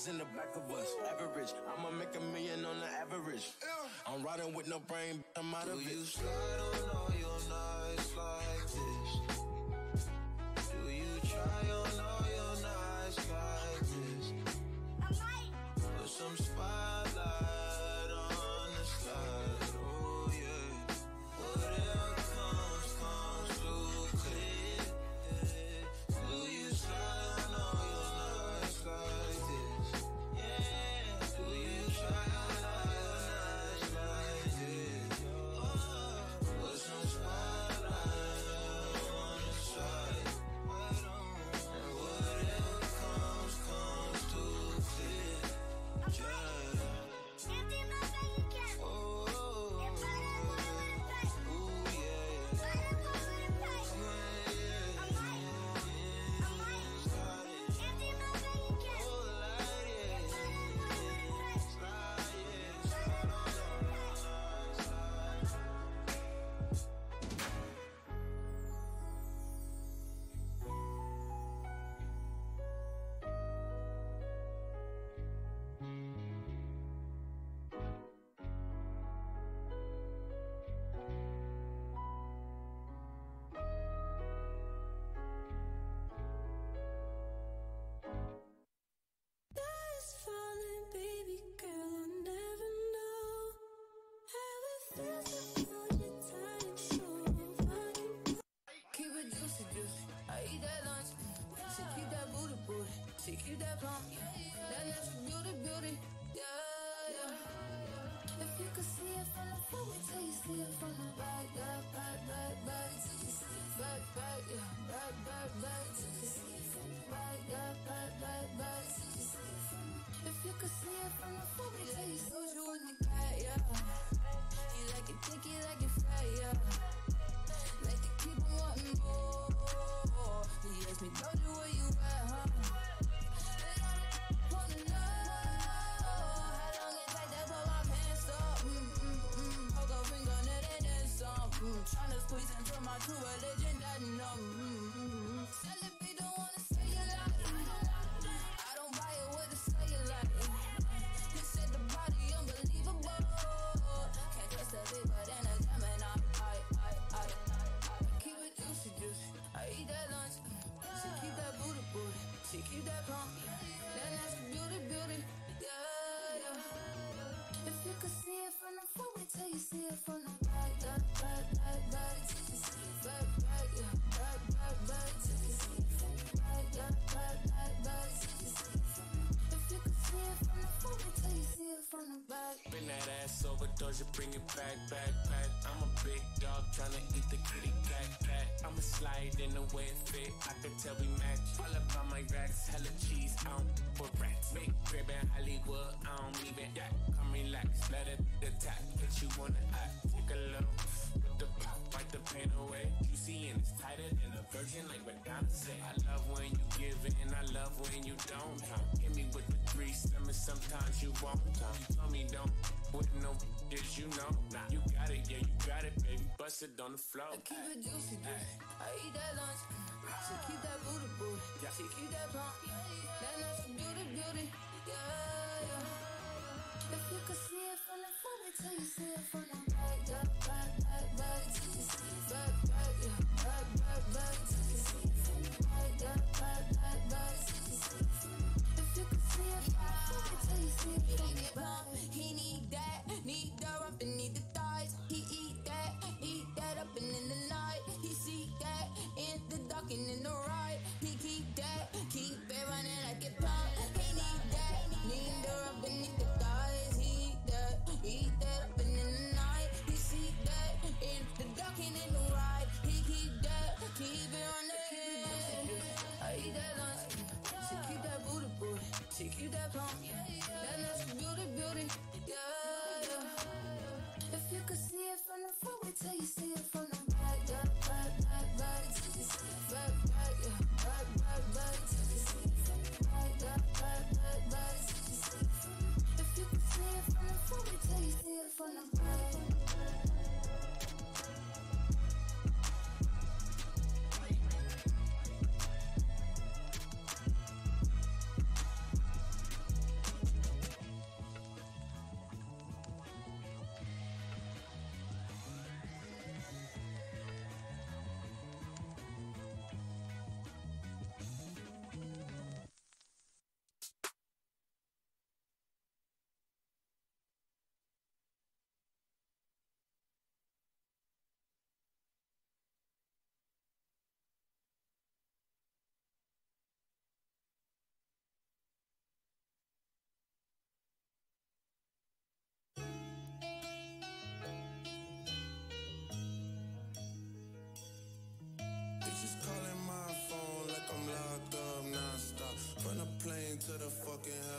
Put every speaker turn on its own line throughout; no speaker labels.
diamonds in the back of us. Average, I'ma make $1 million on the average. I'm riding with no brain, I'm out of it.
Do you slide on all your nights like this? Do you try on all your nights like this? Put some spotlight on the slide, oh yeah. Whatever comes through clear. Do you slide on all your nights like this? Yeah. Do you try on all your nights like this? Put some spotlight on the slide. And whatever comes through clear.
She keep that pump, that natural beauty, yeah, yeah. If you could see it from the front, wait till you see it from the back, yeah, back, till you see it, back, yeah, back, till you see it from the back, yeah, back, till you see it from the. If you could see it from the front, wait till you see it from the back, yeah. You like it thick, you like it fat, yeah. Like to keep on wanting more. You ask me, told you where you at, huh? Tryna squeeze into my true religion, that Celebrate don't wanna say you like I don't buy it with a cellulite. You said the body unbelievable. Can't trust a big but then again, man, I keep it juicy. I eat that lunch. She keep that booty. She keep that pump. That natural beauty, yeah. If you could see it from the front, wait till you see it from the back, yeah. Back, till you see it. Back, yeah. Back, till you see it. Back, yeah. Back, till you see it. If you could see it from the front, wait till you see it from the back.
Bring that ass over, Doja, bring it back. I'm a big dog tryna eat the kitty cat. I'ma slide in the way it fit. I can tell we match. All up on my racks, hella cheese, I don't for rats. Big crib in Hollywood, I don't even that. Come relax, let it attack. Hit you on the eye, take a look. With the pop, wipe the pain away. Juicy and it's tighter than a virgin, like Madonna say. I love when you give it and I love when you don't. Hit me with the threesome and sometimes you won't. You told me don't, with no bitch, you know. You got it, yeah, you got it, baby. Bust it on the floor.
I keep it juicy, I eat that lunch. She keep that booty. She keep that pump. That natural beauty, yeah. If you could see it from the front, wait till you see it from the back, yeah. Back, till you see it. Back, yeah. Back, till you see it from the back, yeah. Back, till you see it. If you could see it from the front, wait till you see it from the back. He need that up and need the thighs. He eat that up and in the night. He see that in the dark and in the right. He keep it running like it pump. He need that up and need the thighs. He eat that up and in the night. He see that in the dark and in the right. He keep it running. I eat that lunch. She keep that booty. She keep that pump. That natural beauty, yeah. If you could see it from the front, wait till you see it from the back, yeah. Back, till you see it. Back, yeah. Back, till you see it from the back, yeah. Back, till you see it. If you could see it from the front, wait till you see it from the back.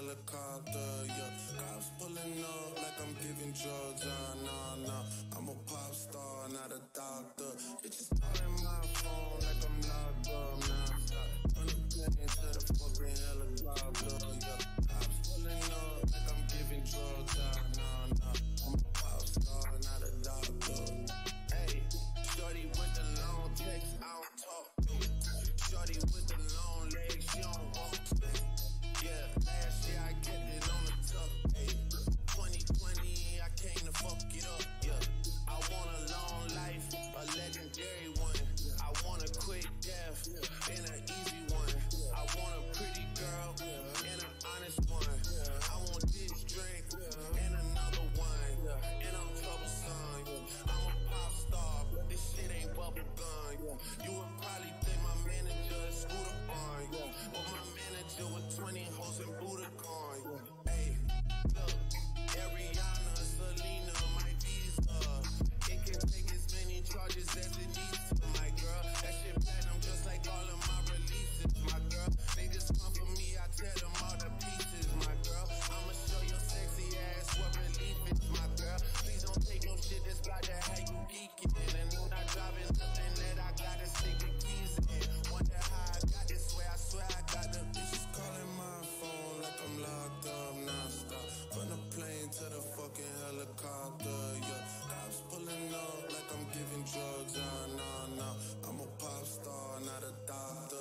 helicopter, yeah. Cops pulling up like I'm giving drugs, nah. I'm a pop star, not a doctor. Bitches calling my phone like I'm locked up, nah. On the plane to the fucking helicopter, yeah. Cops pulling up like I'm giving drugs, nah. I'm a pop star, not a doctor. Hey, shorty with the long text, I don't talk. Shorty with the long legs, she don't walk. Yeah, last year I kept it on the top. Hey, 2020, I came to fuck it up. Yeah, I want a long life, a legendary one. I want a quick death and an easy one. I want a pretty girl and an honest one. I want this drink and another one. And I'm troublesome. I'm a pop star, but this shit ain't bubble gum. You would probably think my manager is Scooter Barn. But my manager with 20 hoes and Budokan. Hey, look, Ariana, Selena, my visa. It can take as many charges as it needs to, my girl. That shit platinum just like all of my releases, my girl. They just come for me, I tear them all to pieces, my girl. I'ma show your sexy ass what relief is, my girl. Please don't take no shit that's got to have you geeking. And I'm not driving nothing that I gotta stick the keys in. Wonder how I got this way, I swear I got the bitches calling my phone like I'm locked up non-stop. From the plane to the fucking helicopter, yeah. Cops pulling up like I'm giving drugs, nah. I'm a pop star, not a doctor.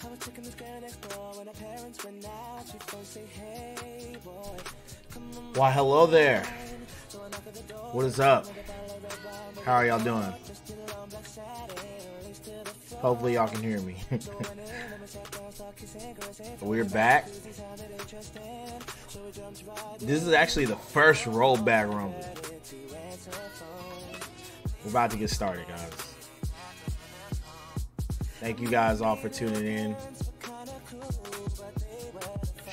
I was checking this girl next door when her parents went out. She phone say, hey boy, come on.
Why, hello there. What is up? How are y'all doing? Hopefully y'all can hear me. We're back. This is actually the first Rollback Rumble. We're about to get started, guys. Thank you guys all for tuning in.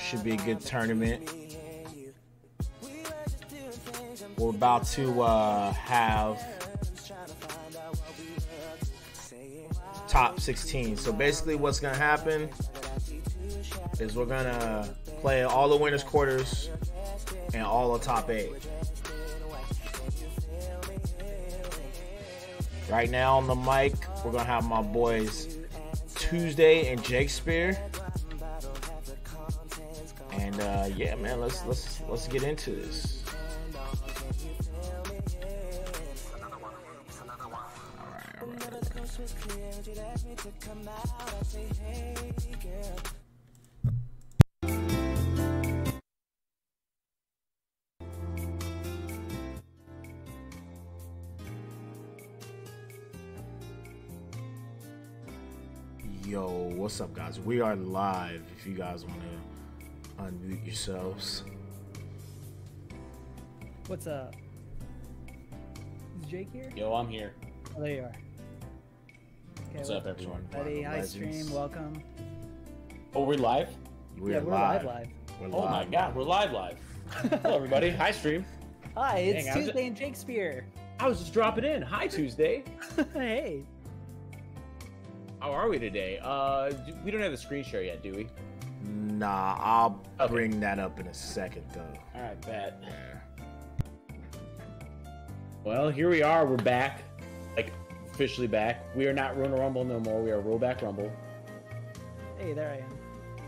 Should be a good tournament. We're about to have top 16. So basically what's going to happen is we're going to play all the winners quarters and all the top 8. Right now on the mic, we're going to have my boys Tuesday and Shakespeare. And yeah, man, let's get into this. All right. Yo, what's up, guys? We are live. If you guys want to unmute yourselves.
What's up? Is Jake here?
Yo, I'm here.
Oh, there you are. Okay,
What's up, everyone?
Buddy, hi, stream. Welcome.
Oh, we're live?
We're live.
We're
Oh
live.
my god, we're live. Hello, everybody. Hi, stream.
Hi, it's
Dang,
Tuesday and Shakespeare.
I was just dropping in. Hi, Tuesday.
Hey.
How are we today? We don't have the screen share yet, do we?
Nah, I'll bring that up in a second, though.
All right, bet.
Yeah.
Well, here we are. We're back. Like, officially back. We are not Rona Rumble no more. We are Rollback Rumble.
Hey, there I am.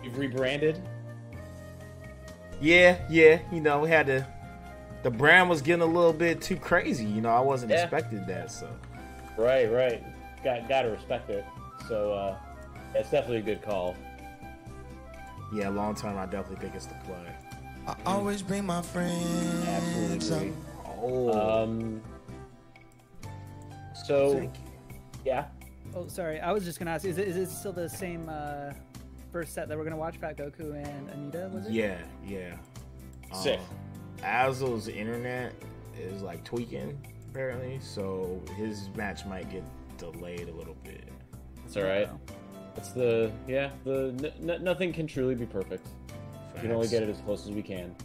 You've rebranded?
Yeah. You know, we had to. The brand was getting a little bit too crazy. You know, I wasn't expecting that, so.
Right. Gotta respect it. So, it's definitely a good call.
Yeah, long term, I definitely think it's the play.
I always bring my friends.
Absolutely agree.
Oh,
So, yeah.
Oh, sorry. I was just gonna ask. Is it still the same first set that we're gonna watch? Fat Goku and Anita, was it?
Yeah.
Sick.
Azel's internet is like tweaking apparently, so his match might get delayed a little bit.
It's all right. It's nothing can truly be perfect. We can only get it as close as we can.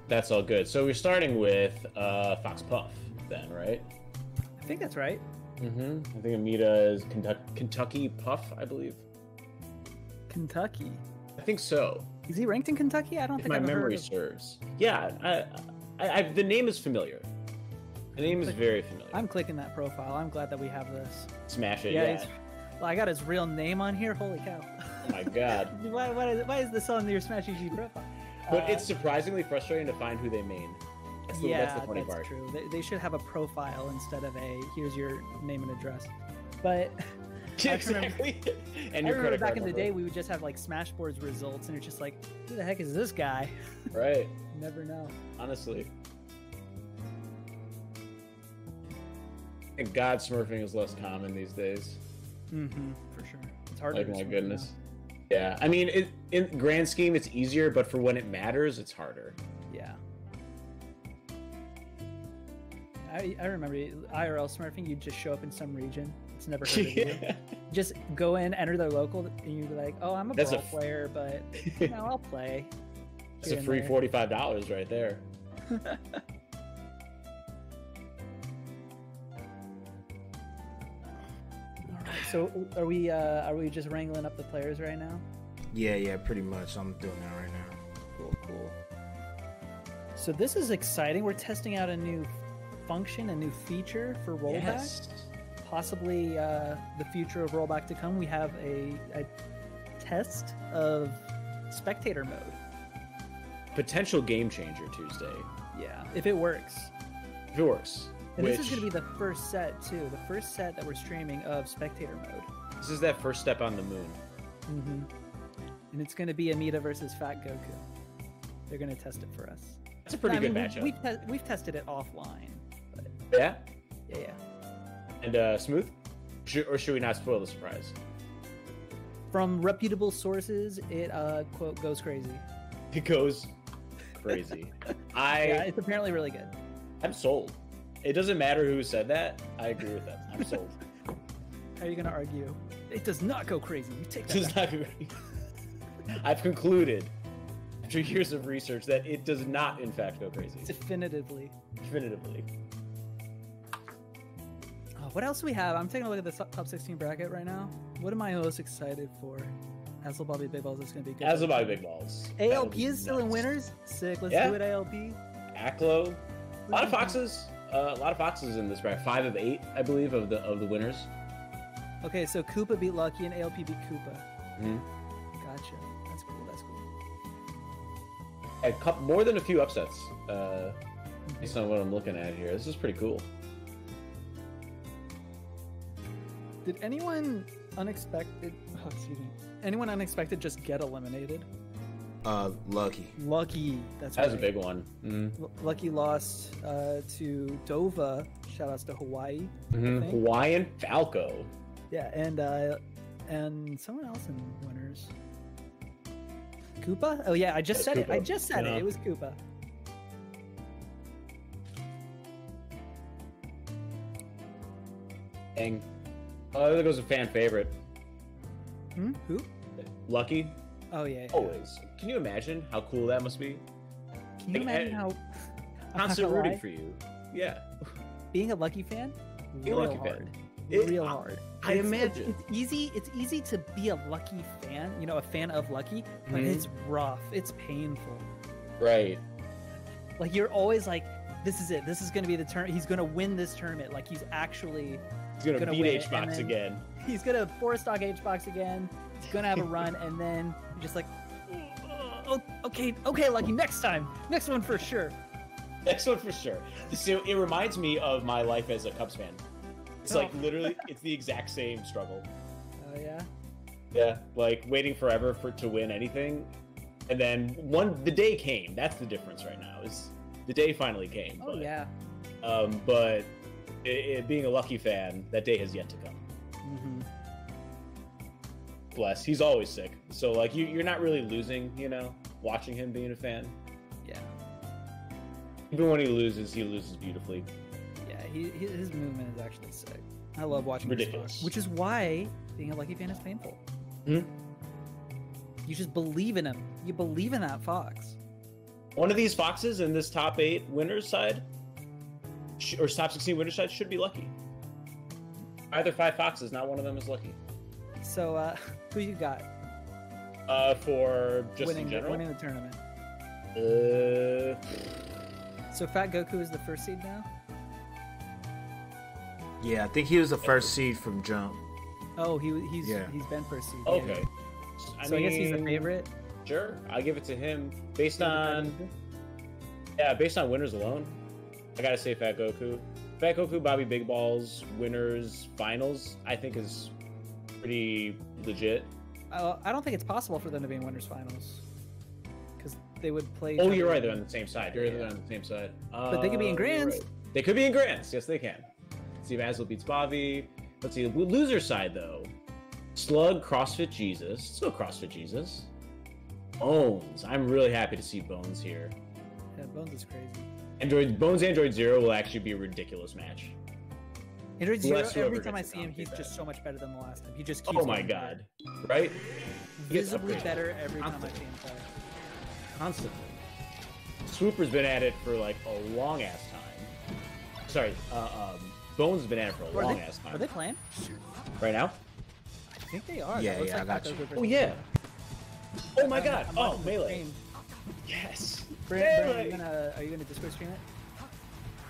That's all good. So we're starting with Fox Puff then, right?
I think that's right.
Mm-hmm. I think Amita is Kentucky Puff, I believe.
Kentucky.
I think so.
Is he ranked in Kentucky? I don't think
my
I've
memory
heard of...
serves. Yeah, I the name is familiar. The name is very familiar.
I'm clicking that profile. I'm glad that we have this.
Smash it, yeah.
Well, I got his real name on here. Holy cow.
Oh my god.
why is this on your Smash EG profile?
But it's surprisingly frustrating to find who they main. That's the funny part.
True. They should have a profile instead of here's your name and address. But
exactly.
I remember back in the day we would just have like Smashboards results and it's just like, who the heck is this guy?
Right.
You never know.
Honestly. Thank God smurfing is less common these days.
Mm-hmm, for sure. It's hard.
Like, my goodness. Yeah, I mean, in grand scheme, it's easier, but for when it matters, it's harder.
Yeah. I remember IRL smurfing, you'd just show up in some region. It's never heard of you. Just go in, enter their local, and you'd be like, oh, I'm a Brawl player, but I'll play.
It's a free $45 right there.
So are we just wrangling up the players right now?
Yeah, pretty much. I'm doing that right now.
Cool. So this is exciting. We're testing out a new function, a new feature for Rollback.
Yes.
Possibly the future of Rollback to come. We have a test of spectator mode.
Potential game changer Tuesday.
Yeah, if it works. And this is going to be the first set, too. The first set that we're streaming of spectator mode.
This is that first step on the moon.
Mm-hmm. And it's going to be Amita versus Fat Goku. They're going to test it for us.
It's a pretty good matchup.
We've tested it offline. But...
Yeah?
Yeah.
And smooth? Or should we not spoil the surprise?
From reputable sources, it, quote, goes crazy.
It goes crazy.
Yeah, it's apparently really good.
I'm sold. It doesn't matter who said that. I agree with them. I'm sold.
How are you going to argue? It does not go crazy. You take that.
It does not go crazy. I've concluded, after years of research, that it does not, in fact, go crazy.
Definitively. What else do we have? I'm taking a look at the top 16 bracket right now. What am I most excited for? Hazel Bobby Big Balls is going to be good.
Hazel Bobby Big Balls.
ALP is still in winners. Sick. Let's do it, ALP.
Aklo. A lot of foxes. In this bracket. 5 of 8, I believe, of the winners.
Okay, so Koopa beat Lucky and ALP beat Koopa.
Mm-hmm.
Gotcha. That's cool.
More than a few upsets. Based on what I'm looking at here, this is pretty cool.
Did anyone unexpected just get eliminated?
Lucky.
That's
a big one. Mm-hmm.
Lucky lost to Dova. Shoutouts to Hawaii.
Mm-hmm. Hawaiian Falco.
Yeah, and someone else in winners. Koopa? Oh yeah, I just said it. It. It was Koopa.
Dang. Oh, there goes a fan favorite.
Who?
Lucky.
Oh yeah.
Always. Can you imagine how cool that must be?
Can you imagine how
constant rooting for you? Yeah.
Being a Lucky fan?
Being a Lucky fan.
Real hard.
I imagine.
It's easy to be a Lucky fan, a fan of Lucky, but it's rough. It's painful.
Right.
Like you're always like, this is it. This is going to be the turn. He's going to win this tournament. Like he's actually
going to beat H-Box again.
He's going to 4-stock H-Box again. He's going to have a run, and then you're just like, okay, Lucky, next one for sure.
So it reminds me of my life as a Cubs fan. It's like literally, it's the exact same struggle.
Oh yeah.
Yeah, like waiting forever to win anything, and then the day came. That's the difference right now. Is the day finally came.
Oh yeah.
But being a Lucky fan, that day has yet to come.
Mm-hmm.
Bless. He's always sick. So, like, you're not really losing, watching him being a fan.
Yeah.
Even when he loses beautifully.
Yeah, his movement is actually sick. I love watching
Ridiculous.
Fox, which is why being a Lucky fan is painful.
Mm-hmm.
You just believe in him. You believe in that Fox.
One of these Foxes in this top 8 winners side, or top 16 winners side, should be lucky. Either 5 Foxes, not one of them is lucky.
So, who you got?
For just
winning,
in general?
winning the tournament. So Fat Goku is the first seed now?
Yeah, I think he was the first seed from jump.
Oh, he's been first seed.
Okay.
I guess he's the favorite.
Sure, I'll give it to him based on winners alone. I gotta say Fat Goku. Fat Goku, Bobby Big Balls, winners finals. I think is pretty legit.
I don't think it's possible for them to be in winners finals because they would play.
Oh, you're right. They're on the same side. They're on the same side.
But they could be in grands.
Right. They could be in grands. Yes, they can. See if Aslo beats Bobby. Let's see the loser side though. Slug, CrossFit Jesus. Let's go CrossFit Jesus. Bones. I'm really happy to see Bones here.
Yeah, Bones is crazy.
Android Zero will actually be a ridiculous match.
Android Zero, every time I see him, he's just so much better than the last time. He just keeps
my god. Right?
Visibly better every time I see him play.
Constantly. Swooper's been at it for like a long ass time. Sorry, Bones has been at it for a long ass time.
Are they playing?
Right now?
I think they are.
Yeah, I got you.
Oh yeah. Oh my god. Oh, Melee. Yes.
Brandon, are you gonna Discord stream it?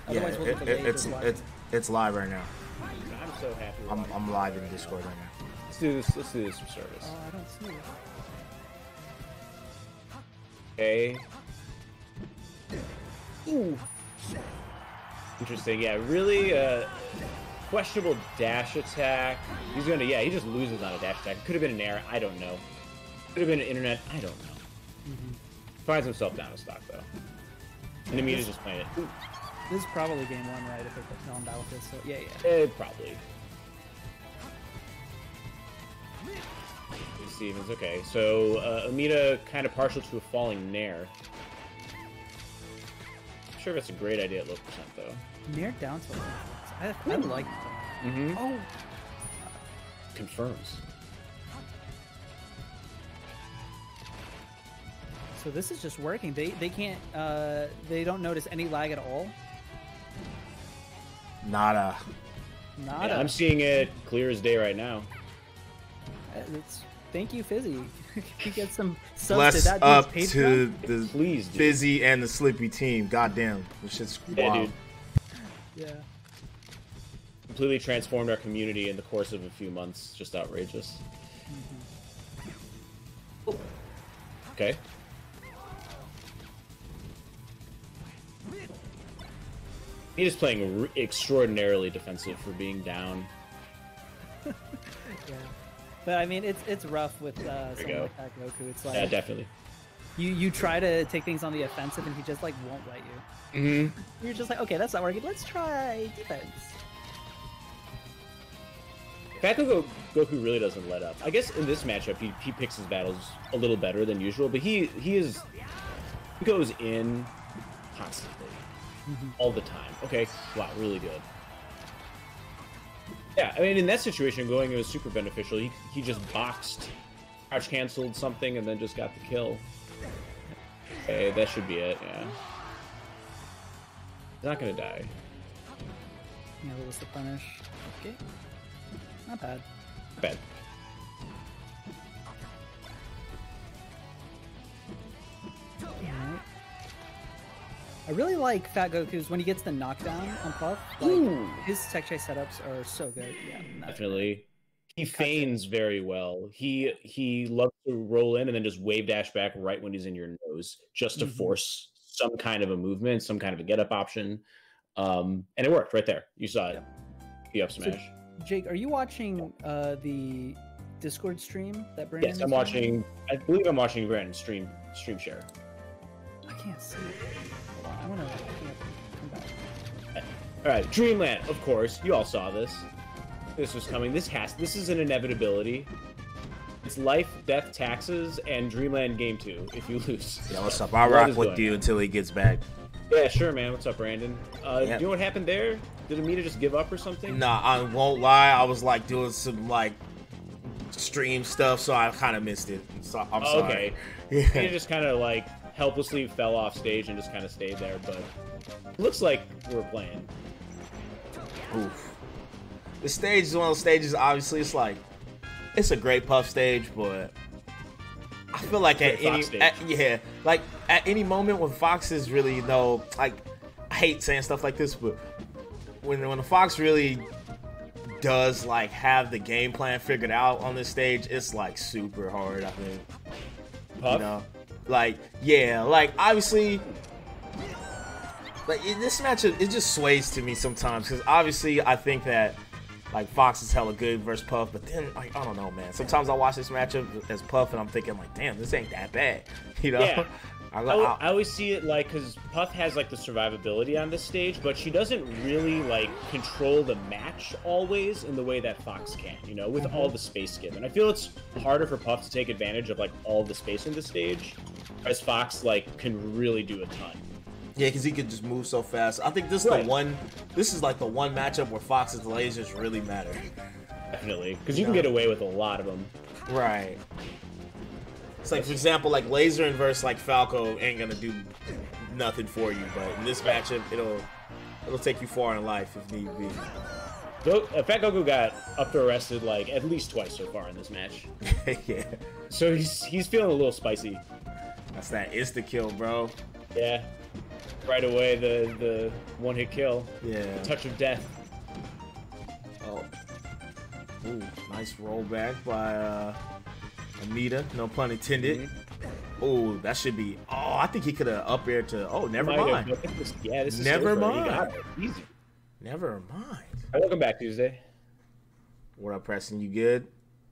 Otherwise, we'll get the
it's live right now.
I'm so happy.
I'm live in Discord right now.
Let's do this for service.
Oh, I don't see it.
Okay. Ooh. Interesting. Yeah, really questionable dash attack. He just loses on a dash attack. Could have been an air. I don't know. Could have been an internet. I don't know.
Mm-hmm.
Finds himself down a stock though. And Amita's just playing it. Ooh.
This is probably game 1, right? If they're on battle with this, so yeah.
Probably. Stevens, okay. So Amita kind of partial to a falling Nair. I'm sure that's a great idea at low percent though.
Nair down to I like that.
Mm-hmm.
Oh.
Confirms.
So this is just working. They can't they don't notice any lag at all.
Nada.
Yeah, I'm seeing it clear as day right now.
Thank you, Fizzy. You get some
bless up to the
Please,
Fizzy and the Slippy team. Goddamn, this shit's wild.
Dude. Yeah.
Completely transformed our community in the course of a few months. Just outrageous. Mm-hmm. Okay. He is playing extraordinarily defensive for being down.
Yeah. But I mean, it's rough with someone like that Goku. It's like,
yeah, definitely.
You try to take things on the offensive, and he just like won't let you.
Mm-hmm.
You're just like, okay, that's not working. Let's try defense.
Fat Goku really doesn't let up. I guess in this matchup, he picks his battles a little better than usual, but he goes in constantly, all the time. Okay, wow, really good. Yeah, I mean, in that situation, going in was super beneficial. He just boxed, crouch canceled something, and then just got the kill. Okay, that should be it, yeah. He's not gonna die.
Yeah, what was the punish? Okay. Not bad.
Bad.
Right. I really like Fat Goku's when he gets the knockdown on Puff. Like, his tech chase setups are so good. Yeah,
definitely. He feigns very well. He loves to roll in and then just wave dash back right when he's in your nose, just to force some kind of a movement, some kind of a get up option. And it worked right there. You saw it. The up smash.
So, Jake, are you watching the Discord stream that Brandon?
Yes, I'm watching. I believe I'm watching Brandon's stream share.
I can't see it. Hold on, I want to come back.
All right, Dreamland, of course. You all saw this. This was coming. This is an inevitability. It's life, death, taxes, and Dreamland Game 2 if you lose.
Yeah, what's up? I'll rock with you until he gets back.
Yeah, sure, man. What's up, Brandon? Do you know what happened there? Did Amita just give up or something?
Nah, I won't lie. I was like doing some like stream stuff, so I kind of missed it. So I'm sorry.
Okay.
Yeah.
He just kind of like helplessly fell off stage and just kind of stayed there, but it looks like we're playing.
Oof. The stage is one of those stages, obviously, it's a great Puff stage, but I feel like at any moment when Fox is really, I hate saying stuff like this, but when the Fox really does like have the game plan figured out on this stage, it's like super hard, I think.
Puff?
Obviously, in this matchup, it just sways to me sometimes, because obviously I think that like Fox is hella good versus Puff, but then I don't know, man. Sometimes I watch this matchup as Puff and I'm thinking like, damn, this ain't that bad,
Yeah. I always see it like, because Puff has like the survivability on this stage, but she doesn't really like control the match always in the way that Fox can, with all the space given. I feel it's harder for Puff to take advantage of like all the space in the stage, whereas Fox like can really do a ton.
Yeah, because he could just move so fast. I think this is This is like the one matchup where Fox's lasers really matter.
Definitely, because you can get away with a lot of them.
Right. It's like, for example, like Laser versus like Falco ain't gonna do nothing for you, but in this matchup, it'll take you far in life if need be.
Fat Goku got up to arrested like at least twice so far in this match.
Yeah.
So he's feeling a little spicy.
That's that insta kill, bro.
Yeah. Right away, the one-hit kill.
Yeah.
The touch of death.
Oh. Ooh, nice rollback by Amita. No pun intended. Mm-hmm. Oh, that should be. Oh, I think he could have up air to. Oh, never mind.
This is
never
so
mind.
Easy.
Never mind.
Welcome back, Tuesday.
What up, Preston? You good?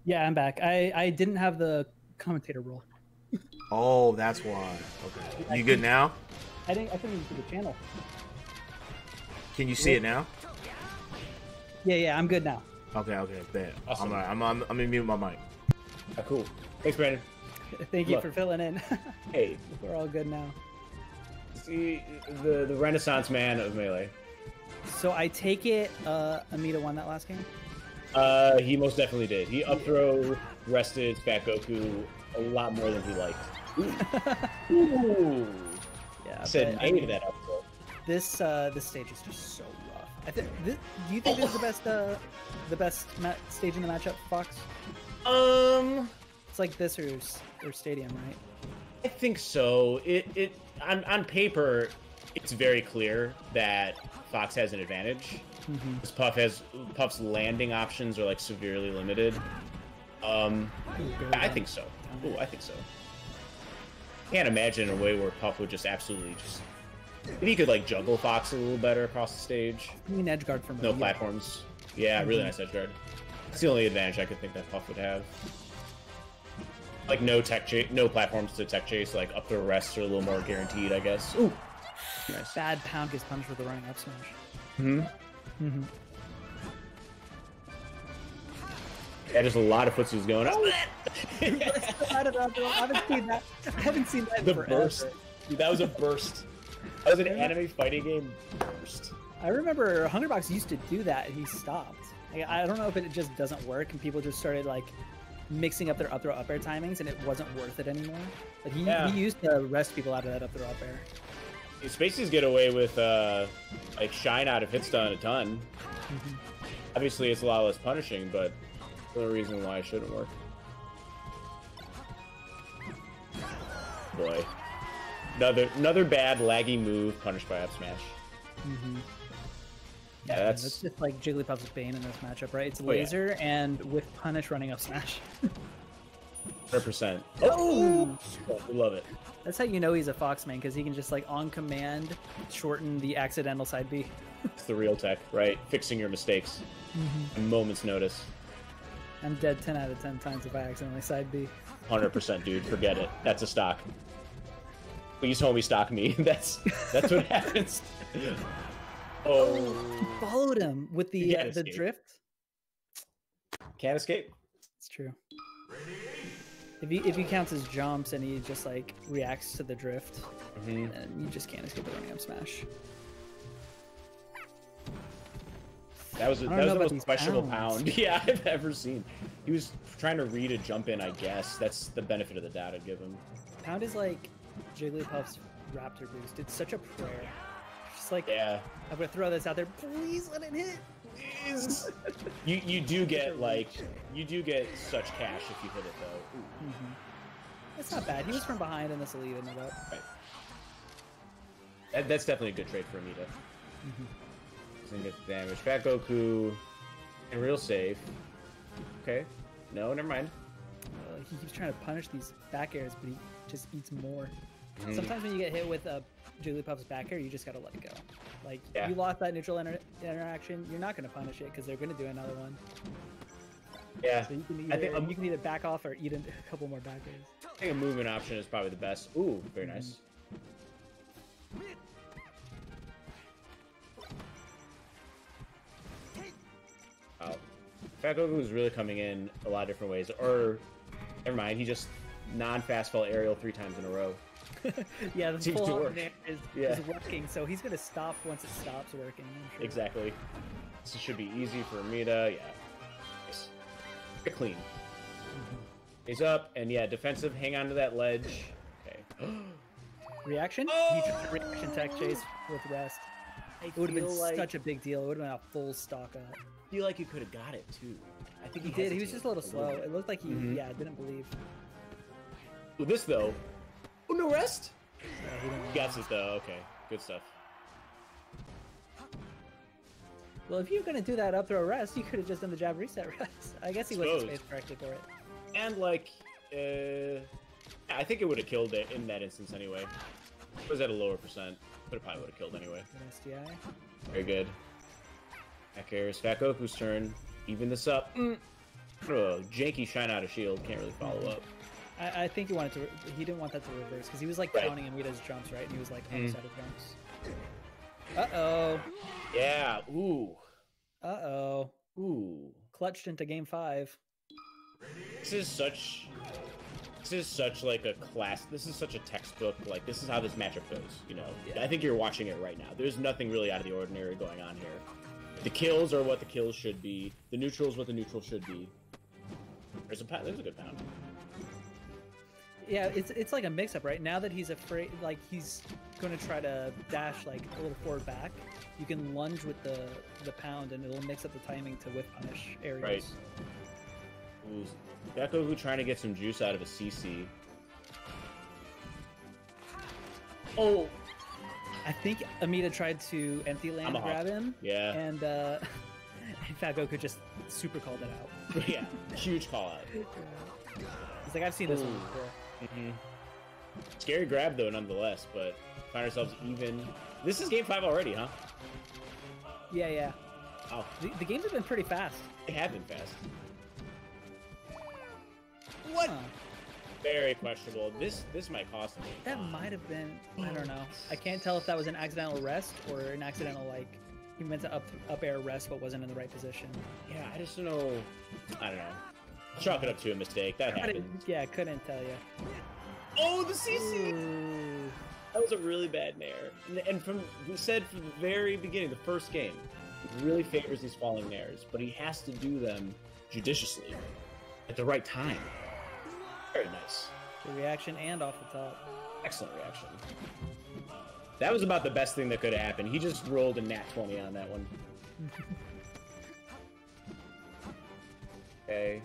Yeah, I'm back. I didn't have the commentator role.
Oh, that's why. Okay. You good now?
I couldn't even see the channel.
Can you see it now?
Yeah, I'm good now.
Okay, bet.
Awesome.
I'm gonna mute my mic.
Cool. Thanks, Brandon.
Thank you for filling in.
Hey,
we're all good now.
See the Renaissance man of Melee.
So I take it Amita won that last game?
He most definitely did. He up throw rested Fat Goku a lot more than he liked. Ooh.
Yeah,
said maybe to that up throw.
This stage is just so rough. Do you think this is the best stage in the matchup, Fox? It's like this or Stadium, right?
I think so. It on paper, it's very clear that Fox has an advantage. Because Puff's landing options are like severely limited. I think so. Ooh, I think so. Can't imagine a way where Puff would just absolutely just. If he could like juggle Fox a little better across the stage.
I mean, edge guard from
no platforms. Yeah, really nice edge guard. It's the only advantage I could think that Puff would have. Like no platforms to tech chase. Like up to arrests are a little more guaranteed, I guess. Ooh, nice.
Bad pound gets punished with the running up smash.
Yeah, there's a lot of footsies going on.
I haven't seen that.
The burst. Dude, that was a burst. That was an anime fighting game burst.
I remember Hungrybox used to do that, and he stopped. Like, I don't know if it just doesn't work, and people just started like mixing up their up throw up air timings, and it wasn't worth it anymore. But he used to rest people out of that up throw up air.
Spaces get away with like shine out of hit stun a ton. Obviously, it's a lot less punishing, but no reason why it shouldn't work. Boy, another bad laggy move punished by up smash. Yeah,
that's just like Jigglypuff's bane in this matchup, right? It's laser and with punish running up smash.
100%. Oh, we love it.
That's how you know he's a Fox main, because he can just like on command shorten the accidental side B.
It's the real tech, right? Fixing your mistakes. A moment's notice.
I'm dead 10 out of 10 times if I accidentally side B.
100%, dude. Forget it. That's a stock. Please homie stock me. That's what happens.
Oh, he followed him with the drift.
Can't escape.
It's true. If he counts his jumps and he just like reacts to the drift, then you just can't escape the running up smash.
That was the most questionable pound I've ever seen. He was trying to read a jump in, I guess. That's the benefit of the doubt I'd give him.
Pound is like Jigglypuff's Raptor boost. It's such a prayer. Just like, I'm gonna throw this out there. Please let it hit. Please.
you do get such cash if you hit it though.
It's not bad. He was from behind and this will even it up.
Right. That's definitely a good trade for Amita. Doesn't get the damage. Fat Goku and real safe. Okay. No, never mind.
He keeps trying to punish these back airs, but he just eats more. Sometimes when you get hit with a Jigglypuff's back air, you just gotta let it go. Like, you lost that neutral interaction, you're not gonna punish it because they're gonna do another one.
Yeah.
So you can either back off or eat a couple more back airs.
I think a movement option is probably the best. Ooh, very nice. Wow. Fat Goku is really coming in a lot of different ways. Or, never mind, he just non-fast fall aerial 3 times in a row.
Yeah, the full work is working, so he's going to stop once it stops working. I'm sure.
Exactly. This should be easy for Amita. Yeah. Nice. Very clean. He's up, and defensive. Hang on to that ledge. Okay.
Reaction? He tried a reaction tech chase with rest. It would have been such a big deal. It would have been a full stock up.
I feel like he could have got it, too. I think
he did. He was just a little slow. It looked like he, didn't believe.
With this, though. Oh, no rest?
Yeah,
he got it, though. Okay. Good stuff.
Well, if you were going to do that up throw rest, you could have just done the jab reset rest. I guess he wasn't spaced correctly for it.
And, I think it would have killed it in that instance anyway. It was at a lower percent, but it probably would have killed anyway.
SDI.
Very good. Back air is Fat Goku's turn. Even this up. Oh, janky shine out of shield. Can't really follow up.
I think he wanted to. He didn't want that to reverse because he was counting Amita's jumps, right? And he was on the side of jumps. Uh-oh.
Yeah. Ooh.
Uh-oh.
Ooh.
Clutched into game 5.
This is such like a class. This is such a textbook. Like, this is how this matchup goes, you know? Yeah. I think you're watching it right now. There's nothing really out of the ordinary going on here. The kills are what the kills should be. The neutral is what the neutral should be. There's a good pound.
Yeah, it's like a mix-up, right? Now that he's afraid, like, he's going to try to dash, like, a little forward back, you can lunge with the pound, and it'll mix up the timing to whip punish areas.
Right. Ooh, Goku trying to get some juice out of a CC. Oh!
I think Amita tried to empty land grab him.
Yeah.
And Fat Goku just super called it out.
Yeah, huge call out.
He's like, I've seen this one before.
Scary grab though, nonetheless, but find ourselves even. This is game 5 already, huh?
Yeah.
Oh.
The games have been pretty fast.
They have been fast.
What?
Very questionable. This might cost him.
That might have been. I don't know. I can't tell if that was an accidental rest or an accidental, like, he meant to up air rest but wasn't in the right position.
Yeah, I just don't know. I don't know. Chalk it up to a mistake. That happened.
Yeah, couldn't tell you.
Oh, the CC! Ooh. That was a really bad nair. And we said from the very beginning, the first game, he really favors these falling nairs, but he has to do them judiciously at the right time. Very nice.
The reaction and off the top.
Excellent reaction. That was about the best thing that could have happened. He just rolled a nat 20 on that one. Okay.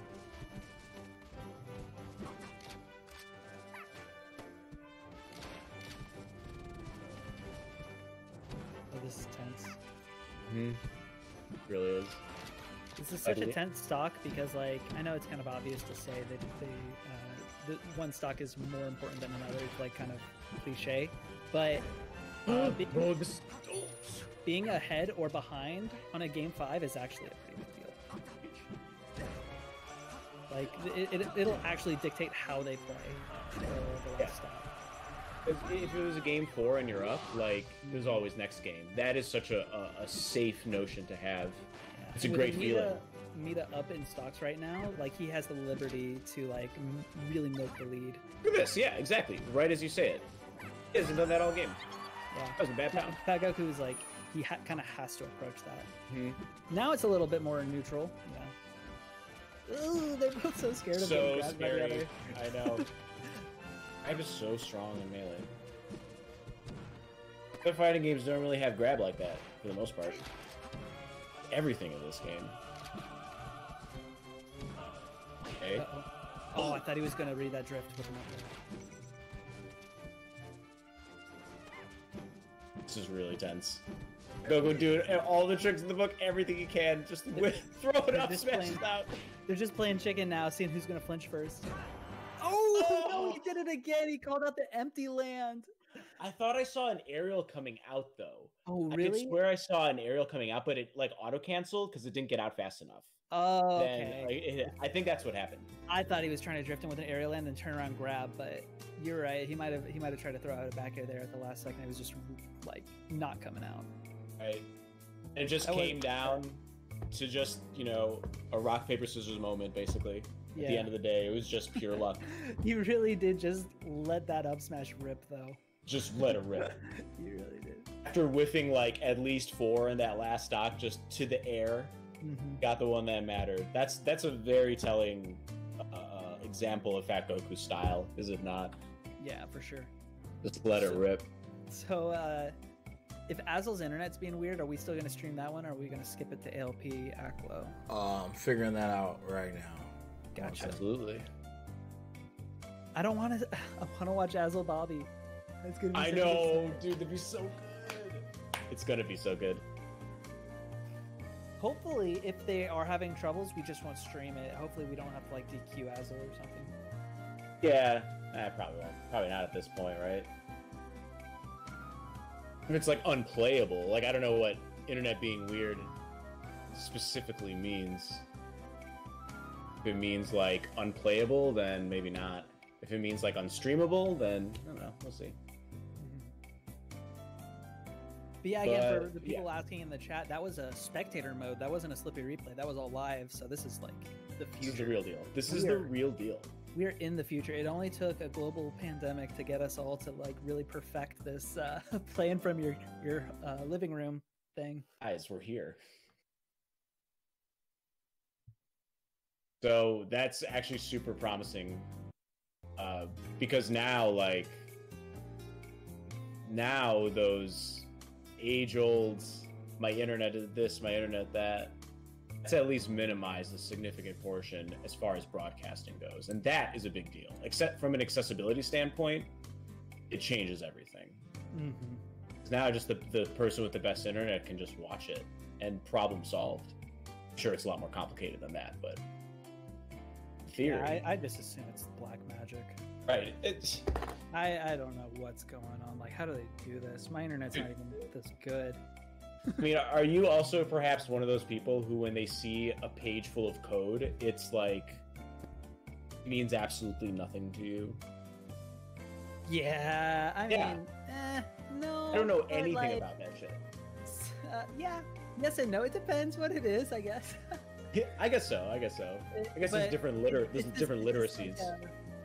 Oh, this is tense.
It really is.
This is such a tense stock because, like, I know it's kind of obvious to say that the one stock is more important than another. It's like kind of cliche, but being ahead or behind on a game 5 is actually a pretty big deal. Like, it'll actually dictate how they play the last stock.
If it was a game 4 and you're up, like, there's always next game. That is such a safe notion to have. Yeah. It's a great feeling.
Mita up in stocks right now, like, he has the liberty to, like, really milk the lead.
Look at this, yeah, exactly. Right as you say it. He hasn't done that all game.
Yeah.
That was a bad pound.
Fat Goku is like, he kind of has to approach that. Now it's a little bit more neutral. Yeah. Ooh, they're both so scared of being grabbed by the other.
I know. I'm just so strong in melee. The fighting games don't really have grab like that, for the most part. Everything in this game. Okay.
Oh, I thought he was going to read that drift with him up there.
This is really tense. Go do it. All the tricks in the book, everything you can. Just throw it up, smash it out.
They're just playing chicken now, seeing who's going to flinch first. Oh, no, he did it again. He called out the empty land.
I thought I saw an aerial coming out, though.
Oh, really?
I could swear I saw an aerial coming out, but it, like, auto-canceled because it didn't get out fast enough.
Oh, okay.
I think that's what happened.
I thought he was trying to drift in with an aerial land and turn around grab, but you're right. He might have tried to throw out a back air there at the last second. It was just, like, not coming out.
Right. And it just came down to just, you know, a rock, paper, scissors moment, basically. At the end of the day, it was just pure luck.
You really did just let that up smash rip, though.
Just let it rip.
You really did.
After whiffing, like, at least 4 in that last stock, just to the air, got the one that mattered. That's a very telling example of Fat Goku's style, is it not?
Yeah, for sure.
Just let it rip.
So, if Azel's internet's being weird, are we still going to stream that one, or are we going to skip it to ALP Aklo?
I'm figuring that out right now.
Gotcha.
Absolutely.
I want to watch Azel Bobby. That's gonna be
I know, dude. That'd be so good. It's gonna be so good.
Hopefully, if they are having troubles, we just won't stream it. Hopefully, we don't have to, like, DQ Azel or something.
Yeah, probably won't. Probably not at this point, right? If it's, like, unplayable, like, I don't know what internet being weird specifically means. If it means, like, unplayable, then maybe not. If it means, like, unstreamable, then I don't know. We'll see.
But yeah, again, for the people asking in the chat, that was a spectator mode. That wasn't a Slippy replay. That was all live. So this is, like, the future.
This is the real deal. This is the real deal.
We are in the future. It only took a global pandemic to get us all to, like, really perfect this playing from your living room thing.
Guys, we're here. So that's actually super promising. Because now, like, those age-old, my internet is this, my internet that, that's at least minimized a significant portion as far as broadcasting goes. And that is a big deal. Except from an accessibility standpoint, it changes everything. Now just the person with the best internet can just watch it and problem solved. I'm sure it's a lot more complicated than that, but theory.
Yeah, I just assume it's black magic.
Right. It's...
I don't know what's going on. Like, how do they do this? My internet's not even this good.
I mean, are you also perhaps one of those people who, when they see a page full of code, it's like, it means absolutely nothing to you?
Yeah, I mean, no.
I don't know anything about that shit.
Yeah, yes and no. It depends what it is, I guess.
Yeah, I guess so. I guess there's different literacies.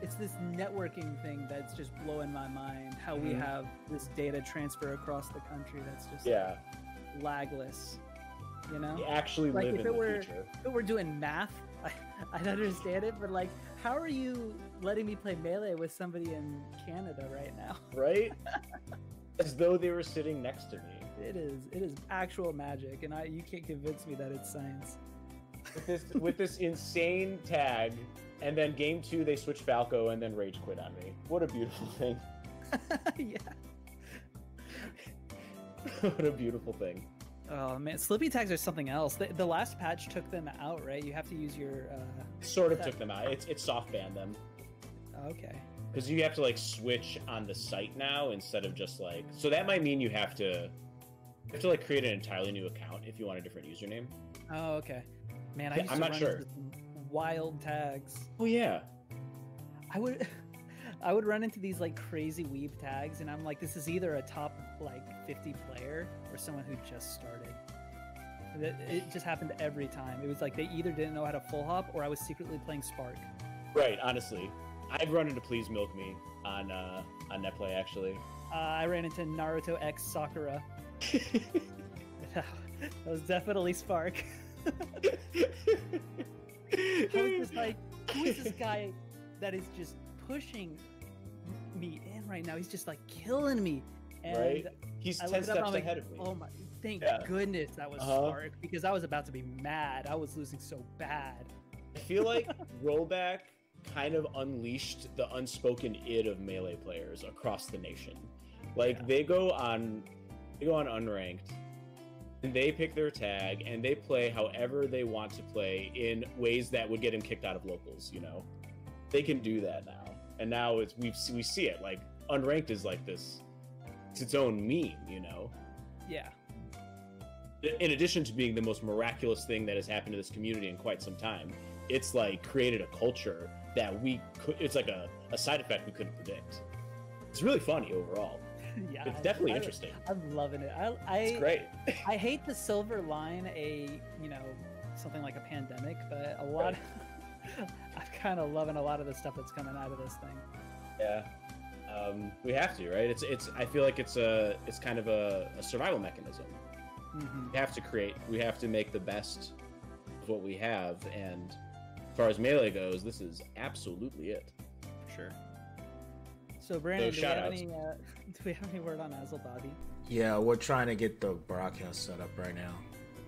It's this networking thing that's just blowing my mind. How we have this data transfer across the country that's just lagless. You know,
you actually
like
live in the future.
If it were doing math, I'd understand it. But, like, how are you letting me play Melee with somebody in Canada right now?
Right? As though they were sitting next to me.
It is actual magic, and you can't convince me that it's science.
With this insane tag, and then game 2 they switch Falco and then rage quit on me. What a beautiful thing.
Yeah.
What a beautiful thing.
Oh man, Slippy tags are something else. The last patch took them out, right? You have to use your
sort of took them out. It's soft banned them.
Okay.
Because you have to, like, switch on the site now instead of just, like, so that might mean you have to like create an entirely new account if you want a different username.
Oh, okay. Man,
I'm not sure.
Wild tags.
Oh yeah.
I would. I would run into these like crazy weeb tags, and I'm like, this is either a top like 50 player or someone who just started. It just happened every time. It was like they either didn't know how to full hop, or I was secretly playing Spark.
Right, honestly, I've run into Please Milk Me on NetPlay actually.
I ran into Naruto X Sakura. That was definitely Spark. I was just like, who is this guy that is just pushing me in right now? He's just like killing me. And
right? He's 10 steps ahead of me.
Oh my, thank goodness that was Spark, because I was about to be mad. I was losing so bad.
I feel like Rollback kind of unleashed the unspoken id of Melee players across the nation. Like they go on unranked, and they pick their tag, and they play however they want to play in ways that would get them kicked out of locals. You know, they can do that now, and now we see it. Like unranked is like this, it's its own meme. You know. Yeah. In addition to being the most miraculous thing that has happened to this community in quite some time, it's like created a culture that it's like a side effect we couldn't predict. It's really funny overall. Yeah, it's definitely interesting.
I'm loving it.
It's great.
I hate the silver line, something like a pandemic, but I'm kind of loving a lot of the stuff that's coming out of this thing.
Yeah, we have to, right? It's. I feel like it's kind of a survival mechanism. Mm-hmm. We have to make the best of what we have, and as far as Melee goes, this is absolutely it. For sure.
So Brandon, do we have any word on Azelbadi?
Yeah, we're trying to get the broadcast set up right now.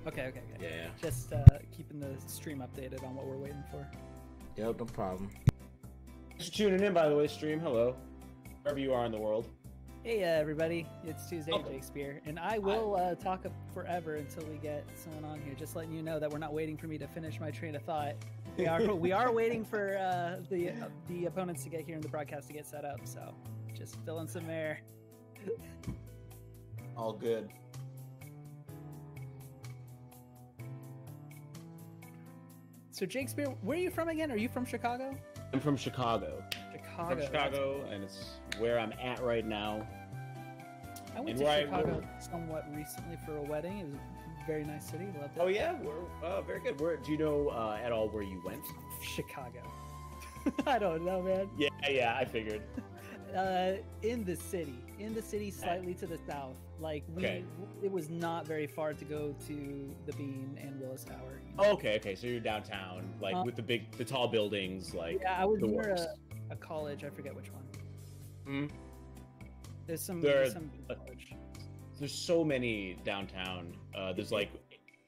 Okay.
Yeah.
Just keeping the stream updated on what we're waiting for.
Yep, no problem.
Thanks for tuning in, by the way, stream. Hello. Wherever you are in the world.
Hey, everybody. It's Tuesday, Shakespeare, and I will talk forever until we get someone on here. Just letting you know that we're not waiting for me to finish my train of thought. We are waiting for the opponents to get here and the broadcast to get set up. So just fill in some air.
All good.
So Shakespeare, where are you from again? Are you from Chicago?
I'm from Chicago. From Chicago, and it's where I'm at right now.
I went to Chicago somewhat recently for a wedding. It was a very nice city. Loved it.
Oh yeah, we're very good. Do you know at all where you went?
Chicago. I don't know, man.
Yeah, I figured.
In the city, slightly to the south. Like it was not very far to go to the Bean and Willis Tower. You know?
Okay. So you're downtown, like with the tall buildings, like
I was near a college. I forget which one.
Hmm.
There's some college.
There's so many downtown. There's like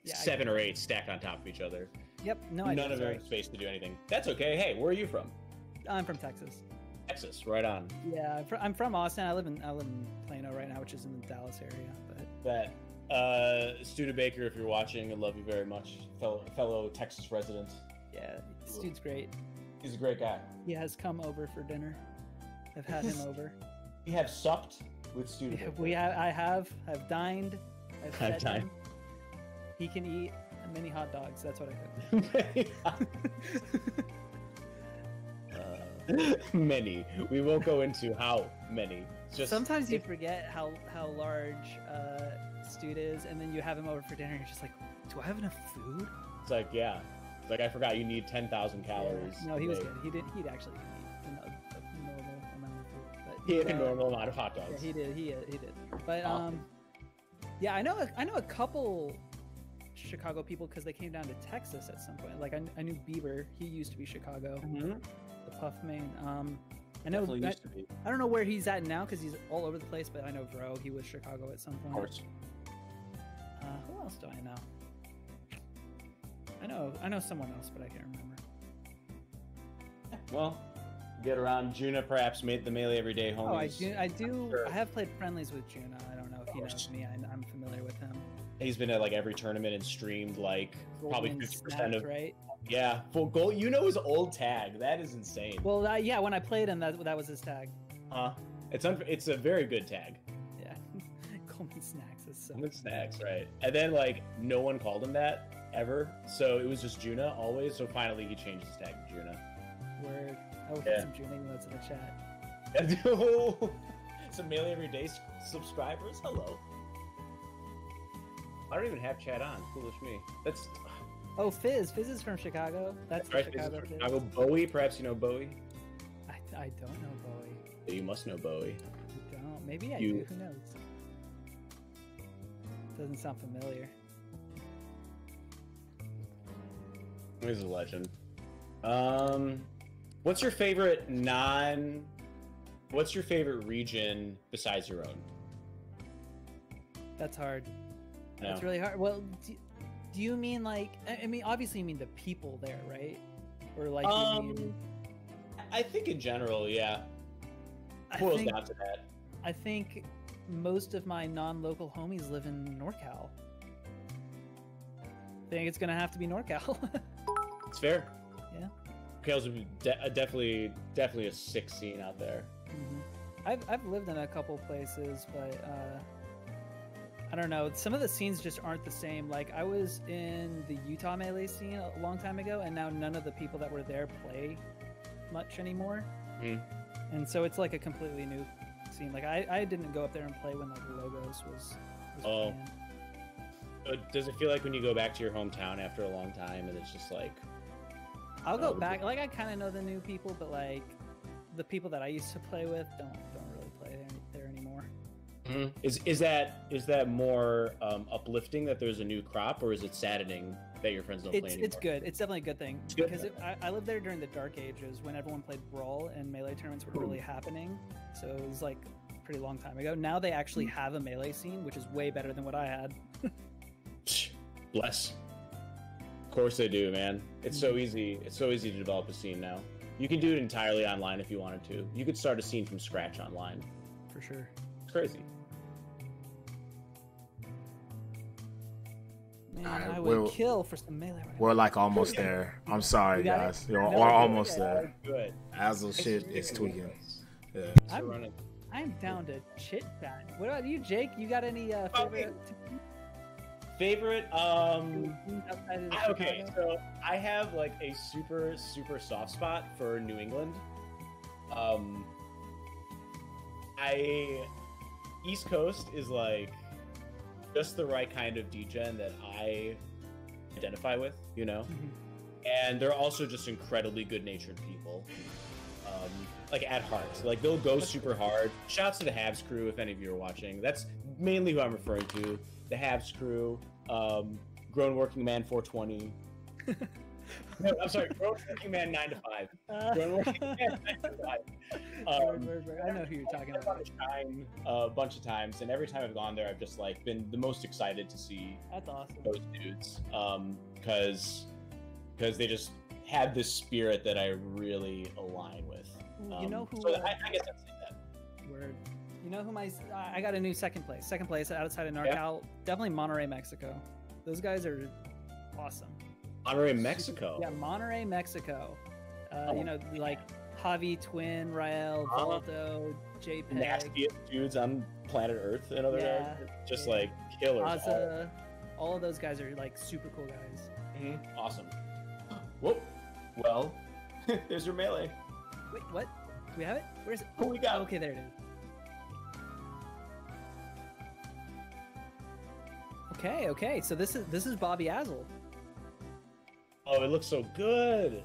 7 or 8 stacked on top of each other.
Yep.
None of them have space to do anything. That's okay. Hey, where are you from?
I'm from Texas.
Texas, right on.
Yeah, I'm from Austin. I live in Plano right now, which is in the Dallas area.
But Studa Baker, if you're watching, I love you very much, fellow Texas resident.
Yeah, this dude's great.
He's a great guy.
He has come over for dinner. I've had him over.
We have supped with Studa Baker.
I've dined. I've fed him. He can eat many hot dogs. That's what I cook.
Many. We won't go into how many.
Sometimes you forget how large Stude is, and then you have him over for dinner, and you're just like, do I have enough food?
It's like, yeah. It's like, I forgot you need 10,000 calories.
Yeah. No, he was good. He'd actually eat a normal amount of food. But
he ate a normal amount of hot dogs.
Yeah, he did. He did. But yeah, I know a couple Chicago people because they came down to Texas at some point. Like I knew Bieber. He used to be Chicago. Mm-hmm. The Puff main. I know. I don't know where he's at now because he's all over the place. But I know Bro. He was Chicago at some point.
Of course.
Who else do I know? I know someone else, but I can't remember.
Well, get around. Juna perhaps made the Melee Everyday homies.
Oh, I do. Sure. I have played friendlies with Juna. I don't know if he knows me. I'm familiar with him.
He's been at like every tournament and streamed like probably 50% of.
Right.
Yeah, full gold. You know his old tag. That is insane.
Well, yeah, when I played him, that was his tag.
It's a very good tag.
Yeah, Coleman Snacks is so.
Coleman Snacks, right? And then like no one called him that ever, so it was just Juna always. So finally he changed his tag to Juna.
Word. I will put some Juna notes in the chat.
Some Melee Everyday subscribers. Hello. I don't even have chat on. Foolish me. That's.
Oh, Fizz. Fizz is from Chicago. That's
right.
Chicago.
Chicago. Bowie. Perhaps you know Bowie.
I don't know Bowie.
You must know Bowie.
I don't. Maybe I do. Who knows? Doesn't sound familiar.
He's a legend. What's your favorite What's your favorite region besides your own?
That's hard.
No.
That's really hard. Well, do you mean like? I mean, obviously, you mean the people there, right? Or like? You mean...
I think in general, yeah. Boils down to that.
I think most of my non-local homies live in NorCal. I think it's gonna have to be NorCal.
It's fair.
Yeah.
NorCal's would be definitely a sick scene out there.
Mm-hmm. I've lived in a couple places, but I don't know. Some of the scenes just aren't the same. Like I was in the Utah Melee scene a long time ago, and now none of the people that were there play much anymore. And so it's like a completely new scene. Like I didn't go up there and play when like Logos was playing.
Does it feel like when you go back to your hometown after a long time and it's just like
I'll go back, like I kind of know the new people, but like the people that I used to play with don't really play there anymore.
Is that more uplifting that there's a new crop, or is it saddening that your friends don't play anymore?
It's good. It's definitely a good thing because I lived there during the dark ages when everyone played Brawl and Melee tournaments were really happening. So it was like a pretty long time ago. Now they actually have a Melee scene, which is way better than what I had.
Bless. Of course they do, man. It's so easy. It's so easy to develop a scene now. You can do it entirely online if you wanted to. You could start a scene from scratch online.
For sure.
It's crazy.
Man, I would kill for some Melee.
We're like almost there. I'm sorry, guys. We're almost there.
Good.
Azel shit is tweaking. Yeah.
I'm down to chit chat. What about you, Jake? You got any
favorite? Okay, so I have like a super soft spot for New England. East Coast is like just the right kind of degen that I identify with, you know? And they're also just incredibly good-natured people. Like at heart. Like they'll go super hard. Shouts to the Habs crew if any of you are watching. That's mainly who I'm referring to. The Habs crew, Grown Working Man 420. No, I'm sorry, Grown Working Man 9 to 5. Grown Working Man 9 to 5.
I know who you're talking about.
Shine a bunch of times, and every time I've gone there, I've just like been the most excited to see.
That's awesome.
Those dudes, because they just had this spirit that I really align with.
You know who?
So I guess I'd say that.
Word. You know who I got a new second place. Second place outside of NorCal. Yeah. Definitely Monterrey, Mexico. Those guys are awesome.
Monterrey, Mexico.
Yeah, Monterrey, Mexico. You know, like Javi, Twin, Rael, Valdo, JPEG.
Nastiest dudes on planet Earth, in other words. Just like killers.
Aza, all of those guys are like super cool guys.
Awesome. Whoop. Well, there's your Melee.
Wait, what? Do we have it? Where is it?
Who we got?
Oh, okay, there it is. Okay. So this is Bobby Azel.
Oh, it looks so good.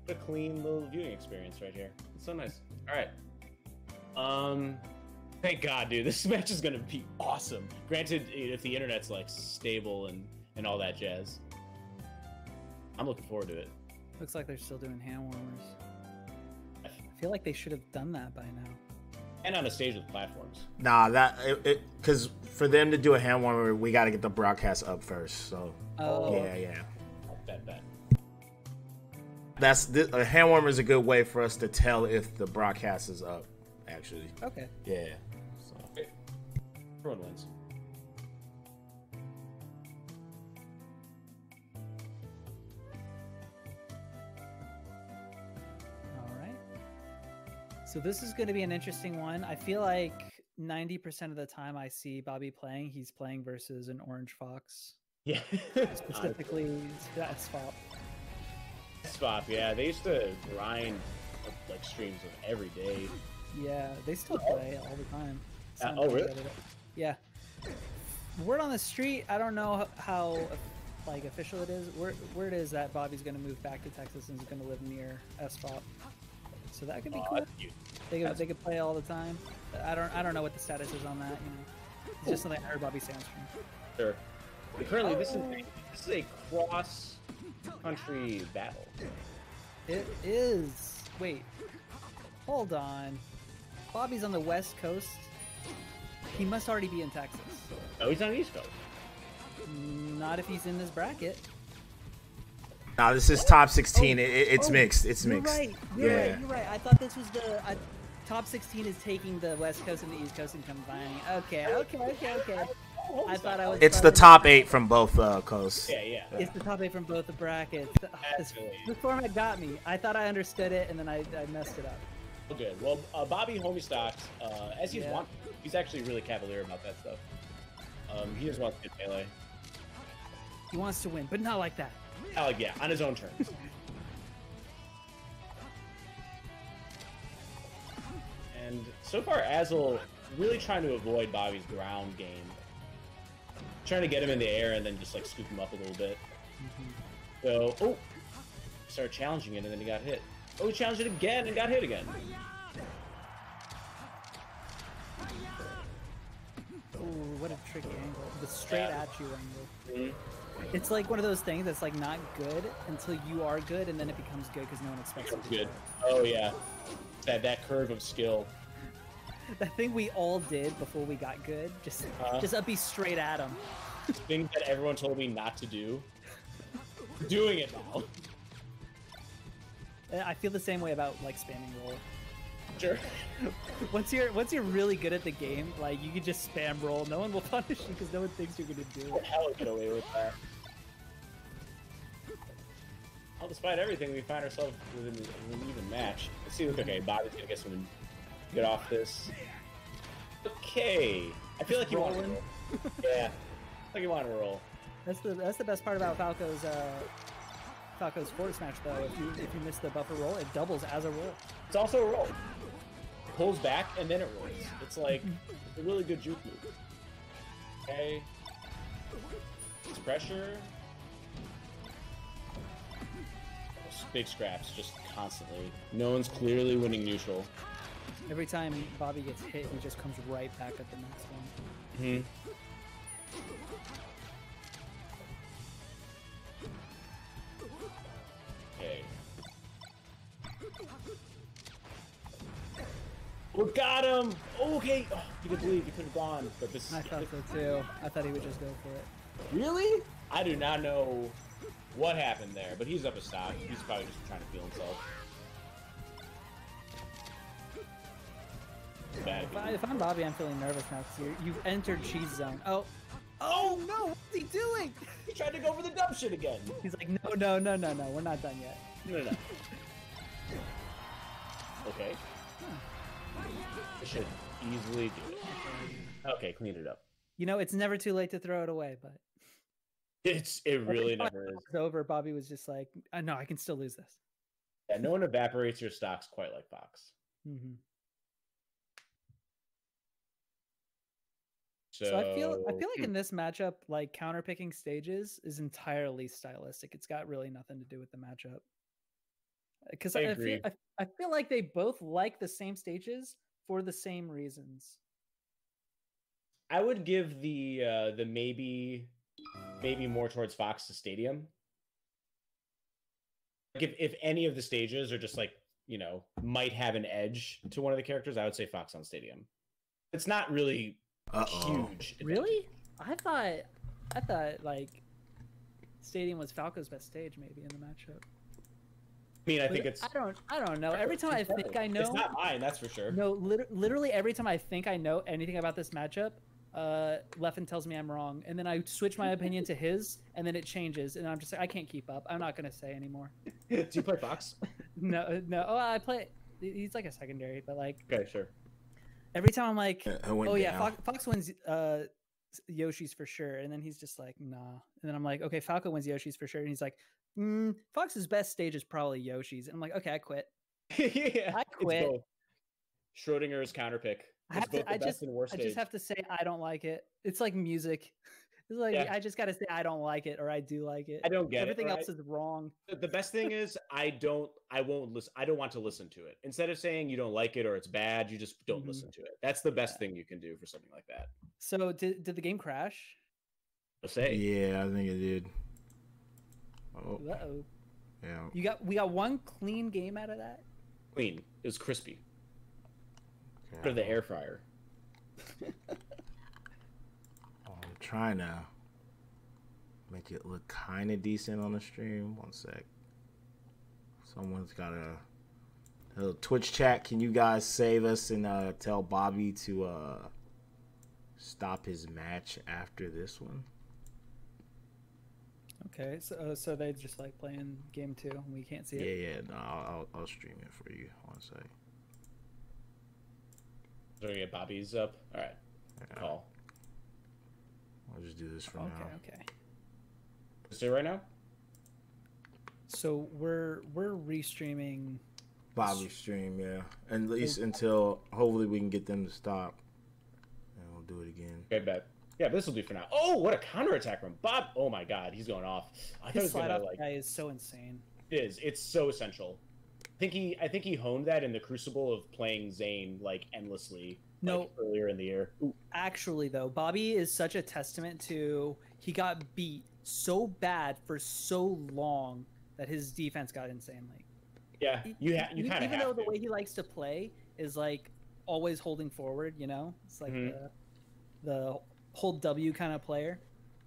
What a clean little viewing experience right here. It's so nice. All right. Thank God, dude. This match is gonna be awesome. Granted, if the internet's like stable and all that jazz. I'm looking forward to it.
Looks like they're still doing hand warmers. I feel like they should have done that by now.
And on a stage with platforms.
Nah, because for them to do a hand warmer, we got to get the broadcast up first. So, yeah.
Bet.
A hand warmer is a good way for us to tell if the broadcast is up. Actually.
Okay.
Yeah.
So everyone wins.
So this is going to be an interesting one. I feel like 90% of the time I see Bobby playing, he's playing versus an Orange Fox.
Yeah.
Specifically, Swap.
Swap, yeah. They used to grind like streams of every day.
Yeah, they still play all the time.
Oh, really?
Yeah. Word on the street, I don't know how like official it is. Word is that Bobby's going to move back to Texas and is going to live near SFOP. So that could be cool. They could play all the time. I don't know what the status is on that. You know, it's just something I heard Bobby say on stream.
Sure. But currently, this is a cross-country battle.
It is. Wait. Hold on. Bobby's on the West Coast. He must already be in Texas.
Oh, he's on the East Coast.
Not if he's in this bracket.
No, this is top 16. It's mixed. It's mixed.
You're right. I thought this was the top 16 is taking the West Coast and the East Coast and combining. Okay. I thought I was.
It's the top 8 from both coasts.
Yeah.
It's the top 8 from both the brackets. This format got me. I thought I understood it, and then I messed it up.
Oh, good. Well, Bobby homie stocks, as he's wanted. He's actually really cavalier about that stuff. He just wants to get melee.
He wants to win, but not like that.
Yeah, on his own terms. And so far, Azel really trying to avoid Bobby's ground game. Trying to get him in the air and then just like scoop him up a little bit. So, started challenging it and then he got hit. Oh, he challenged it again and got hit again.
Ooh, what a tricky angle. The straight at you angle. It's like one of those things that's like not good until you are good, and then it becomes good because no one expects it to be
good. Oh yeah, that curve of skill.
That thing we all did before we got good, just up be straight at him.
Things that everyone told me not to do. Doing it now.
I feel the same way about like spamming roll.
Sure.
Once you're really good at the game, like you can just spam roll. No one will punish you because no one thinks you're gonna do it.
How get away with that? Well, despite everything, we find ourselves within an even match. Let's see. Okay, Bobby's gonna get some. Get off this. Okay. I feel like you want to roll. Yeah. Like you want to roll.
That's the best part about Falco's forward smash though. If you miss the buffer roll, it doubles as a roll.
It's also a roll. It pulls back and then it rolls. It's like a really good juke move. Okay. It's pressure. Big scraps just constantly. No one's clearly winning neutral.
Every time Bobby gets hit, he just comes right back at the next one.
Okay. We got him! Okay! Oh, you could believe he could have gone, but this
I thought so too. I thought he would just go for it.
Really? I do not know what happened there, but he's up a stock. He's probably just trying to feel himself.
If I'm Bobby, I'm feeling nervous now because you've entered cheese zone. Oh no! What's he doing?
He tried to go for the dumb shit again.
He's like, no, we're not done yet.
No. Okay. I should easily do it. Okay, clean it up.
You know, it's never too late to throw it away, but
it really never is.
It's over. Bobby was just like, no, I can still lose this.
Yeah, no one evaporates your stocks quite like Fox.
Mm-hmm. So I feel like in this matchup, like counter picking stages is entirely stylistic. It's got really nothing to do with the matchup. Because I feel like they both like the same stages for the same reasons.
I would give the maybe more towards Fox to Stadium. Like if any of the stages are just like, you know, might have an edge to one of the characters, I would say Fox on Stadium. It's not really huge.
Really? I thought like Stadium was Falco's best stage maybe in the matchup.
I mean, I think it's.
I don't know. Every time I think I know,
it's not mine. That's for sure.
No, literally every time I think I know anything about this matchup, Leffen tells me I'm wrong, and then I switch my opinion to his, and then it changes, and I'm just like, I can't keep up. I'm not gonna say anymore.
Do you play Fox?
No. Oh, I play. He's like a secondary, but like.
Okay, sure.
Every time I'm like,
down.
Fox wins Yoshi's for sure, and then he's just like, nah. And then I'm like, okay, Falco wins Yoshi's for sure, and he's like, Fox's best stage is probably Yoshi's, and I'm like, okay, I quit.
Yeah,
I quit.
It's both. Schrodinger's counterpick.
I just have to say I don't like it. It's like music. It's like I just gotta say I don't like it or I do like it.
I don't get
Everything
it.
else is wrong.
The best thing is I won't listen. I don't want to listen to it. Instead of saying you don't like it or it's bad, you just don't listen to it. That's the best thing you can do for something like that.
So did the game crash?
I'll say.
Yeah, I think it did.
Oh. Uh-oh.
Yeah.
We got one clean game out of that?
Clean. It was crispy. Okay. For the air fryer.
I'm trying to make it look kind of decent on the stream. One sec. Someone's got a little Twitch chat. Can you guys save us and tell Bobby to stop his match after this one?
Okay, so they just like playing game 2 and we can't see it?
Yeah. No, I'll stream it for you. One sec.
So we get Bobby's up. All right.
Yeah.
Call.
I'll just do this for now.
Okay.
Is it right now?
So we're restreaming
Bobby's stream, yeah. And at least until hopefully we can get them to stop. And we'll do it again.
Okay, bet. Yeah, this will do for now. Oh, what a counterattack from Bob. Oh my god, he's going off. I
His slide off guy is so insane.
It is. It's so essential. I think he honed that in the crucible of playing Zane like endlessly.
No,
like, earlier in the year. Ooh.
Actually, though, Bobby is such a testament to he got beat so bad for so long that his defense got insanely.
Yeah, you kind of have
even though the way he likes to play is like always holding forward. You know, it's like the hold W kind of player.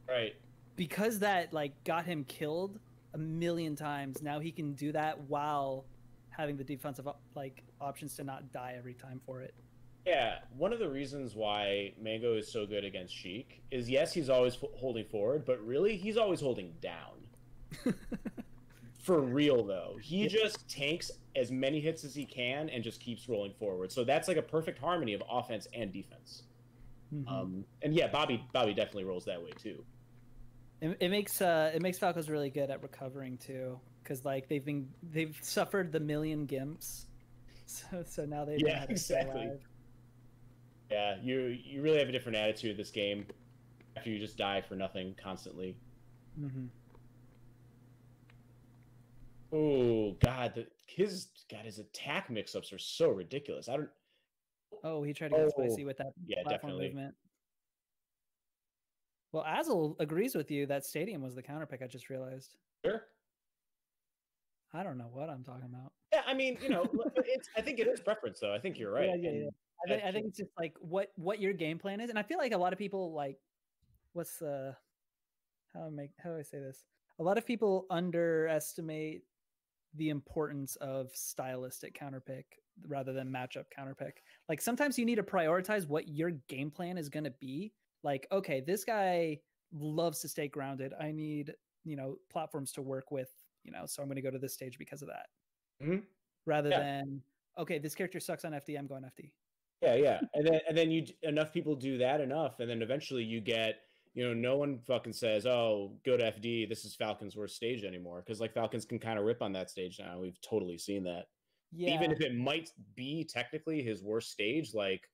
Right.
Because that like got him killed a million times. Now he can do that while having the defensive like options to not die every time for it.
Yeah, one of the reasons why Mango is so good against Sheik is yes, he's always holding forward, but really he's always holding down. For real though, he just tanks as many hits as he can and just keeps rolling forward. So that's like a perfect harmony of offense and defense. And yeah, Bobby definitely rolls that way too.
It makes Falcos really good at recovering too, because like they've suffered the million gimps, so now they know how to stay alive.
Yeah, you really have a different attitude this game after you just die for nothing constantly. Oh god, his attack mix-ups are so ridiculous. I don't.
Oh, he tried to get spicy with that platform movement. Well, Azel agrees with you that Stadium was the counterpick. I just realized.
Sure.
I don't know what I'm talking about.
Yeah, I mean, I think it is preference, though. I think you're right.
Yeah. I think it's just like what your game plan is, and I feel like a lot of people like, how do I say this? A lot of people underestimate the importance of stylistic counterpick rather than matchup counterpick. Like sometimes you need to prioritize what your game plan is going to be. Like, okay, this guy loves to stay grounded. I need, platforms to work with, so I'm going to go to this stage because of that. Rather than, okay, this character sucks on FD, I'm going FD.
Yeah. And then enough people do that enough. And then eventually you get, no one fucking says, oh, go to FD. This is Falcon's worst stage anymore. Cause like Falcons can kind of rip on that stage now. We've totally seen that. Yeah. Even if it might be technically his worst stage, like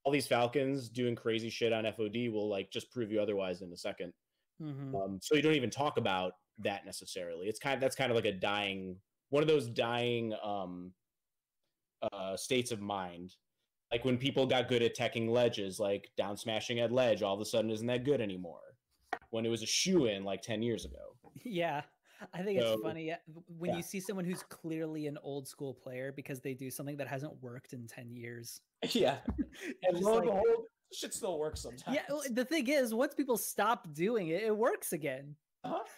all these Falcons doing crazy shit on FOD will like just prove you otherwise in a second. So you don't even talk about that necessarily. That's kind of like one of those dying states of mind. Like when people got good at teching ledges, like down smashing at ledge, all of a sudden isn't that good anymore. When it was a shoe-in like 10 years ago.
Yeah. I think it's funny when you see someone who's clearly an old school player because they do something that hasn't worked in 10 years.
Yeah. And lo and behold, shit still works sometimes.
Yeah. The thing is, once people stop doing it, it works again.
That's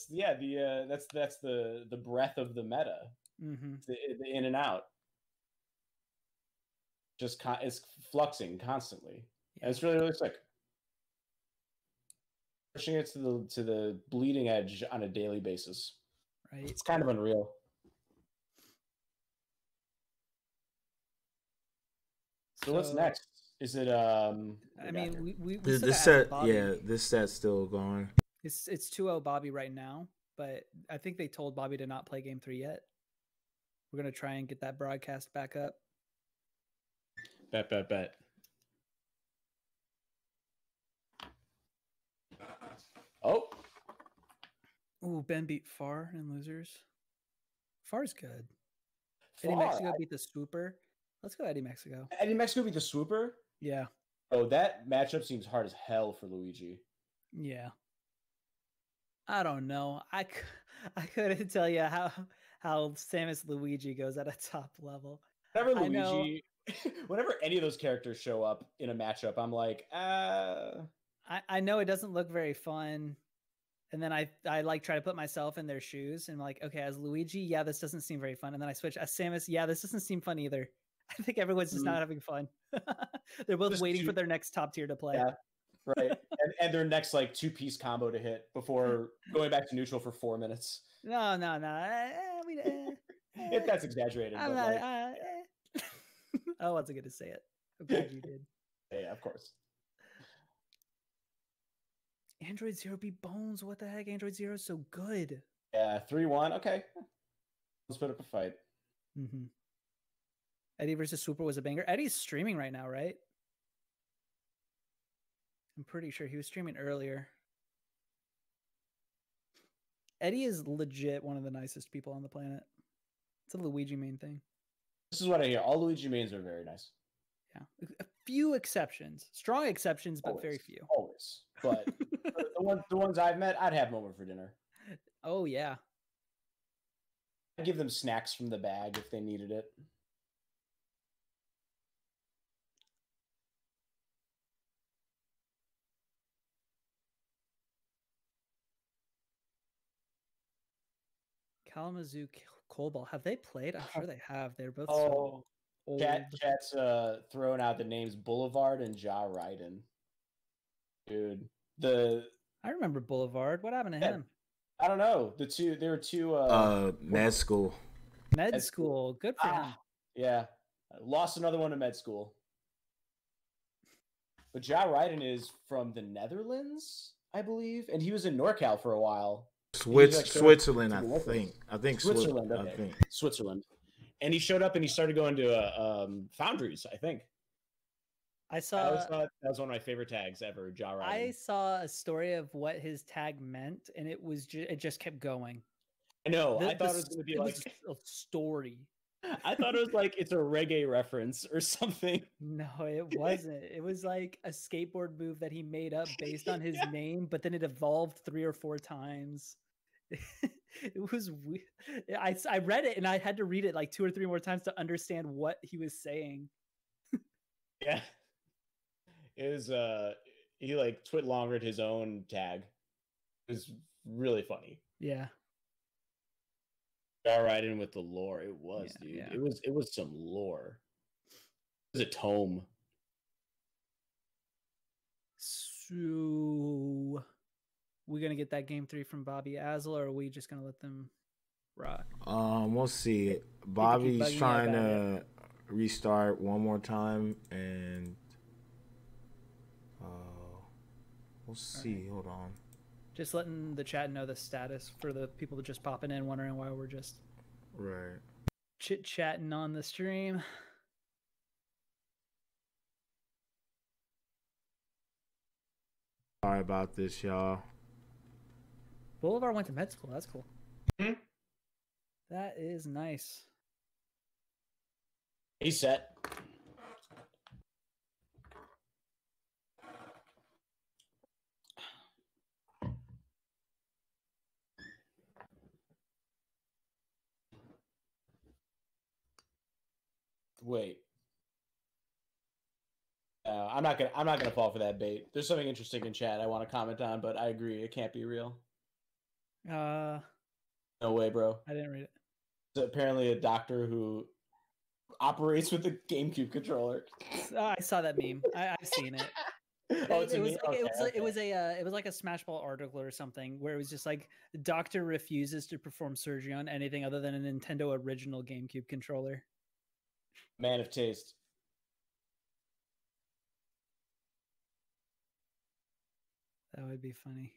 the breadth of the meta. The in and out. Just it's fluxing constantly. Yeah. And it's really, really sick. Pushing it to the bleeding edge on a daily basis.
Right.
It's kind of unreal. So what's next? Is it
I mean we
this set's still going.
It's 2-0 Bobby right now, but I think they told Bobby to not play game 3 yet. We're gonna try and get that broadcast back up.
Bet. Oh.
Ooh, Ben beat Far in losers. Far's good. Eddie Mexico beat the Swooper. Let's go Eddie Mexico.
Eddie Mexico beat the Swooper?
Yeah.
Oh, that matchup seems hard as hell for Luigi.
Yeah. I don't know. I couldn't tell you how Samus Luigi goes at a top level.
Whenever any of those characters show up in a matchup, I'm like,
I know it doesn't look very fun. And then I like try to put myself in their shoes and like, okay, as Luigi, yeah, this doesn't seem very fun. And then I switch as Samus, yeah, this doesn't seem fun either. I think everyone's just not having fun. They're both just waiting for their next top tier to play.
Yeah, right. and their next like 2-piece combo to hit before going back to neutral for 4 minutes.
No.
That's exaggerated.
I'm not, I wasn't going to say it. I'm glad you did.
Yeah, of course.
Android Zero beat Bones. What the heck? Android Zero is so good.
Yeah, 3-1. Okay. Let's put up a fight.
Mm-hmm. Eddie versus Swooper was a banger. Eddie's streaming right now, right? I'm pretty sure he was streaming earlier. Eddie is legit one of the nicest people on the planet. It's a Luigi main thing.
This is what I hear. All Luigi mains are very nice.
Yeah. A few exceptions. Strong exceptions, but very few.
Always. But the ones I've met, I'd have them over for dinner.
Oh, yeah.
I'd give them snacks from the bag if they needed it.
Kalamazoo, Cobalt. Have they played? I'm sure they have. They're both
so
old.
Chat's throwing out the names Boulevard and Ja Ryden. Dude.
I remember Boulevard. What happened to him?
I don't know. There were two
med school.
Med school. Good for him.
Yeah. Lost another one to med school. But Ja Ryden is from the Netherlands, I believe, and he was in NorCal for a while.
Switzerland, I think
Switzerland. Okay. Switzerland. And he showed up and he started going to Foundries, I think.
I saw
that was one of my favorite tags ever, Ja Ryden.
I saw a story of what his tag meant, and it just kept going.
I know. I thought it was going to be like
a story.
I thought it was like it's a reggae reference or something.
No, it wasn't. It was like a skateboard move that he made up based on his name, but then it evolved 3 or 4 times. It was weird. I read it and I had to read it like 2 or 3 more times to understand what he was saying.
Yeah. It was he like twit longered his own tag. It was really funny.
Yeah.
Ja Ryden with the lore. It was, dude. Yeah. It was some lore. It was a tome.
So we gonna get that game 3 from Bobby Azel, or are we just gonna let them rock?
We'll see. Bobby's trying to restart one more time, and we'll see. Right. Hold on.
Just letting the chat know the status for the people just popping in, wondering why we're just chit-chatting on the stream.
Sorry about this, y'all.
Boulevard went to med school. That's cool.
Mm-hmm.
That is nice.
He's set. Wait. I'm not gonna fall for that bait. There's something interesting in chat I want to comment on, but I agree it can't be real. No way, bro.
I didn't read it.
It's apparently a doctor who operates with a GameCube controller.
I saw that meme. I've seen it. It was like a Smashball article or something where it was just like the doctor refuses to perform surgery on anything other than a Nintendo original GameCube controller.
Man of taste.
That would be funny.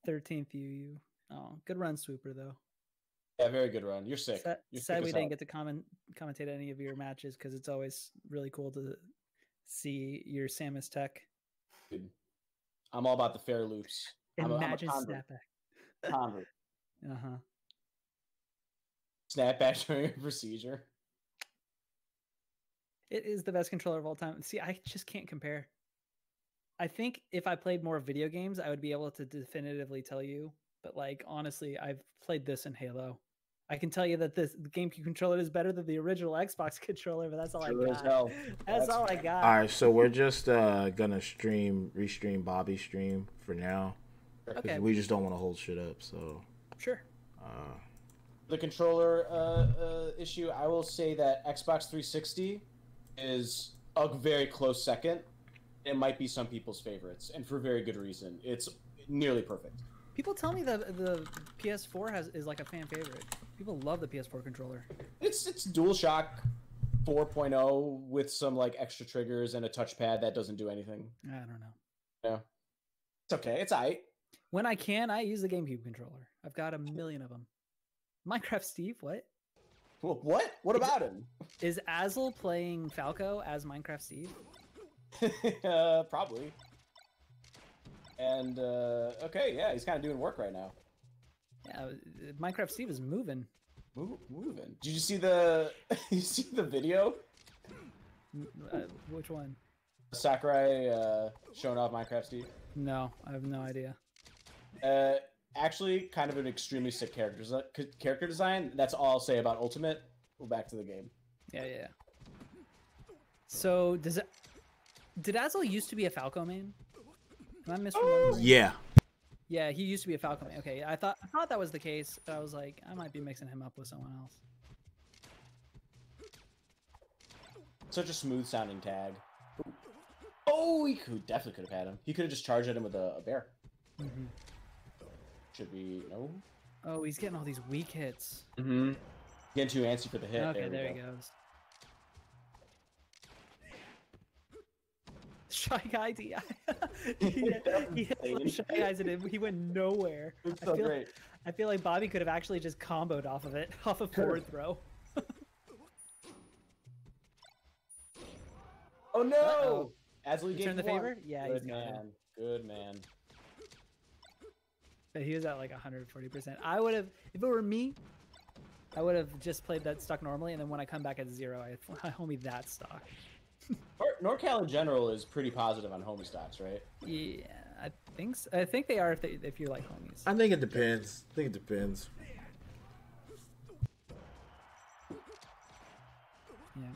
13th UU. Oh, good run, Swooper, though.
Yeah, very good run. You're sick. You're
sad we didn't get to commentate any of your matches because it's always really cool to see your Samus tech.
Dude, I'm all about the fair loops.
Imagine snapback.
Convert.
Uh-huh.
Snapback during a procedure.
It is the best controller of all time. See, I just can't compare. I think if I played more video games, I would be able to definitively tell you. But like, honestly, I've played this in Halo. I can tell you that the GameCube controller is better than the original Xbox controller, but that's all I got. That's all I got.
All right, so we're just gonna restream Bobby's stream for now.
Okay.
We just don't want to hold shit up, so.
Sure.
The controller issue, I will say that Xbox 360 is a very close second. It might be some people's favorites, and for very good reason. It's nearly perfect.
People tell me the PS4 is like a fan favorite. People love the PS4 controller.
It's DualShock 4.0 with some like extra triggers and a touchpad that doesn't do anything.
I don't know.
Yeah, it's okay. It's aight.
When I can, I use the GameCube controller. I've got a million of them. Minecraft Steve, what?
What? What about him?
Is Azel playing Falco as Minecraft Steve?
Probably. And okay, yeah, he's kind of doing work right now.
Yeah, Minecraft Steve is moving.
Moving. Did you see the video?
Which one?
Sakurai showing off Minecraft Steve.
No, I have no idea.
Actually, kind of an extremely sick character design. That's all I'll say about Ultimate. Go back to the game.
Yeah. So did Azel used to be a Falco main? Am I misremembering?
Yeah.
Yeah, he used to be a Falco main. Okay, I thought that was the case, but I was like, I might be mixing him up with someone else.
Such a smooth sounding tag. Oh, he definitely could have had him. He could have just charged at him with a bear.
Mm-hmm.
Should be no.
Oh, he's getting all these weak hits.
Mm-hmm. Getting too antsy for the hit.
Okay, there he goes. Shy Guy DI. he hit some Shy Guys and he went nowhere.
It's so great.
I feel like Bobby could have actually just comboed off of it, off a forward throw.
Oh no! Azel
Turn the favor? Yeah,
good man. Good man.
But he was at like 140%. I would have, if it were me, I would have just played that stock normally, and then when I come back at 0, I homie that stock.
NorCal in general is pretty positive on homie stocks, right?
Yeah, I think so. I think they are if you like homies.
I think it depends.
Yeah.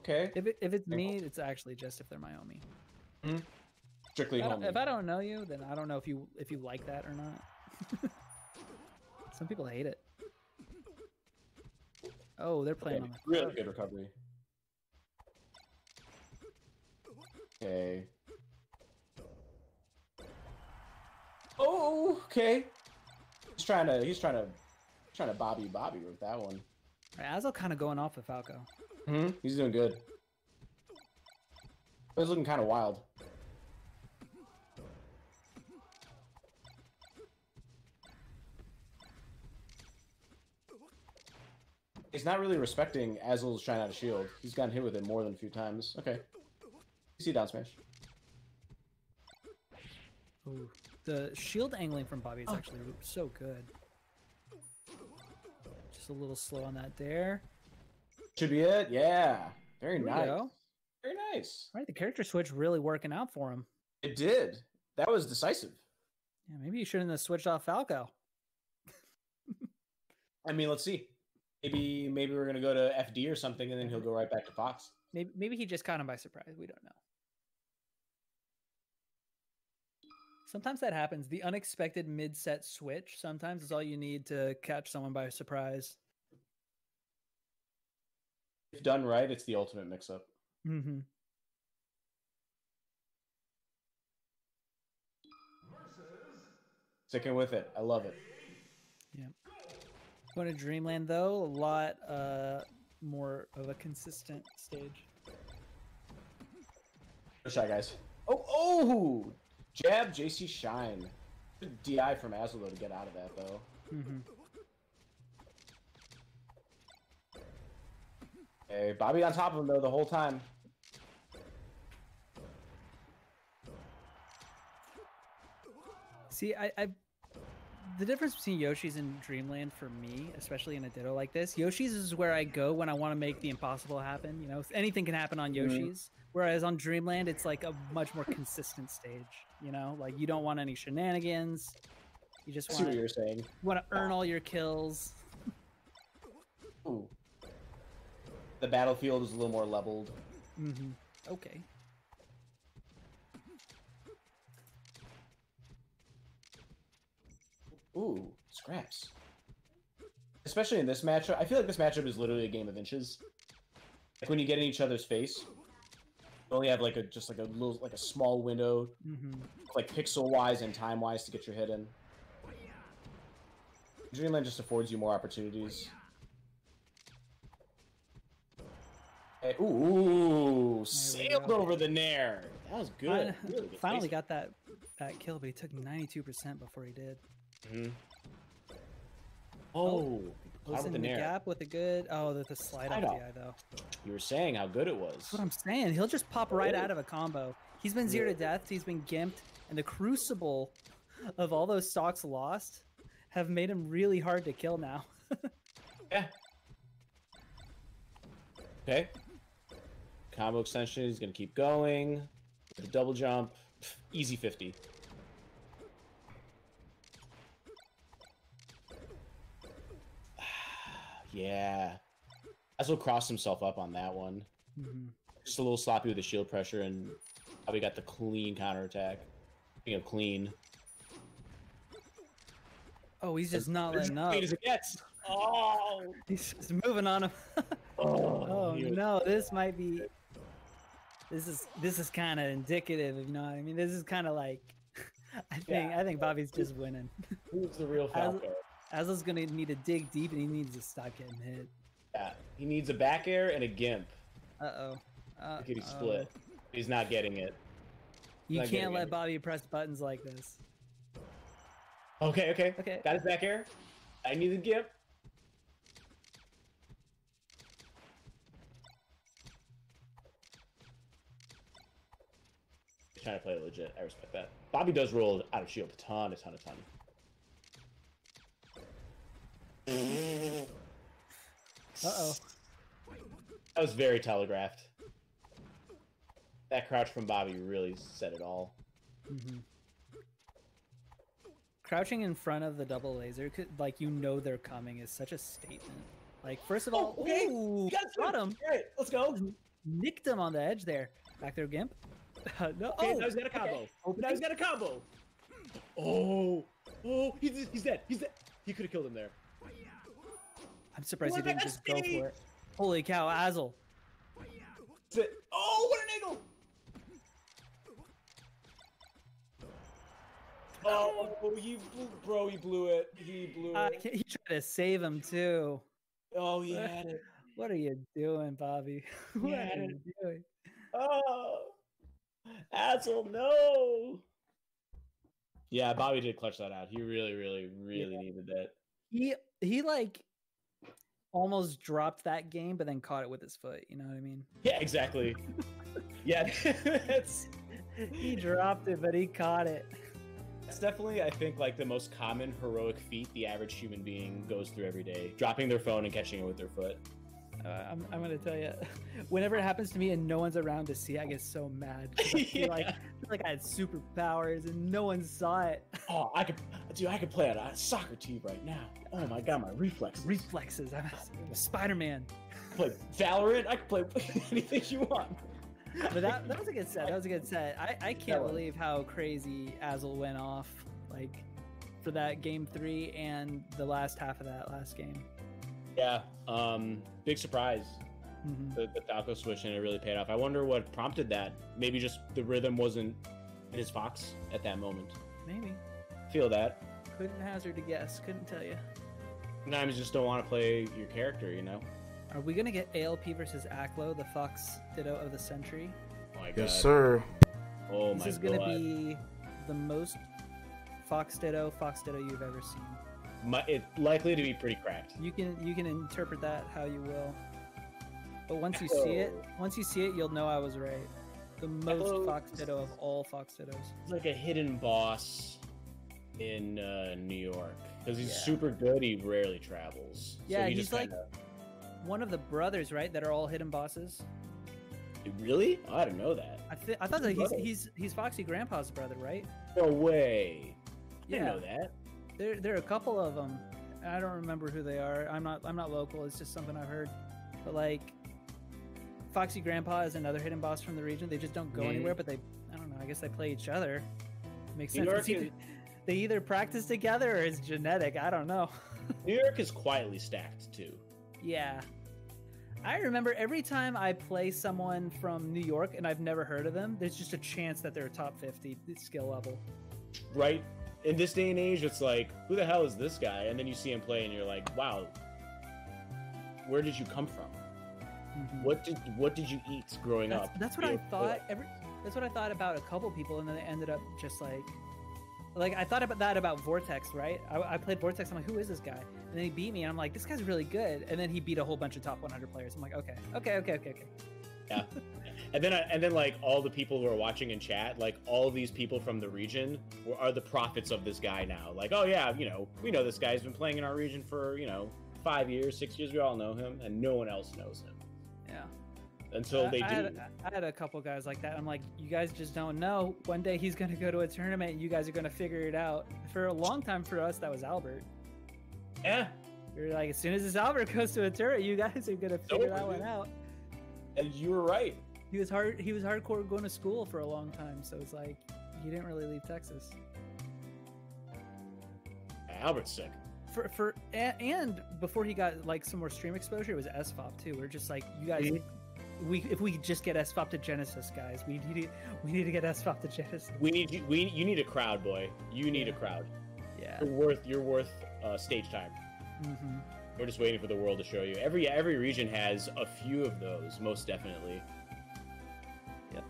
Okay.
If it's me, it's actually just if they're my homie.
Mm-hmm. Strictly homie.
If I don't know you, then I don't know if you like that or not. Some people hate it. Oh, they're playing on the
really good recovery. Okay. Oh, okay. He's trying to Bobby with that one.
Azel kind of going off with Falco.
Mm-hmm. He's doing good. He's looking kind of wild. He's not really respecting Azel's trying out a shield. He's gotten hit with it more than a few times. Okay. You see down smash.
Ooh, the shield angling from Bobby is actually so good. Just a little slow on that there.
Should be it. Yeah. Very nice.
Go.
Very nice.
All right, the character switch really working out for him.
It did. That was decisive.
Yeah, maybe you shouldn't have switched off Falco.
I mean, let's see. Maybe we're gonna go to FD or something, and then he'll go right back to Fox.
Maybe he just caught him by surprise. We don't know. Sometimes that happens. The unexpected mid-set switch sometimes is all you need to catch someone by surprise.
If done right, it's the ultimate mix-up.
Mm-hmm.
Sticking with it. I love it.
Yeah. Going to Dreamland, though, a lot more of a consistent stage.
Shy guys. Oh! Jab, JC Shine. Good DI from Azel to get out of that, though.
Mm-hmm.
Okay, Bobby on top of him though the whole time.
See, the difference between Yoshi's and Dreamland for me, especially in a Ditto like this, Yoshi's is where I go when I want to make the impossible happen. You know, anything can happen on Yoshi's. Whereas on Dreamland, it's like a much more consistent stage. You know, like you don't want any shenanigans. You just want to earn all your kills.
Ooh. The battlefield is a little more leveled.
Okay.
Ooh, scraps. Especially in this matchup, I feel like this matchup is literally a game of inches. Like when you get in each other's face, you only have like just like a small window, like pixel wise and time wise to get your hit in. Dreamland just affords you more opportunities. Hey, ooh, sailed over the nair. That was good.
Finally got that kill, but he took 92% before he did.
Oh,
was in the gap with a good. Oh, the slide off the eye though.
You were saying how good it was.
That's what I'm saying. He'll just pop right out of a combo. He's been 0 to death. He's been gimped, and the crucible of all those stocks lost have made him really hard to kill now.
Yeah. Okay. Combo extension. He's gonna keep going. The double jump. Easy 50. Yeah. Aslo crossed himself up on that one. Just a little sloppy with the shield pressure, and probably got the clean counterattack. Speaking of clean.
Oh, he's just not letting up.
As it gets. Oh,
he's just moving on him. Oh no, this might be. This is kind of indicative, you know what I mean? This is kind of like, I think Bobby's just winning.
Who's the real Falco?
Aslo's gonna need to dig deep, and he needs to stop getting hit.
Yeah, he needs a back air and a gimp.
Look
He split. He's not getting it.
You can't let Bobby press buttons like this.
Okay. Got his back air. I need a gimp. He's trying to play it legit. I respect that. Bobby does roll out of shield a ton.
Uh-oh.
That was very telegraphed. That crouch from Bobby really said it all.
Crouching in front of the double laser, like you know they're coming, is such a statement. Like, first of all,
okay.
Ooh, got him.
All right, let's go.
Nicked him on the edge there. Back there, Gimp. No.
Okay, now he's got a combo.
Okay.
Now he's got a combo. Oh, he's dead. He could have killed him there.
I'm surprised he didn't just go for it. Holy cow, Asl.
Oh, what an angle! Oh, he blew it. He
tried to save him too.
Oh, he had it.
What are you doing, Bobby? What are you doing?
Oh, Asl, no. Yeah, Bobby did clutch that out. He really needed that.
He like almost dropped that game, but then caught it with his foot. You know what I mean?
Yeah, exactly. Yeah,
he dropped it, but he caught it.
It's definitely, I think, like the most common heroic feat the average human being goes through every day: dropping their phone and catching it with their foot.
I'm gonna tell you, whenever it happens to me and no one's around to see, I get so mad. I feel like I had superpowers and no one saw it.
Oh, I could play on a soccer team right now. Oh my god, my
reflexes. I'm a Spider-Man.
Play Valorant. I could play anything you want.
But that was a good set. I can't believe how crazy Asl went off, like for that game 3 and the last half of that last game.
Yeah, big surprise. The Falco switch, and it really paid off. I wonder what prompted that. Maybe just the rhythm wasn't in his Fox at that moment.
Maybe.
Feel that.
Couldn't hazard a guess. Couldn't tell you.
Sometimes you just don't want to play your character, you know?
Are we going to get ALP versus Aklo, the Fox Ditto of the century?
Oh my god.
Yes, sir.
Oh my god.
This is going to be the most Fox Ditto you've ever seen.
It's likely to be pretty cracked.
You can interpret that how you will. But once you see it, you'll know I was right. The most Fox Ditto of all Fox Dittos.
He's like a hidden boss in New York because he's super good. He rarely travels.
Yeah,
so he
he's
just
like one of the brothers, right? That are all hidden bosses.
Really? Oh, I didn't know that.
I thought that he's Foxy Grandpa's brother, right?
No way. I didn't know that.
There are a couple of them. I don't remember who they are. I'm not local. It's just something I've heard. But like, Foxy Grandpa is another hidden boss from the region. They just don't go anywhere. But I don't know. I guess they play each other. Makes sense. They either practice together or it's genetic. I don't know.
New York is quietly stacked too.
Yeah. I remember every time I play someone from New York and I've never heard of them, there's just a chance that they're top 50 skill level.
Right? In this day and age, it's like, who the hell is this guy? And then you see him play and you're like, wow, where did you come from? Mm-hmm. What did you eat growing up?
That's what I thought. That's what I thought about a couple people, and then they ended up just like I thought about that about Vortex, right? I played Vortex. I'm like, who is this guy? And then he beat me, and I'm like, this guy's really good. And then he beat a whole bunch of top 100 players. I'm like, okay.
Yeah. And then like all the people who are watching in chat, like all these people from the region are the prophets of this guy now. Like, oh yeah, we know this guy's been playing in our region for 5 years, 6 years. We all know him, and no one else knows him.
Yeah.
Until they do.
I had a couple guys like that. I'm like, you guys just don't know. One day he's going to go to a tournament and you guys are going to figure it out. For a long time for us, that was Albert.
Yeah.
You're like, as soon as this Albert goes to a tournament, you guys are going to figure that one out.
And you were right.
He was hardcore going to school for a long time. So it's like, he didn't really leave Texas.
Albert's sick.
And before he got like some more stream exposure, it was SFOP too. We're just like, you guys... If we could just get SFOP to Genesis, guys, we need to get SFOP to Genesis.
You need a crowd, boy. You need a crowd.
Yeah.
You're worth stage time. Mm-hmm. We're just waiting for the world to show you. Every region has a few of those, most definitely.
Yep.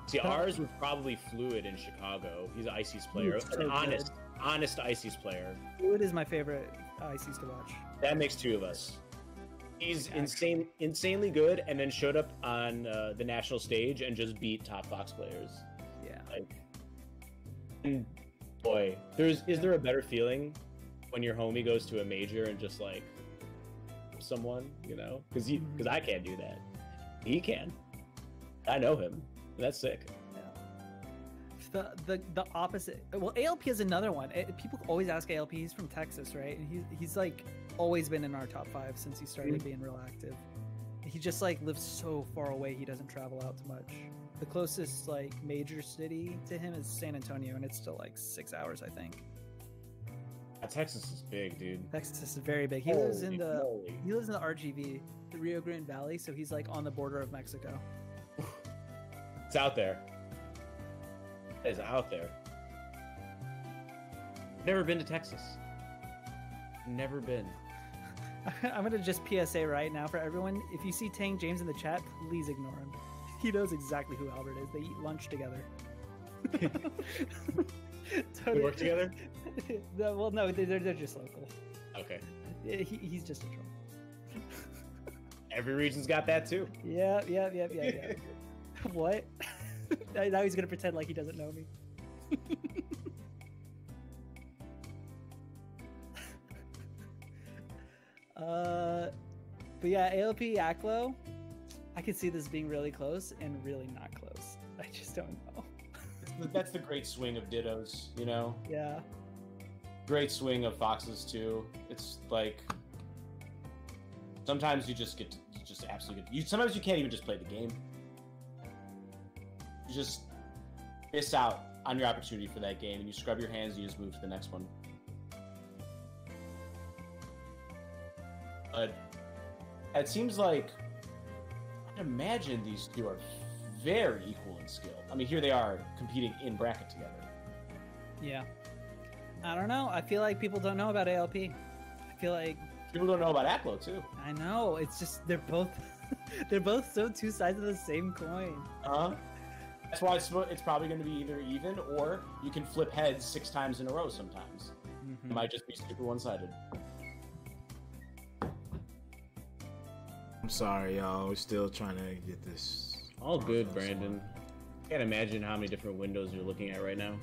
See, ours was probably Fluid in Chicago. He's an ICES player, an honest ICES player.
Fluid is my favorite ICES to watch.
That makes two of us. He's insanely good, and then showed up on the national stage and just beat top Fox players.
Yeah.
And boy, is there a better feeling when your homie goes to a major and just like someone, because I can't do that. He can. I know him. That's sick.
Yeah. The opposite. Well, ALP is another one. People always ask ALP. He's from Texas, right? And he's like always been in our top 5 since he started being real active. He just like lives so far away. He doesn't travel out too much. The closest like major city to him is San Antonio, and it's still like 6 hours, I think.
Texas is big, dude.
Texas is very big. He lives in the RGV, the Rio Grande Valley, so he's like on the border of Mexico.
It's out there. It's out there. Never been to Texas. Never been.
I'm gonna just PSA right now for everyone. If you see Tang James in the chat, please ignore him. He knows exactly who Albert is. They eat lunch together.
They work together?
Well, no, they're just local.
Okay.
He's just a troll.
Every region's got that too.
Yeah. What? Now he's gonna pretend like he doesn't know me. But yeah, ALP Aklo, I could see this being really close and really not close. I just don't know.
That's the great swing of Dittos,
Yeah.
Great swing of Foxes too. It's like sometimes you just absolutely sometimes you can't even just play the game. You just miss out on your opportunity for that game, and you scrub your hands and you just move to the next one. But it seems like I'd imagine these two are very equal in skill. I mean, here they are competing in bracket together.
Yeah. I don't know. I feel like people don't know about ALP. I feel like
people don't know about Aklo too.
I know. It's just they're both so two sides of the same coin.
That's why it's probably going to be either even, or you can flip heads 6 times in a row sometimes. Mm-hmm. It might just be super one-sided.
I'm sorry, y'all. We're still trying to get this.
All good, Brandon. Can't imagine how many different windows you're looking at right now.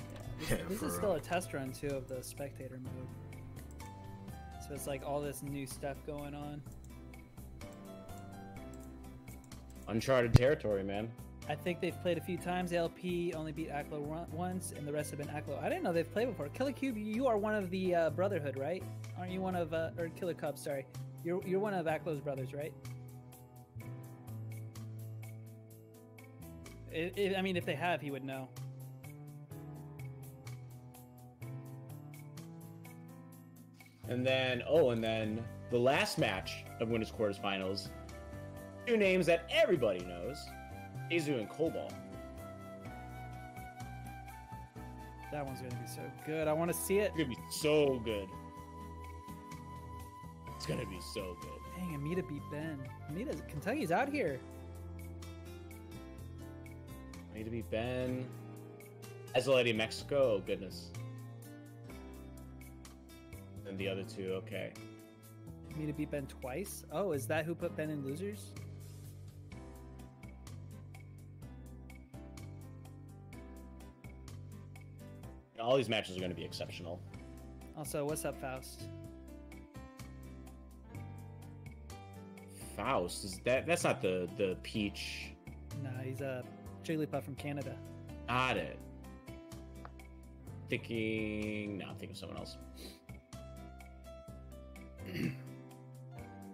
Yeah, this is still a test run too of the spectator mode. So it's like all this new stuff going on.
Uncharted territory, man.
I think they've played a few times. LP only beat Aklo once, and the rest have been Aklo. I didn't know they've played before. Killer Cube, you are one of the Brotherhood, right? Aren't you one of or Killer Cub? Sorry, you're one of Aklo's brothers, right? I mean, if they have, he would know.
And then, the last match of Winners Quarterfinals, two names that everybody knows, Izu and Cobalt.
That one's gonna be so good. I want to see it.
It's gonna be so good. It's gonna be so good.
Dang, Amita beat Ben. Amita, Kentucky's out here.
Need to beat Ben. As a lady in Mexico, oh goodness. And the other two, okay.
Me to beat Ben twice? Oh, is that who put Ben in losers?
All these matches are going to be exceptional.
Also, what's up, Faust?
Faust is that's not the Peach.
Nah, he's a Jigglypuff from Canada.
Got it. I'm thinking of someone else.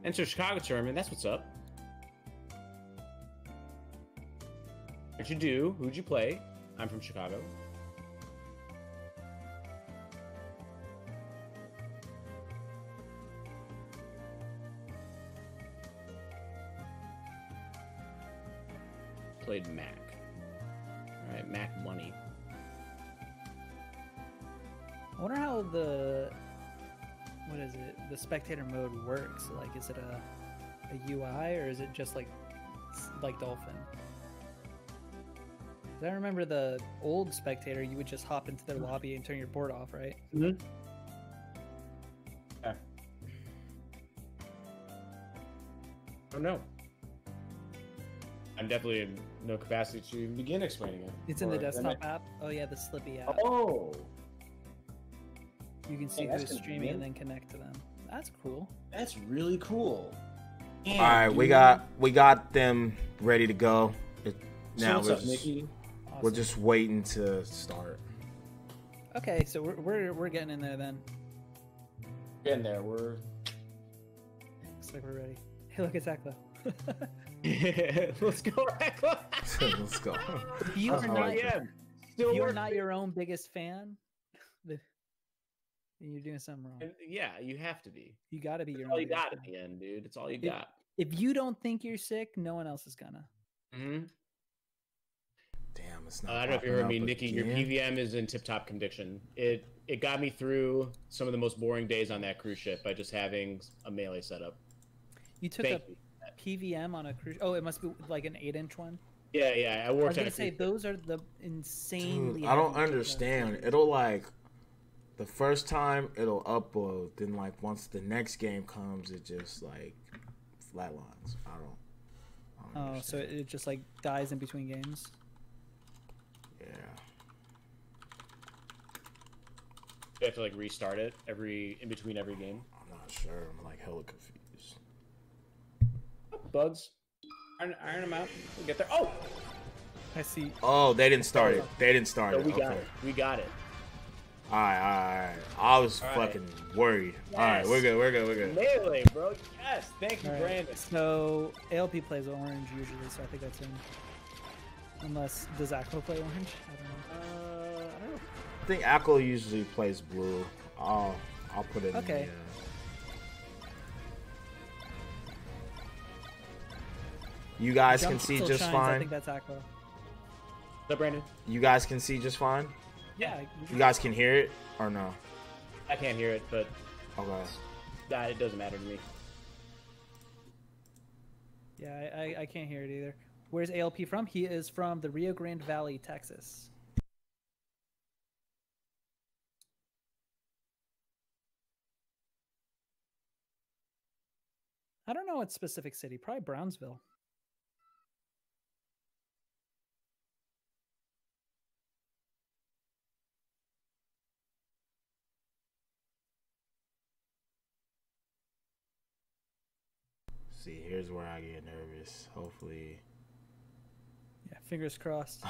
Enter Chicago tournament. That's what's up. What'd you do? Who'd you play? I'm from Chicago. Played Mac. All right, Mac money.
I wonder how the spectator mode works. Like, is it a UI or is it just like Dolphin? 'Cause I remember the old spectator, you would just hop into their lobby and turn your board off, right?
Mm-hmm. Yeah. Oh no. I'm definitely in no capacity to begin explaining it.
It's in the desktop app. Oh yeah, the Slippy app.
Oh.
You can see who's streaming and then connect to them. That's cool.
That's really cool.
All right, we got them ready to go. Now we're just waiting to start.
Okay, so we're getting in there then.
Getting there. We're.
Looks like we're ready. Hey, look, it's Aklo.
Let's go, Aklo.
Let's go.
If you are not your own biggest fan, then you're doing something wrong.
And yeah, you have to be.
You got to be your own.
All you got at the end, dude. It's all you got.
If you don't think you're sick, no one else is gonna.
Mm-hmm.
Damn, it's not.
I don't know if you heard me, Nikki. Your PVM is in tip-top condition. It got me through some of the most boring days on that cruise ship by just having a melee setup.
You took a PVM on a cruise. Oh, it must be like an 8-inch one.
Yeah. I worked.
I was gonna say those are the insanely.
Dude, I don't understand. It'll like the first time it'll upload, then like once the next game comes, it just like flatlines. I don't
understand. So it just like dies in between games.
Yeah.
You have to like restart it in between every game.
I'm not sure. I'm like hella confused.
Bugs. Iron them out. We'll get there. Oh!
I see.
Oh, they didn't start it. They didn't start it.
We got it. We got it.
All right. I was fucking worried. Yes. All right, we're good.
Melee, bro. Yes. Thank you, Brandon.
So, ALP plays orange usually, so I think that's him. Unless, does Aklo play orange? I don't know.
I don't know. I think Aklo usually plays blue. I'll put it in the... You guys can see just fine.
I think that's Aklo.
So, Brandon?
You guys can see just fine?
Yeah.
You guys can hear it or no?
I can't hear it, but
okay.
It doesn't matter to me.
Yeah, I can't hear it either. Where's ALP from? He is from the Rio Grande Valley, Texas. I don't know what specific city. Probably Brownsville.
See, here's where I get nervous. Hopefully.
Yeah, fingers crossed.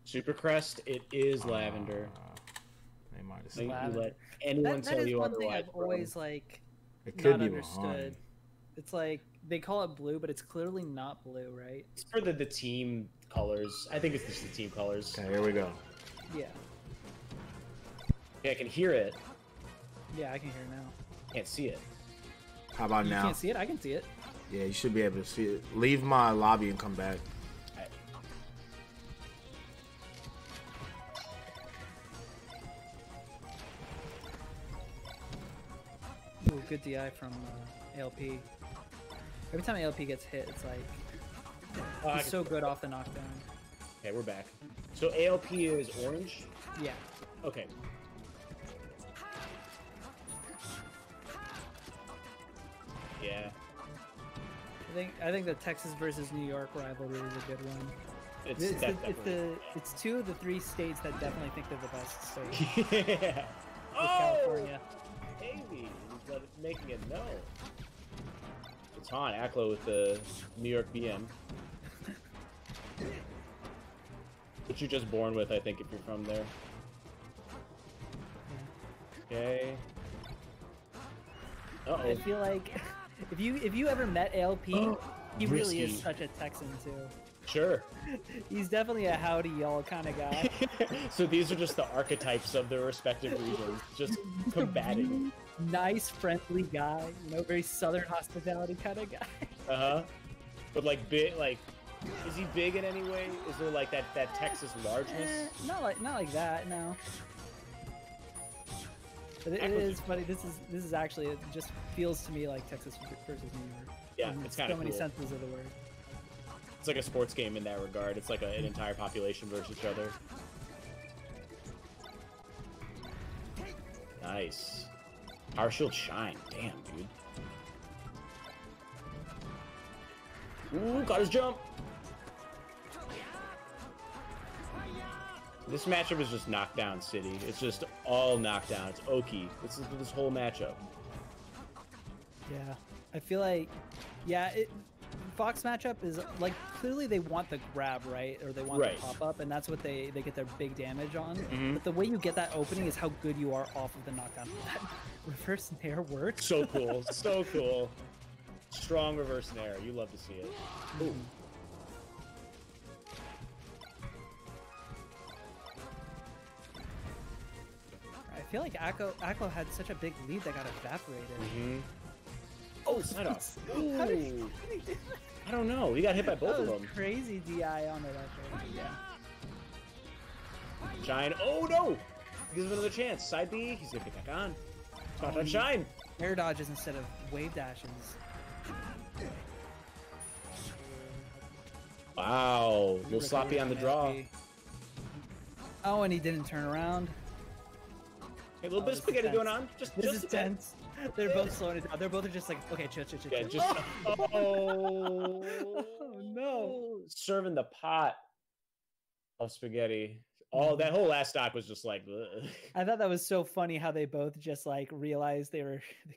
Supercrest, it is lavender.
They might have
said
lavender. Let anyone
that
tell
is
you
one
otherwise,
thing I've always like
it could
not
be
understood.
behind.
It's like they call it blue, but it's clearly not blue, right?
It's for the team colors. I think it's just the team colors.
Okay, here we go.
Yeah.
Yeah, I can hear it.
Yeah, I can hear it now.
Can't see it.
How about now?
You can't see it? I can see it.
Yeah, you should be able to see it. Leave my lobby and come back.
Ooh, good DI from ALP. Every time ALP gets hit, it's like he's so good off the knockdown.
Okay, we're back. So ALP is orange?
Yeah.
Okay. Yeah.
I think the Texas versus New York rivalry is a good one. It's two of the three states that definitely think they're the best state.
Yeah.
California.
Haley, making it known. It's on Aklo with the New York BM. Which you're just born with, I think, if you're from there. Okay. Uh-oh.
I feel like if you ever met ALP, he really is such a Texan too.
Sure.
He's definitely a howdy y'all kind of guy.
So these are just the archetypes of their respective regions, just combating.
Nice, friendly guy, you know, very Southern hospitality kind of guy.
Uh-huh. But like big, like, is he big in any way? Is there like that Texas largeness?
Not like that, no. But it is funny. This is actually, it just feels to me like Texas versus New York.
Yeah, it's kind of
so
cool.
many senses of the word.
It's like a sports game in that regard. It's like an entire population versus each other. Nice. Power Shield Shine. Damn, dude. Ooh, got his jump. This matchup is just knockdown city. It's just all knockdown. It's Oki. This whole matchup.
Yeah, I feel like, Fox matchup is like clearly they want the grab, right, or they want the pop up, and that's what they get their big damage on.
Mm-hmm.
But the way you get that opening is how good you are off of the knockdown. That reverse nair works.
So cool, so cool. Strong reverse nair. You love to see it. Ooh.
I feel like Aklo had such a big lead that got evaporated.
Mm-hmm. Oh, side off.
How did he do that?
I don't know. He got hit by both of them.
Crazy DI on it, I think. Yeah.
Shine. Oh, no! Gives him another chance. Side B. He's going to get back on. Spot on Shine.
Air dodges instead of wave dashes.
Wow. A little sloppy on the draw.
Oh, and he didn't turn around.
Hey, a little bit of spaghetti going on.
This is tense. They're both slowing it down. They're both just like, okay, chill.
Yeah, just oh
no,
serving the pot of spaghetti. Oh, that whole last stock was just like. Ugh.
I thought that was so funny how they both just like realized they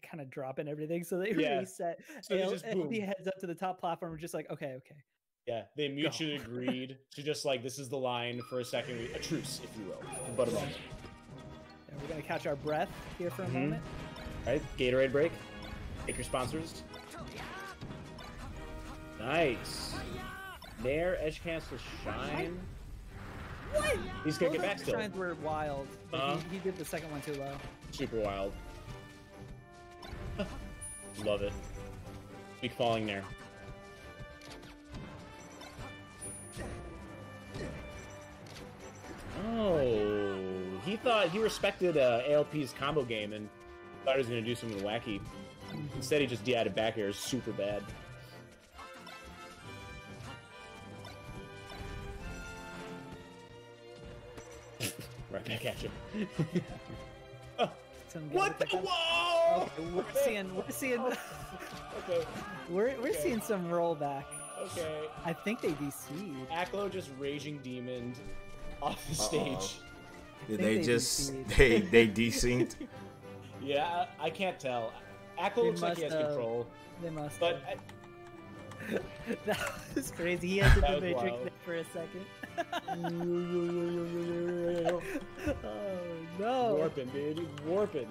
kind of dropping everything, so they reset. So ALP heads up to the top platform, just like, okay.
Yeah, they mutually agreed to just like, this is the line for a second, a truce, if you will. But yeah,
we're gonna catch our breath here for a moment.
All right, Gatorade break. Take your sponsors. Nice. Nair, edge cancel, Shine.
What?
He's gonna get back still.
Shines were wild. But he did the second one too low.
Super wild. Love it. Big falling there. Oh, he respected ALP's combo game and thought he was going to do something wacky. Instead, he just DI'd it back air. Super bad. Right back at you. What the? Whoa!
We're seeing.
Okay.
We're seeing some rollback.
Okay.
I think they DC'd.
Aklo just raging demoned off the stage.
Did they just they desynced?
Yeah, I can't tell. Aklo looks like he has control.
They must.
But
that was crazy. He had the Matrix there for a second. Oh no!
Warping, dude. He's warping.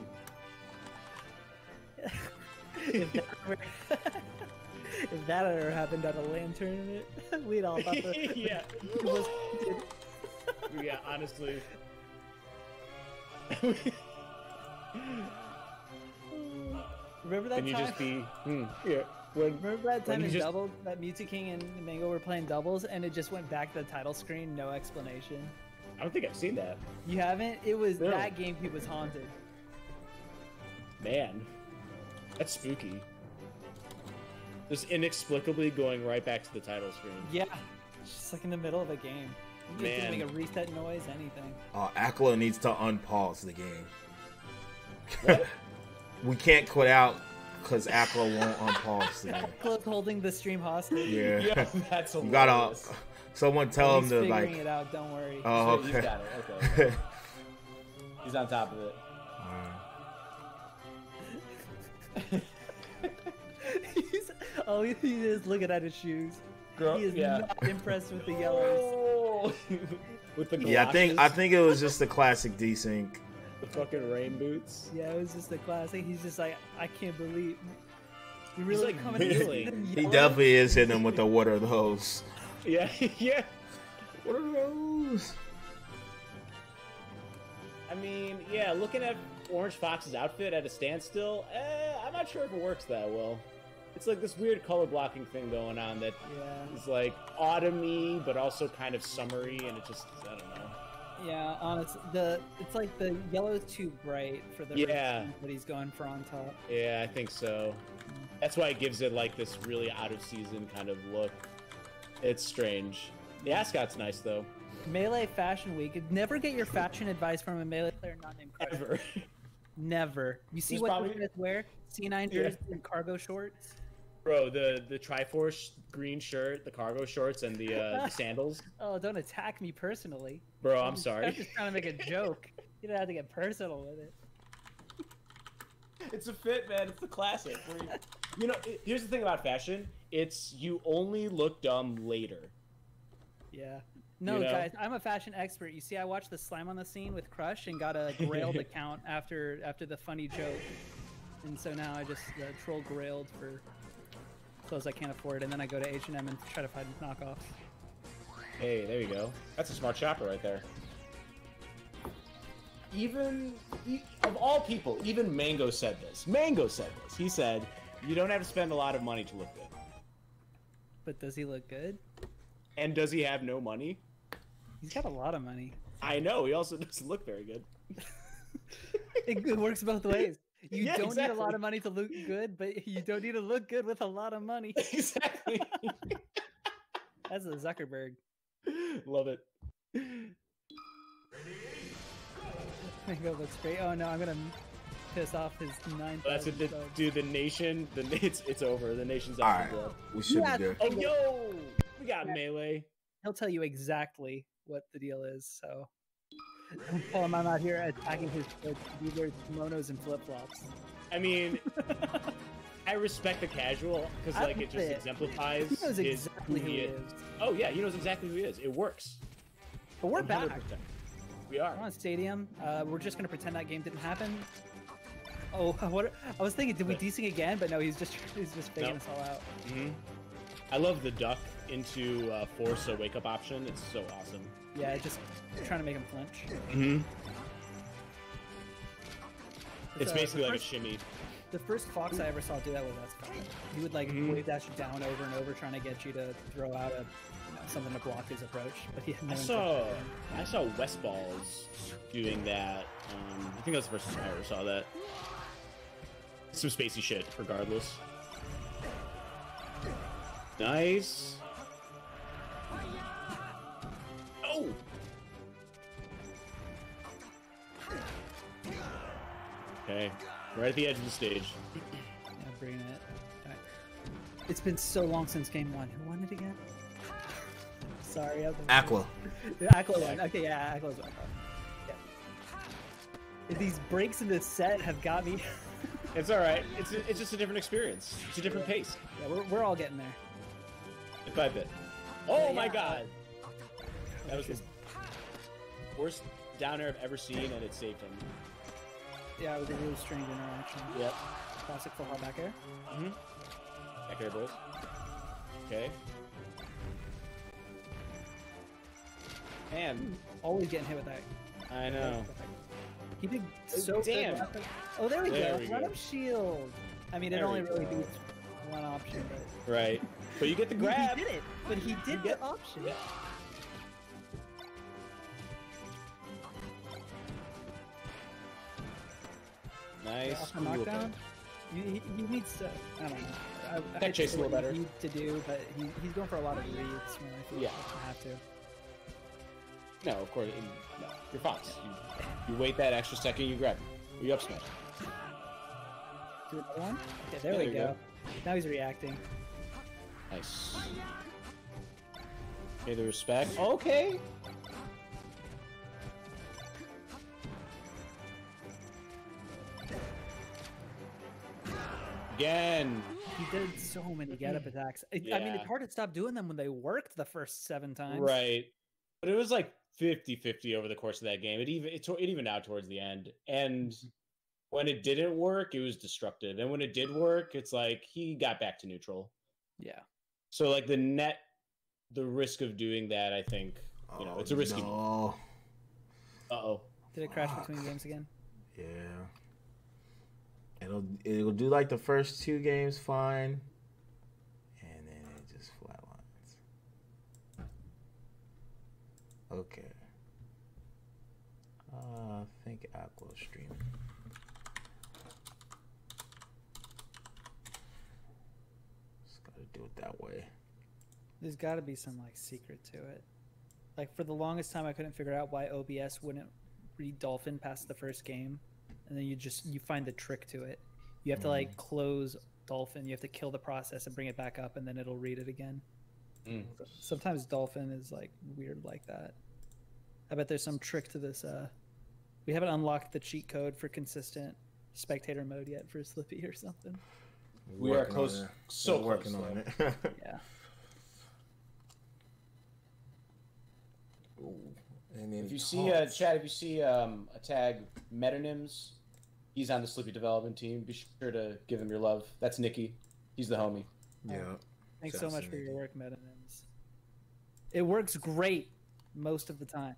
If that ever happened at a LAN tournament, we'd all thought that
Yeah.
it was haunted.
Yeah, honestly.
Remember that
Can you
time?
just be yeah.
Remember that time
you
in
just-
doubles that Mewtwo King and Mango were playing doubles, and it just went back to the title screen, no explanation.
I don't think I've seen that.
You haven't? It was
No.
that GameCube was haunted.
Man. That's spooky. Just inexplicably going right back to the title screen.
Yeah, just like in the middle of a game. You just didn't make a reset noise, anything.
Aklo needs to unpause the game.
What?
We can't quit out because Aklo won't unpause the game.
Close holding the stream hostage.
Yeah.
Yeah, that's
You
hilarious.
gotta. Someone tell him
He's
to
figuring
like.
it out. Don't worry.
Oh,
He's
okay.
got it. Okay. He's on top of it.
He is looking at his shoes.
Girl,
He is
yeah.
not impressed with the yellows.
Oh! With the
Yeah, I
galoshes,
think it was just the classic desync.
the fucking rain boots.
Yeah, it was just a classic. He's just like, I can't believe you really
like
coming in
wheeling.
them
He
yellows?
definitely is hitting him with the what are those?
Yeah, yeah.
What are those?
I mean, yeah, looking at Orange Fox's outfit at a standstill, I'm not sure if it works that well. It's like this weird color blocking thing going on that
Yeah.
is like autumny, but also kind of summery, and it just, I don't know.
Yeah, honestly, it's like the yellow's too bright for the
Yeah.
red that he's going for on top.
Yeah, I think so. That's why it gives it like this really out of season kind of look. It's strange. The ascot's nice though.
Melee Fashion Week. Never get your fashion advice from a Melee player not named Crush.
Ever.
Never. You see
There's
what
probably-
those guys wear? C9
Yeah.
jerseys and cargo shorts.
Bro, the Triforce green shirt, the cargo shorts, and the sandals.
Oh, don't attack me personally.
Bro, I'm sorry.
I'm just trying to make a joke. You don't have to get personal with it.
It's a fit, man. It's the classic. You know, here's the thing about fashion. It's you only look dumb later.
Yeah. No,
You know?
guys, I'm a fashion expert. You see, I watched the Slime on the Scene with Crush and got a Grailed account after the funny joke. And so now I just troll Grailed for clothes I can't afford, and then I go to H&M and try to find knockoffs.
Hey, there you go. That's a smart shopper right there. Of all people, even Mango said this. He said, you don't have to spend a lot of money to look good.
But does he look good?
And does he have no money?
He's got a lot of money.
I know. He also doesn't look very good.
It works both ways. You
Yeah,
don't need a
exactly.
lot of money to look good, but you don't need to look good with a lot of money.
Exactly.
That's a Zuckerberg.
Love it.
Mango looks great. Oh no, I'm gonna piss off his 9,000
That's it,
subs.
dude. The nation, it's over. The nation's
All
out
right,
for blood.
we should
Yeah.
be good.
Oh, yo, we got Melee.
He'll tell you exactly what the deal is. So, Paul, I'm out here attacking his kids. He wears kimonos and flip flops.
I mean, I respect the casual because
I
like it just
love it.
exemplifies
He knows
his,
exactly who he is.
Oh yeah, he knows exactly who he is. It works.
But we're back.
100%. We are.
We're on Stadium. We're just gonna pretend that game didn't happen. Oh, what? I was thinking, did we desync again? But no, he's just faking
No.
us all out.
hmm I love the duck into force a wake up option. It's so awesome.
Yeah, just trying to make him flinch.
Mm-hmm. It's
the
basically like a
first-
shimmy.
The first Fox I ever saw do that was Escott. He would like
Mhm.
wave dash down over and over, trying to get you to throw out something to block his approach. But he had no
I saw West Balls doing that. I think that was the first time I ever saw that. Some spacey shit, regardless. Nice. Oh. Okay. Right at the edge of the stage.
Yeah, bringing it. Right. It's been so long since game 1. Who won it again? Sorry.
Aqua.
Aqua won. Okay, yeah, Aqua's won. Yeah. These breaks in this set have got me.
It's all right. It's just a different experience. It's a different pace.
Yeah, we're all getting there.
Bit by bit. Oh my god! That was the worst down air I've ever seen, and it saved him.
Yeah, it was a really strange interaction.
Yep.
Classic full hard back air.
Mm-hmm. Back air, boys. Okay. And
always getting hit with that.
I know.
He did so
damn.
good. Oh, there we go.
We
Let
go.
him shield. I mean, it
There
only
we
really
go.
beats one option, but
Right. But you get the grab.
He did it. But he did the option.
Yeah. Nice.
Off the knockdown. He needs to. I don't know. I
chase a little better.
He needs to do, but he's going for a lot of reads. When I feel
Yeah.
like I have to.
No, of course. No, you're fine. You wait that extra second, you grab him. You up smash.
Do another one. Okay, there
Yeah,
we
there you
go.
go.
Now he's reacting.
Nice. Okay, the respect. Okay. Again.
He did so many get-up attacks. I mean,
Yeah.
it's hard to stop doing them when they worked the first 7 times.
Right. But it was like 50-50 over the course of that game. It evened out towards the end. And when it didn't work, it was destructive. And when it did work, it's like he got back to neutral.
Yeah.
So like the risk of doing that, I think, it's a risky.
No.
Uh-oh.
Did it crash between games again?
Yeah. It'll do like the first 2 games fine, and then it just flatlines. Okay. I think Aqua's streaming. Just gotta do it that way.
There's got to be some like secret to it. Like for the longest time, I couldn't figure out why OBS wouldn't read Dolphin past the first game, and then you find the trick to it. You have to like close Dolphin. You have to kill the process and bring it back up, and then it'll read it again. Sometimes Dolphin is like weird like that. I bet there's some trick to this. We haven't unlocked the cheat code for consistent spectator mode yet for Slippy or something.
We are close. So
working on it.
Yeah.
Ooh. And then
If you see Chad, if you see a tag Metonyms, he's on the Slippy development team. Be sure to give him your love. That's Nicky. He's the homie.
Yeah.
Thanks so much for your work, Metonyms. It works great most of the time.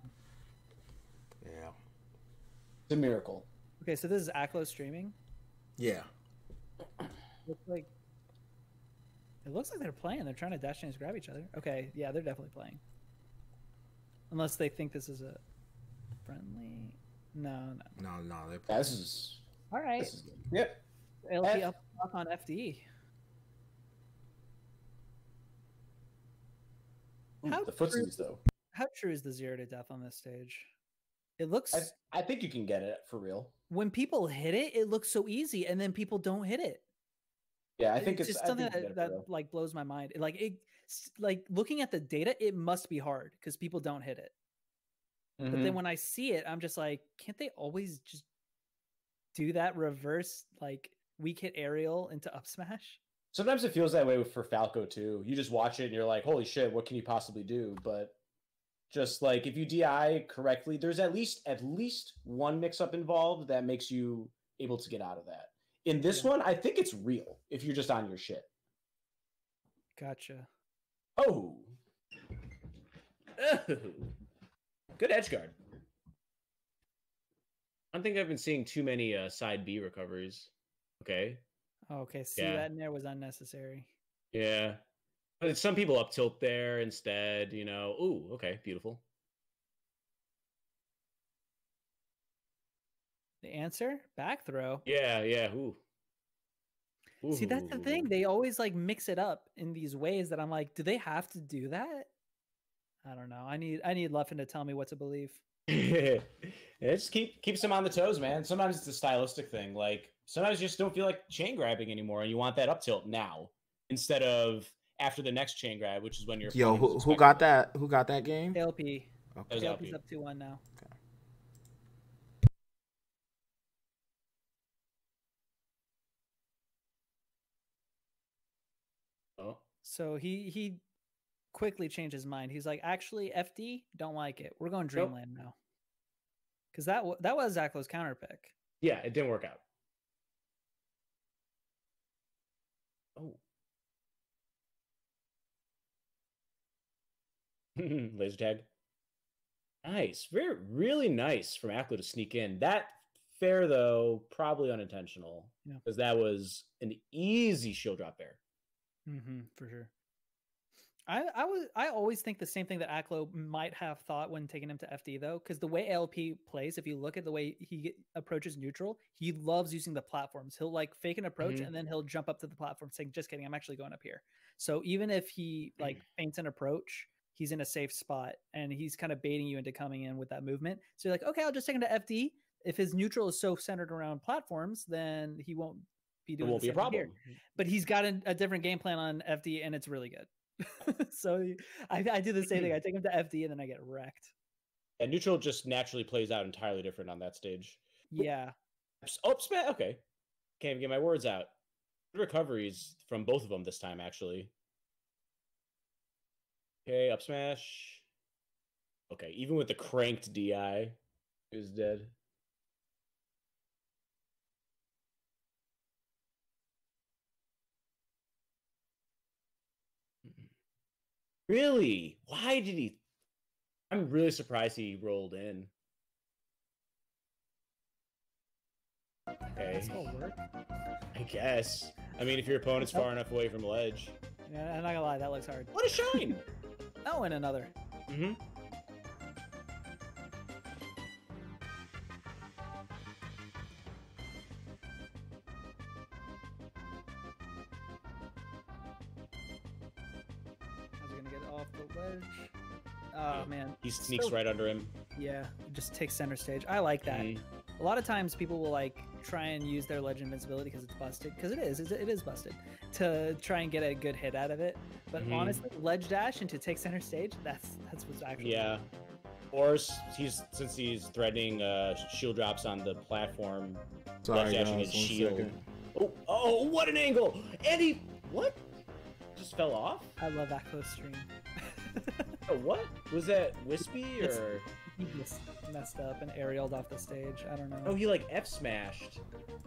Yeah.
It's a miracle.
Okay, so this is Aklo streaming.
Yeah.
Looks like they're playing. They're trying to dash chains grab each other. Okay, yeah, they're definitely playing. Unless they think this is a friendly. No.
No, they.
Yeah, this is.
All right.
This is good. Yep.
LT up on FD.
Ooh, the footsies though.
How true is the 0 to death on this stage? It looks.
I think you can get it for real.
When people hit it, it looks so easy, and then people don't hit it.
Yeah, I think it's
just something that like blows my mind. Like looking at the data, it must be hard because people don't hit it.
Mm-hmm.
But then when I see it, I'm just like, can't they always just do that reverse like weak hit aerial into up smash?
Sometimes it feels that way for Falco too. You just watch it and you're like, holy shit, what can you possibly do? But just like if you DI correctly, there's at least one mix-up involved that makes you able to get out of that. In this one, I think it's real if you're just on your shit.
Gotcha.
Oh. Good edge guard. I don't think I've been seeing too many side B recoveries. Okay.
Okay, see,
Yeah.
that in there was unnecessary.
Yeah. But some people up tilt there instead, Ooh, okay, beautiful.
The answer? Back throw.
Yeah. Ooh.
See, that's the thing. They always like mix it up in these ways that I'm like, do they have to do that? I don't know. I need Luffin to tell me what to believe.
It just keeps them on the toes, man. Sometimes it's a stylistic thing. Like sometimes you just don't feel like chain grabbing anymore, and you want that up tilt now instead of after the next chain grab, which is when you're.
Yo, who got that? Who got that game?
LP.
Okay.
LP's up 2-1 now.
Okay.
Oh.
So he quickly changed his mind. He's like, actually, FD, don't like it. We're going Dreamland now. Because that was Zaklo's counter pick.
Yeah, it didn't work out. Oh. Laser tag. Nice. Really nice from Aklo to sneak in. That fair, though, probably unintentional. Because that was an easy shield drop there.
For sure. I always think the same thing that Aklo might have thought when taking him to FD, though, because the way LP plays, if you look at the way he approaches neutral, he loves using the platforms. He'll like fake an approach and then he'll jump up to the platform saying, just kidding, I'm actually going up here. So even if he like feints an approach, he's in a safe spot and he's kind of baiting you into coming in with that movement. So you're like, okay, I'll just take him to FD. If his neutral is so centered around platforms, then he won't be doing
it won't be a problem
here. But he's got a different game plan on FD and it's really good. So I do the same thing. I take him to FD and then I get wrecked.
And neutral just naturally plays out entirely different on that stage.
Yeah.
Oh, okay. Can't even get my words out. Recoveries from both of them this time, actually. Okay, up smash. Okay, even with the cranked DI, he was dead. Really? Why did he? I'm really surprised he rolled in. Okay. I guess. I mean, if your opponent's far enough away from ledge.
Yeah, I'm not gonna lie, that looks hard.
What a shine!
Oh, and another.
Mm-hmm.
Ledge. Oh man,
he sneaks right under him.
Yeah, just takes center stage. I like that. A lot of times people will like try and use their ledge invincibility because it's busted, because it is busted, to try and get a good hit out of it. But honestly, ledge dash and to take center stage, that's what's actually
Or since he's threatening shield drops on the platform,
ledge dashing
his shield. Oh, what an angle! And he just fell off.
I love that close stream.
Oh, what was that? Wispy or
he just messed up and aerialed off the stage? I don't know.
Oh, he like F smashed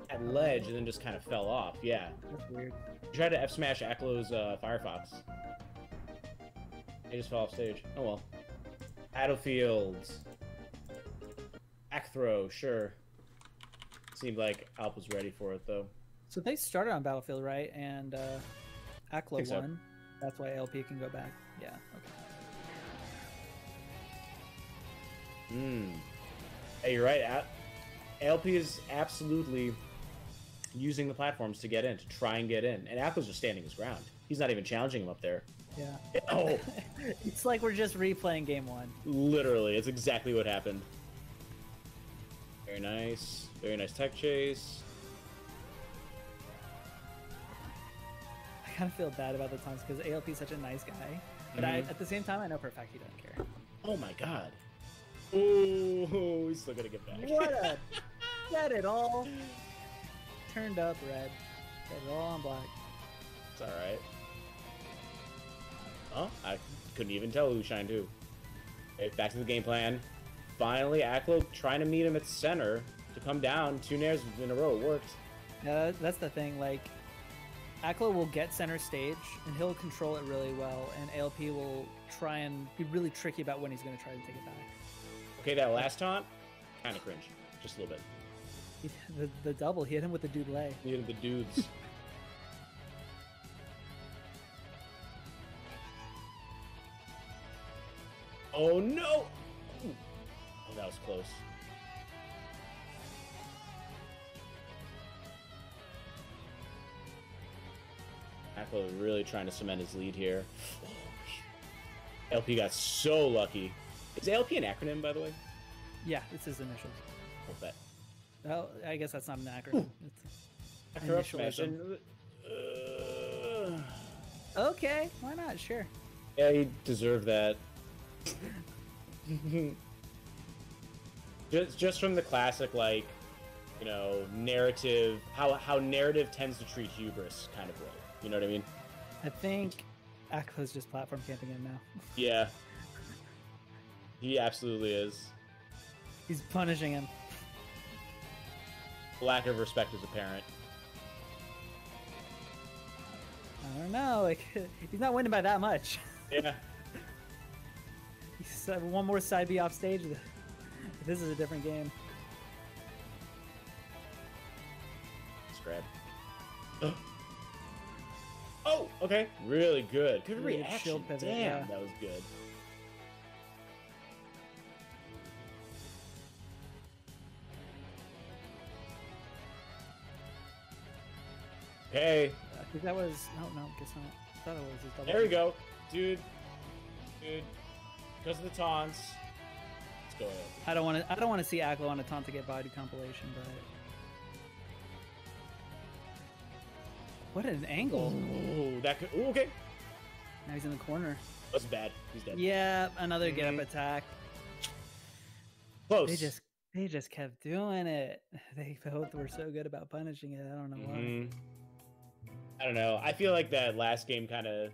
at ledge and then just kind of fell off. Yeah,
that's weird.
He tried to F smash Aklo's Firefox. He just fell off stage. Oh well. Battlefield. Back throw, sure. Seemed like Alp was ready for it though.
So they started on Battlefield, right? And Aklo won.
So.
That's why LP can go back. Yeah. Okay.
Hey, you're right. LP is absolutely using the platforms to get in, to try and get in. And Aklo's just standing his ground. He's not even challenging him up there.
Yeah.
Oh.
It's like we're just replaying game one.
Literally. It's exactly what happened. Very nice. Very nice tech chase.
I kind of feel bad about the times because ALP is such a nice guy. But at the same time, I know for a fact he doesn't care.
Oh my god. Oh, he's still gonna get back.
What a... Get it all turned up red. Get it all on black.
It's alright. Oh, I couldn't even tell who shined who. Okay, back to the game plan. Finally, Aklo trying to meet him at center to come down. 2 nairs in a row. It worked.
That's the thing. Like, Aklo will get center stage, and he'll control it really well, and ALP will try and be really tricky about when he's going to try to take it back.
Okay, that last taunt, kind of cringe. Just a little bit.
The double, he hit him with the doodle.
He hit the dudes. Oh, no! Ooh. Oh, that was close. Aklo really trying to cement his lead here. LP got so lucky. Is LP an acronym, by the way?
Yeah, it's his initials.
I'll bet.
Well, I guess that's not an acronym.
After up smash.
Initialism. Okay, why not? Sure.
Yeah, he deserved that. just from the classic, like, you know, narrative, how narrative tends to treat hubris kind of way. You know what I mean?
I think Akko's just platform camping him now.
Yeah. He absolutely is.
He's punishing him.
Lack of respect is apparent.
I don't know. Like, he's not winning by that much.
Yeah.
He's one more side B off stage. This is a different game.
Scrap. Oh, okay. Really good. Good
Really
reaction.
shield pivot,
Damn,
yeah.
that was good. Okay.
I think that was... No, guess not. I thought it was his double.
There we go. Dude. Because of the taunts. Let's go ahead.
I don't want to see Akko on a taunt to get body compilation, but... What an angle.
Oh, that could... Ooh, okay.
Now he's in the corner.
That's bad. He's dead.
Yeah, another get up attack.
Close.
They just kept doing it. They both were so good about punishing it. I don't know why.
I don't know. I feel like that last game kind of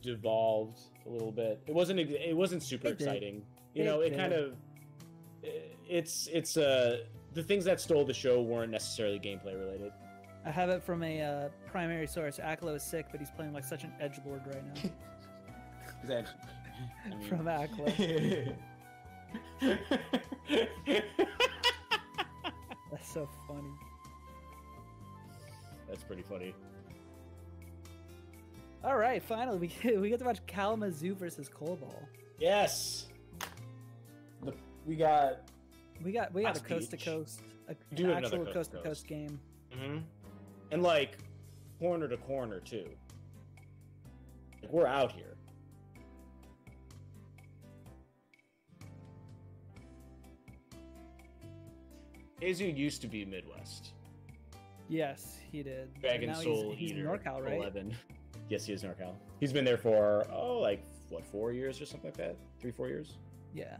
devolved a little bit. It wasn't super exciting. You know, it kind of it's the things that stole the show weren't necessarily gameplay related.
I have it from a primary source. Aklo is sick, but he's playing like such an edgelord right now. From Aklo. That's so funny.
That's pretty funny.
All right, finally we get to watch Kalamazoo versus Colball.
Yes. We got
a coast to coast, an actual coast to coast game.
Mm-hmm. And like corner to corner too. Like, we're out here. Azu used to be Midwest.
Yes, he did.
Dragon Soul
he's
Eater
NorCal, right?
11. Yes, he is NorCal. He's been there for 4 years or something like that? 3-4 years?
Yeah.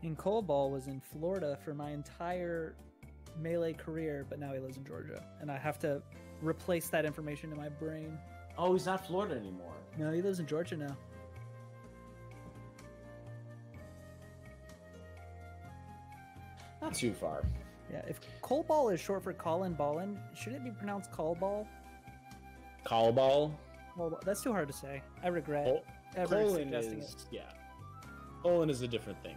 And Colball was in Florida for my entire Melee career, but now he lives in Georgia. And I have to replace that information in my brain.
Oh, he's not Florida anymore.
No, he lives in Georgia now.
Not too far.
Yeah, if Colball is short for Colin Ballin, should it be pronounced Colball?
Colball?
Well, that's too hard to say. I regret ever
Colin
suggesting
is,
it.
yeah. Colin is a different thing.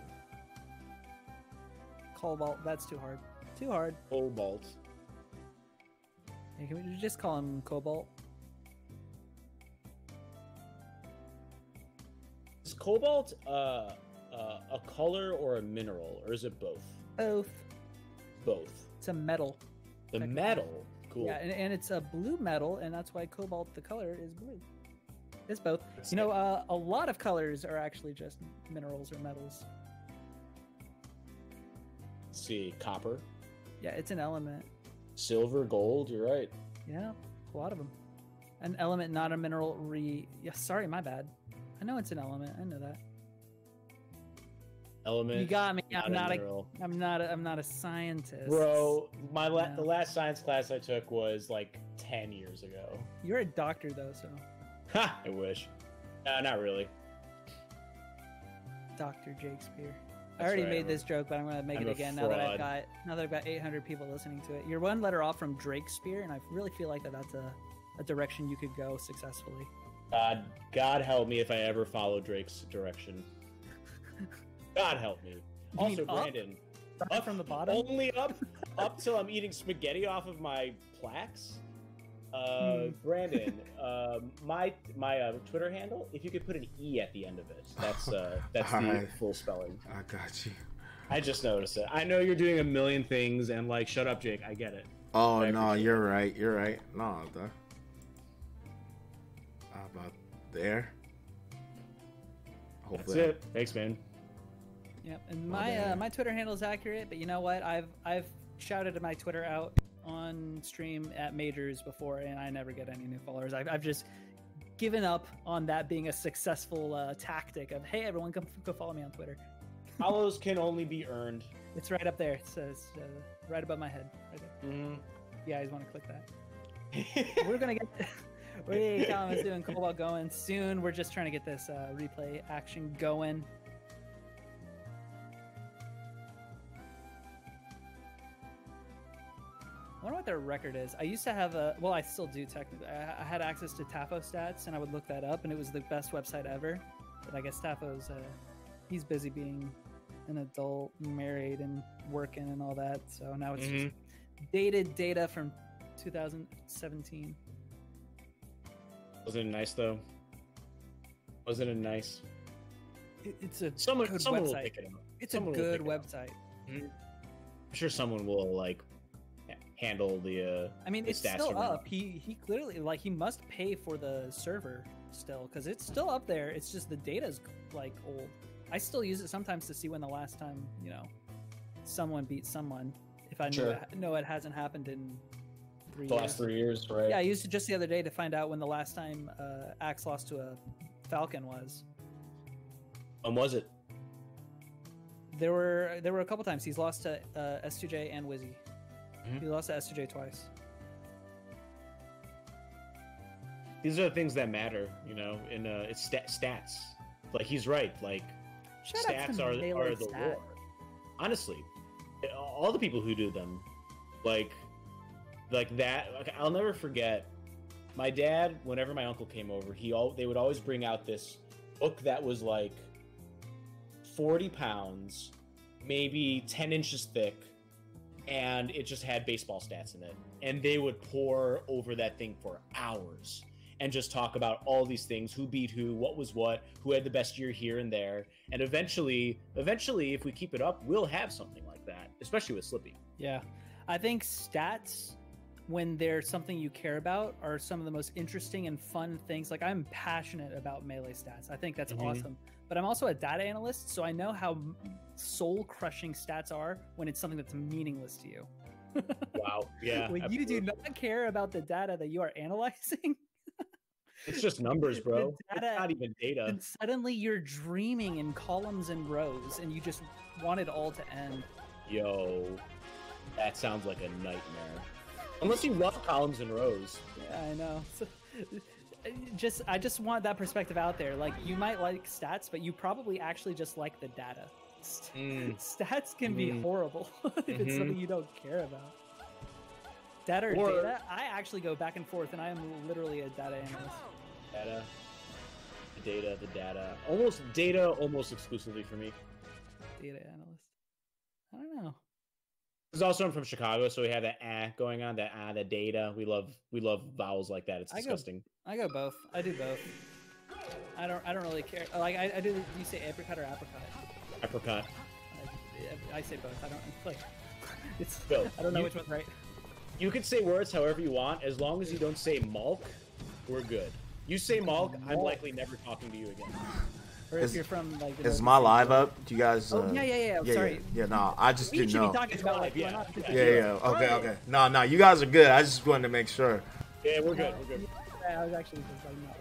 Colball, that's too hard. Too hard.
Cobalt.
Hey, can we just call him Cobalt?
Is cobalt a color or a mineral, or is it both?
Both.
Both.
It's a metal.
The metal? Cool.
Yeah, and it's a blue metal, and that's why cobalt, the color, is blue. It's both.
That's
You know, a lot of colors are actually just minerals or metals.
Let's see, copper,
Yeah, it's an element.
silver, gold, you're right.
Yeah, a lot of them. An element, not a mineral. Yeah, sorry, my bad. I know it's an element. I know that.
Element.
You got me. I'm not
mineral.
I'm not a scientist.
Bro,
Yeah.
the last science class I took was like 10 years ago.
You're a doctor though, so
Ha! I wish. Not really.
Dr. Shakespeare. I
That's
already
right,
made this joke, but I'm gonna make
I'm
it
a
again now that I've
fraud.
got 800 people listening to it. You're one letter off from Drakespeare, and I really feel like that's a direction you could go successfully.
God help me if I ever follow Drake's direction. God help me.
You
Also,
mean up?
Brandon,
Up from the bottom?
only up till I'm eating spaghetti off of my plaques. Brandon, my Twitter handle, if you could put an E at the end of it, that's the
Alright.
full spelling.
I got you.
I just noticed it. I know you're doing a million things, and like, shut up, Jake. I get it.
Oh
I
no,
appreciate
you're right. You're right. No, how about there?
That's
Hopefully,
it. Thanks, man.
Yep, and my Twitter handle is accurate, but you know what? I've shouted my Twitter out on stream at majors before, and I never get any new followers. I've just given up on that being a successful tactic of, hey, everyone, come follow me on Twitter.
Follows can only be earned.
It's right up there. It says right above my head. Right there.
Mm-hmm.
You guys want to click that? We're gonna get Callum is doing Cobalt going soon. We're just trying to get this replay action going. I wonder what their record is. I used to have well, I still do technically. I had access to Tafo stats, and I would look that up, and it was the best website ever. But I guess Tafo's, he's busy being an adult, married, and working and all that. So now it's just dated data from 2017.
Wasn't it nice though? Wasn't it nice?
It's a
someone
good
will
website.
pick it up.
It's
Someone
a
will
good
pick it up.
website.
I'm sure someone will like handle the.
I mean,
the
it's
stats
still
around.
up. He clearly he must pay for the server still because it's still up there. It's just the data's like old. I still use it sometimes to see when the last time someone beat someone. If I know it hasn't happened in 3 years.
The last 3 years, right?
Yeah, I used it just the other day to find out when the last time Axe lost to a Falcon was.
When was it?
There were a couple times he's lost to S2J and Wizzy. He lost to S2J twice.
These are the things that matter, in it's stats. Like he's right. Like stats are the war. Honestly, all the people who do them, like that. Like, I'll never forget. My dad, whenever my uncle came over, they would always bring out this book that was like 40 pounds, maybe 10 inches thick, and it just had baseball stats in it. And they would pour over that thing for hours and just talk about all these things, who beat who, what was what, who had the best year here and there. And eventually, if we keep it up, we'll have something like that, especially with Slippy.
Yeah. I think stats, when they're something you care about, are some of the most interesting and fun things. Like, I'm passionate about Melee stats. I think that's awesome. But I'm also a data analyst, so I know how soul-crushing stats are when it's something that's meaningless to you.
Wow. Yeah.
When you do not care about the data that you are analyzing.
It's just numbers, bro. It's not even data.
And suddenly you're dreaming in columns and rows, and you just want it all to end.
Yo, that sounds like a nightmare. Unless you love columns and rows.
Yeah, I know. I just want that perspective out there. Like, you might like stats, but you probably actually just like the data. Stats can be horrible if it's something you don't care about. Data or data? I actually go back and forth, and I am literally a data analyst.
Data. The data. Almost data, almost exclusively for me.
Data analyst. I don't know.
Because also I'm from Chicago, so we have that going on, the data. We love vowels like that. It's disgusting.
I go both. I do both. I don't really care. Like I do. You say apricot or apricot?
Apricot.
I say both. I don't like. It's.
Bill,
I don't know which one's right.
You can say words however you want, as long as you don't say malk, we're good. You say malk, I'm likely never talking to you again.
Or if you're from like.
Is my live up? Do you guys?
Yeah. Sorry.
Yeah. No, I just didn't know.
Talking about, like,
Yeah. Okay. No. You guys are good. I just wanted to make sure.
Yeah, we're good.
I was actually just like not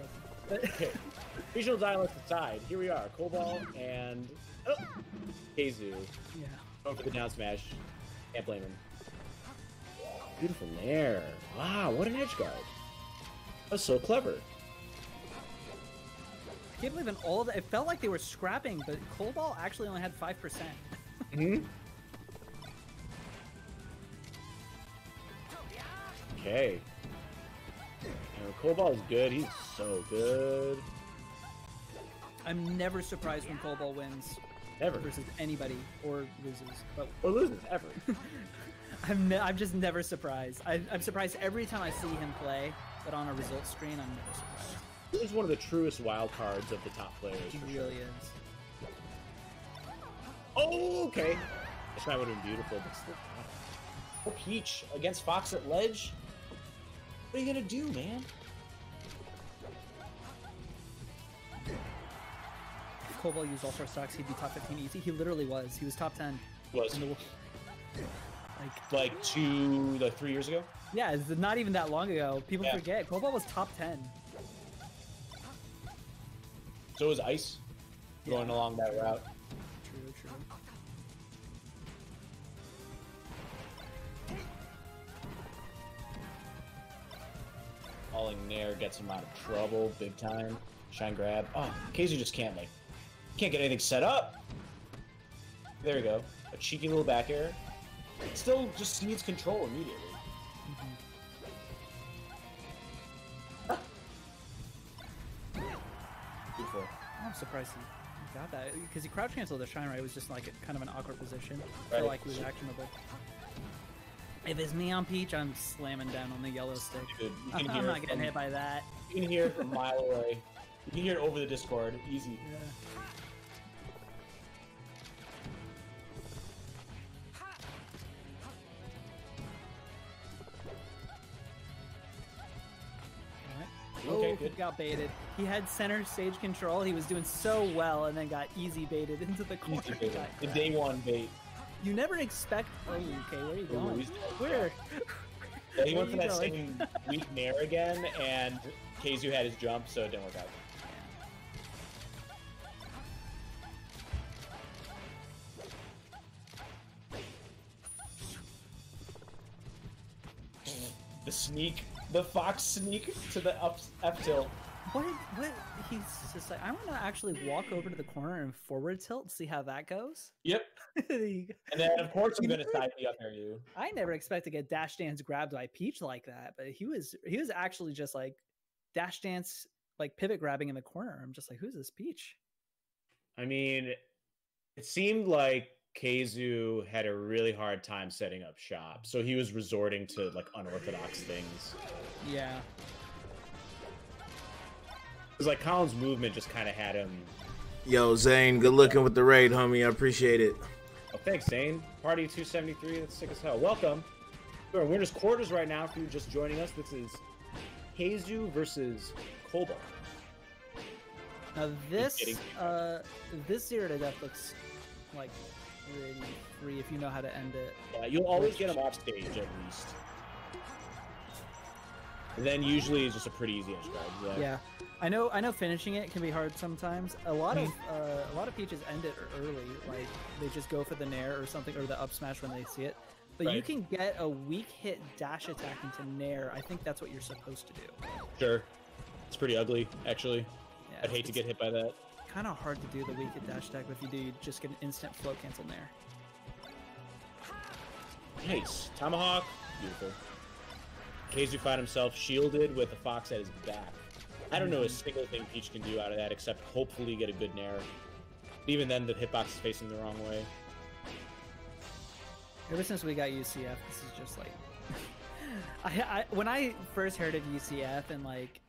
listening.
Okay. Regional dialects aside, here we are. Cobalt and Keizu.
Yeah.
Going for the down smash. Can't blame him. Beautiful nair. Wow, what an edge guard. That's so clever.
I can't believe in all of that. It felt like they were scrapping, but Cobalt actually only had 5%.
Okay. Cobalt is good. He's so good.
I'm never surprised when Cobalt wins.
Never.
Versus anybody or loses.
Or loses, ever.
I'm just never surprised. I'm surprised every time I see him play, but on a results screen, I'm never surprised.
He was one of the truest wild cards of the top players.
He really is.
Oh, okay. This guy would have been beautiful, but still. Oh, Peach against Fox at ledge? What are you gonna do, man?
Cobalt used all four stocks, he'd be top 15 easy. He literally was. He was top 10.
Was.
Like
3 years ago?
Yeah, it's not even that long ago. People forget. Cobalt was top 10.
So was Ice going along that route.
True.
Falling Nair gets him out of trouble big time. Shine grab. Oh, KZ just can't get anything set up. There we go. A cheeky little back air. It still just needs control immediately. Beautiful.
I'm surprised he got that because he crouch canceled the shine right. It was just like kind of an awkward position.
Right.
Like he was actionable. If it's me on Peach, I'm slamming down on the yellow stick.
Dude,
I'm not getting hit by that.
You can hear it from a mile away. You can hear it over the Discord. Easy.
Yeah.
Okay,
Oh,
good.
He got baited. He had center stage control. He was doing so well, and then got easy baited into the corner.
Easy bait. The day one bait.
You never expect. Oh, okay. Where are you going? Where?
Yeah, he went for that same weak Nair again, and Keizu had his jump, so it didn't work out. The sneak, the Fox sneak to the F tilt.
What? He's just like, I want to actually walk over to the corner and forward tilt, see how that goes.
Yep. And then, of course, I'm going to side B up near you.
I never expect to get dash dance grabbed by Peach like that, but he was actually just like dash dance, like pivot grabbing in the corner. I'm just like, who's this Peach?
I mean, it seemed like Keizu had a really hard time setting up shop, so he was resorting to like unorthodox things.
Yeah.
It was like Colin's movement just kind of had him.
Yo, Zane, good looking with the raid, homie. I appreciate it.
Oh, thanks, Zane. Party 273. That's sick as hell. Welcome. We're in winners quarters right now. For you just joining us, this is Keizu versus Cobalt.
Now this zero to death looks like really free if you know how to end it.
Yeah, you'll always get him off stage at least. And then usually it's just a pretty easy edge guard.
Yeah. I know finishing it can be hard sometimes. A lot of Peaches end it early, like they just go for the nair or something, or the up smash when they see it. But you can get a weak hit dash attack into nair. I think that's what you're supposed to do.
Sure. It's pretty ugly, actually.
Yeah,
I'd hate to get hit by that.
Kind of hard to do the weak hit dash attack, but if you do, you just get an instant float cancel nair.
Nice. Tomahawk. Beautiful. Keizu found himself shielded with a Fox at his back. I don't know a single thing Peach can do out of that except hopefully get a good nair. Even then, the hitbox is facing the wrong way.
Ever since we got UCF, this is just like... when I first heard of UCF and like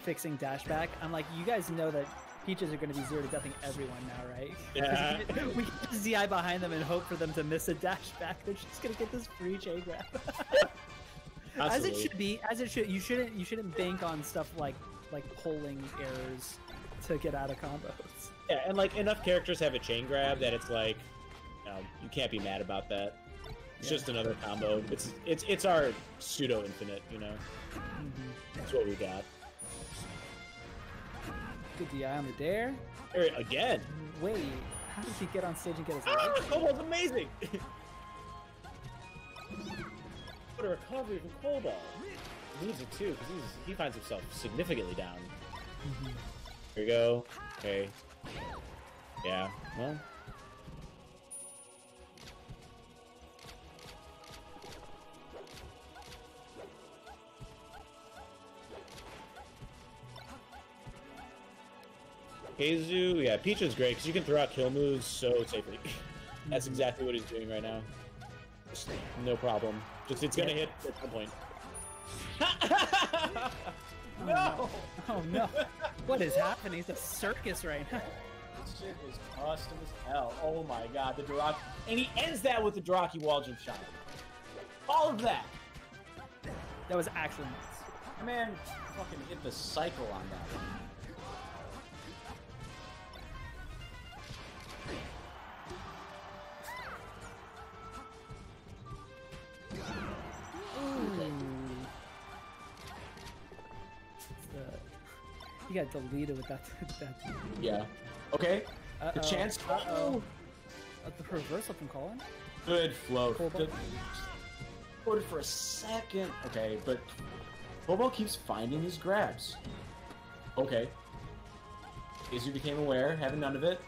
fixing dashback, I'm like, you guys know that Peaches are going to be zero to deathing everyone now, right?
Yeah.
We get ZI behind them and hope for them to miss a dashback. They're just going to get this free chain grab. As it should be, as it should. You shouldn't bank on stuff like polling errors to get out of combos.
Yeah, and like enough characters have a chain grab that it's like, you can't be mad about that. It's just another combo. It's our pseudo infinite, you know. That's what we got.
Good DI on the dare.
Again.
Wait, how did he get on stage and get his?
Cobalt's amazing. What a recovery from Cobalt. He needs it too, because he finds himself significantly down. Here we go. Okay. Yeah. Well. Keizu, yeah, Peach is great because you can throw out kill moves so safely. That's exactly what he's doing right now. Just no problem. Just it's gonna hit at some point. No!
Oh no! What is happening? It's a circus right now.
This shit is custom as hell. Oh my god, the Doraki. And he ends that with the Doraki wall jump shot. All of that!
That was actually nuts.
Man, fucking hit the cycle on that one.
He got deleted with that.
Yeah. Okay. The chance.
The reversal from Colin.
Good float. Good. Floated for a second. Okay, but Bobo keeps finding his grabs. Okay. Izzy became aware, having none of it.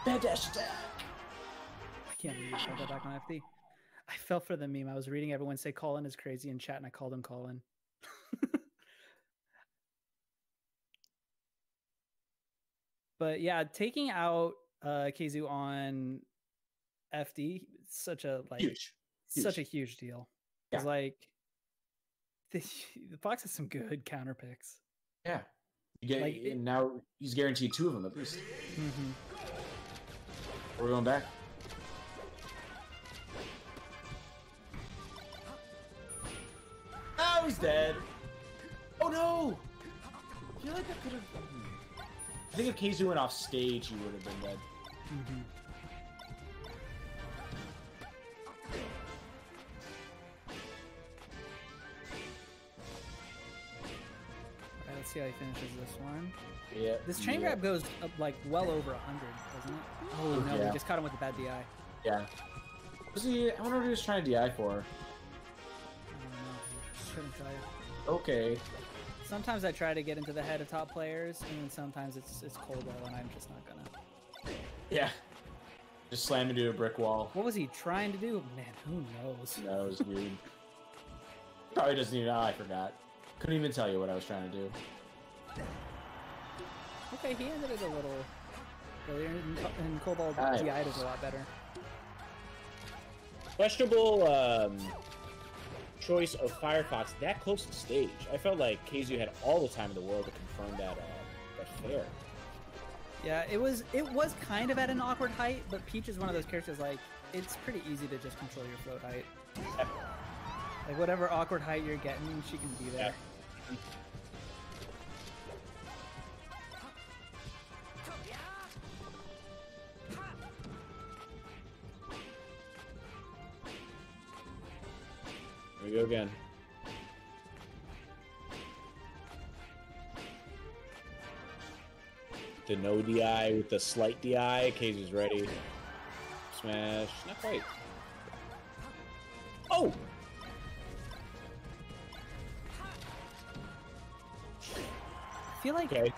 Bad dash attack.
I can't believe I got back on FD. I fell for the meme. I was reading everyone say Colin is crazy in chat, and I called him Colin. But yeah, taking out KZoo on FD, such a such a huge deal. It's like the Fox has some good counter picks.
Yeah, you get and now he's guaranteed 2 of them at least. We're going back. Oh, he's dead. Oh no! I feel like that could have. I think if KZoo went off stage, he would have been dead.
Alright, let's see how he finishes this one.
Yeah.
This chain grab goes up like well over 100, doesn't it? Oh no, we just caught him with a bad DI.
Yeah. I wonder what he was trying to DI for.
I don't know. Couldn't tell you.
Okay.
Sometimes I try to get into the head of top players, and then sometimes it's cold wall, and I'm just not gonna.
Yeah. Just slam into a brick wall.
What was he trying to do? Man, who knows?
Who knows, dude? Probably doesn't even know. I forgot. Couldn't even tell you what I was trying to do.
Okay, he ended it a little earlier, and cold wall DI'd is a lot better.
Questionable choice of Firefox that close to the stage. I felt like KZoo had all the time in the world to confirm that fair.
Yeah, it was kind of at an awkward height, but Peach is one of those characters like it's pretty easy to just control your float height.
Yeah.
Like whatever awkward height you're getting, she can be there.
Yeah. Here we go again. The no DI with the slight DI. KZoo's ready. Smash. Not quite. Oh!
I feel like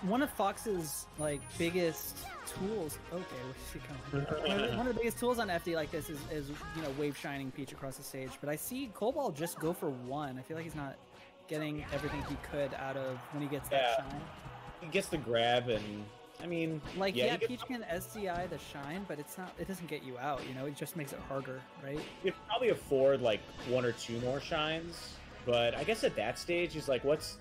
one of Fox's like biggest tools. Okay, where's she coming? One of the biggest tools on FD like this is wave shining Peach across the stage. But I see Cobalt just go for one. I feel like he's not getting everything he could out of when he gets that shine.
He gets the grab, and I mean,
like Peach can SCI the shine, but it's not. It doesn't get you out. It just makes it harder, right?
You could probably afford like 1 or 2 more shines. But I guess at that stage, he's like, what's,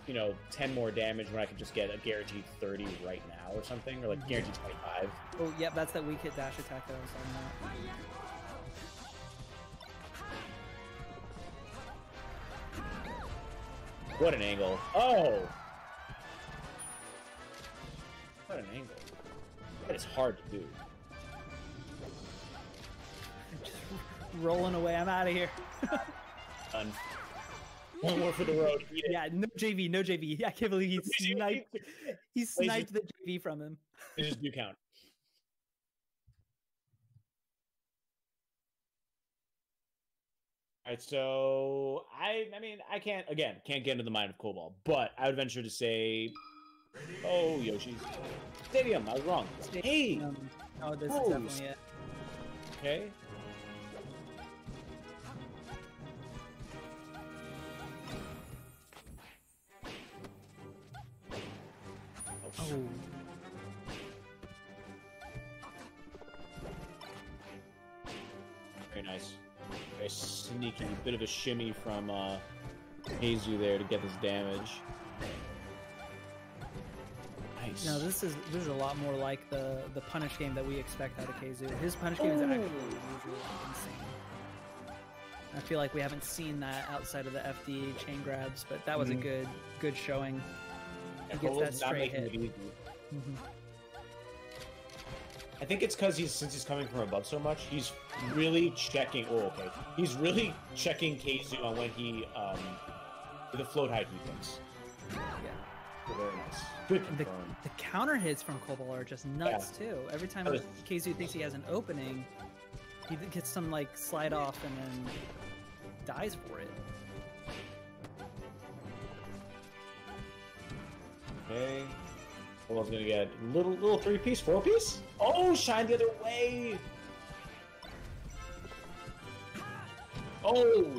10 more damage when I can just get a guaranteed 30 right now or something? Or like guaranteed 25.
Oh, yeah, that's that weak hit dash attack that I was talking about.
What an angle. Oh! What an angle. That is hard to do.
Just rolling away. I'm out of here.
Done. One more for the road.
Yeah, no JV. I can't believe he sniped the JV from him.
They just do count. All right, so I can't get into the mind of Cobalt, but I would venture to say, oh, Yoshi. Stadium, I was wrong. Hey!
No, this is definitely it.
Okay.
Oh.
Very nice. Very sneaky. Bit of a shimmy from KZoo there to get this damage. Nice.
No, this is a lot more like the punish game that we expect out of KZoo. His punish game is actually usually insane. I feel like we haven't seen that outside of the FD chain grabs, but that was a good showing. He gets that straight hit.
I think it's because since he's coming from above so much, he's really checking. Oh, okay. He's really checking KZoo on when he the float height he thinks.
Yeah.
Good
The
confirm.
counter hits from Cobalt are just nuts too. Every time KZ thinks he has an opening, he gets some like slide off and then dies for it.
Okay. Cobalt's gonna get little 3-piece, 4-piece. Oh, shine the other way. Oh.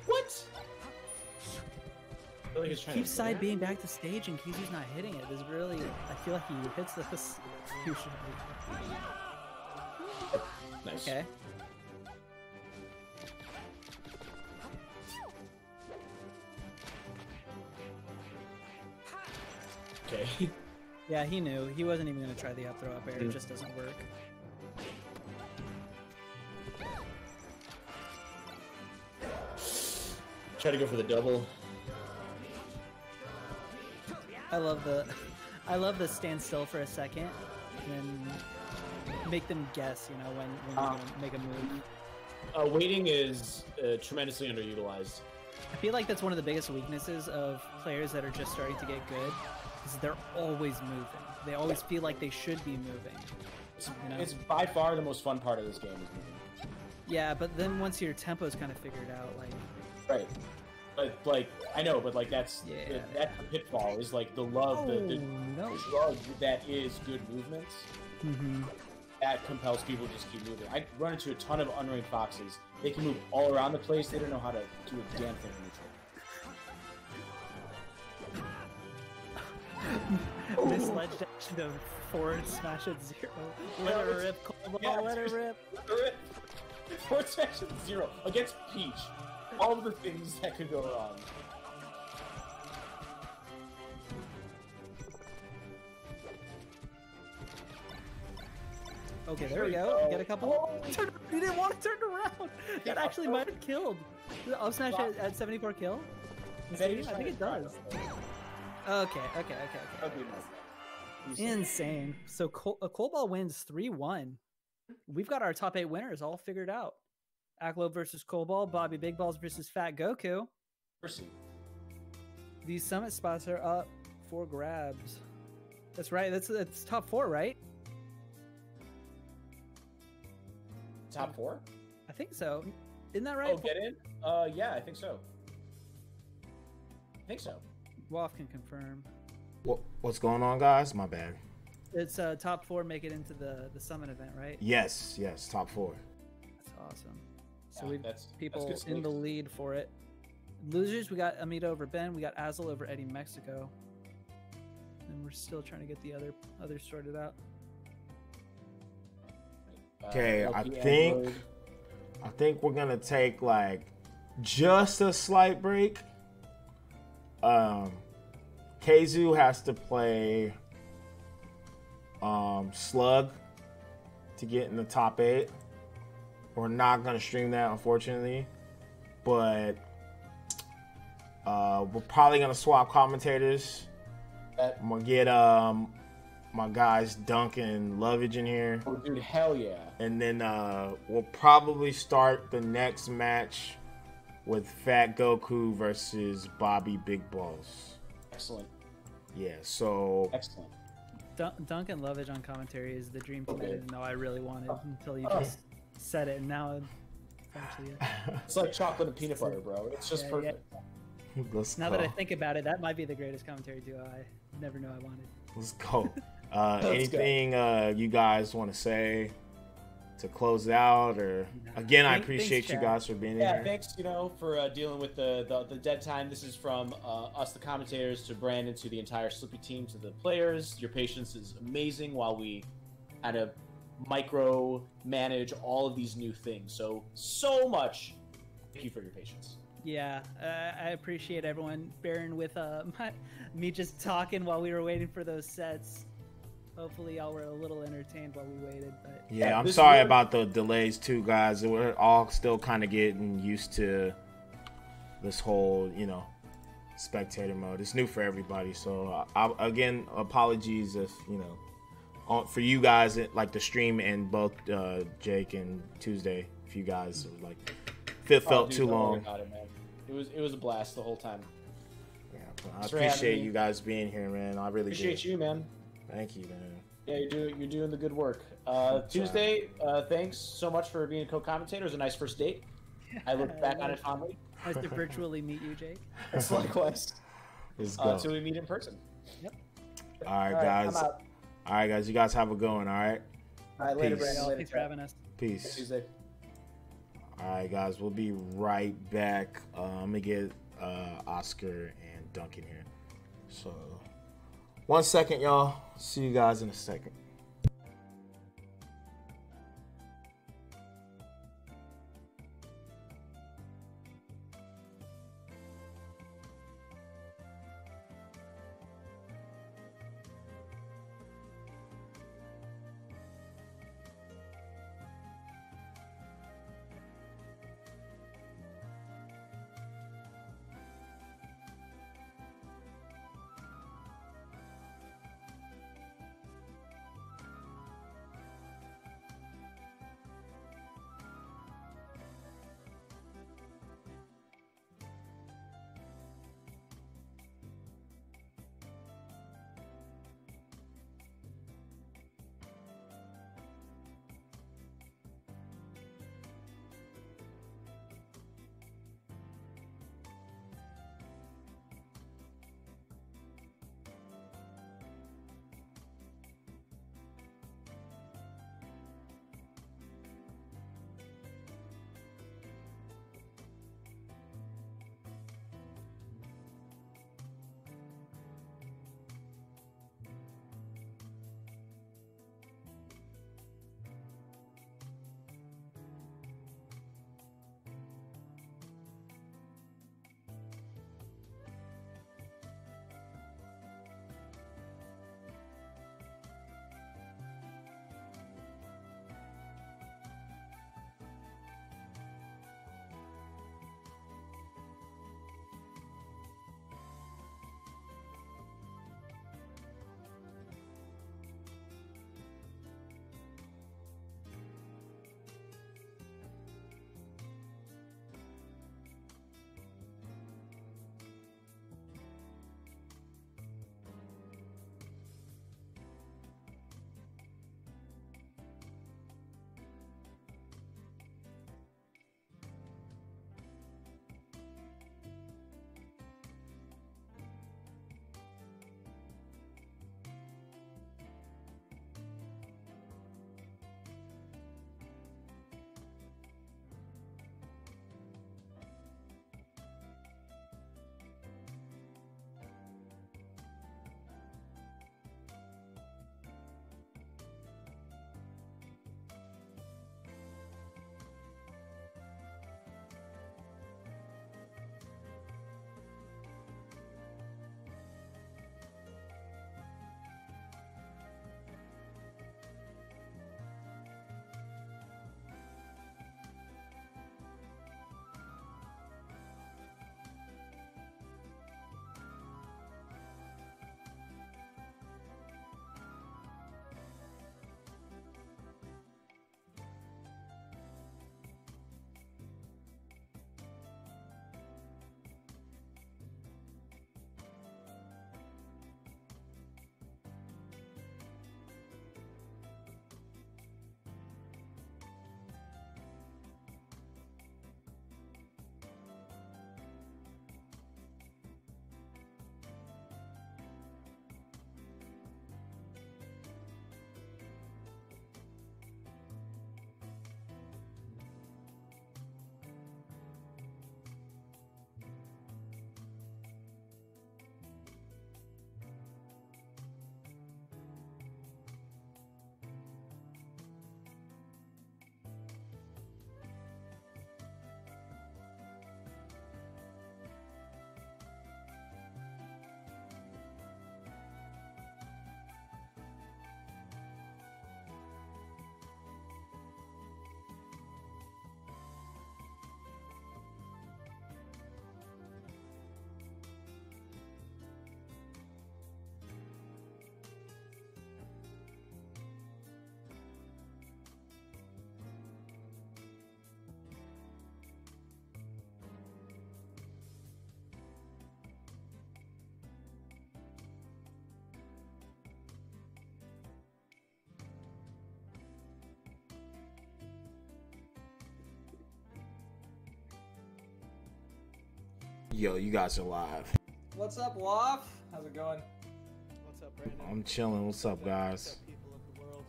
What? I feel like he's trying
Keeps
to
side being back to stage and KZ's not hitting it. This really, I feel like he hits this.
Nice.
Okay.
Okay.
Yeah, he knew. He wasn't even going to try the up throw up air. It just doesn't work.
Try to go for the double.
I love the stand still for a second and make them guess, you know, when you're going to make a move.
Waiting is tremendously underutilized.
I feel like that's one of the biggest weaknesses of players that are just starting to get good, is they're always moving. They always feel like they should be moving. You know?
It's by far the most fun part of this game is moving.
Yeah, but then once your tempo's kind of figured out, like...
Right. But, like, I know, but, like, that's
Yeah.
that's the pitfall, is, like, the love, the
no.
drug that is good movements,
Mm-hmm.
that compels people to just keep moving. I run into a ton of unranked foxes. They can move all around the place. They don't know how to do a damn thing in neutral.
This ledge dash to forward smash at 0. Let her rip, Cobalt, let her rip.
Let her rip. Forward smash at 0 against Peach. All of the things that could go wrong.
Okay, there we go. Get a couple. Turn, he didn't want to turn around. That actually might have killed. The up smash at 74 kill? I think it does. Okay. Insane. So Cobalt wins 3-1. We've got our top 8 winners all figured out. Aklo versus Cobalt, Bobby Big Balls versus Fat Goku.
Mercy.
These summit spots are up for grabs. That's right. That's top 4, right?
Top 4?
I think so. Isn't that right?
Oh, get in? Yeah, I think so.
Woff can confirm.
What's going on, guys? My bad.
It's top 4 make it into the summit event, right?
Yes, top 4.
That's awesome. So
Yeah,
we've
that's
people
good
in the
sneaks.
lead for it. Losers, we got Amita over Ben. We got Azel over Eddie Mexico. And we're still trying to get the others sorted out.
Okay,
Lucky
I think we're gonna take like just a slight break. Keizu has to play Slug to get in the top 8. We're not gonna stream that, unfortunately, but we're probably gonna swap commentators. I'm gonna get my guys Duncan and Lovage in here.
Oh, dude, hell yeah.
And then we'll probably start the next match with Fat Goku versus Bobby Big Balls.
Excellent.
Yeah, so...
Excellent.
Duncan Lovage on commentary is the dream team I
Okay.
didn't know I really wanted until you just said it, and now it's actually it.
It's like chocolate and peanut butter, bro. It's just perfect.
Let's
Now
go.
that I think about it, that might be the greatest commentary duo I never knew I wanted.
Let's go. Anything you guys want to say to close out? Or again, I appreciate you guys for being
Yeah,
here.
thanks, for dealing with the dead time. This is from us, the commentators, to Brandon, to the entire Slippy team, to the players. Your patience is amazing while we kind of micro manage all of these new things. So much. Thank you for your patience.
Yeah, I appreciate everyone bearing with me just talking while we were waiting for those sets. Hopefully, y'all were a little entertained while we waited. But
Yeah, I'm sorry about the delays too, guys. We're all still kind of getting used to this whole, spectator mode. It's new for everybody. So, again, apologies if, for you guys, like the stream and both Jake and Tuesday, if you guys felt too long.
It was a blast the whole time.
Yeah, I appreciate you guys being here, man. I really
appreciate you, man.
Thank you, man.
Yeah, you're doing the good work. Tuesday, thanks so much for being a co-commentator. It was a nice first date. I look back on it fondly.
Nice to virtually meet you, Jake.
It's likewise.
Let's go.
Until we meet in person.
Yep.
All right, guys. All right, guys. You guys have a good one. All right.
All right, later, Brandon.
Thanks for having us.
Peace.
Tuesday.
All right, guys. We'll be right back. I'm gonna get Oscar and Duncan here. So, 1 second, y'all. See you guys in a second. Yo, you guys are live.
What's up, Woff? How's it going?
What's up, Brandon?
I'm chilling. What's up, guys?
What's up, people of the world?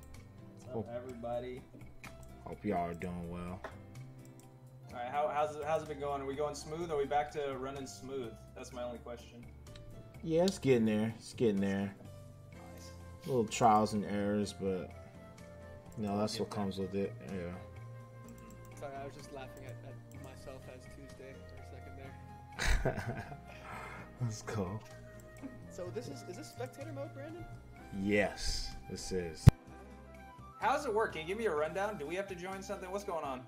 What's up, everybody?
Hope y'all are doing well.
All right, how's it been going? Are we going smooth? Or are we back to running smooth? That's my only question.
Yeah, it's getting there. It's getting there.
Nice.
Little trials and errors, but you know that's what comes with it. Yeah.
Sorry, I was just laughing at myself as Tuesday for a second there.
Let's go.
So is this spectator mode, Brandon?
Yes, this is.
How does it work? Can you give me a rundown? Do we have to join something? What's going on?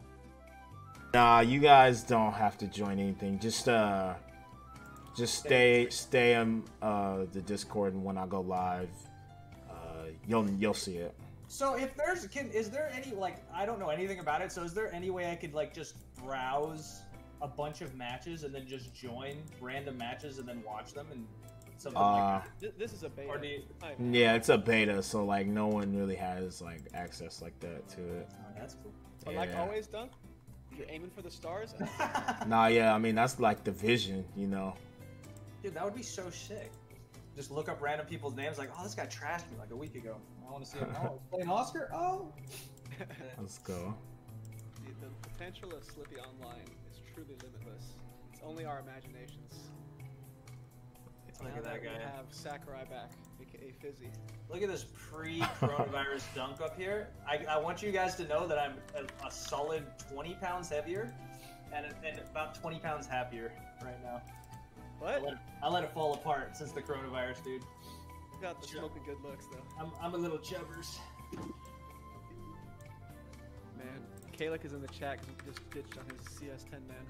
Nah, you guys don't have to join anything. Just stay on the Discord, and when I go live, you'll see it.
So if is there any, like, I don't know anything about it, so is there any way I could, like, just browse a bunch of matches and then just join random matches and then watch them and something like that?
This is a beta.
Or do you...
Yeah, it's a beta, so like no one really has like access like that to it.
Oh, that's cool.
But
Yeah.
like always, Dunk, you're aiming for the stars.
Nah, yeah, I mean that's like the vision, you know.
Dude, that would be so sick. Just look up random people's names, like, oh, this guy trashed me like a week ago. I want to see him. Oh, playing Oscar? Oh!
Let's go.
The potential of Slippy Online is truly limitless. It's only our imaginations.
Look
Now
at that
we
guy.
have Sakurai back, aka Fizzy.
Look at this pre-coronavirus dunk up here. I want you guys to know that I'm a solid 20 pounds heavier and about 20 pounds happier right now.
What?
I let it fall apart since the coronavirus, dude.
You got the smoking good looks, though.
I'm a little chubbers.
Man, Kalik is in the chat because he just ditched on his CS10 man.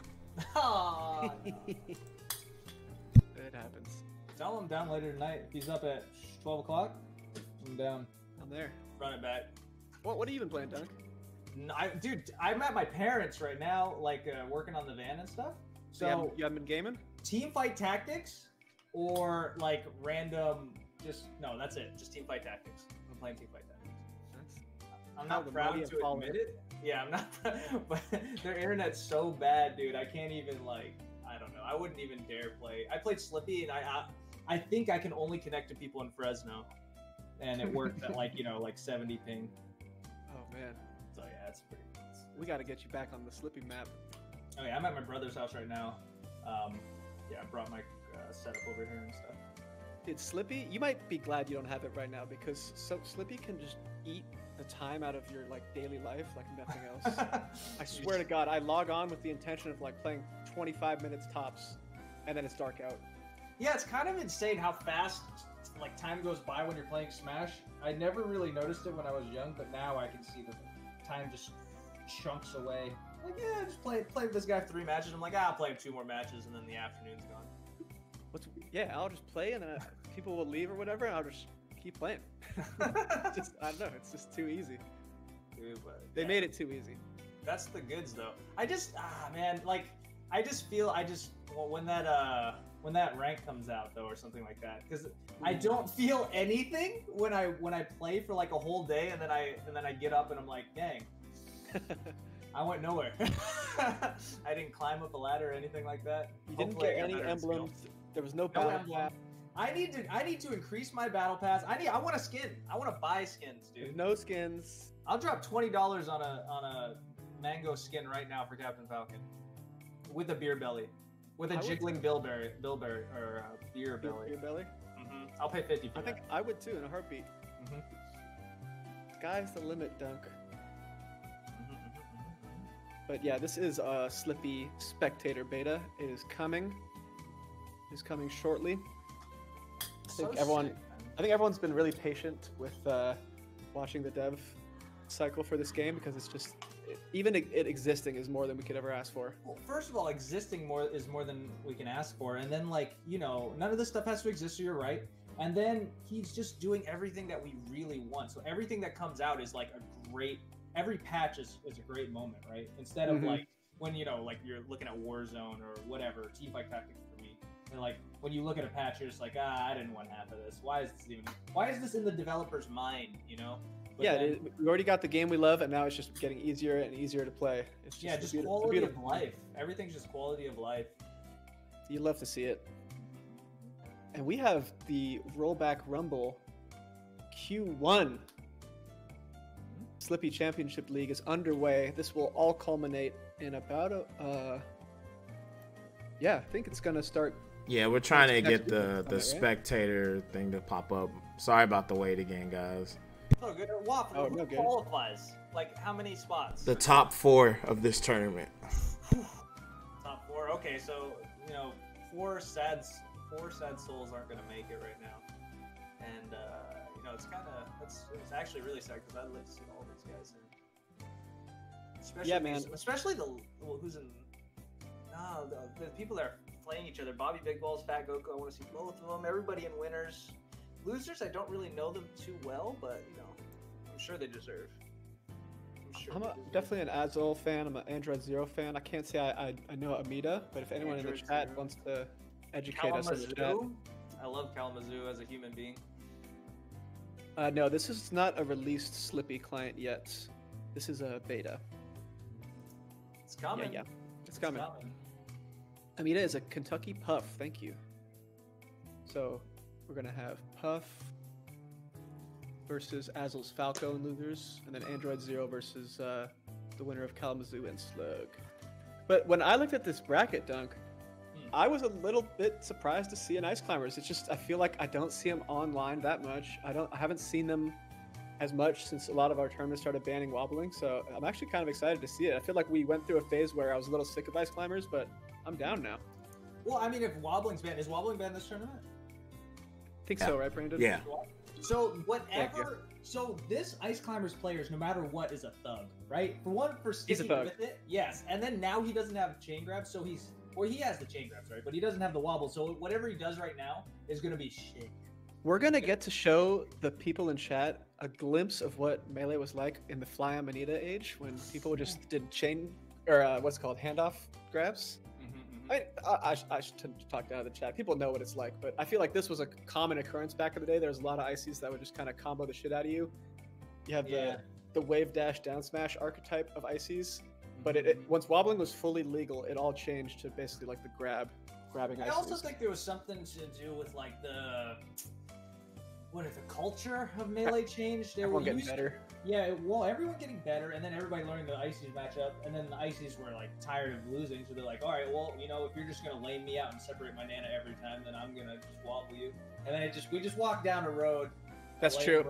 Aww.
It happens.
Tell him I'm down later tonight. If he's up at 12 o'clock, I'm down.
I'm there.
Run it back.
What have you been playing, Dunk?
Dude, I'm at my parents' right now, like working on the van and stuff. So
you haven't been gaming?
team fight tactics or like random, that's it. Just team fight tactics. I'm playing team fight tactics. I'm not proud to admit it. Yeah, I'm not, but their internet's so bad, dude. I can't even, like, I don't know. I wouldn't even dare play. I played Slippy, and I think I can only connect to people in Fresno, and it worked at like 70 ping.
Oh man.
So yeah, it's pretty nuts.
We got to get you back on the Slippy map.
Oh yeah, I'm at my brother's house right now. Yeah, I brought my setup over here and stuff.
Dude, Slippy, you might be glad you don't have it right now because Slippy can just eat the time out of your like daily life like nothing else. I swear to God, I log on with the intention of like playing 25 minutes tops, and then it's dark out.
Yeah, it's kind of insane how fast like time goes by when you're playing Smash. I never really noticed it when I was young, but now I can see the time just chunks away. Like, yeah, just play with this guy 3 matches. I'm like, I'll play him 2 more matches, and then the afternoon's gone.
I'll just play, and then people will leave or whatever, and I'll just keep playing. I don't know, it's just too easy.
Dude,
they made it too easy.
That's the goods, though. I just, man, like, I just feel, when that rank comes out, though, or something like that, because I don't feel anything when I play for like a whole day, and then I get up and I'm like, dang. I went nowhere. I didn't climb up a ladder or anything like that.
You didn't get any emblems. There was no battle pass.
I need to increase my battle pass. I want a skin. I want to buy skins, dude.
There's no skins.
I'll drop $20 on a mango skin right now for Captain Falcon, with a beer belly, with a jiggling beer belly.
Beer belly.
Mm-hmm. I'll pay 50 for that.
I think I would too in a heartbeat.
Mm-hmm.
Sky's the limit, Dunk. But yeah, this is a Slippy Spectator beta. It is coming. It's coming shortly. I think everyone's been really patient with watching the dev cycle for this game because it's just even it existing is more than we could ever ask for.
Well, first of all, existing is more than we can ask for, and then none of this stuff has to exist, so you're right. And then he's just doing everything that we really want. So everything that comes out is like a great. Every patch is a great moment, right? Instead of like when like you're looking at Warzone or whatever, teamfight tactics for me. And like when you look at a patch, you're just like, I didn't want half of this. Why is this in the developer's mind? But
we already got the game we love, and now it's just getting easier and easier to play. It's just
quality of life. Everything's just quality of life.
You love to see it. And we have the Rollback Rumble Q1. Slippy Championship League is underway. This will all culminate in about I think it's gonna start.
Yeah, we're trying to get the spectator thing to pop up. Sorry about the wait again, guys.
Oh, good. Waffle, who qualifies? Like, how many spots?
The top 4 of this tournament.
Top 4. Okay, so four sad souls aren't gonna make it right now, and it's kind of it's actually really sad because I'd like to see all these guys in. Especially especially the who's in. The people that are playing each other. Bobby Big Balls, Fat Goku. I want to see both of them. Everybody in winners. Losers, I don't really know them too well, but I'm sure they deserve.
I'm definitely an Azul fan. I'm an Android Zero fan. I can't say I know Amida, but if anyone in the chat wants to educate us in the chat.
I love Kalamazoo as a human being.
No, this is not a released Slippy client yet. This is a beta.
It's coming.
Yeah. It's coming. Amida is a Kentucky Puff. Thank you. So we're going to have Puff versus Azul's Falco and losers, and then Android Zero versus the winner of Kalamazoo and Slug. But when I looked at this bracket, Dunk, I was a little bit surprised to see an Ice Climbers. It's just I feel like I don't see them online that much. I haven't seen them as much since a lot of our tournaments started banning wobbling. So I'm actually kind of excited to see it. I feel like we went through a phase where I was a little sick of Ice Climbers, but I'm down now.
Well, I mean, if wobbling's banned, is wobbling banned this tournament?
I think so, right, Brandon?
Yeah.
So whatever. So this Ice Climbers players, no matter what, is a thug, right? For one, for sticking with it, yes. And then now he doesn't have chain grabs, so he has the chain grabs, right? But he doesn't have the wobble. So whatever he does right now is going to be shit.
We're going to get to show the people in chat a glimpse of what Melee was like in the Fly Amanita age when people just did chain, or what's it called, handoff grabs. I should talk down to the chat. People know what it's like, but I feel like this was a common occurrence back in the day. There was a lot of ICs that would just kind of combo the shit out of you. You have the wave dash down smash archetype of ICs, but once wobbling was fully legal, it all changed to basically like the grabbing ICs.
I also think there was something to do with like the culture of Melee changed.
Everyone getting better.
Yeah, well, everyone getting better, and then everybody learning the ICs matchup, and then the ICs were like tired of losing, so they're like, all right, well, if you're just gonna lane me out and separate my Nana every time, then I'm gonna just wobble you, and then we just walk down a road.
That's true.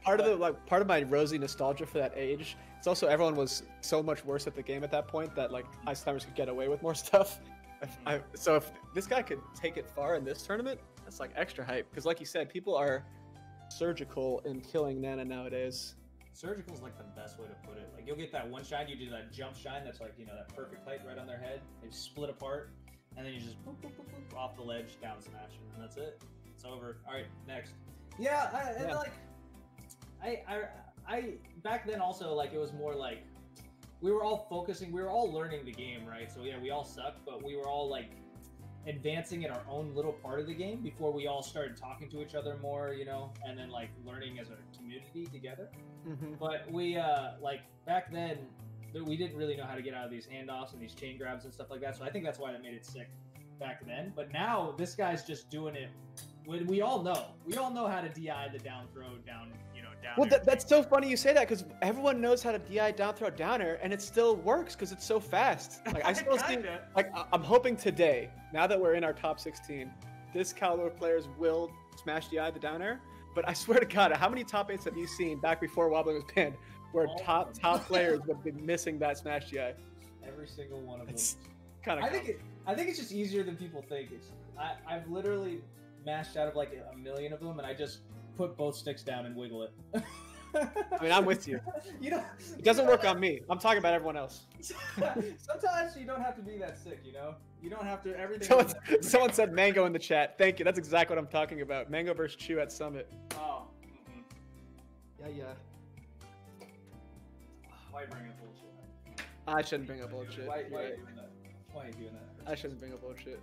Part of my rosy nostalgia for that age, it's also everyone was so much worse at the game at that point that like Ice Climbers could get away with more stuff. So if this guy could take it far in this tournament, that's like extra hype, because like you said, people are surgical in killing Nana nowadays.
Surgical is like the best way to put it. Like you'll get that one shine, you do that jump shine that's like that perfect height right on their head. They split apart, and then you just boop, boop, boop, boop, off the ledge, down smash, and that's it. It's over. All right, next. Yeah, I back then also like it was more like we were all focusing, we were all learning the game, right? So yeah, we all sucked, but we were all like advancing in our own little part of the game before we all started talking to each other more, and then like learning as a community together. But we like back then we didn't really know how to get out of these handoffs and these chain grabs and stuff like that. So I think that's why that made it sick back then. But now this guy's just doing it. We all know how to DI the down throw down.
Well, that's so funny you say that because everyone knows how to DI down throw down air, and it still works because it's so fast. Like I still see, like I'm hoping today, now that we're in our top 16, this caliber of players will smash DI the down air. But I swear to God, how many top 8s have you seen back before wobbling was banned, where top players would be missing that smash DI?
Every single one of them.
Kind of.
I think it's just easier than people think. I've literally mashed out of like a million of them, and I just put both sticks down and wiggle it.
I mean, I'm with you. It doesn't work on me. I'm talking about everyone else.
Sometimes you don't have to be that sick, You don't have to everything.
Someone said Mango in the chat. Thank you. That's exactly what I'm talking about. Mango versus Chew at Summit.
Oh.
Yeah.
Why bring up bullshit?
I shouldn't bring up bullshit.
Why are you doing that? Why are you doing that?
I shouldn't bring up bullshit.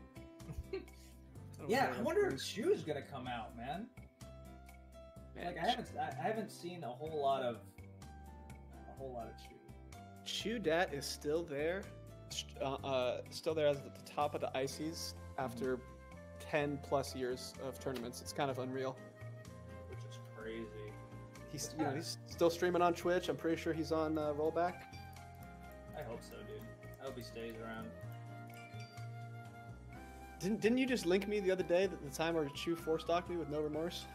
Yeah, I wonder if Chew's gonna come out, man. Like I haven't seen a whole lot of Chew.
Chew Dat is still there, still there at the top of the ICs. after 10 plus years of tournaments. It's kind of unreal.
Which is crazy.
He's he's still streaming on Twitch. I'm pretty sure he's on Rollback.
I hope so, dude. I hope he stays around.
Didn't you just link me the other day that the time where Chu 4-stocked me with no remorse?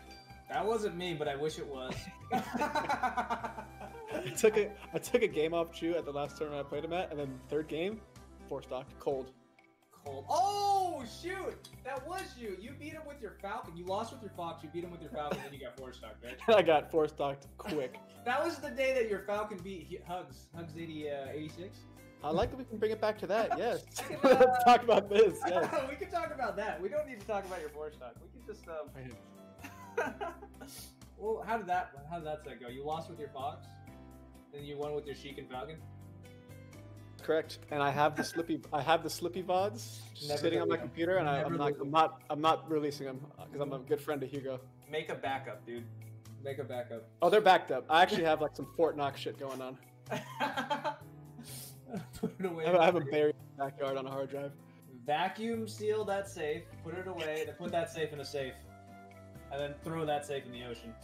That wasn't me, but I wish it was.
I took a game off Chu at the last tournament I played him at, and then third game, 4-stocked, cold.
Oh shoot! That was you. You beat him with your Falcon. You lost with your Fox. You beat him with your Falcon, and you got 4-stocked, right?
I got 4-stocked quick.
That was the day that your Falcon beat Hugs 86.
I like that we can bring it back to that. Yes. Let's talk about this. Yes.
We can talk about that. We don't need to talk about your 4-stock. We can just Well, how did that set go? You lost with your Fox, then you won with your Sheik and Falcon.
Correct. And I have the slippy VODs just sitting on my computer, and I'm not releasing them because I'm a good friend to Hugo.
Make a backup, dude. Make a backup.
Oh, they're backed up. I actually have like some Fort Knox shit going on.
Put it away.
I have a buried backyard on a hard drive.
Vacuum seal that safe. Put it away. Then put that safe in a safe, and then throw that safe in the ocean.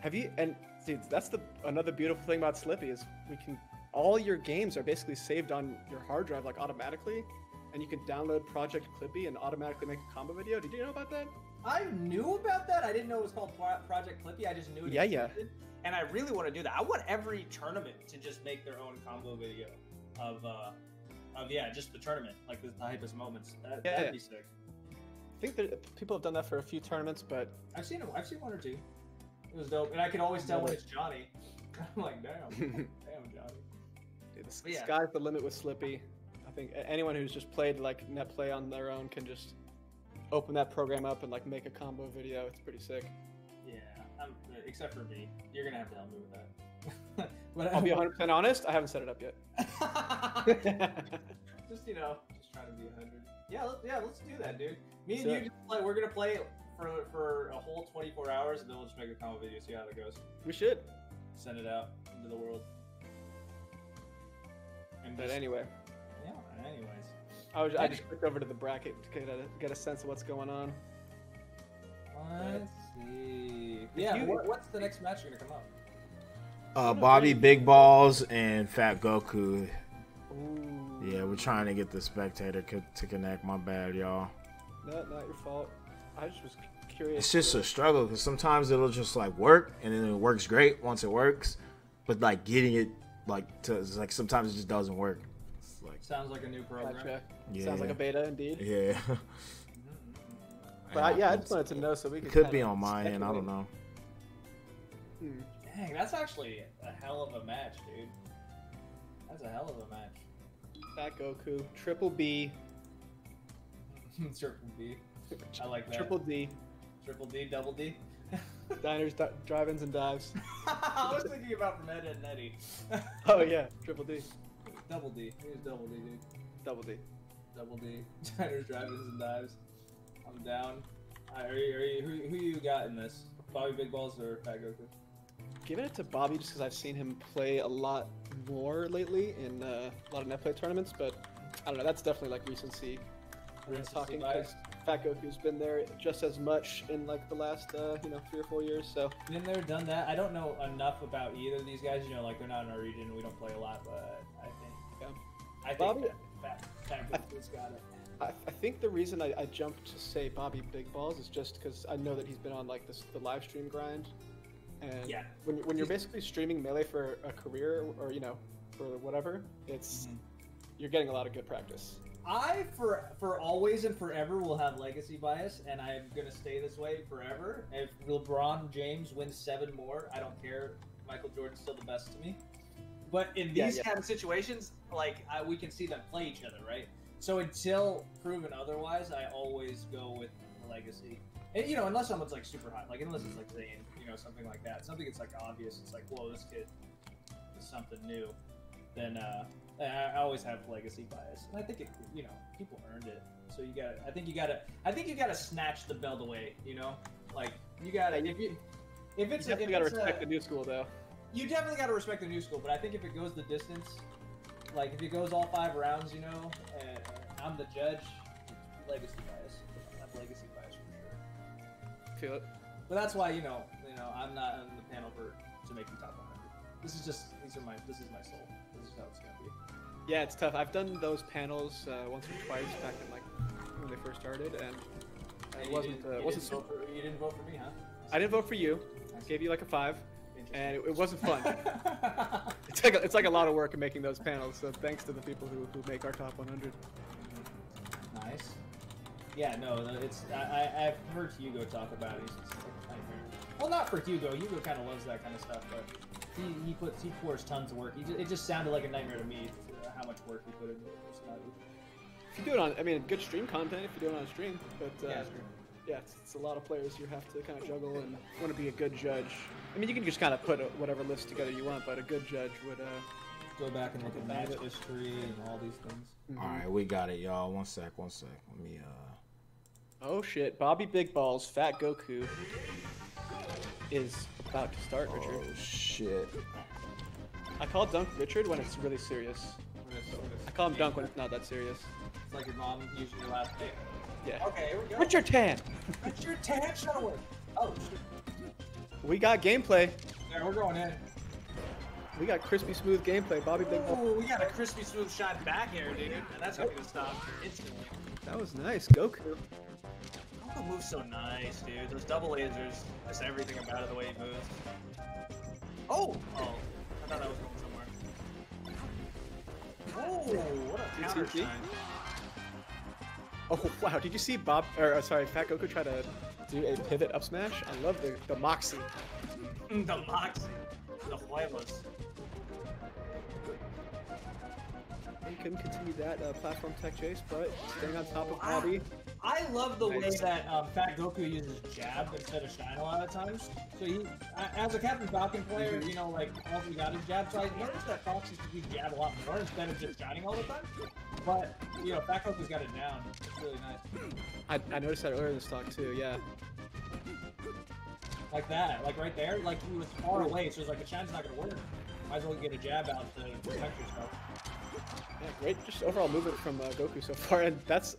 Have you? And dude, that's another beautiful thing about Slippy is all your games are basically saved on your hard drive like automatically, and you can download Project Clippy and automatically make a combo video. Did you know about that?
I knew about that. I didn't know it was called Project Clippy. I just knew it existed. And I really want to do that. I want every tournament to just make their own combo video of just the tournament, like the hypest moments. That'd be sick.
I think that people have done that for a few tournaments, but
I've seen one or two. It was dope, and I can always tell when it's Johnny. I'm like, damn, Johnny.
Dude, the sky's the limit with Slippy. I think anyone who's just played like net play on their own can just open that program up and like make a combo video. It's pretty sick.
Yeah, except for me. You're gonna have to help me with that. But
I'll be 100% honest. I haven't set it up yet.
just trying to be 100. Yeah, let's do that, dude. Me and you just play. We're gonna play for a whole 24 hours, and then we'll just make a combo video, see how that goes.
We should
send it out into the world.
But anyway.
Yeah. Anyways.
I just clicked over to the bracket to get a sense of what's going on.
Let's see. Yeah. What's the next match gonna come up?
Bobby Big Balls and Fat Goku.
Ooh.
Yeah, we're trying to get the spectator to connect. My bad, y'all.
Not your fault. I just was curious.
It's just a struggle because sometimes it'll just like work and then it works great once it works, but like getting it sometimes it just doesn't work. It's like,
sounds like a new program.
Gotcha.
Yeah.
Sounds like a beta indeed.
Yeah.
But I just wanted to know so we could.
It could be on my end. I don't know.
Dang, that's actually a hell of a match, dude. That's a hell of a match.
Fat Goku, Triple B.
Triple B. I like that.
Triple D.
Triple D, Double D.
Diners, drive-ins, and dives.
I was thinking about from Ed and Eddie.
Oh yeah, Triple D.
Double D. Here's Double D, dude.
Double D.
Double D. Diners, drive-ins, and dives. I'm down. Who you got in this? Bobby Big Balls or Fat Goku?
Giving it to Bobby just because I've seen him play a lot more lately in a lot of net play tournaments, but I don't know. That's definitely like recency. Talking because Fat Goku's been there just as much in like the last 3 or 4 years. So
been there, done that. I don't know enough about either of these guys. Like they're not in our region. We don't play a lot, but I think
Bobby,
Fat Goku's got it.
I think the reason I jumped to say Bobby Big Balls is just because I know that he's been on like the live stream grind, and when you're basically streaming Melee for a career or for whatever, it's you're getting a lot of good practice.
I for always and forever will have legacy bias, and I'm gonna stay this way forever. If LeBron James wins 7 more, I don't care. Michael Jordan's still the best to me. But in these kind of situations, like we can see them play each other, right? So until proven otherwise, I always go with legacy. And, unless someone's like super hot, like unless it's like Zayn, something like that. Something that's like obvious. It's like, whoa, this kid is something new. Then I always have legacy bias, and I think people earned it. So I think you gotta snatch the belt away. Like you gotta if it's
you definitely gotta respect the new school though.
You definitely gotta respect the new school, but I think if it goes the distance, like if it goes all 5 rounds, and I'm the judge, legacy bias. I have legacy bias for sure.
Feel it.
But that's why I'm not on the panel to make the top 100. This is my soul. This is how it's gonna be.
Yeah, it's tough. I've done those panels once or twice back in like when they first started, and it wasn't.
You didn't vote for me, huh?
I didn't vote for you. I gave you like a 5, and it wasn't fun. It's like a lot of work in making those panels. So thanks to the people who make our top 100.
Nice. Yeah, no, it's I've heard Hugo talk about it. He's just like a nightmare. Well, not for Hugo. Hugo kind of loves that kind of stuff, but he pours tons of work. It just sounded like a nightmare to me how much work he put into it.
If you do it on, I mean, good stream content if you do it on stream, but
yeah,
it's a lot of players you have to kind of juggle and want to be a good judge. I mean, you can just kind of put whatever list together you want, but a good judge would
go back and look at match history and all these things.
Mm-hmm. All right, we got it, y'all. One sec. Let me
Oh shit! Bobby Big Balls, Fat Goku is about to start. Richard.
Oh shit!
I call Dunk Richard when it's really serious. I call him Dunk when it's not that serious.
It's like your mom using your last name.
Yeah.
Okay, here we go.
Richard Tan.
Richard Tan, show it. Oh shit.
We got gameplay.
Yeah, we're going in.
We got crispy smooth gameplay. Bobby Big Balls.
Oh, we got a crispy smooth shot back here, dude, and that's gonna stop instantly.
That was nice, Goku.
Goku moves so nice, dude. Those double lasers, just everything about it, the way he moves. Oh! Oh, I thought that was going somewhere. Oh, what a counter shine.
Oh wow, did you see Fat Goku try to do a pivot up smash? I love the moxie.
The moxie. The huevos.
He couldn't continue that platform tech chase, but staying on top of Bobby.
I love the way that Fat Goku uses jab instead of shine a lot of times. So he, as a Captain Falcon player, like all he got is jab. So I noticed that Fox used to use jab a lot more instead of just shining all the time. But Fat Goku's got it down. It's really nice.
I noticed that earlier in this talk too. Yeah.
Like that, like right there, like he was far away, so it's like the shine's not gonna work. Might as well get a jab out to protect yourself.
Yeah, great, just overall movement from Goku so far, and that's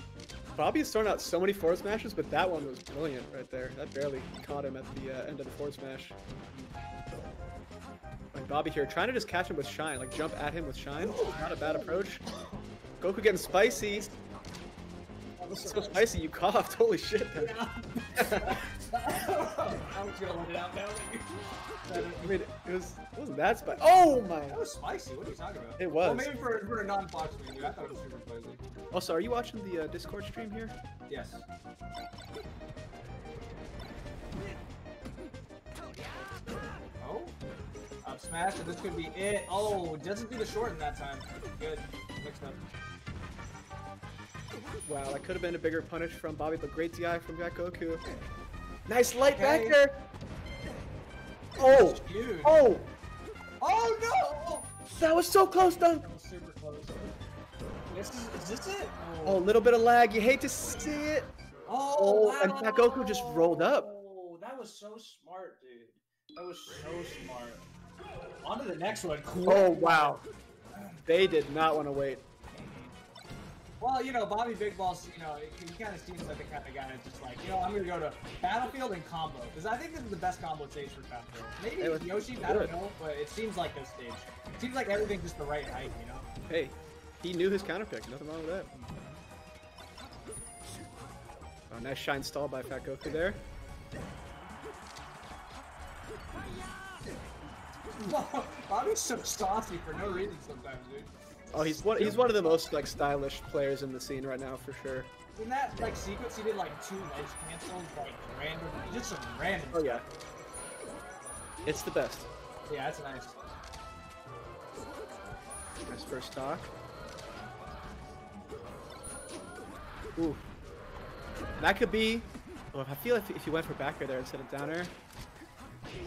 Bobby's thrown out so many forward smashes, but that one was brilliant right there. That barely caught him at the end of the forward smash. And Bobby here trying to just catch him with shine, like jump at him with shine. Not a bad approach. Goku getting spicy. So spicy, you coughed. Holy shit.
Yeah. I was gonna let it out now.
I mean, it wasn't that spicy. Oh my!
That was spicy. What are you talking about?
It was.
Well, maybe for a non-Fox fan, dude. I thought it was super spicy.
Also, are you watching the Discord stream here?
Yes. Oh, up smash, and this could be it. Oh, it doesn't do the short in that time. Good. Mixed up.
Wow, that could have been a bigger punish from Bobby, but great DI from Fat Goku. Nice light back there. Oh! Oh!
Oh no!
That was so close, Dunk.
That was super close. Is this it?
Oh, a little bit of lag. You hate to see it.
Oh, wow.
And Fat Goku just rolled up.
Oh, that was so smart, dude. That was so smart. On to the next one. Cool.
Oh, wow. They did not want to wait.
Well, Bobby Big Balls, he kind of seems like the kind of guy that's just like, I'm going to go to Battlefield and combo. Because I think this is the best combo stage for Battlefield. Maybe Yoshi, I don't know, but it seems like this stage. It seems like everything's just the right height,
Hey, he knew his counter pick. Nothing wrong with that. Oh, nice shine stall by Fat Goku there.
Bobby's so saucy for no reason sometimes, dude.
Oh, he's one of the most stylish players in the scene right now for sure.
In that sequence, he did 2 edge cancels, random. He did some random.
Oh yeah, it's the best.
Yeah, that's nice.
Nice first stock. Ooh, that could be. Oh, I feel if you went for back air there instead of down air.
Okay.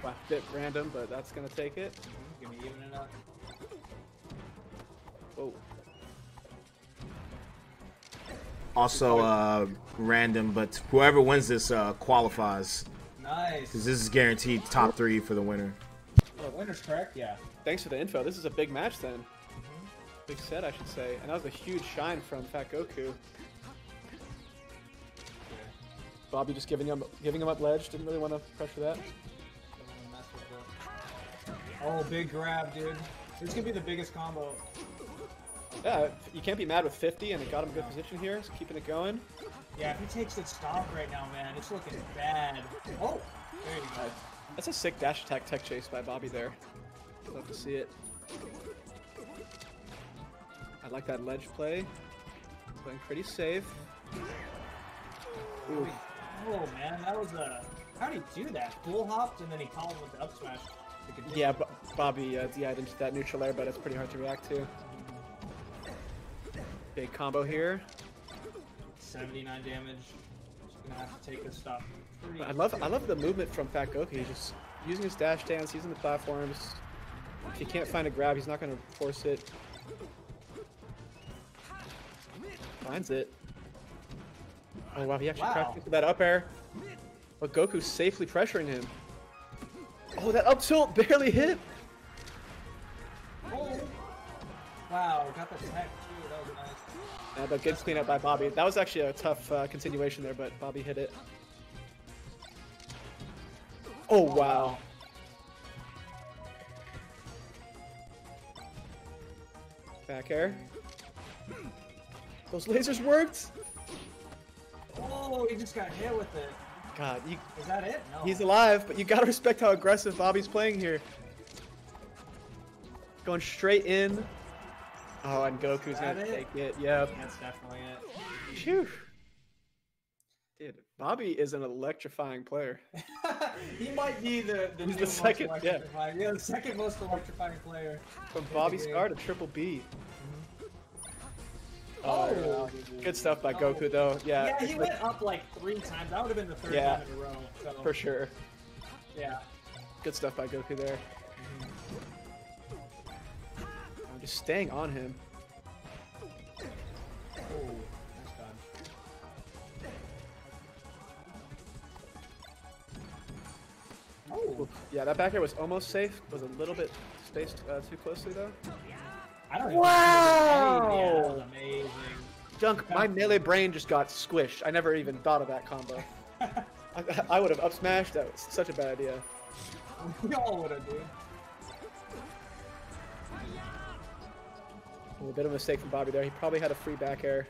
Wow, bit random, but that's gonna take it.
Give me even enough.
Oh.
Also, random, but whoever wins this qualifies.
Nice.
Because this is guaranteed top 3 for the winner.
Oh, winner's correct, yeah.
Thanks for the info. This is a big match then. Big set, I should say. And that was a huge shine from Fat Goku. Bobby just giving him up ledge. Didn't really want to pressure that.
Oh, big grab, dude. This could be the biggest combo.
Yeah, you can't be mad with 50, and it got him good position here. It's keeping it going.
Yeah, if he takes the stop right now, man, it's looking bad. Oh, there you go.
That's a sick dash attack tech chase by Bobby there. Love to see it. I like that ledge play. Playing pretty safe.
Ooh. Oh man, that was a. How did he do that? Full hopped and then he called with the up smash.
Yeah, Bobby DI'd into that neutral air, but it's pretty hard to react to. Big combo here.
79 damage. Just gonna have to take this stop.
I love the movement from Fat Goku. He's just using his dash dance, using the platforms. If he can't find a grab, he's not gonna force it. Finds it. Oh wow, he actually cracked into that up air. But Goku's safely pressuring him. Oh, that up tilt barely hit.
Oh. Wow, got the tech too. That was nice.
Yeah, but good cleanup by Bobby. That was actually a tough continuation there, but Bobby hit it. Oh wow. Back air. Those lasers worked.
Oh, he just got hit with it.
God,
is that it? No.
He's alive, but you gotta respect how aggressive Bobby's playing here. Going straight in. Oh, and Goku's gonna take it. Yep.
That's definitely it.
Phew. Dude, Bobby is an electrifying player.
He might be the
second, yeah,
the second most electrifying player.
From Bobby Scar to Triple B. Oh, good stuff by Goku, though. Yeah.
Yeah, he went up like 3 times. That would have been the third time in a row. So.
For sure.
Yeah.
Good stuff by Goku there. I'm just staying on him.
Oh, nice dodge.
Oh. Yeah, that back air was almost safe. Was a little bit spaced too closely, though.
I don't
wow!
Yeah, that was amazing.
Dunk, my melee brain just got squished. I never even thought of that combo. I would have up smashed. That was such a bad idea.
We all would have, dude.
A bit of a mistake from Bobby there. He probably had a free back air.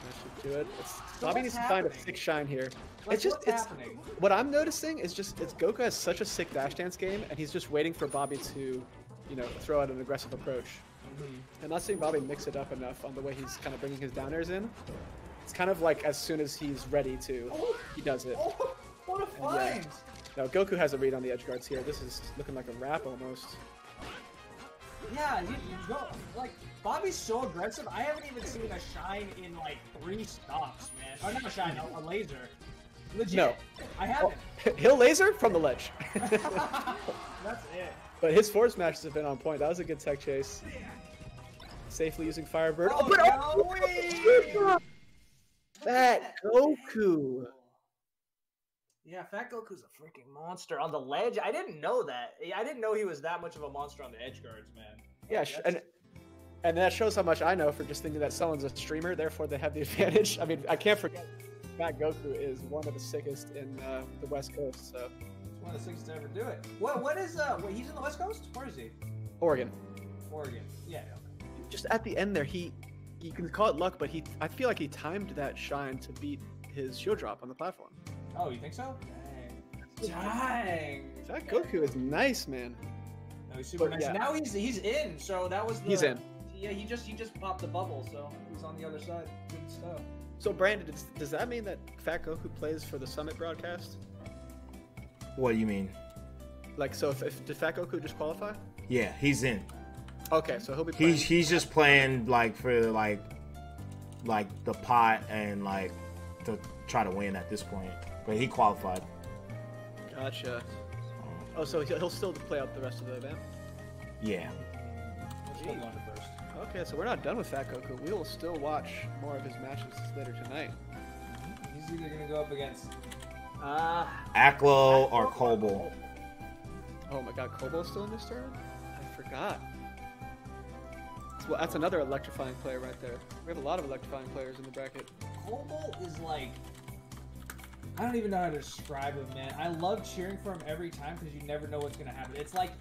That should do it. Bobby needs to find a sick shine here.
It's happening.
What I'm noticing is just Goku has such a sick dash dance game, and he's just waiting for Bobby to, throw out an aggressive approach. I'm not seeing Bobby mix it up enough on the way he's kind of bringing his down airs in. It's kind of like as soon as he's ready to, he does it.
Oh, what a find!
No, Goku has a read on the edge guards here. This is looking like a wrap almost.
Yeah, you go, like, Bobby's so aggressive. I haven't even seen a shine in like 3 stops, man. Or not a shine, a laser. Legit.
No.
I haven't.
He'll laser from the ledge.
That's it.
But his forward smashes have been on point. That was a good tech chase. Safely using Firebird. Fat Goku.
Yeah, Fat Goku's a freaking monster on the ledge. I didn't know that. I didn't know he was that much of a monster on the edge guards, man.
Yeah, and that shows how much I know for just thinking that someone's a streamer, therefore they have the advantage. I mean, I can't forget Fat Goku is one of the sickest in the West Coast, so.
He's one of the sickest to ever do it. What is, he's in the West Coast? Where is he?
Oregon.
Oregon, yeah.
Just at the end there, you can call it luck, but I feel like he timed that shine to beat his shield drop on the platform.
Oh, you think so? Dang.
That Goku is nice, man.
No, he's super nice. Yeah. Now he's in, so that was the...
He's in.
Yeah, he just popped the bubble, so he's on the other side. Good stuff.
So, Brandon, does that mean that Fat Goku plays for the Summit broadcast?
What do you mean?
Like, so did Fat Goku just qualify?
Yeah, he's in.
Okay, so he'll be playing.
He's just playing like for like the pot and like to try to win at this point. But he qualified.
Gotcha. Oh, so he'll still play out the rest of the event?
Yeah.
Okay, so we're not done with Fat Goku. We will still watch more of his matches later tonight.
He's either gonna go up against
Aklo or Kobo.
Oh my God, Kobo's still in this tournament? I forgot. Well, that's another electrifying player right there. We have a lot of electrifying players in the bracket.
Cobalt is like, I don't even know how to describe him, man. I love cheering for him every time because you never know what's gonna happen. It's like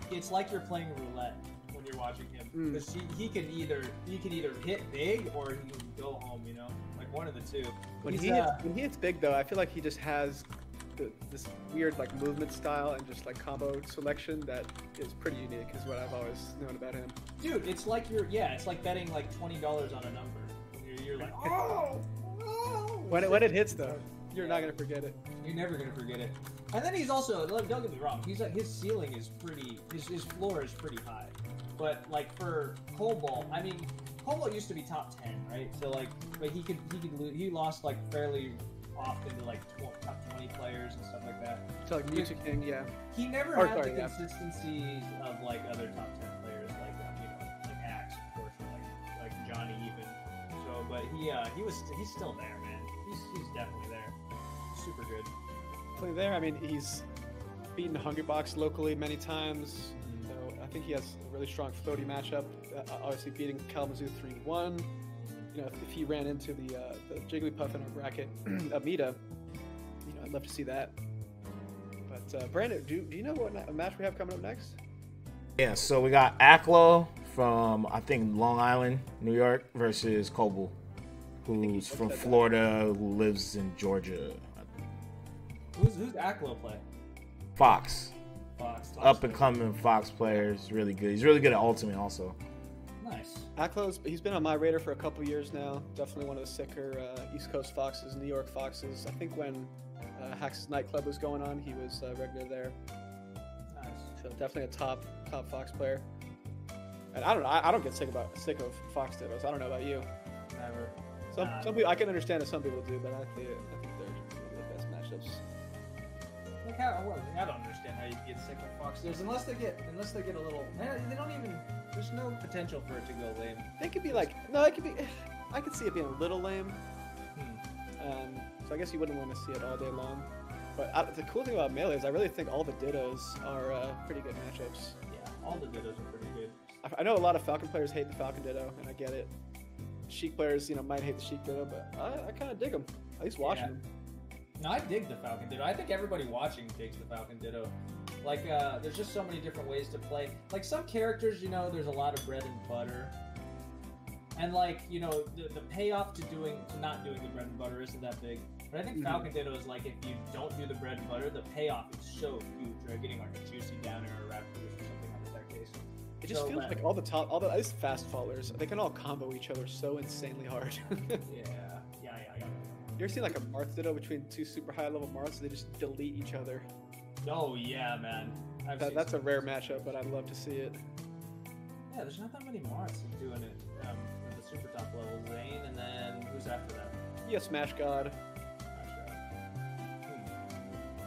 you're playing roulette when you're watching him because he can either hit big or he can go home. You know, like one of the two.
When he hits big though, I feel like he just has this weird like movement style and just like combo selection that is pretty unique. Is what I've always known about him.
Dude, it's like it's like betting like $20 on a number. You're like, oh.
When it hits though, you're not gonna forget it.
You're never gonna forget it. And then he's also, don't get me wrong, he's like, his ceiling is pretty, his floor is pretty high. But like for Cobalt, I mean, Cobalt used to be top 10, right? So like, but he lose, he lost like fairly often to like top 20 players and stuff like that.
So like Music King, yeah.
He never had the consistency of like other top 10 players, like like Axe, of course, like Johnny even. So, but he's still there, man. He's definitely there. Super good.
Definitely there. I mean, he's beaten Hungrybox locally many times. So I think he has a really strong floaty matchup. Obviously beating Kalamazoo 3-1. You know, if he ran into the Jigglypuff in our bracket, Amita, you know, I'd love to see that. But Brandon, do you know what match we have coming up next?
Yeah, so we got Aklo from, I think, Long Island, New York, versus Koble, who's from Florida, who lives in Georgia.
Who's Aklo play?
Fox.
Fox.
Up and coming Fox player. Is really good. He's really good at Ultimate also.
Nice.
Aklo's, he's been on my radar for a couple years now. Definitely one of the sicker East Coast Foxes, New York Foxes. I think when Hax's nightclub was going on, he was regular there.
Nice.
So definitely a top Fox player. And I don't know. I don't get sick of Fox Dittos. I don't know about you.
Never.
Some people, I can understand that some people do, but I think they're one of the best matchups.
Like I don't understand how you get sick of Fox Dittos unless they get a little. They don't even. There's no potential for it to go lame.
They could be like no. It could be. I could see it being a little lame. So I guess you wouldn't want to see it all day long. But the cool thing about Melee is I really think all the Dittos are pretty good matchups.
Yeah, all the Dittos are pretty good.
I know a lot of Falcon players hate the Falcon Ditto, and I get it. Sheik players, might hate the Sheik Ditto, but I kind of dig them. At least watching them.
No, I dig the Falcon Ditto. I think everybody watching digs the Falcon Ditto. Like, there's just so many different ways to play. Like, some characters, there's a lot of bread and butter. And, like, the payoff to not doing the bread and butter isn't that big. But I think Falcon Ditto is like, if you don't do the bread and butter, the payoff is so huge, right? Getting like a juicy downer or a rapid boost or something like that case.
It just feels like all the at least fast fallers, they can all combo each other so insanely hard.
Yeah.
You ever seen like a Marth Ditto between two super high level Marths? They just delete each other.
Oh yeah, man.
That's a rare matchup, but I'd love to see it.
Yeah, there's not that many Marths doing it at the super top level. Zane, and then who's after that?
Yeah, Smash God.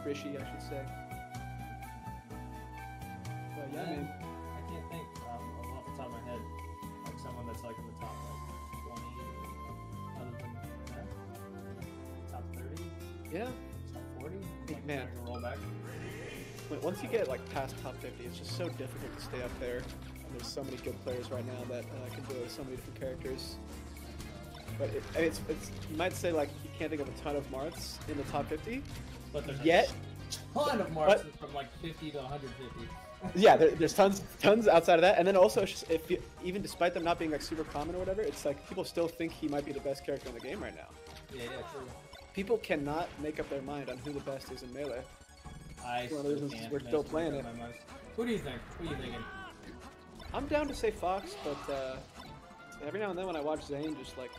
Rishi, I should say. But yeah, I mean,
I can't think off the top of my head like someone that's like in the top like 20 other than that. Top 30?
Yeah.
Top 40? Like,
man.
Rollback.
Once you get like past top 50, it's just so difficult to stay up there. And there's so many good players right now that can deal with so many different characters. But it's you might say like you can't think of a ton of Marths in the top 50.
But there's
yet
a ton of Marths from like 50 to 150.
Yeah, there's tons outside of that, and then also it's just even despite them not being like super common or whatever, it's like people still think he might be the best character in the game right now.
Yeah, true.
People cannot make up their mind on who the best is in Melee.
One
of the reasons we're still playing it.
Who do you think? Who are you thinking?
I'm down to say Fox, but every now and then when I watch Zane just like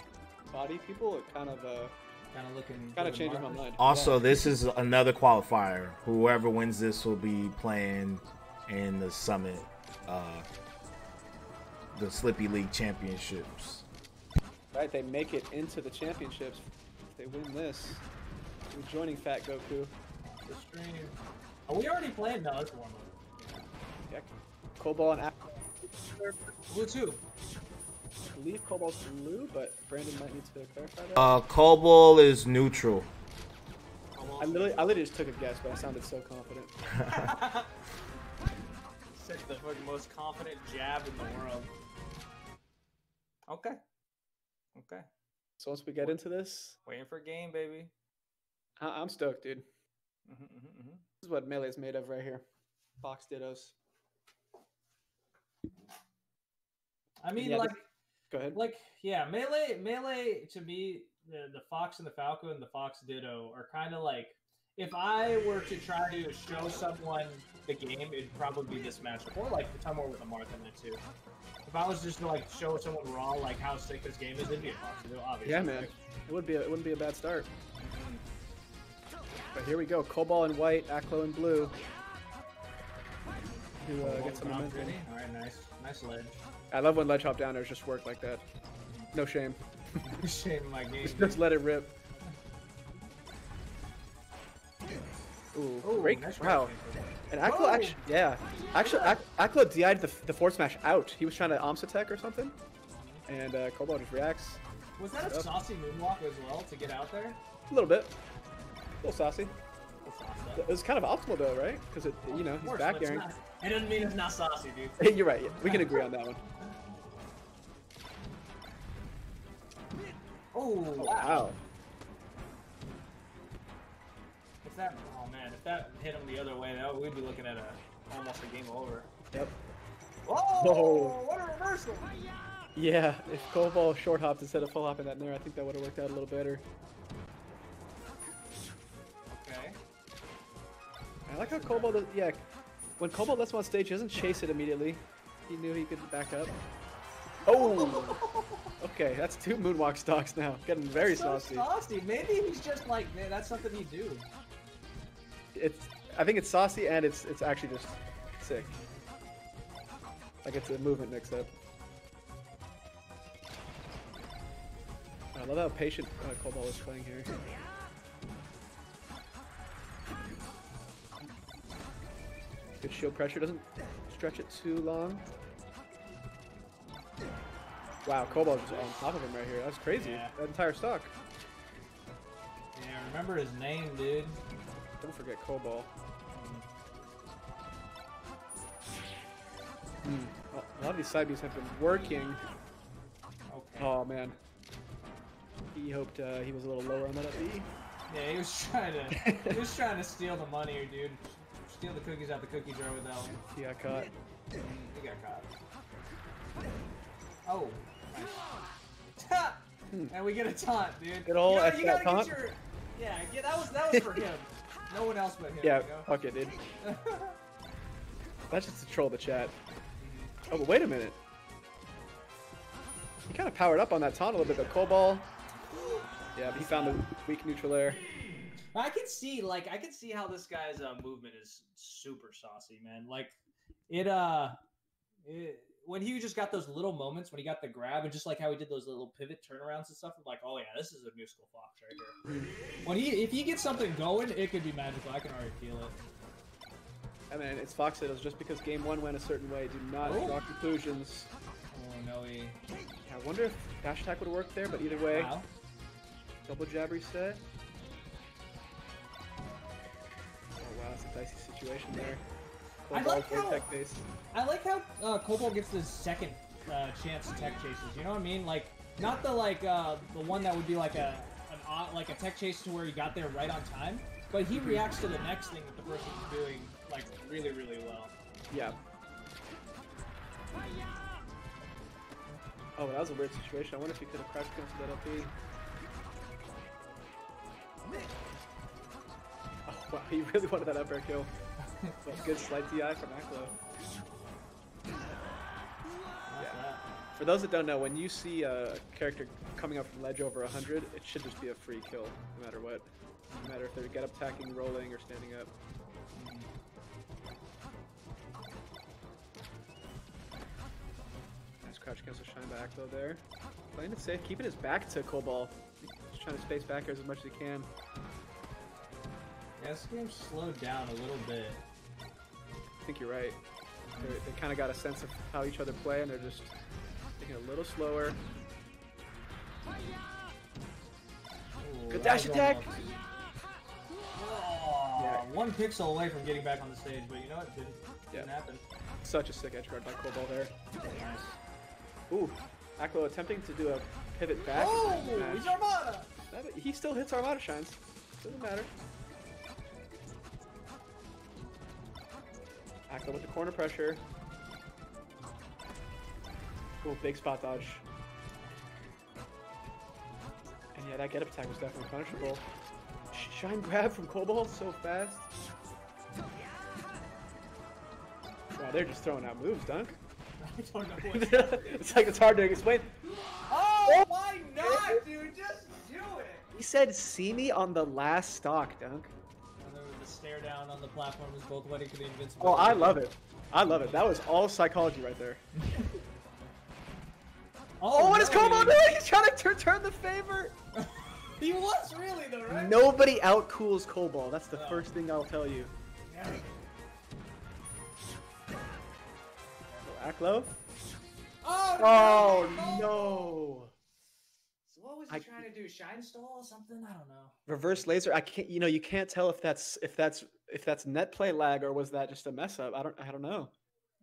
body people, it kind of changes my mind.
Also, this is another qualifier. Whoever wins this will be playing in the Summit, the Slippy League Championships.
Right, they make it into the championships. If they win this, we're joining Fat Goku.
The stream. Oh, we already played? No, that's warm up.
Yeah, Cobalt and Apple.
Blue too.
I believe Cobalt's blue, but Brandon might need to clarify that.
Cobalt is neutral.
I literally just took a guess, but I sounded so confident.
Took the fucking most confident jab in the world. Okay. Okay.
So once we get into this,
waiting for a game, baby.
I'm stoked, dude.
This
is what Melee's made of right here. Fox Dittos.
I mean,
yeah,
like,
go ahead.
Like, yeah, melee to me, the Fox and the Falco and the Fox Ditto are kind of like, if I were to try to show someone the game, it'd probably be this matchup, or like the more with the Marth in it too. If I was just to like show someone raw like how sick this game is, it'd be a Fox Ditto, obviously.
Yeah, man, it wouldn't be a bad start. But here we go, Cobalt and white, Aklo and blue. To get some momentum.
All right, nice ledge.
I love when ledge hop downers just work like that. No shame.
No shame in my game.
Just let it rip. Ooh, great!
Nice
wow. And Aklo actually, yeah, Aklo DI'd the forward smash out. He was trying to Omsa tech or something, and Cobalt just reacts.
Was that a saucy moonwalk as well to get out there?
A little bit. A little saucy. It was kind of optimal though, right? Because it, you know, he's back airing.
It doesn't mean it's not saucy, dude.
You're right. Yeah. We can agree on that one.
Oh
wow.
If that, oh man, if that hit him the other way, we'd be looking at almost a game over.
Yep.
Oh, what a reversal!
Yeah, if Cobalt short hopped instead of full hopping that nair, I think that would have worked out a little better.
Okay.
I like how Cobalt does, yeah, when Cobalt lets him on stage, he doesn't chase it immediately. He knew he could back up. Oh! Okay, that's 2 moonwalk stocks now. Getting very saucy.
Saucy. Maybe he's just like, man, that's something he'd do.
I think it's saucy and it's actually just sick. Like it's a movement mix-up. I love how patient Cobalt is playing here. Good shield pressure, doesn't stretch it too long. Wow, Cobalt just on top of him right here. That's crazy.
Yeah.
That entire stock.
Yeah, remember his name, dude.
Don't forget Cobalt. A lot of these side Bs have been working.
Okay.
Oh man. He hoped he was a little lower on that up B.
Yeah, he was trying to steal the money, dude. Steal the cookies out the cookie jar with that one.
He got caught.
He got caught. Oh, nice. And we get a taunt, dude.
Good old
you gotta
taunt.
get your, yeah, that was for him. No one else but him.
Yeah,
you know?
fuck it, dude. That's just to troll the chat. Oh, but wait a minute. He kind of powered up on that taunt a little bit, but Cobalt. Yeah, but he found the weak neutral air.
I can see how this guy's movement is super saucy, man. Like, when he just got those little moments when he got the grab and just like how he did those little pivot turnarounds and stuff, I'm like, oh yeah, this is a new school Fox right here. If he gets something going, it could be magical. I can already feel it.
I mean, it's Fox Dittos. Just because game 1 went a certain way, do not draw conclusions.
Oh no,
I wonder if dash attack would work there, but either way,
wow.
Double jab reset. Oh wow, it's a dicey situation there.
I like how Cobalt gets the second chance to tech chases. You know what I mean? Like, not the the one that would be like a tech chase to where he got there right on time, but he reacts to the next thing that the person's doing like really, really well.
Yeah. Oh, that was a weird situation. I wonder if he could have crouch canceled that up B. Oh wow, he really wanted that up air kill. But good slight DI from Aklo. Yeah. For those that don't know, when you see a character coming up from ledge over 100, it should just be a free kill, no matter what. No matter if they're get up attacking, rolling, or standing up. Nice crouch cancel shine by Aklo there. Playing it safe, keeping his back to Cobalt. Just trying to space back airs as much as he can.
Yeah, this game slowed down a little bit.
I think you're right. They kind of got a sense of how each other play, and they're just taking it a little slower.
Ooh,
good dash attack!
Oh, yeah. 1 pixel away from getting back on the stage, but you know what? Didn't happen.
Such a sick edge guard by Cobalt there. Ooh, Aklo attempting to do a pivot back.
Oh, he's Armada!
He still hits Armada shines. Doesn't matter. Aklo with the corner pressure. Cool, big spot dodge. And yeah, that get up attack was definitely punishable. Shine grab from Cobalt so fast. Wow, they're just throwing out moves, Dunk.
I don't know what
It's like it's hard to explain.
Oh, why not, dude? Just do it!
He said, "See me on the last stock, Dunk."
And there was a stare down on the platform as both waiting for the invincibility.
Oh, I love it. I love it. That was all psychology right there. Oh, what is Cobalt doing? He's trying to turn the favor.
He was really though, right?
Nobody outcools Cobalt. That's the first thing I'll tell you.
Yeah.
Aklo.
Oh
no!
So what was he trying to do? Shine stall? Something? I don't know.
Reverse laser. I can't. You know, you can't tell if that's net play lag or was that just a mess up. I don't know.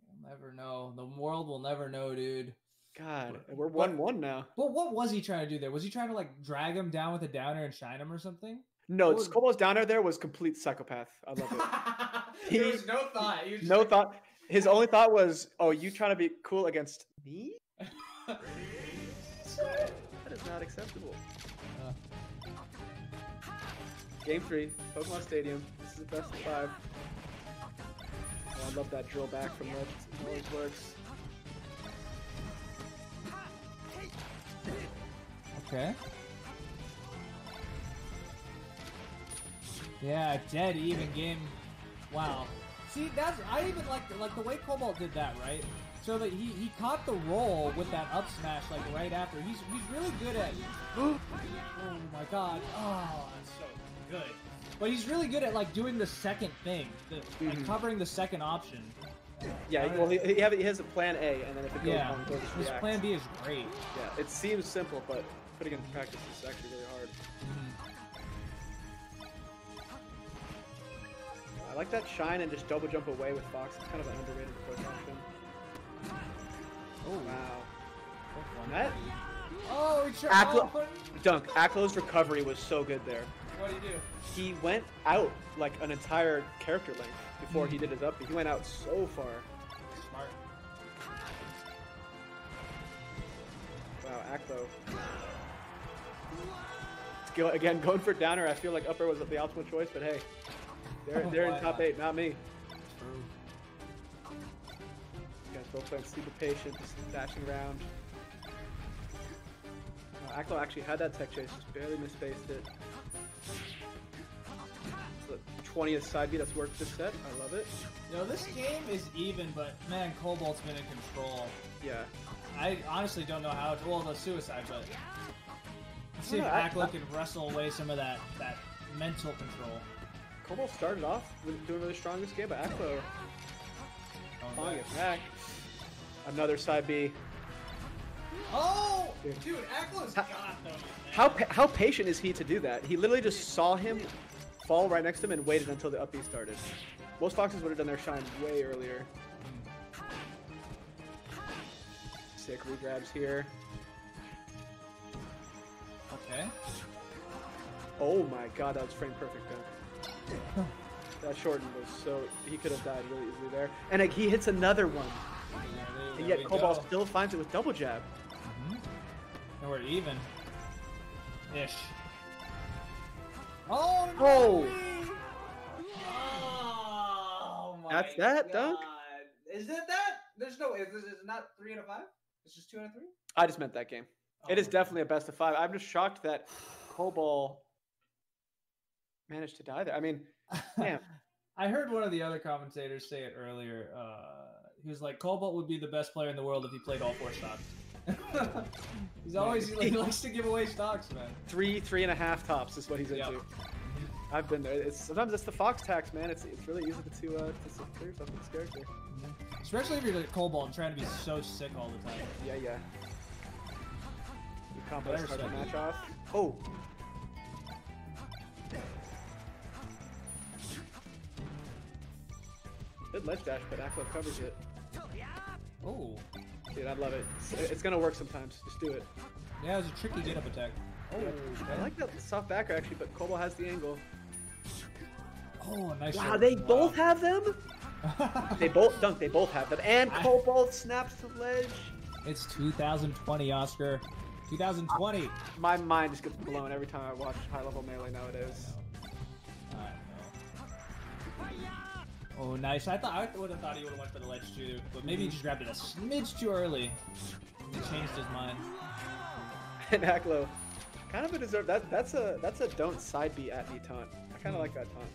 We'll never know. The world will never know, dude.
God, we're 1-1 now.
But what was he trying to do there? Was he trying to like drag him down with a downer and shine him or something?
No, Cobalt's downer there was complete psychopath. I love it.
There was no thought.
No thought. His only thought was, "Oh, you trying to be cool against me?" That is not acceptable. Game 3, Pokemon Stadium. This is the best of 5. Oh, I love that drill back from Ledge. It always works.
Okay. Yeah, dead even game. Wow. See, I even like the way Cobalt did that, right? So that he caught the roll with that up smash like right after. He's really good at. Oh my god! Oh, that's so good. But he's really good at like doing the second thing, like covering the second option.
Yeah, well, he has a plan A, and then if it goes wrong, he'll just
his
react.
plan B is great.
Yeah, it seems simple, but putting it into practice is actually really hard. I like that shine and just double jump away with Fox. It's kind of an underrated approach option. Oh wow! That.
Oh, he tried.
Aklo, Dunk. Aklo's recovery was so good there.
What did he do?
He went out like an entire character length before he did his up. He went out so far.
Smart.
Wow, Aklo. Again, going for downer. I feel like upper was the optimal choice, but hey, they're in top 8, not me.
True.
You guys both playing super patient, just dashing around. Aklo actually had that tech chase, just barely misspaced it. The 20th side B that's worked this set. I love it.
You know, this game is even, but man, Cobalt's been in control.
Yeah.
I honestly don't know how. Well, the suicide, but let's see if Aklo can wrestle away some of that mental control.
Cobalt started off doing really strong this game, but Aklo clawing it back. Another side B.
Oh, dude, Aklo's got those.
How patient is he to do that? He literally just saw him fall right next to him and waited until the up B started. Most Foxes would have done their shine way earlier. Sick regrabs here.
Okay.
Oh my god, that was frame perfect dunk. That shortened was so... He could have died really easily there. And like, he hits another one. And yet Cobalt still finds it with double jab.
And we're even. Ish. Oh, no! Oh my
That's that, Dunk?
Is it that? There's no... Is it not 3 out of 5? It's just 2 out of 3?
I just meant that game. It is definitely a best of 5. I'm just shocked that Cobalt managed to die there. I mean, damn.
I heard one of the other commentators say it earlier. He was like, Cobalt would be the best player in the world if he played all 4 stocks. He likes to give away stocks, man.
3.5 tops is what he's into. I've been there. Sometimes it's the Fox tax, man. It's really easy to clear yourself with this character.
Especially if you're like Cobalt and trying to be so sick all the time.
Yeah. You combo start the match off. Oh. Good ledge dash, but Aklo covers it.
Oh.
Dude, I love it. It's gonna work sometimes. Just do it.
Yeah, it was a tricky get-up attack. Oh,
okay. I like that soft backer actually, but Cobalt has the angle.
Oh, nice.
Wow, they both have them? They both have them. And Cobalt snaps to ledge.
It's 2020, Oscar. 2020.
My mind just gets blown every time I watch high-level Melee nowadays.
Oh, nice. I would have thought he would have went for the ledge too, but maybe he just grabbed it a smidge too early. He changed his mind.
And Aklo, kind of a deserve. That's a don't side B at me taunt. I kind of like that taunt.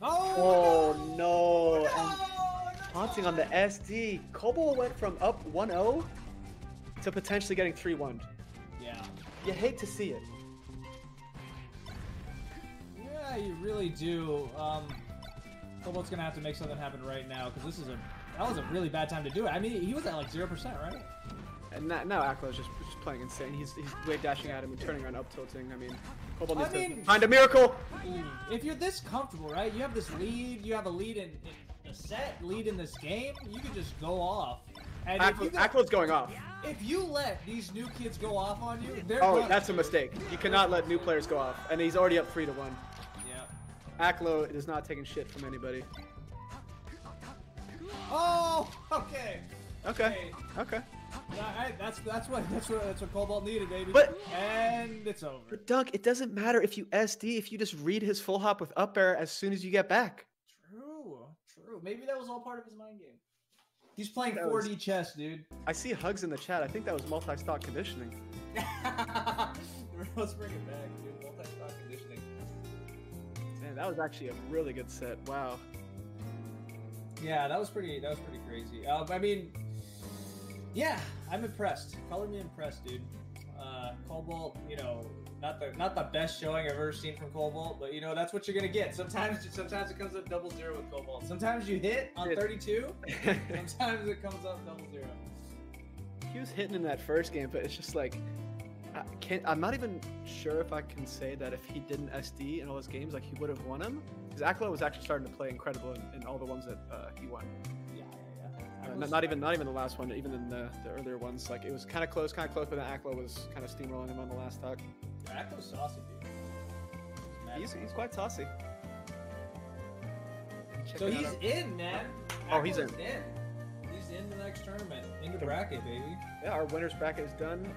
Oh no! And taunting on the SD. Cobalt went from up 1-0 to potentially getting 3-1.
Yeah.
You hate to see it.
Yeah, you really do. Cobalt's gonna have to make something happen right now because that was a really bad time to do it. I mean, he was at like 0%, right? And
now Aklo's just playing insane. He's wave dashing at him and turning around up tilting. I mean, Cobalt needs to find a miracle.
If you're this comfortable, right? You have this lead. You have a lead in the set, lead in this game. You can just go off. And
Aklo's going off.
If you let these new kids go off on you,
that's a mistake. You cannot let new players go off, and he's already up 3-1.
Yeah.
Aklo is not taking shit from anybody.
Oh, okay.
Okay.
Yeah, that's what Cobalt needed, baby. And it's over.
But Dunk, it doesn't matter if you SD if you just read his full hop with up air as soon as you get back.
True. Maybe that was all part of his mind game. He's playing 4D chess, dude.
I see hugs in the chat. I think that was multi-stock conditioning.
Let's bring it back, dude. Multi-stock conditioning.
Man, that was actually a really good set. Wow.
Yeah, that was pretty crazy. I mean, yeah, I'm impressed. Color me impressed, dude. Cobalt, you know, not the best showing I've ever seen from Cobalt, but you know that's what you're gonna get. Sometimes it comes up 0-0 with Cobalt. Sometimes you hit on 32. Sometimes it comes up 0-0.
He was hitting in that first game, but it's just like I'm not even sure if I can say that if he didn't SD in all his games, like he would have won them. Because Aklo was actually starting to play incredible in all the ones that he won.
Yeah.
Not even the last one, even in the earlier ones. Like it was kind of close, but then Aklo was kind of steamrolling him on the last stock.
Yeah, Aklo's saucy, dude.
He's quite saucy.
So he's in, man.
Oh, he's in.
He's in the next tournament, in the bracket, baby.
Yeah, our winners bracket is done.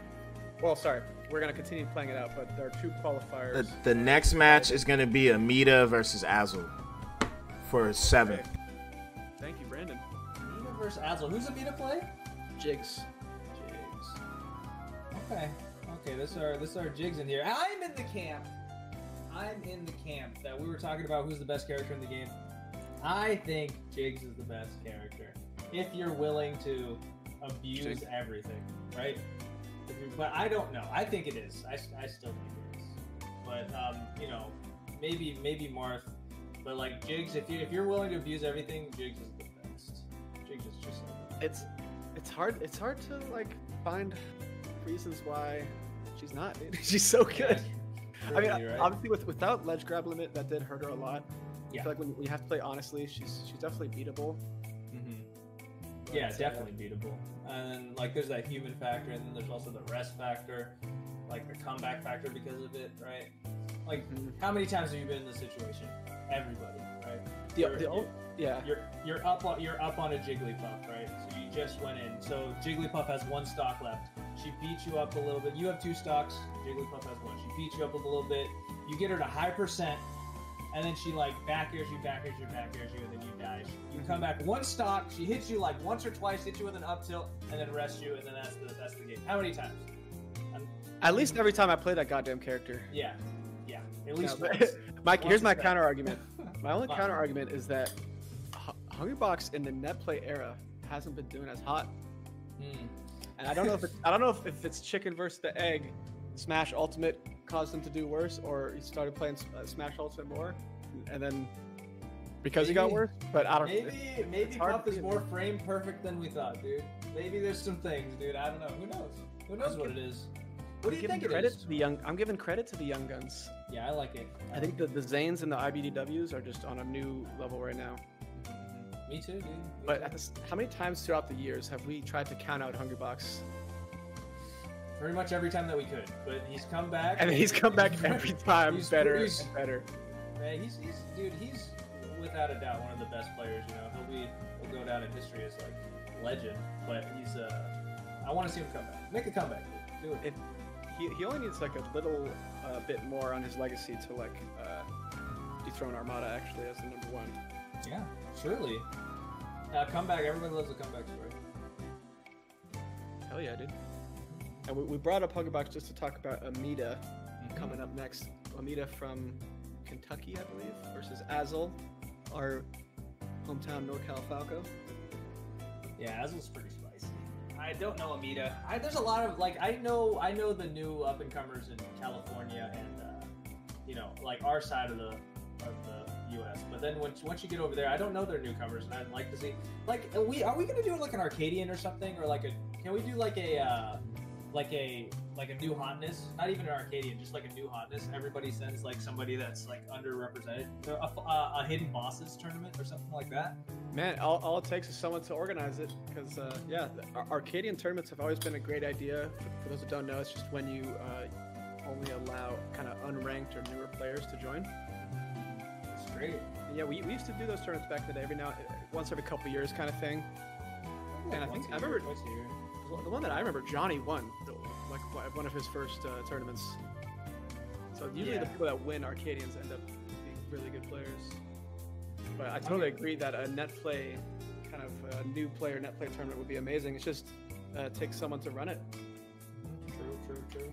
Well, sorry, we're gonna continue playing it out, but there are 2 qualifiers.
The next match is gonna be Amita versus Azel for 7th.
Okay. Thank you, Brandon.
Amita versus Azel. Who's Amita play?
Jigs.
Okay, this is our Jigs in here. I'm in the camp that we were talking about who's the best character in the game. I think Jigs is the best character. If you're willing to abuse everything, right? But I don't know. I think it is. I still think it is. But you know, maybe Marth. But like Jigs, if you're willing to abuse everything, Jigs is the best. Jigs is just like
it's hard to like find reasons why she's not. She's so good. Yeah, I mean, right? Obviously without ledge grab limit, that did hurt her a lot. Yeah. I feel like when you have to play honestly, she's definitely beatable.
Mm-hmm. Yeah, definitely beatable. And then, like, there's that human factor, and then there's also the rest factor, like the comeback factor because of it, right? Like, how many times have you been in this situation? Everybody, right? You're up on a Jigglypuff, right? So you just went in. So Jigglypuff has 1 stock left. She beats you up a little bit. You have 2 stocks. Jigglypuff has 1. She beats you up a little bit. You get her to high percent, and then she like back airs you, and then you die. You come back 1 stock. She hits you like once or twice, hits you with an up tilt, and then rests you, and then that's the game. How many times?
At least every time I play that goddamn character.
Yeah. At least
once. Here's my counter argument. My only counter argument is that Hungrybox in the net play era hasn't been doing as hot. And I don't know if it's chicken versus the egg. Smash Ultimate caused him to do worse, or he started playing Smash Ultimate more, and then because he got worse. But I don't.
Maybe Puff is more frame perfect than we thought, dude. Maybe there's some things, dude. I don't know. Who knows what it is? What do you think it is?
I'm giving credit to the young guns.
Yeah, I like it.
I think the Zanes and the IBDWs are just on a new level right now.
Me too, dude.
But how many times throughout the years have we tried to count out Hungrybox?
Pretty much every time that we could, but he's come back.
And he's come back every time better and better.
Man, he's without a doubt one of the best players. You know, he'll go down in history as like legend. But he's I want to see him come back. Make a comeback, dude. Do it.
He only needs like a little bit more on his legacy to like dethrone Armada actually as the number one.
Yeah, surely. Comeback. Everybody loves a comeback story.
Hell yeah, dude. And we brought up Hungrybox just to talk about Amida coming up next. Amida from Kentucky, I believe, versus Azel, our hometown NorCal Falco.
Yeah, Azel's pretty spicy. I don't know Amida. There's a lot of like I know the new up and comers in California and you know, like our side of the U.S. But then once you get over there, I don't know their newcomers, and I'd like to see like are we gonna do like an Arcadian or something, or like can we do like a new hotness? Not even an Arcadian, just like a new hotness. Everybody sends like somebody that's like underrepresented, a hidden bosses tournament or something like that.
Man, all it takes is someone to organize it, because yeah, Arcadian tournaments have always been a great idea. For those who don't know, it's just when you only allow kind of unranked or newer players to join.
It's great.
And yeah, we used to do those tournaments back in the day, once every couple years kind of thing. And I remember the one that I remember, Johnny won, like one of his first tournaments. So usually the people that win Arcadians end up being really good players. But I totally agree that a net play, kind of a new player net play tournament would be amazing. It's just takes someone to run it.
True.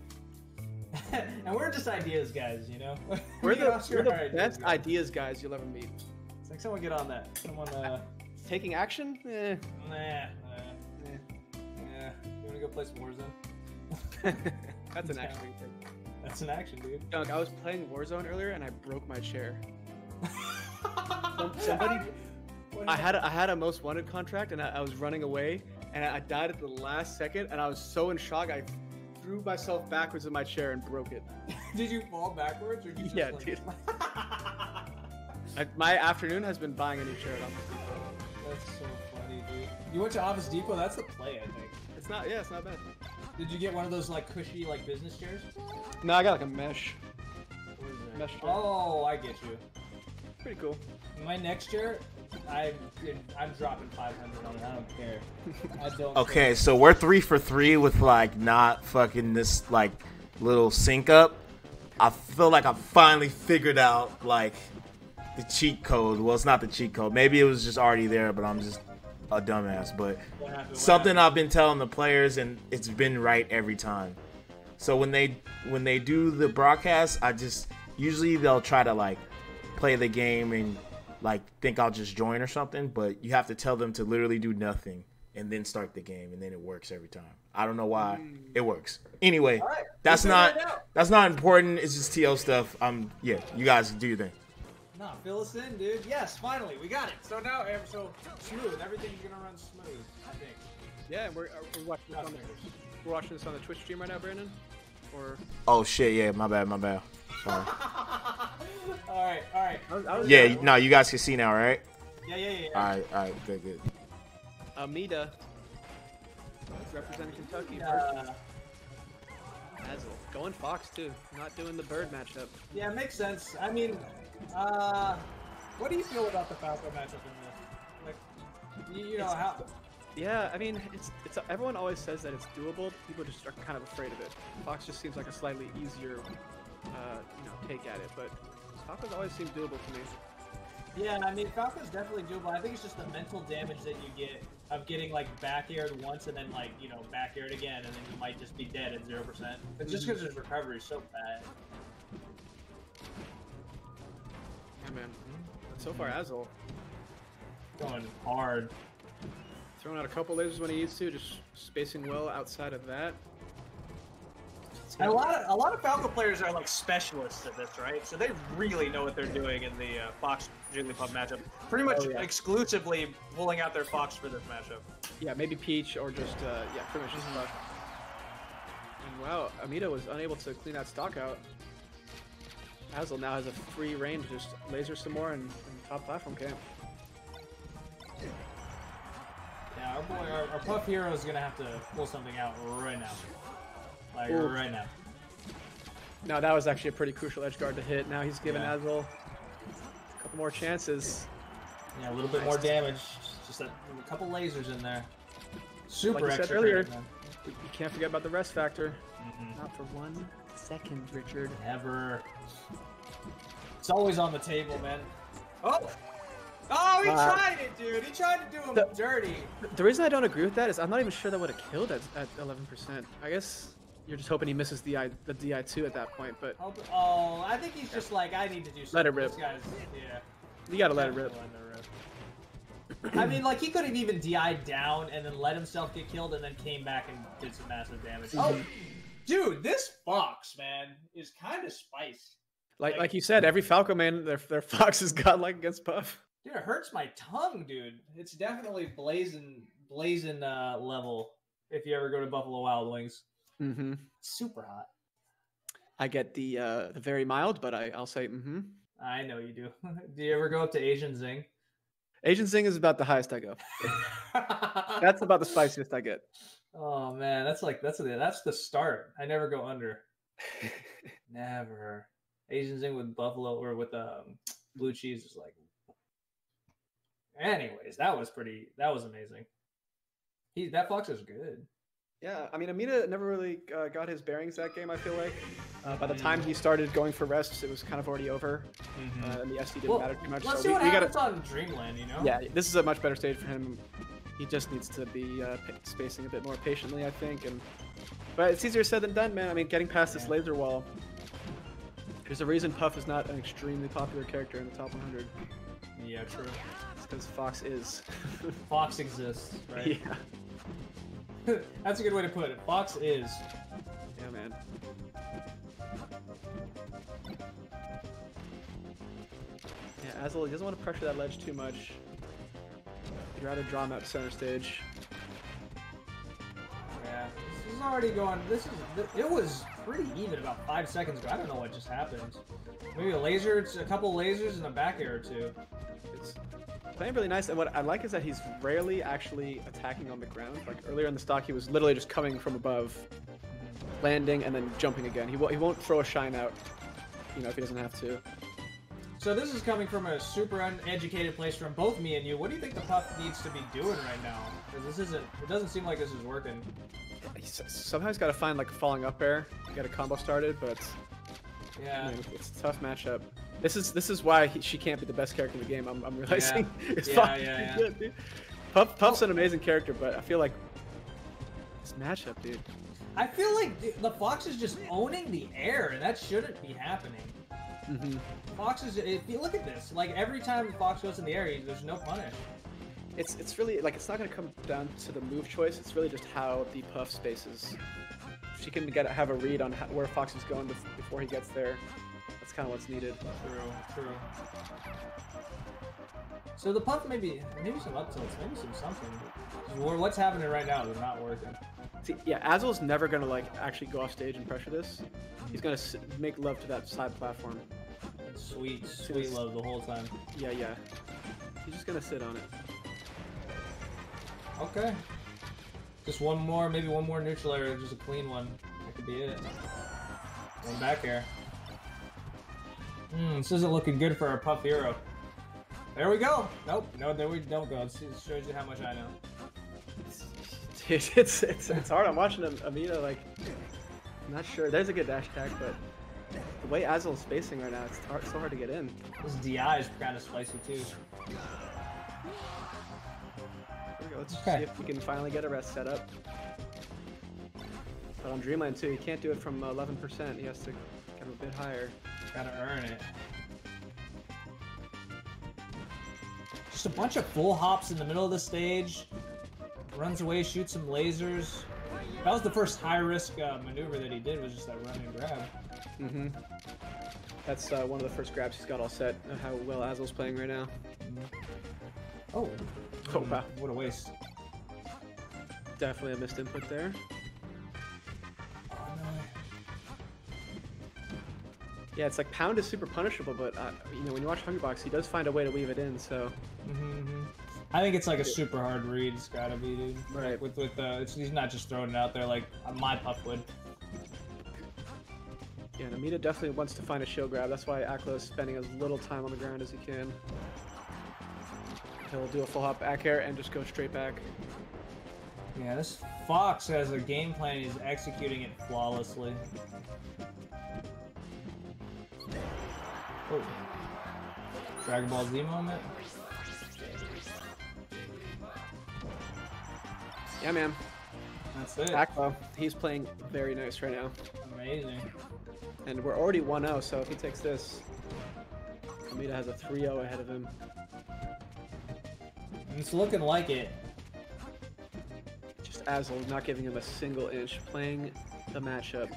And we're just ideas guys, you know?
We're the best ideas guys you'll ever meet.
It's like someone get on that. Someone
taking action?
Nah. Yeah. You wanna go play some Warzone?
That's an action thing.
That's an action, dude.
Doug, I was playing Warzone earlier and I broke my chair. Somebody, I had a most wanted contract and I was running away and I died at the last second and I was so in shock I threw myself backwards in my chair and broke it.
Did you fall backwards or did you just
dude. My afternoon has been buying a new chair at Office Depot.
That's so funny, dude. You went to Office Depot? That's the play, I think.
It's not bad.
Did you get one of those like cushy like business chairs?
No, I got like a mesh.
What is that?
Mesh chair.
Oh, I get you.
Pretty cool.
My next year, I'm dropping 500 on it. I don't care. I don't.
Okay,
care.
so we're 3 for 3 with like not fucking this like little sync up. I feel like I finally figured out like the cheat code. Well, it's not the cheat code. Maybe it was just already there, but I'm just a dumbass. But something I've been telling the players, and it's been right every time. So when they do the broadcast, usually they'll try to like play the game and like think I'll just join or something, but you have to tell them to literally do nothing and then start the game, and then it works every time. I don't know why it works. Anyway,
right,
that's not important. It's just TL stuff. Yeah, you guys do your thing.
Nah, fill us in, dude. Yes, finally, we got it. So now, so smooth. Everything's gonna run smooth, I think.
Yeah, we're watching this on the Twitch stream right now, Brandon. Or
oh shit, yeah, my bad. Sorry.
all right.
Yeah, no, you guys can see now, right?
Yeah.
All right, good.
Amida, representing Kentucky. Hazel. Going Fox too. Not doing the Bird matchup.
Yeah, it makes sense. I mean, what do you feel about the Falco matchup in this? Like, you know how?
Yeah, I mean, it's everyone always says that it's doable. People just are kind of afraid of it. Fox just seems like a slightly easier, take at it. But Falco's always seemed doable to me.
Yeah, I mean, Falco's definitely doable. I think it's just the mental damage that you get of getting like back aired once and then like back aired again, and then you might just be dead at 0%. It's just because his recovery is so bad.
Yeah, man. So far, Azel
going hard.
Throwing out a couple lasers when he needs to, just spacing well outside of that.
And a lot of Falco players are like specialists at this, right? So they really know what they're doing in the Fox Jigglypuff matchup. Pretty much exclusively pulling out their Fox for this matchup.
Yeah, maybe Peach or just pretty much just Fox. And wow, Amida was unable to clean that stock out. Azel now has a free reign to just laser some more and top platform camp.
Yeah, our boy, our Puff Hero is gonna have to pull something out right now. Like right now.
No, that was actually a pretty crucial edge guard to hit. Now he's giving Azul a couple more chances.
Yeah, a little bit more damage. Just a couple lasers in there. Super
like you
extra
said earlier,
credit, man.
you can't forget about the rest factor. Not for 1 second, Richard.
Never. It's always on the table, man. Oh! Oh, he tried it, dude. He tried to do him dirty.
The reason I don't agree with that is I'm not even sure that would have killed at 11%. I guess you're just hoping he misses the DI2 at that point, but...
Oh, I think he's just like, I need to do something.
Let it rip.
This guy's, yeah.
You gotta let it rip.
I mean, like, he could have even DI'd down and then let himself get killed and then came back and did some massive damage. Oh, dude, this Fox, man, is kind of spicy.
Like you said, every Falco man, their Fox is godlike against Puff.
Dude, it hurts my tongue, dude. It's definitely blazing level if you ever go to Buffalo Wild Wings.
Mm-hmm.
Super hot.
I get the very mild, but I'll say mm-hmm.
I know you do. Do you ever go up to Asian Zing?
Asian Zing is about the highest I go. That's about the spiciest I get.
Oh man, that's the start. I never go under. Never. Asian Zing with buffalo or with blue cheese is like. Anyways, that was amazing. That Fox is good.
Yeah, I mean, Amina never really got his bearings that game, I feel like. By the time he started going for rests, it was kind of already over. And the SD didn't matter too much.
Let's see what happens on Dreamland, you know?
Yeah, this is a much better stage for him. He just needs to be spacing a bit more patiently, I think. But it's easier said than done, man. I mean, getting past this laser wall. There's a reason Puff is not an extremely popular character in the top 100.
Yeah, true.
It's because Fox is.
Fox exists, right?
Yeah.
That's a good way to put it. Fox is.
Yeah, man. Yeah, Azul, he doesn't want to pressure that ledge too much. He'd rather draw him out to center stage.
Yeah, this is already going. It was pretty even about 5 seconds ago. I don't know what just happened. Maybe a couple lasers and a back air or two.
It's playing really nice, and what I like is that he's rarely actually attacking on the ground. Like earlier in the stock, he was literally just coming from above, landing, and then jumping again. He won't throw a shine out, if he doesn't have to.
So this is coming from a super uneducated place from both me and you. What do you think the Puff needs to be doing right now? Because it doesn't seem like this is working.
Somehow he's got to find like a falling up air, get a combo started, but
yeah,
it's a tough matchup. This is why she can't be the best character in the game. I'm realizing.
Yeah.
Good, dude. Puff's an amazing character, but I feel like this matchup, dude.
I feel like the Fox is just owning the air, and that shouldn't be happening. Fox is. If you look at this, like every time the Fox goes in the air, there's no punish.
It's really like it's not going to come down to the move choice. It's really just how the Puff spaces. If she can have a read on where Fox is going before he gets there. That's kind of what's needed.
True. So the Puff maybe some up tilts, maybe some something. What's happening right now is not working.
See, yeah, Azul's never gonna like actually go off stage and pressure this. He's gonna make love to that side platform.
Sweet love the whole time.
Yeah. He's just gonna sit on it.
Okay. Just maybe one more neutral air, just a clean one. That could be it. One back air. This isn't looking good for our Puff Hero. There we go. Nope. No, there we don't go. It shows you how much I know.
It's hard. I'm watching Amina, like, I'm not sure. There's a good dash attack, but the way Azul's spacing right now, it's so hard to get in.
This DI is kind of spicy too.
Let's see if we can finally get a rest set up. But on Dreamland too, you can't do it from 11%. He has to get a bit higher.
Gotta earn it. Just a bunch of full hops in the middle of the stage. Runs away, shoots some lasers. That was the first high-risk maneuver that he did, was just that run and grab.
That's one of the first grabs he's got all set. How well Azul's playing right now.
Oh wow. What a waste.
Definitely a missed input there.
Oh, no.
Yeah, it's like Pound is super punishable, but when you watch Hungrybox, he does find a way to weave it in. So
I think it's like a super hard read. It's gotta be, dude.
Right.
With he's not just throwing it out there like my puff would.
Yeah, Amita definitely wants to find a shield grab. That's why Aklo is spending as little time on the ground as he can. He'll do a full hop back air and just go straight back.
Yeah, this Fox has a game plan. He's executing it flawlessly. Oh. Dragon Ball Z moment.
Yeah, man.
That's it.
Aklo, he's playing very nice right now.
Amazing.
And we're already 1-0, so if he takes this, Amita has a 3-0 ahead of him.
It's looking like it.
Just Azul not giving him a single inch, playing the matchup.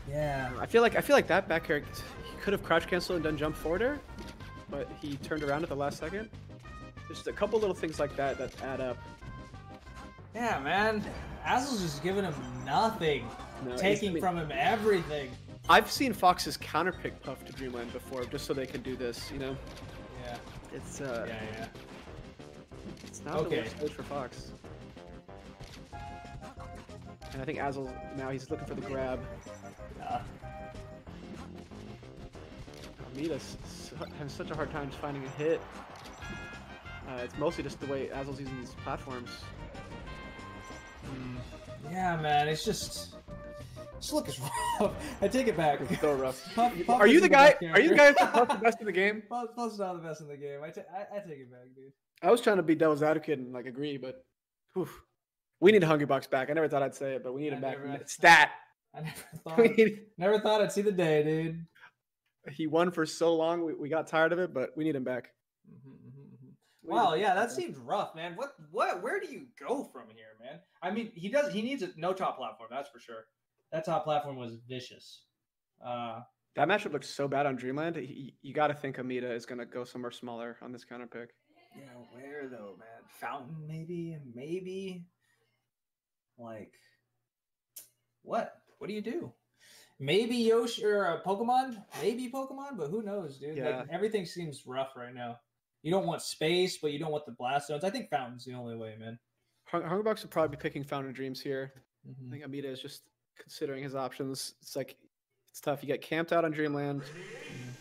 Yeah.
I feel like that back air, he could have crouch canceled and done jump forward air, but he turned around at the last second. Just a couple little things like that that add up.
Yeah, man. Azul's just giving him nothing, taking from him everything.
I've seen Fox's counterpick puff to Dreamland before, just so they can do this, you know?
Yeah.
It's
yeah.
It's not the worst stage for Fox. And I think Azul now he's looking for the grab. Amita's having such a hard time just finding a hit. It's mostly just the way Azul's using these platforms.
Yeah, man, it's just look is rough. I take it back.
It's so rough.
Puff
Are you the guy? Are you the guy that's the best in the game?
Puff's not the best in the game. I take it back, dude.
I was trying to be devil's advocate and like agree, but whew. We need Hungry Box back. I never thought I'd say it, but we need him back. Stat.
I never thought I'd see the day, dude.
He won for so long, we got tired of it, but we need him back.
Wow, yeah, that seems rough, man. Where do you go from here, man? I mean, he needs no top platform, that's for sure. That top platform was vicious.
That matchup looks so bad on Dreamland. You got to think Amita is going to go somewhere smaller on this counter pick.
Yeah, where though, man? Fountain, maybe. Like, what? What do you do? Maybe Yoshi or Pokemon? Maybe Pokemon, but who knows, dude?
Yeah.
Like, everything seems rough right now. You don't want space, but you don't want the blast zones. I think Fountain's the only way, man.
Hungrybox would probably be picking Fountain Dreams here. I think Amita is just considering his options. It's like, it's tough. You get camped out on Dreamland,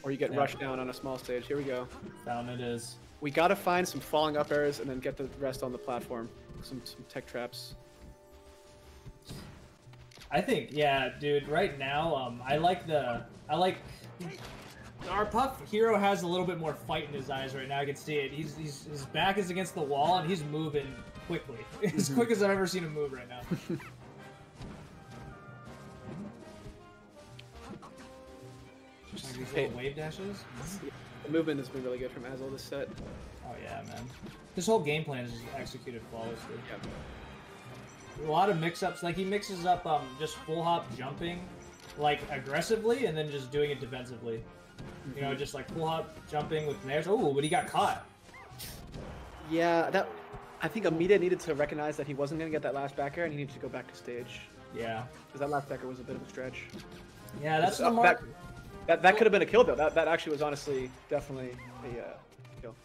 or you get rushed down on a small stage. Here we go.
Fountain it is.
We got to find some falling up airs and then get the rest on the platform. Some tech traps.
I think, yeah, dude. Right now, I like our Puff hero has a little bit more fight in his eyes right now. I can see it. His back is against the wall and he's moving quickly, as quick as I've ever seen him move right now. Just these little wave dashes.
The movement has been really good from Azul this set.
Oh yeah, man. This whole game plan is executed flawlessly.
Yep.
A lot of mix-ups. Like, he mixes up just full hop jumping, like, aggressively, and then just doing it defensively. You know, just like full hop jumping with nairs. Oh, but he got caught.
Yeah, I think Amita needed to recognize that he wasn't going to get that last back air, and he needed to go back to stage.
Yeah.
Because that last back air was a bit of a stretch.
Yeah, that's the mark.
That could have been a kill, though. That actually was honestly definitely a kill.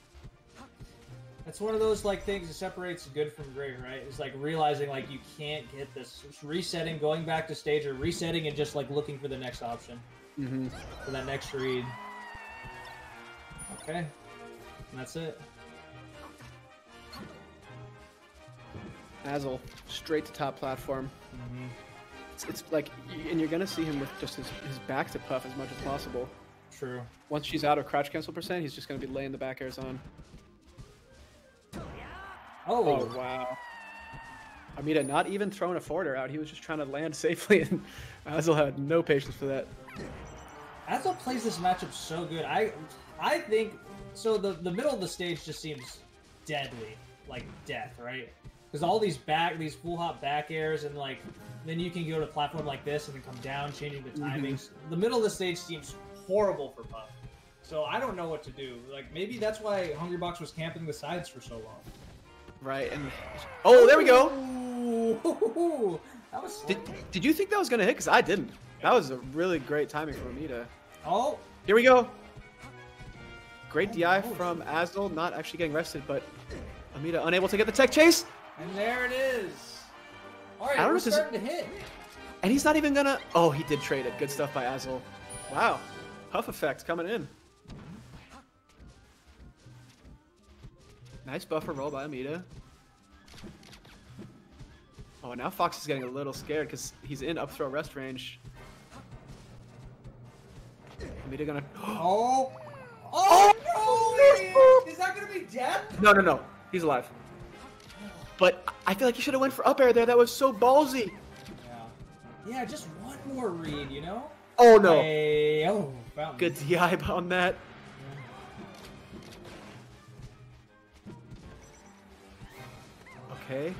That's one of those like things that separates good from great, right? It's like realizing like you can't get this. It's resetting, going back to stage, or resetting and just like looking for the next option. For that next read. Okay. And that's it.
Azul, straight to top platform. It's like, and you're gonna see him with just his back to Puff as much as possible.
True.
Once she's out of crouch cancel %, he's just gonna be laying the back airs on. Oh wow. Amita not even throwing a forward air out. He was just trying to land safely, and Azul had no patience for that.
Azul plays this matchup so good. I think so. The middle of the stage just seems deadly, like death, right? Because all these full hop back airs, and like then you can go to a platform like this and then come down, changing the timings. The middle of the stage seems horrible for Puff. So I don't know what to do. Like maybe that's why Hungrybox was camping the sides for so long.
Right, and oh, there we go.
Ooh, that was.
Did you think that was gonna hit? Because I didn't. That was a really great timing from Amita.
Oh,
here we go. Great DI from Azel, not actually getting rested, but Amita unable to get the tech chase.
And there it is. All right,
I don't know
we're
if this
starting to hit.
And he's not even gonna... Oh, he did trade it. Good stuff by Azel. Wow. Huff effect coming in. Nice buffer roll by Amita. Oh, now Fox is getting a little scared because he's in up throw rest range. Amita gonna...
Oh! Oh, no! Is that gonna be death?
No. He's alive. But I feel like he should have went for up air there. That was so ballsy.
Yeah, just one more read, you know?
Oh, no.
Hey, fountain.
Good DI on that. Okay.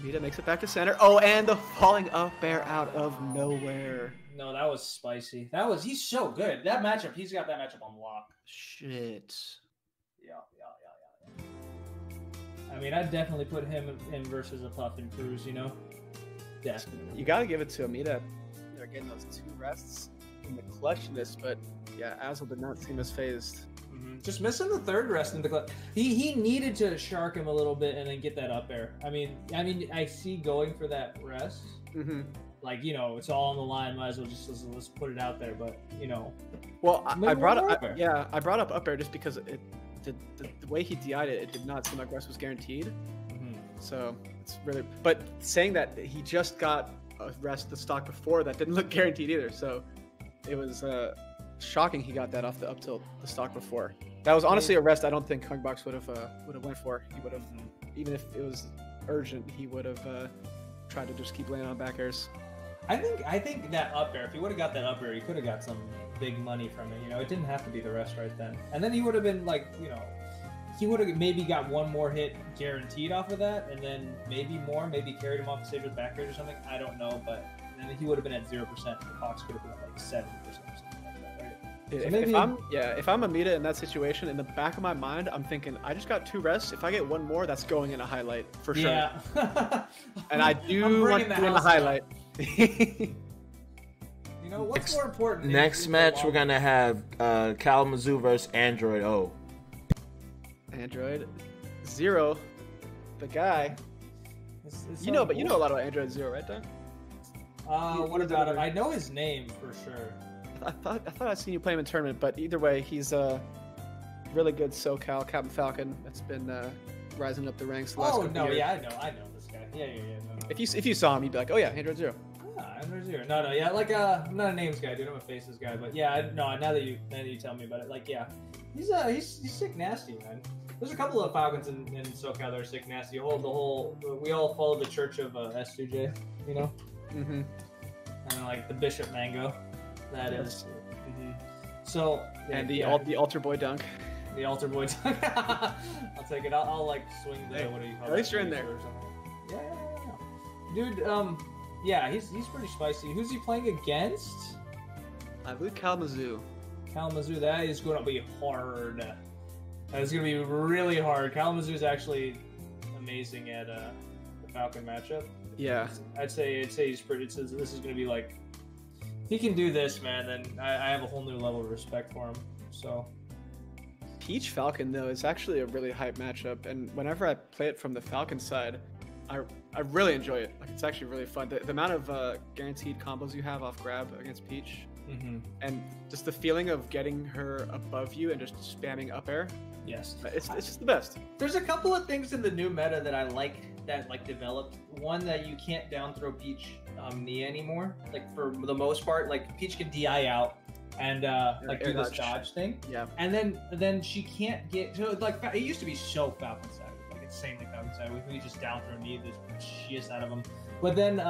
Mita makes it back to center. Oh, and the falling up air out of nowhere.
No, that was spicy. He's so good. That matchup, he's got that matchup on lock.
Shit.
Yeah. I mean, I'd definitely put him in versus a Puff and Cruz, you know? Definitely.
You gotta give it to Amita. They're getting those 2 rests in the clutchness, but yeah, Azel did not seem as phased.
Just missing the 3rd rest in the clutch. He needed to shark him a little bit and then get that up air. I mean, I see going for that rest. Like, you know, it's all on the line. Might as well just let's put it out there. But you know,
well, I brought up I brought up air just because it did the way he DI'd it. It did not seem like rest was guaranteed. So it's really. But saying that he just got a rest the stock before that didn't look guaranteed either. So it was shocking he got that off the up tilt the stock before. That was honestly a rest I don't think Hungbox would have went for. He would have, even if it was urgent, he would have tried to just keep laying on back airs.
I think that up air, if he would have got that up air, he could have got some big money from it. You know, it didn't have to be the rest right then. And then he would have been like, you know, he would have maybe got one more hit guaranteed off of that, and then maybe carried him off the stage with back airs or something. I don't know, but then he would have been at 0%. The Fox could have been at like 70% or something like that, right?
If I'm Amita in that situation, in the back of my mind, I'm thinking I just got 2 rests. If I get one more, that's going in a highlight for sure.
Yeah.
And I do want to do in the highlight.
You know what's more important?
Next match, we're gonna have Kalamazoo versus Android O.
Android Zero, the guy. You know a lot about Android Zero, right, Don?
What about him? I know his name for sure.
I thought I'd seen you play him in tournament, but either way, he's a really good SoCal Captain Falcon that's been rising up the ranks the last couple years.
Yeah, I know this guy. Yeah. No.
If you saw him, you'd be like, oh yeah, Android Zero.
Android Zero. No, yeah, like I'm not a names guy, dude. I'm a faces guy, but yeah, now that you tell me about it, like yeah, he's sick nasty, man. There's a couple of Falcons in SoCal that are sick nasty. We all follow the church of S2J, you know. And like the Bishop Mango, that is. So yeah,
and the altar boy dunk.
The altar boy dunk. I'll take it. I'll like swing the what do you call it?
At least you're in there.
Or something. Yeah. Dude, yeah, he's pretty spicy. Who's he playing against?
I believe Kalamazoo.
Kalamazoo, that is going to be hard. That is going to be really hard. Kalamazoo is actually amazing at the Falcon matchup.
Yeah,
I'd say he's pretty. This is going to be like, if he can do this, man, then I have a whole new level of respect for him. So,
Peach Falcon though is actually a really hype matchup, and whenever I play it from the Falcon side, I really enjoy it. Like it's actually really fun. The amount of guaranteed combos you have off grab against Peach, and just the feeling of getting her above you and just spamming up air.
Yes,
it's just the best.
There's a couple of things in the new meta that I like that developed. One, that you can't down throw Peach knee anymore. Like for the most part, like Peach can DI out and do this dodge thing. Yeah. And then she can't get like it used to be so Falcon savvy, like insanely Falcon savvy. We just down throw knee the shiest out of them. But then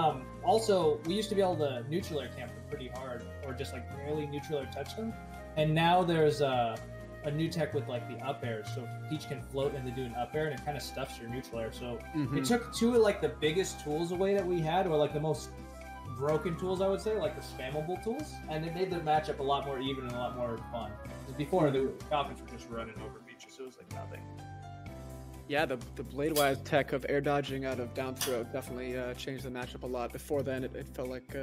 also we used to be able to neutral air camp them pretty hard, or just like barely neutral air touch them. And now there's a new tech with like the up air, so Peach can float and then do an up air, and it kind of stuffs your neutral air. So it took 2 of like the biggest tools away that we had, or like the most broken tools, I would say, like the spammable tools, and it made the matchup a lot more even and a lot more fun. Because before the Falcons were just running over Peach, so it was like nothing.
Yeah, the blade-wise tech of air dodging out of down throw definitely changed the matchup a lot. Before then, it felt like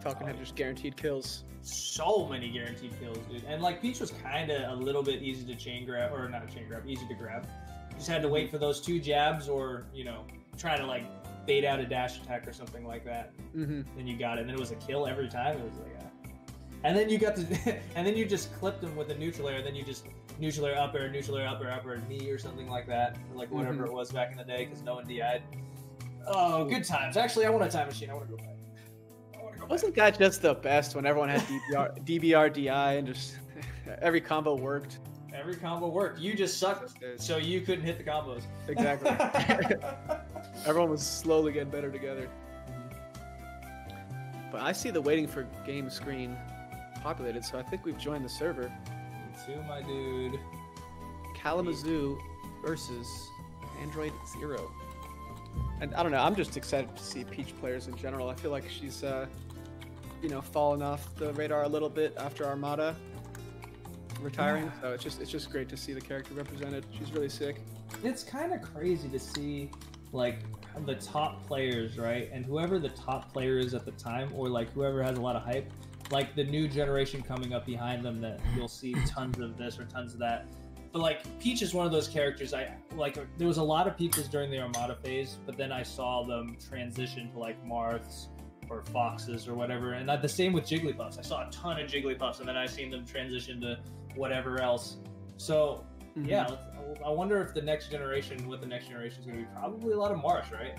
Falcon had just guaranteed kills.
So many guaranteed kills, dude. And like Peach was kind of a little bit easy to chain grab, or not chain grab, easy to grab. You just had to wait for those 2 jabs, or try to like bait out a dash attack or something like that.
Mm-hmm.
Then you got it, and then it was a kill every time. It was like, and then you got to, and then you just clipped him with a neutral air. Then you just neutral air up air, knee or something like that, or like whatever it was back in the day, because no one DI'd. Oh, good times. Actually, I want a time machine. I want to go back.
Wasn't that just the best when everyone had DBR DI and just every combo worked?
Every combo worked. You just sucked, so you couldn't hit the combos.
Exactly. Everyone was slowly getting better together. But I see the waiting for game screen populated, so I think we've joined the server.
Me too, my dude.
Kalamazoo versus Android Zero. And I don't know, I'm just excited to see Peach players in general. I feel like she's, fallen off the radar a little bit after Armada retiring. So it's just great to see the character represented. She's really sick.
It's kind of crazy to see, like, the top players, right? And whoever the top player is at the time, or like whoever has a lot of hype, like the new generation coming up behind them, that you'll see tons of this or tons of that. But like Peach is one of those characters I like. There was a lot of Peaches during the Armada phase, but then I saw them transition to like Marths or Foxes or whatever. And the same with Jigglypuffs. I saw a ton of Jigglypuffs, and then I seen them transition to whatever else. So yeah, I wonder if the next generation, what the next generation is going to be. Probably a lot of Mars, right?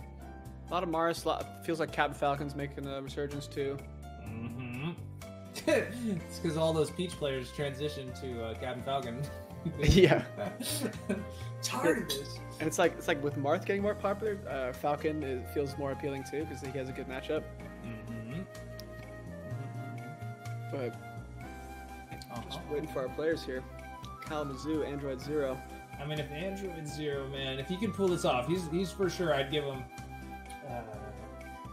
A lot of Mars. Feels like Captain Falcon's making a resurgence too.
Mm-hmm. It's because all those Peach players transitioned to Captain Falcon.
Yeah.
Tired.
And it's like with Marth getting more popular, Falcon feels more appealing too because he has a good matchup.
Mm-hmm.
But just waiting for our players here. Kalamazoo, Android Zero.
I mean, if Android Zero, man, if he can pull this off, he's for sure. I'd give him.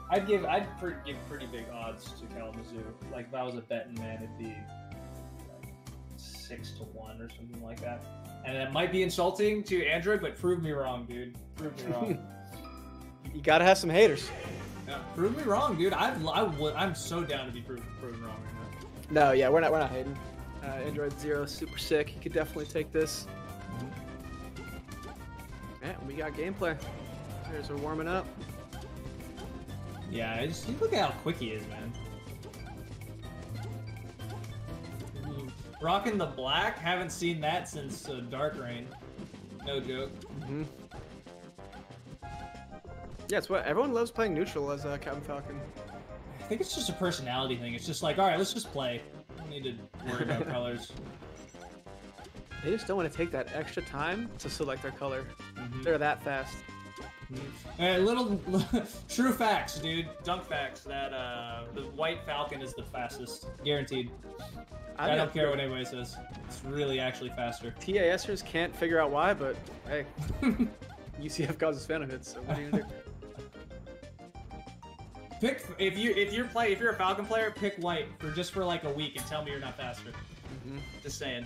I'd give pretty big odds to Kalamazoo. Like if I was a betting man, it'd be like 6-1 or something like that. And that might be insulting to Android, but prove me wrong, dude. Prove me wrong.
You gotta have some haters.
Yeah, prove me wrong, dude. I'm so down to be proven wrong right
now. No, yeah, we're not hating. Android Zero, super sick. He could definitely take this. Yeah, we got gameplay. Players are warming up.
Yeah, just look at how quick he is, man. Rocking the black, haven't seen that since Dark Reign. No joke.
Mm-hmm. Yeah, it's what everyone loves playing neutral as Captain Falcon.
I think it's just a personality thing. It's just like, all right, let's just play. Don't need to worry about colors.
They just don't want to take that extra time to select their color. Mm-hmm. They're that fast.
Little true facts, dude. Dunk facts that the white Falcon is the fastest, guaranteed. I don't care what anybody says. It's really actually faster.
TASers can't figure out why, but hey, UCF causes fan of it. So what are you gonna do?
Pick if you're a Falcon player, pick white for like a week and tell me you're not faster.
Mm-hmm.
Just saying.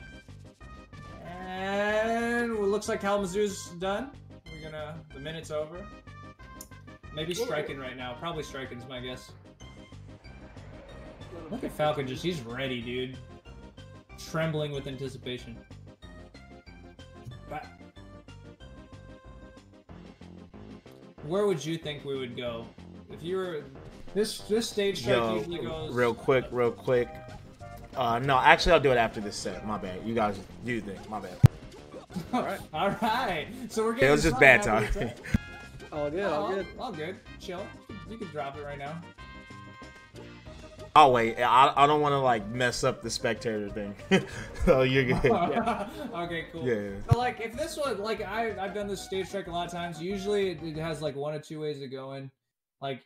And it looks like Kalamazoo's done. The minute's over. Maybe striking right now. Probably striking's my guess. Look at Falcon, he's ready, dude. Trembling with anticipation. But where would you think we would go? If you were this stage strike usually goes
real quick. No, actually I'll do it after this set. My bad. You guys do you think? My bad.
All right. So we're getting.
It was just bad time.
All good.
All good. Chill. You can drop it right now.
Oh wait, I don't want to like mess up the spectator thing. Oh, you're good.
Yeah. Okay, cool.
Yeah.
So like, if this was like, I've done this stage strike a lot of times. Usually it has like 1 or 2 ways of going. Like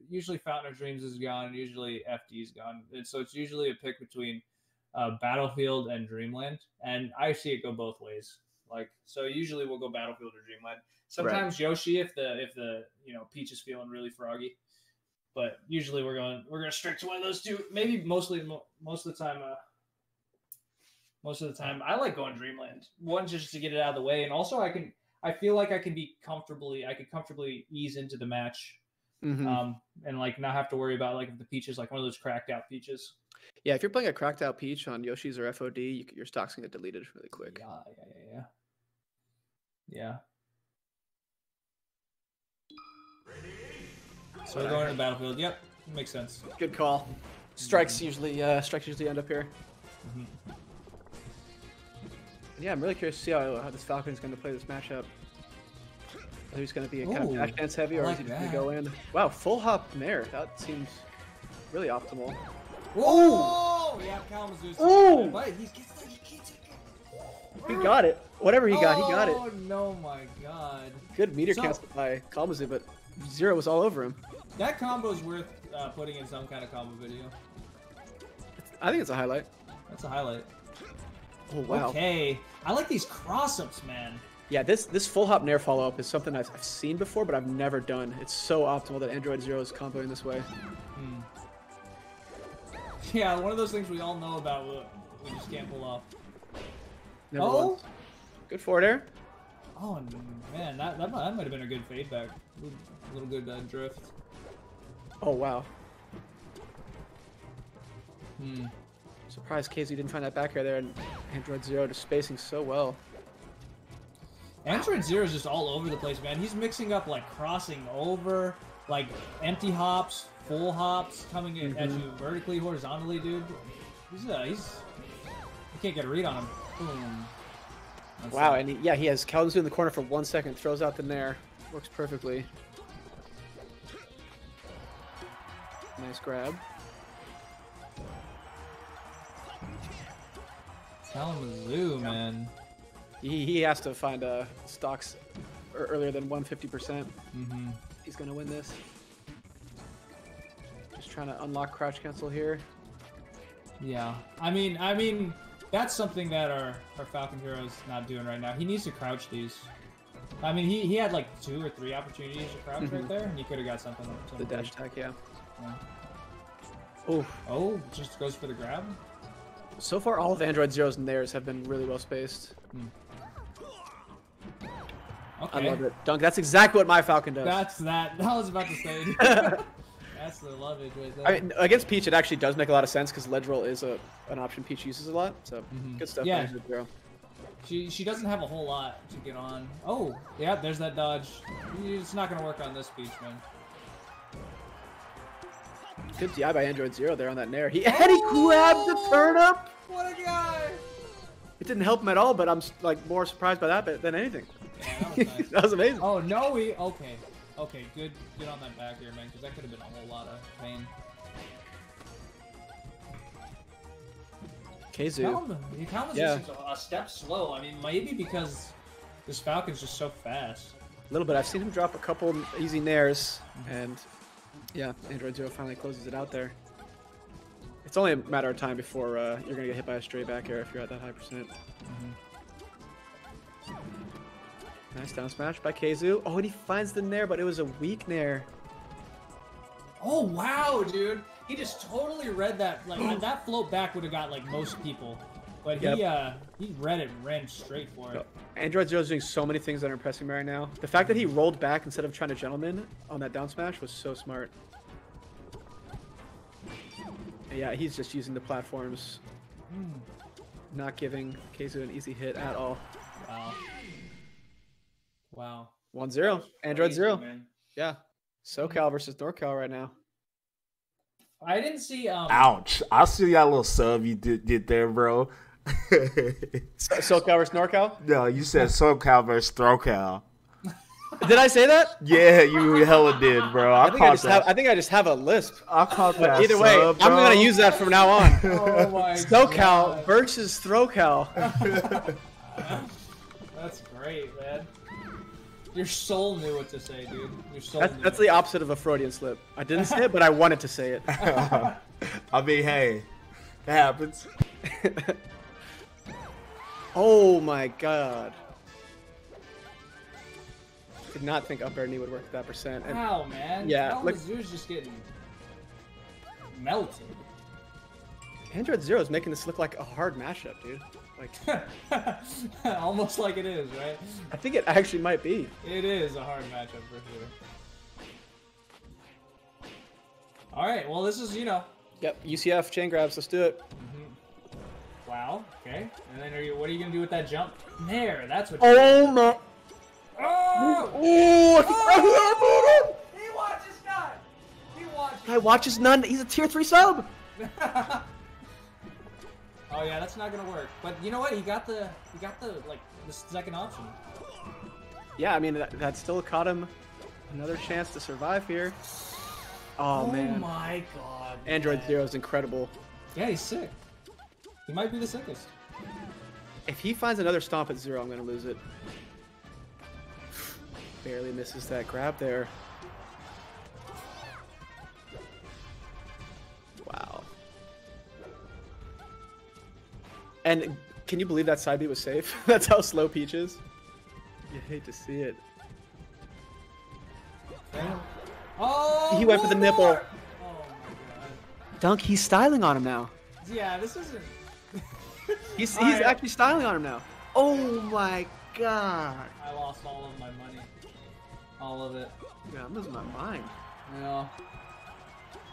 usually Fountain of Dreams is gone. Usually FD is gone. And so it's usually a pick between Battlefield and Dreamland, and I see it go both ways. Like, so usually we'll go Battlefield or Dreamland. Sometimes Yoshi if the Peach is feeling really froggy, but usually we're gonna stick to one of those two. Maybe most of the time I like going Dreamland. One, just to get it out of the way, and also I feel like I could comfortably ease into the match and like not have to worry about like if the Peach is like one of those cracked out Peaches.
Yeah, if you're playing a cracked out Peach on Yoshi's or FOD, your stock's gonna get deleted really quick.
Yeah. So we're going to the battlefield. Yep, makes sense.
Good call. Strikes usually end up here. Yeah, I'm really curious to see how this Falcon's going to play this matchup. Whether he's going to be kind of dash dance heavy or is he just going to go in. Wow, full hop Nair. That seems really optimal.
Whoa! Yeah, Kalamazoo's.
Oh!
He
got it. Whatever he got, he got it.
Oh no, my god.
Good meter cancel by Kalamazoo, but Zero was all over him.
That combo's worth putting in some kind of combo video.
I think it's a highlight.
That's a highlight.
Oh wow.
Okay, I like these cross-ups, man.
Yeah, this full hop Nair follow-up is something I've seen before, but I've never done. It's so optimal that Android Zero is comboing this way.
Yeah, one of those things we all know about, we just can't pull off.
Never once. Good forward air.
Oh man, that might have been a good fade back. A little good drift.
Oh wow. Surprised KZ didn't find that back air there, and Android Zero just spacing so well.
Android Zero is just all over the place, man. He's mixing up like crossing over, like empty hops, full hops, coming in at you vertically, horizontally, dude. He's you can't get a read on him. Boom.
Wow, and he has Kalamazoo in the corner for 1 second, throws out the Nair, works perfectly. Nice grab.
Kalamazoo, man.
He has to find stocks earlier than 150%. He's gonna win this. Just trying to unlock crouch cancel here.
Yeah, I mean, that's something that our Falcon hero's not doing right now. He needs to crouch these. I mean, he had like 2 or 3 opportunities to crouch right there, and he could have got something.
The dash attack, yeah.
Oh, just goes for the grab.
So far, all of Android Zero's Nairs have been really well spaced.
Okay.
I love it. Dunk, that's exactly what my Falcon does.
That's that. I was about to say. That's the lovage right there.
I mean, against Peach, it actually does make a lot of sense because ledge roll is an option Peach uses a lot. So good stuff.
Yeah.
Android Zero.
She doesn't have a whole lot to get on. Oh, yeah, there's that dodge. It's not going to work on this Peach, man.
Good DI by Android Zero there on that Nair. And he grabbed the turnip!
What a guy!
It didn't help him at all, but I'm like more surprised by that than anything.
Yeah, that was nice.
That was amazing.
Oh, no, okay, good on that back here, man, because that could have been a whole lot of pain.
KZ.
Kalamazoo seems a step slow. I mean, maybe because this Falcon's just so fast.
A little bit. I've seen him drop a couple easy Nairs, and yeah, Android Zero finally closes it out there. It's only a matter of time before you're going to get hit by a straight back air if you're at that high percent. Nice down smash by KZ. Oh, and he finds the Nair, but it was a weak Nair.
Oh, wow, dude. He just totally read that. Like, that float back would have got, like, most people. But he read it and ran straight for it.
Android Zero's doing so many things that are impressing me right now. The fact that he rolled back instead of trying to gentleman on that down smash was so smart. Yeah, he's just using the platforms. Not giving KZ an easy hit at all.
Wow.
1-0. Android Zero.
Man.
Yeah. SoCal versus NorCal right now.
I didn't see.
Ouch! I see that little sub you did there, bro.
SoCal versus NorCal?
No, you said SoCal versus ThrowCal.
Did I say that?
Yeah, you hella did, bro. I
think I just have a lisp.
I caught that.
Either way,
sub,
I'm gonna use that from now on.
Oh my
SoCal
God.
versus ThrowCal.
That's great, man. Your soul knew what to say, dude. Your soul
That's the opposite of a Freudian slip. I didn't say it, but I wanted to say it.
I mean, hey, it happens.
Oh my God. Did not think up air knee would work at that percent. And,
wow, man.
Yeah.
Kalamazoo's just getting melted.
Android Zero is making this look like a hard mashup, dude. Like,
almost like it is, right?
I think it actually might be.
It is a hard matchup for sure. All right. Well, this is, you know.
Yep. UCF chain grabs. Let's do it.
Wow. Okay. And then what are you gonna do with that jump? There. That's what.
Oh my.
Oh!
Oh!
He watches none. He watches.
Guy watches none. He's a tier 3 sub.
Oh yeah, that's not gonna work. But you know what? He got the like the second option.
Yeah, I mean that still caught him another chance to survive here. Oh man.
Oh my god.
Android Zero is incredible.
Yeah, he's sick. He might be the sickest.
If he finds another stomp at 0, I'm gonna lose it. Barely misses that grab there. Wow. And can you believe that side B was safe? That's how slow Peach is. You hate to see it.
Oh!
He went for the nipple.
Oh my god.
Dunk, he's styling on him now.
Yeah, this isn't.
He's actually styling on him now. Oh my god.
I lost all of my money. All of it.
Yeah, I'm losing my mind.
Yeah.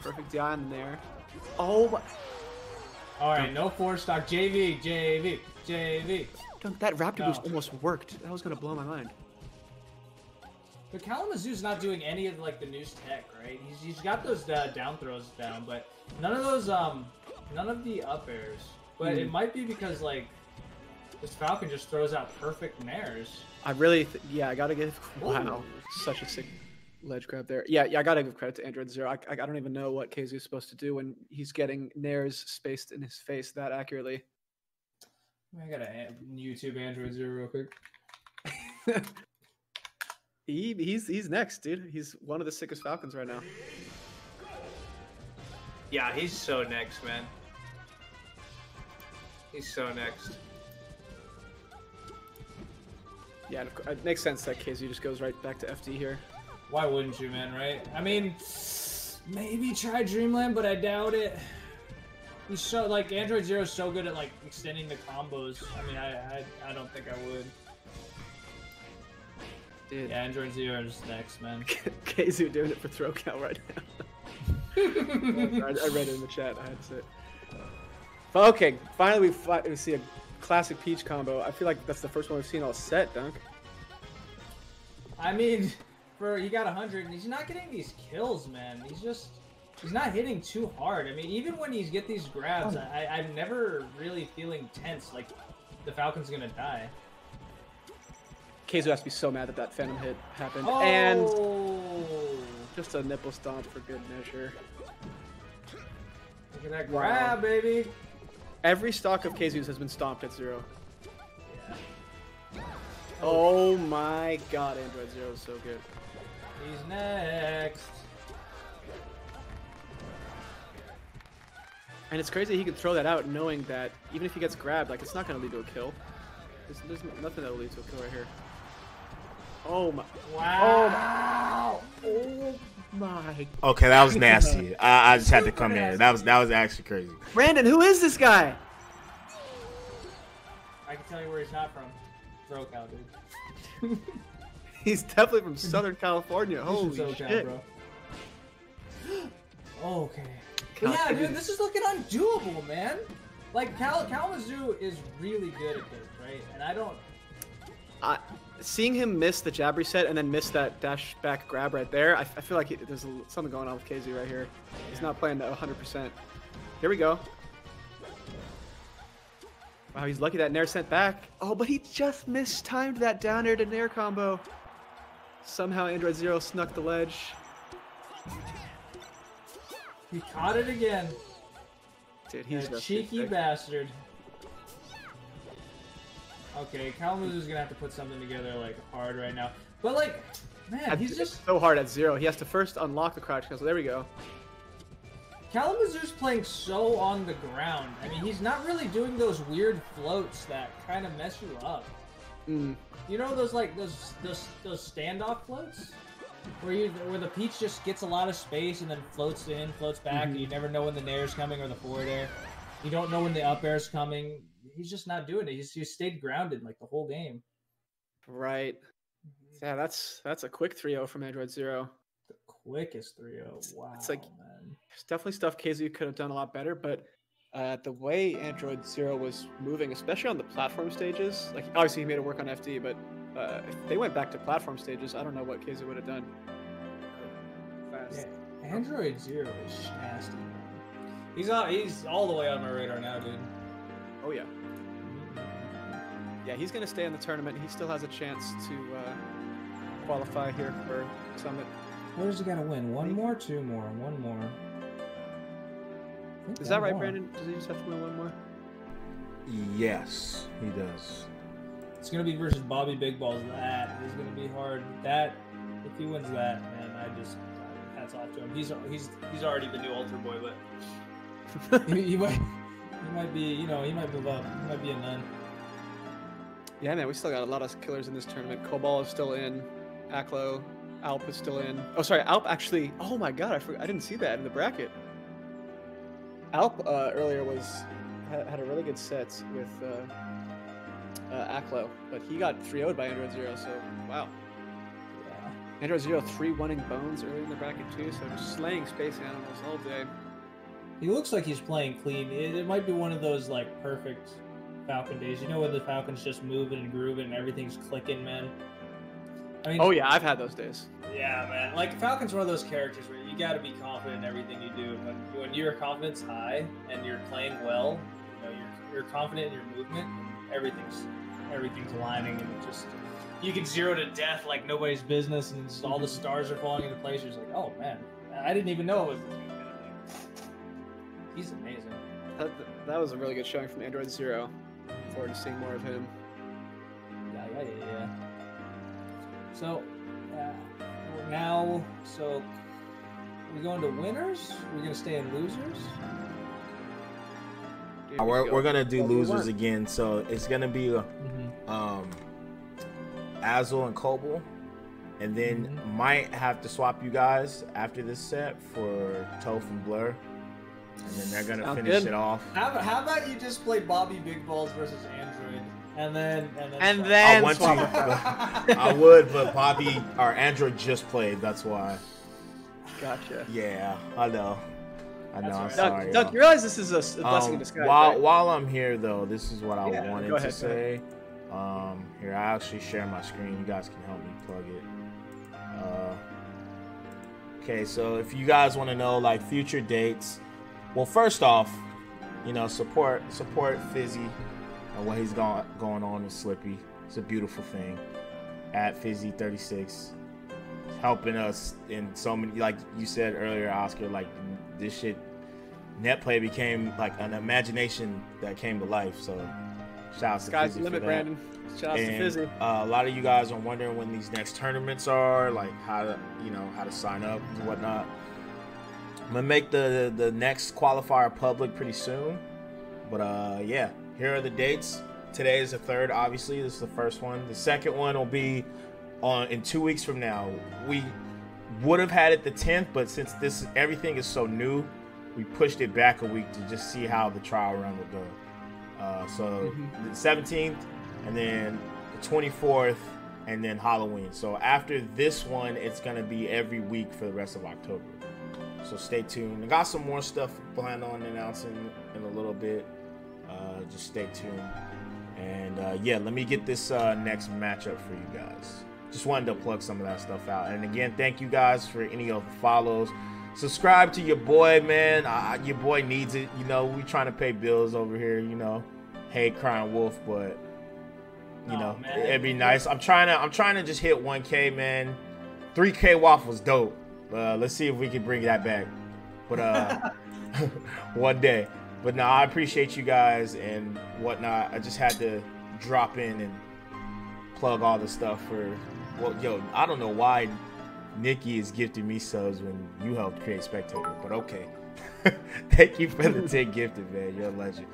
Perfect DI in there. Oh my.
Alright, no 4-stock. JV.
Dunk, that Raptor boost almost worked. That was gonna blow my mind.
But Kalamazoo's not doing any of like the news tech, right? He's got those down throws down, but none of those none of the up airs. But it might be because like this Falcon just throws out perfect nairs.
I really, I gotta give. Wow, such a sick ledge grab there. Yeah, I gotta give credit to Android Zero. I don't even know what KZ is supposed to do when he's getting nairs spaced in his face that accurately.
I gotta YouTube Android Zero real quick.
He's next, dude. He's one of the sickest Falcons right now.
Yeah, he's so next, man. He's so next.
Yeah, it makes sense that KZ just goes right back to FD here.
Why wouldn't you, man, right? I mean, maybe try Dreamland, but I doubt it. He's so, like, Android Zero is so good at, like, extending the combos. I mean, I don't think I would. Dude. Yeah, Android Zero is next, man.
KZ doing it for throw count right now. I read it in the chat, I had to say it. But okay, finally we see a classic Peach combo. I feel like that's the first one we've seen all set, Dunk.
I mean, he got 100, and he's not getting these kills, man. He's not hitting too hard. I mean, even when he's get these grabs, I'm never really feeling tense, like the Falcon's gonna die.
Keizu has to be so mad that that Phantom hit happened.
Oh.
And just a nipple stomp for good measure.
Look at that grab, baby.
Every stock of Keizu's has been stomped at 0.
Yeah.
Oh my god, Android Zero is so good.
He's next.
And it's crazy he can throw that out knowing that even if he gets grabbed, like, it's not going to lead to a kill. There's nothing that will lead to a kill right here. Oh my.
Wow.
Oh my.
Okay, that was nasty. I just had to come in. That was actually crazy.
Brandon, who is this guy?
I can tell you where he's not from. SoCal, dude.
He's definitely from Southern California. Holy shit.
Bro. Okay. Yeah, dude, this is looking undoable, man. Like, Kalamazoo is really good at this, right? And I don't...
Seeing him miss the jab reset and then miss that dash back grab right there, I feel like there's something going on with KZ right here. He's not playing that 100%. Here we go. Wow, he's lucky that Nair sent back. Oh, but he just mistimed that down air to Nair combo. Somehow Android Zero snuck the ledge.
He caught it again.
Dude, he's
a cheeky bastard. Okay, Kalamazoo's gonna have to put something together like hard right now. But like, man, he's just
so hard at 0. He has to first unlock the crouch cancel. There we go.
Kalamazoo's playing so on the ground. I mean, he's not really doing those weird floats that kind of mess you up.
Mm.
You know those like those standoff floats? Where the Peach just gets a lot of space and then floats in, floats back, and you never know when the nair's coming or the forward air. You don't know when the up air's coming. He's just not doing it. He's stayed grounded like the whole game.
Right. Yeah, that's a quick 3-0 from Android Zero.
quickest 3.0. Wow.
It's like
man.
there's definitely stuff KZU could have done a lot better, but the way Android Zero was moving, especially on the platform stages, like obviously he made it work on FD, but if they went back to platform stages, I don't know what KZU would have done. Fast.
Yeah, Android Zero is nasty. He's all the way on my radar now, dude.
Oh yeah. Yeah, he's gonna stay in the tournament. He still has a chance to qualify here for Summit.
What does he gotta win? One more, two more, one more.
Is that right, Brandon? Does he just have to win one more?
Yes, he does.
It's gonna be versus Bobby Big Balls. That is gonna be hard. That if he wins that, man, hats off to him. He's already the new Ultra Boy, but he might be, you know, he might move up. He might be a nun.
Yeah, man, we still got a lot of killers in this tournament. Cobalt is still in. Aklo, Alp is still in. Oh, sorry, Alp actually. Oh my God, I didn't see that in the bracket. Alp earlier had a really good set with Aklo, but he got 3-0'd by Android Zero. So wow.
Yeah.
Android Zero 3-1ing Bones early in the bracket too. So just slaying space animals all day.
He looks like he's playing clean. It might be one of those like perfect Falcon days. You know when the Falcon's just moving and grooving and everything's clicking, man. I mean,
oh yeah, I've had those days.
Yeah, man. Like Falcon's one of those characters where you got to be confident in everything you do. When your confidence high and you're playing well, you know you're confident in your movement. And everything's aligning, and it just you can 0 to death like nobody's business, and just all the stars are falling into place. You're just like, oh man, I didn't even know it was this kind of thing. He's amazing.
That was a really good showing from Android Zero. Look forward to seeing more of him.
Yeah. So, so we're going to winners? We're going to stay in losers?
We're going to do losers again. So it's going to be Azel and Cobalt. And then might have to swap you guys after this set for Toph and Blur. And then they're going to finish it off.
How about you just play Bobby Big Balls versus Android? And then
I want to. I would, but Bobby or Android just played. That's why.
Gotcha.
Yeah, I know. I'm sorry.
Doug, you realize this is a blessing in disguise,
while I'm here, though, this is what I wanted to say. Here, I actually share my screen. You guys can help me plug it. Okay, so if you guys want to know like future dates, well, first off, you know, support Fizzy. And what he's going on with Slippy. It's a beautiful thing. At Fizzy36, helping us in so many, like you said earlier, Oscar, like this shit, net play became like an imagination that came to life. So shout out to
Sky's
Fizzy
the limit,
for that.
Brandon. Shout out to Fizzy.
A lot of you guys are wondering when these next tournaments are, like how to sign up and whatnot. I'm gonna make the next qualifier public pretty soon. But yeah. Here are the dates. Today is the 3rd, obviously. This is the first one. The second one will be in 2 weeks from now. We would have had it the 10th, but since everything is so new, we pushed it back a week to just see how the trial run would go. So the 17th, and then the 24th, and then Halloween. So after this one, it's going to be every week for the rest of October. So stay tuned. I got some more stuff planned on announcing in a little bit. Just stay tuned. And yeah, let me get this next matchup for you guys. Just wanted to plug some of that stuff out. And again, thank you guys for any of the follows. Subscribe to your boy, man. Your boy needs it. You know, we trying to pay bills over here, you know. Hey, Crying Wolf, but you know, man, it'd be nice. I'm trying to just hit 1K, man. 3K waffles dope. Let's see if we can bring that back. But one day. But no, I appreciate you guys and whatnot. I just had to drop in and plug all the stuff for. Well, yo, I don't know why Nikki is gifting me subs when you helped create Spectator, but okay. Thank you for the 10 gifted, man. You're a legend.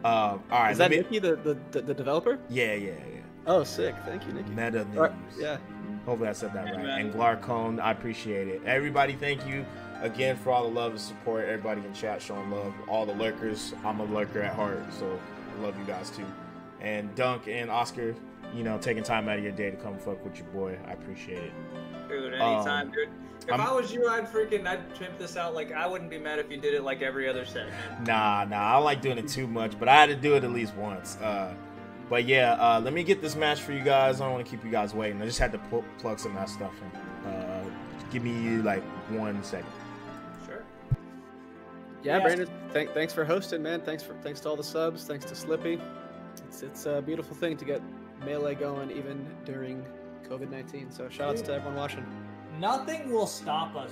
All right.
Is that Nikki, the developer?
Yeah.
Oh, sick. Thank you, Nikki.
Meta News.
Right. Yeah.
Hopefully I said that right. And Glarcone, I appreciate it. Everybody, thank you again for all the love and support. Everybody in chat showing love. All the lurkers. I'm a lurker at heart, so I love you guys too. And Dunk and Oscar, you know, taking time out of your day to come fuck with your boy. I appreciate it.
Dude, anytime, dude. If I was you, I'd pimp this out. Like, I wouldn't be mad if you did it like every other set, man.
Nah, I don't like doing it too much, but I had to do it at least once. But yeah, let me get this match for you guys. I don't want to keep you guys waiting. I just had to plug some of that stuff in. Give me like 1 second.
Sure.
Yeah, Brandon, thanks for hosting, man. Thanks to all the subs. Thanks to Slippy. It's a beautiful thing to get Melee going even during COVID-19. So shout outs to everyone watching.
Nothing will stop us,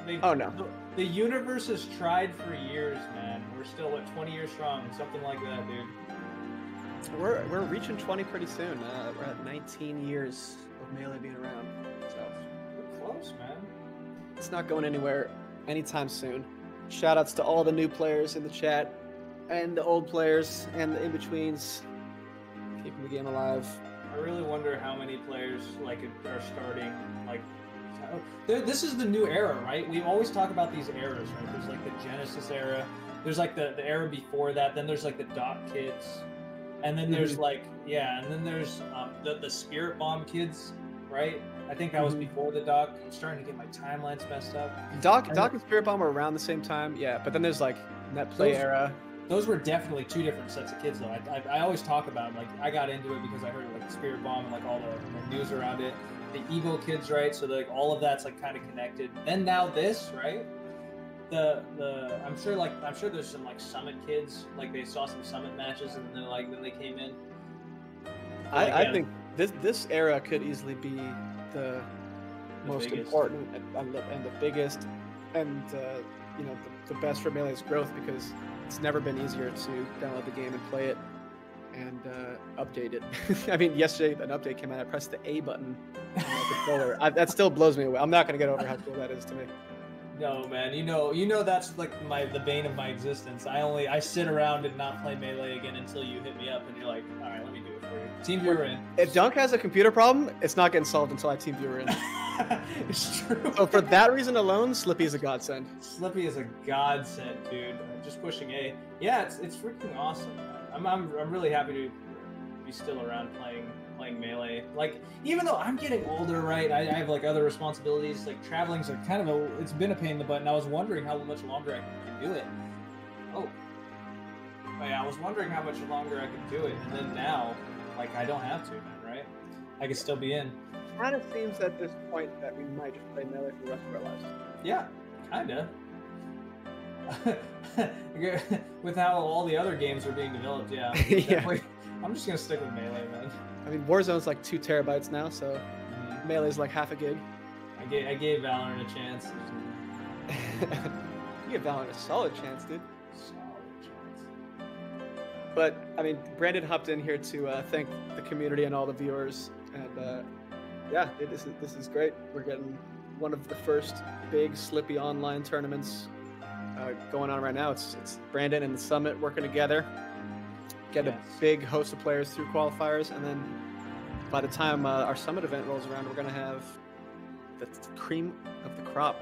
dude.
Oh no.
The universe has tried for years, man. We're still 20 years strong, something like that, dude.
We're reaching 20 pretty soon. We're at 19 years of Melee being around. So
we're close, man.
It's not going anywhere anytime soon. Shout outs to all the new players in the chat and the old players and the in-betweens. Keeping the game alive.
I really wonder how many players like are starting like. This is the new era, right? We always talk about these eras, right? There's like the Genesis era. There's like the era before that. Then there's like the Doc kids, and then there's like and then there's the Spirit Bomb kids, right? I think that was before the Doc. I'm starting to get my timelines messed up.
Doc and Spirit Bomb are around the same time, yeah. But then there's like Net Play era.
Those were definitely two different sets of kids, though. I always talk about it. Like, I got into it because I heard like the Spirit Bomb and like all the news around it. The Evo kids, right? So like all of that's like kind of connected. Then now this, right? I'm sure there's some like Summit kids. Like they saw some Summit matches and then they came in.
I think this era could easily be the most
biggest.
Important and the biggest and you know the best for Melee's growth because it's never been easier to download the game and play it and update it. I mean, yesterday an update came out. I pressed the A button on the controller. That still blows me away. I'm not gonna get over how cool that is to me.
No, man. You know that's like the bane of my existence. I sit around and not play Melee again until you hit me up and you're like, all right, let me do it for you. Team viewer in.
If Dunk has a computer problem, it's not getting solved until I team viewer in.
It's true.
So for that reason alone, Slippy is a godsend.
Slippy is a godsend, dude. Just pushing A. Yeah, it's freaking awesome. I'm really happy to be still around playing Melee. Like, even though I'm getting older, right? I have like other responsibilities. Like traveling's like kind of it's been a pain in the butt, and I was wondering how much longer I could do it. Oh yeah, I was wondering how much longer I could do it, and then now, like, I don't have to, man. Right? I could still be in.
Kind of seems at this point that we might just play Melee for the rest of our lives.
Yeah, kinda. With how all the other games are being developed, yeah. I'm just gonna stick with Melee, man.
I mean, Warzone's like 2 terabytes now, so Melee's like half a gig.
I gave Valorant a chance.
You gave Valorant a solid chance, dude.
Solid chance.
But I mean, Brandon hopped in here to thank the community and all the viewers, and yeah, dude, this is great. We're getting one of the first big Slippy online tournaments going on right now. It's Brandon and the Summit working together. Get a big host of players through qualifiers, and then by the time our Summit event rolls around, we're going to have the cream of the crop.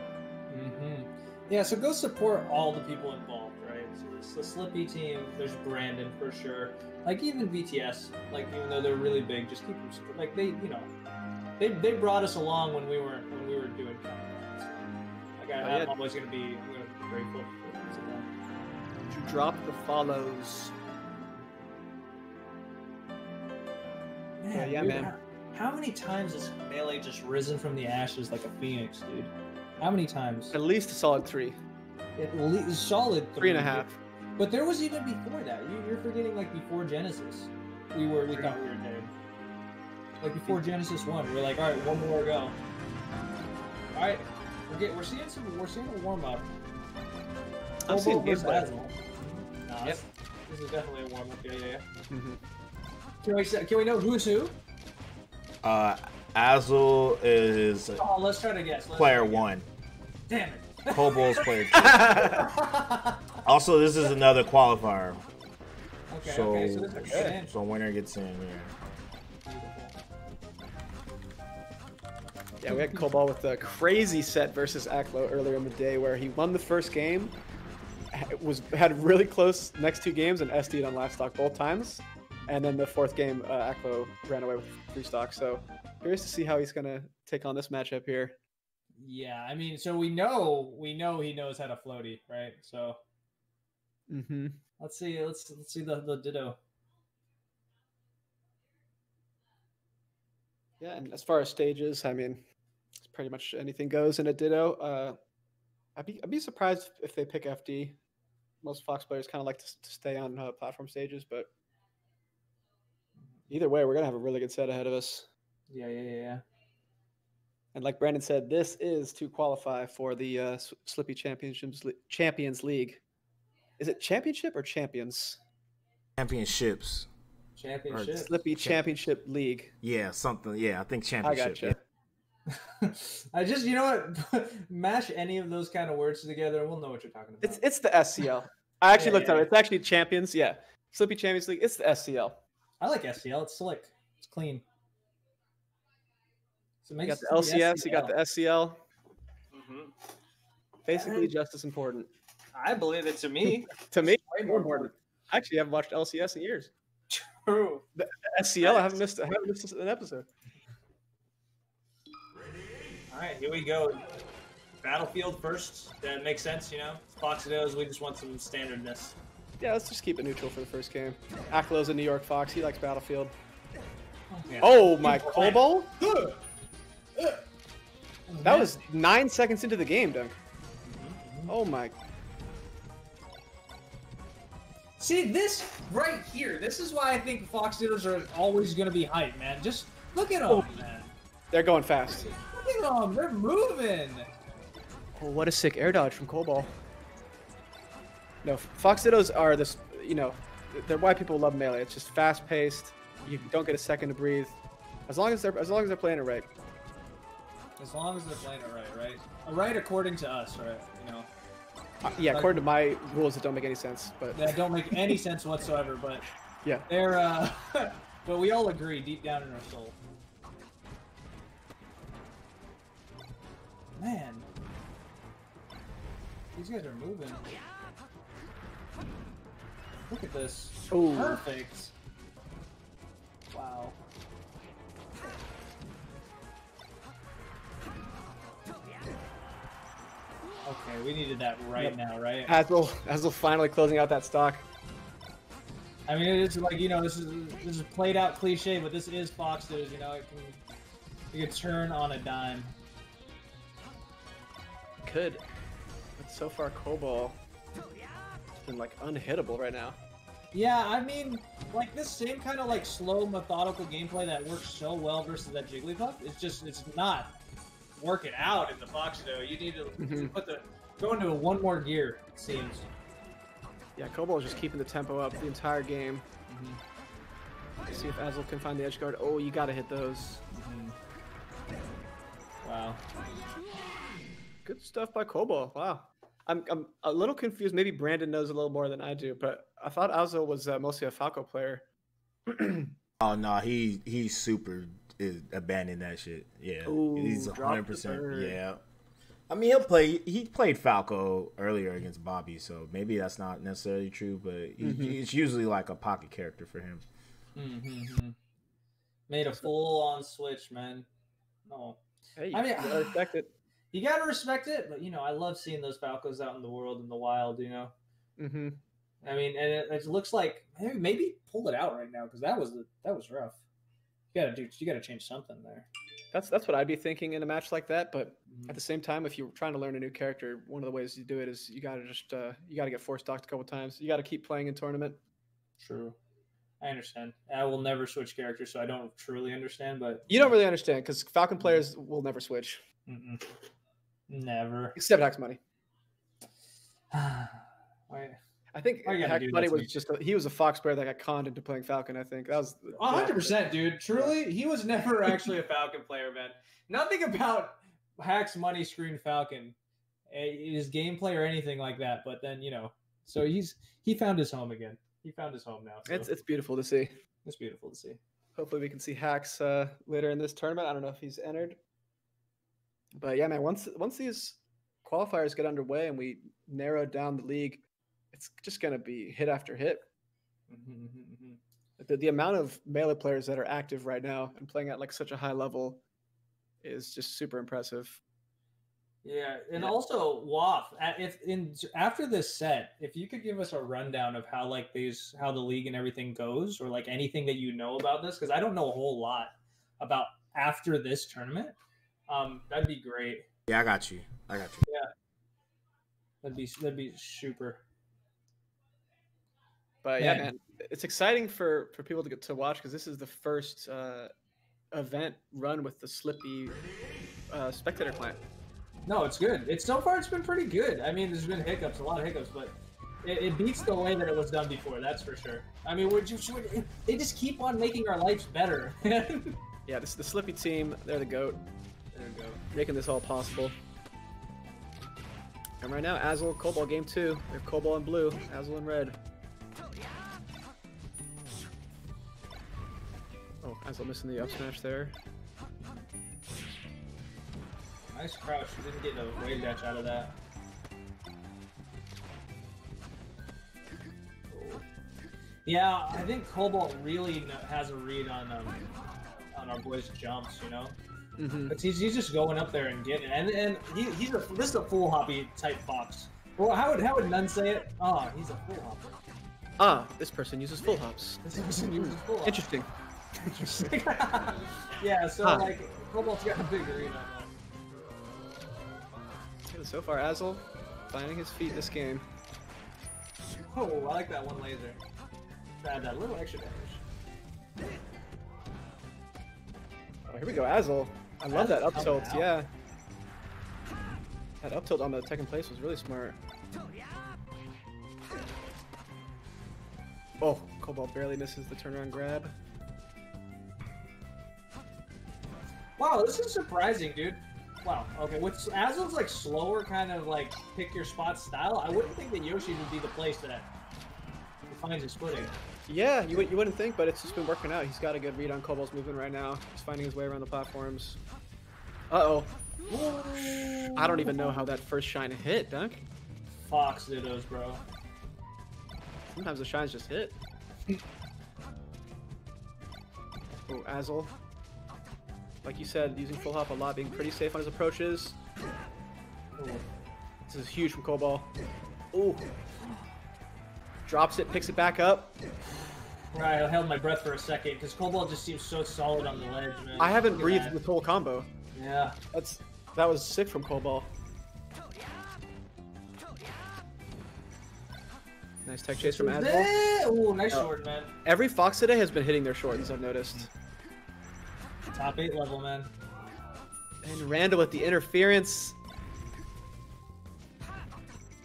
Yeah, so go support all the people involved, right? So there's the Slippy team, there's Brandon for sure. Like even VTS, like even though they're really big, just keep them support. Like they brought us along when we were doing counterparts. Like I'm always going to be grateful for them.
To drop the follows.
Man,
yeah,
dude,
man.
How many times has Melee just risen from the ashes like a phoenix, dude? How many times?
At least a solid 3.
At least solid
3.5.
But there was even before that. You're forgetting like before Genesis. We thought we were dead. Like before Genesis 1, we're like, all right, one more to go. All right, we're seeing a warm up.
I'm seeing
gameplay.
Yep.
This is definitely a warm up. Yeah. Can we know who's who?
Azel is
let's try to guess.
Player 1.
Damn it.
Kobol's player 2. Also, this is another qualifier.
Okay, so this is good.
So winner gets in.
Yeah, we had Cobalt with a crazy set versus Aklo earlier in the day where he won the first game, had really close next 2 games, and SD'd on livestock both times. And then the fourth game, Aklo ran away with 3 stocks. So curious to see how he's going to take on this matchup here.
Yeah, I mean, so we know he knows how to floaty, right? So let's see the ditto.
Yeah, and as far as stages, I mean, it's pretty much anything goes in a ditto. I'd be surprised if they pick FD. Most Fox players kind of like to stay on platform stages, but either way, we're gonna have a really good set ahead of us.
Yeah.
And like Brandon said, this is to qualify for the Slippy Champions League. Is it championship or champions?
Championships.
Championship.
Slippy Championship League.
Yeah, something. Yeah, I think championship.
I gotcha.
Yeah.
I just, you know what? Mash any of those kind of words together, and we'll know what you're talking about.
It's the SCL. I actually looked at it. It's actually champions. Yeah, Slippy Champions League. It's the SCL.
I like SCL. It's slick. It's clean. So
You got the LCS. You got the SCL. Basically, just as important.
I believe it to me.
To me, way more important. Actually, I haven't watched LCS in years.
True.
The SCL, I haven't missed an episode.
All right, here we go. Battlefield first. That makes sense, you know. Fox knows we just want some standardness.
Yeah, let's just keep it neutral for the first game. Aklo's a New York Fox. He likes Battlefield.
Yeah.
Oh my Cobalt! That was 9 seconds into the game, Dunk. Oh my.
See, this right here, this is why I think Fox Ditters are always going to be hype, man. Just look at them, man.
They're going fast.
Look at them. They're moving.
Oh, what a sick air dodge from Cobalt. No, Fox Dittos are this, you know, they're why people love Melee. It's just fast paced. You don't get a second to breathe. As long as they're playing it right.
As long as they're playing it right? Right according to us, right? You know.
Yeah, according to my rules that don't make any sense, but
that don't make any sense whatsoever. But
yeah,
they're. But we all agree deep down in our soul. Man, these guys are moving. Look at this.
Ooh.
Perfect. Wow. Okay, we needed that right now, right?
Hazel finally closing out that stock.
I mean, it's like, you know, this is played out cliche, but this is Fox Ditters, you know, it can turn on a dime.
Could. But so far, Cobalt has been like unhittable right now.
Yeah, I mean, like this same kind of like slow, methodical gameplay that works so well versus that Jigglypuff, it's not working out in the Fox Ditto. You need to go into one more gear, it seems.
Yeah, Cobalt is just keeping the tempo up the entire game. See if Azel can find the edge guard. Oh, you gotta hit those.
Wow.
Good stuff by Cobalt. Wow. I'm a little confused. Maybe Brandon knows a little more than I do, but I thought Azel was mostly a Falco player.
Oh no, he super is abandoning that shit. Yeah,
Ooh,
he's 100%. Yeah, I mean he played Falco earlier against Bobby, so maybe that's not necessarily true, but it's usually like a pocket character for him.
Made a full-on switch, man. No,
hey,
I mean,
you gotta respect it.
You gotta respect it, but you know, I love seeing those Falcos out in the world, in the wild. You know. I mean, and it looks like maybe pull it out right now because that was rough. You gotta change something there.
That's what I'd be thinking in a match like that. But at the same time, if you're trying to learn a new character, one of the ways you do it is you gotta just you gotta get force docked a couple times. You gotta keep playing in tournament.
True. I understand. I will never switch characters, so I don't truly understand. But
you don't really understand because Falcon players will never switch.
Never.
Except Hax Money.
Wait.
I think Hax Money was just he was a Fox player that got conned into playing Falcon. I think that was
100%, dude. Truly, he was never actually a Falcon player, man. Nothing about Hax Money screened Falcon, his gameplay or anything like that. But then so he found his home again. He found his home now. So.
It's beautiful to see.
It's beautiful to see.
Hopefully, we can see Hax later in this tournament. I don't know if he's entered. But yeah, man, once these qualifiers get underway and we narrow down the league, it's just going to be hit after hit. The amount of melee players that are active right now and playing at like such a high level is just super impressive.
Yeah, and also Waff, after this set, if you could give us a rundown of how how the league and everything goes, or like anything that you know about this, because I don't know a whole lot about after this tournament, that'd be great.
Yeah, I got you. Yeah,
that'd be super.
But yeah, man, it's exciting for people to get to watch because this is the first event run with the Slippy spectator client. No,
it's good. So far it's been pretty good. I mean, there's been hiccups, a lot of hiccups, but it beats the way that it was done before. That's for sure. I mean, they just keep on making our lives better.
Yeah, this is the Slippy team. They're the GOAT. There we go, making this all possible. And right now, Azel, Cobalt game 2. We have Cobalt and blue, Azel and red. Oh, Azel missing the up smash there.
Nice crouch. You didn't get a wave dash out of that. Oh. Yeah, I think Cobalt really has a read on our boys' jumps, you know? But he's just going up there and getting it. And this is a full hoppy type fox. Well, how would Nunn say it? Oh, he's a full hopper.
This person uses full hops.
This person uses full hops.
Interesting.
Yeah, so like Cobalt's got a big read on that.
So far, Azel finding his feet this game.
Oh, I like that one laser. Add that little extra damage.
Oh, here we go, Azel. I love that up tilt, yeah. That up tilt on the second place was really smart. Oh, Cobalt barely misses the turnaround grab.
Wow, this is surprising, dude. Wow, okay, with Azel's like slower kind of like pick your spot style, I wouldn't think that Yoshi would be the place that finds his footing.
Yeah, you wouldn't think, but it's just been working out. He's got a good read on Cobalt's movement right now. He's finding his way around the platforms. Uh-oh. I don't even know how that first shine hit, Dunk.
Fox dittos, bro.
Sometimes the shines just hit. Oh, Azel. Like you said, using full hop a lot, being pretty safe on his approaches. Ooh. This is huge from Cobalt. Ooh. Drops it, picks it back up.
Right, I held my breath for a second because Cobalt just seems so solid on the ledge, man.
I haven't breathed this whole combo.
Yeah.
That was sick from Cobalt. Nice tech chase from Azel.
Ooh, nice short, man.
Every Fox today has been hitting their shorts, I've noticed.
Top 8 level, man.
And Randall with the interference.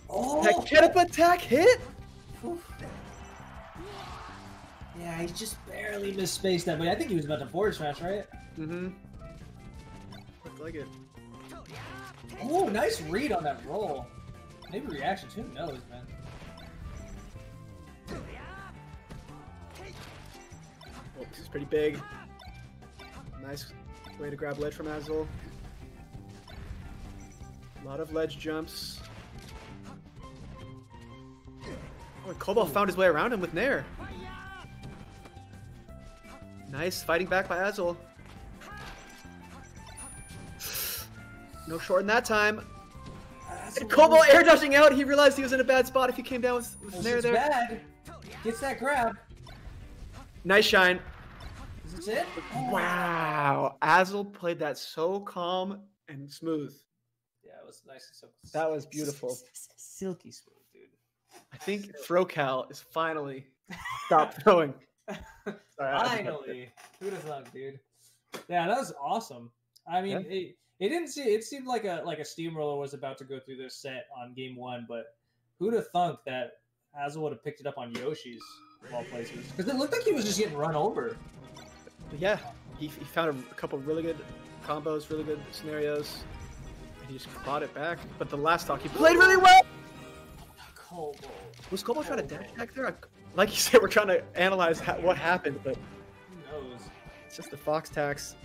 Oh!
That get-up attack hit?
Yeah, he just barely misspaced that, but I think he was about to forward smash, right?
Mm-hmm. Looked like it.
Oh, nice read on that roll. Maybe reactions, who knows, man?
Oh, this is pretty big. Nice way to grab ledge from Azel. A lot of ledge jumps. Oh, and Cobalt found his way around him with Nair. Nice fighting back by Azel. No short in that time. And Cobalt air dodging out. He realized he was in a bad spot if he came down with Nair there.
Bad. Gets that grab.
Nice shine.
Is this it?
Wow. Azel played that so calm and smooth.
Yeah, it was nice and simple.
That was beautiful.
Silky smooth, dude.
I think ThrowCal is finally stopped throwing.
Finally. Who'd have thought, dude? Yeah, that was awesome. I mean, it seemed like a steamroller was about to go through this set on game 1, but who'd have thunk that Azel would have picked it up on Yoshi's of all places? Because it looked like he was just getting run over.
Yeah, he found a couple really good combos, really good scenarios. And he just clawed it back. But the last stock, he played really well!
Cobalt.
Was Cobalt trying to dash back there? Like you said, we're trying to analyze what happened, but
who knows?
It's just the Fox tax.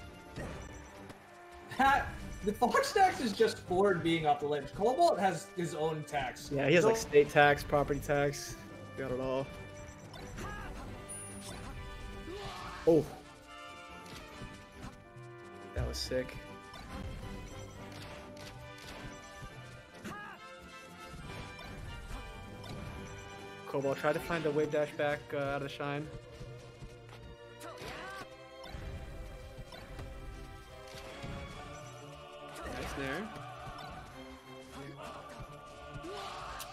The Fox tax is just Ford being off the ledge. Cobalt has his own tax.
Yeah, he has like state tax, property tax, got it all. Oh. That was sick. Cobalt tried to find a wave dash back out of the shine. Nice there.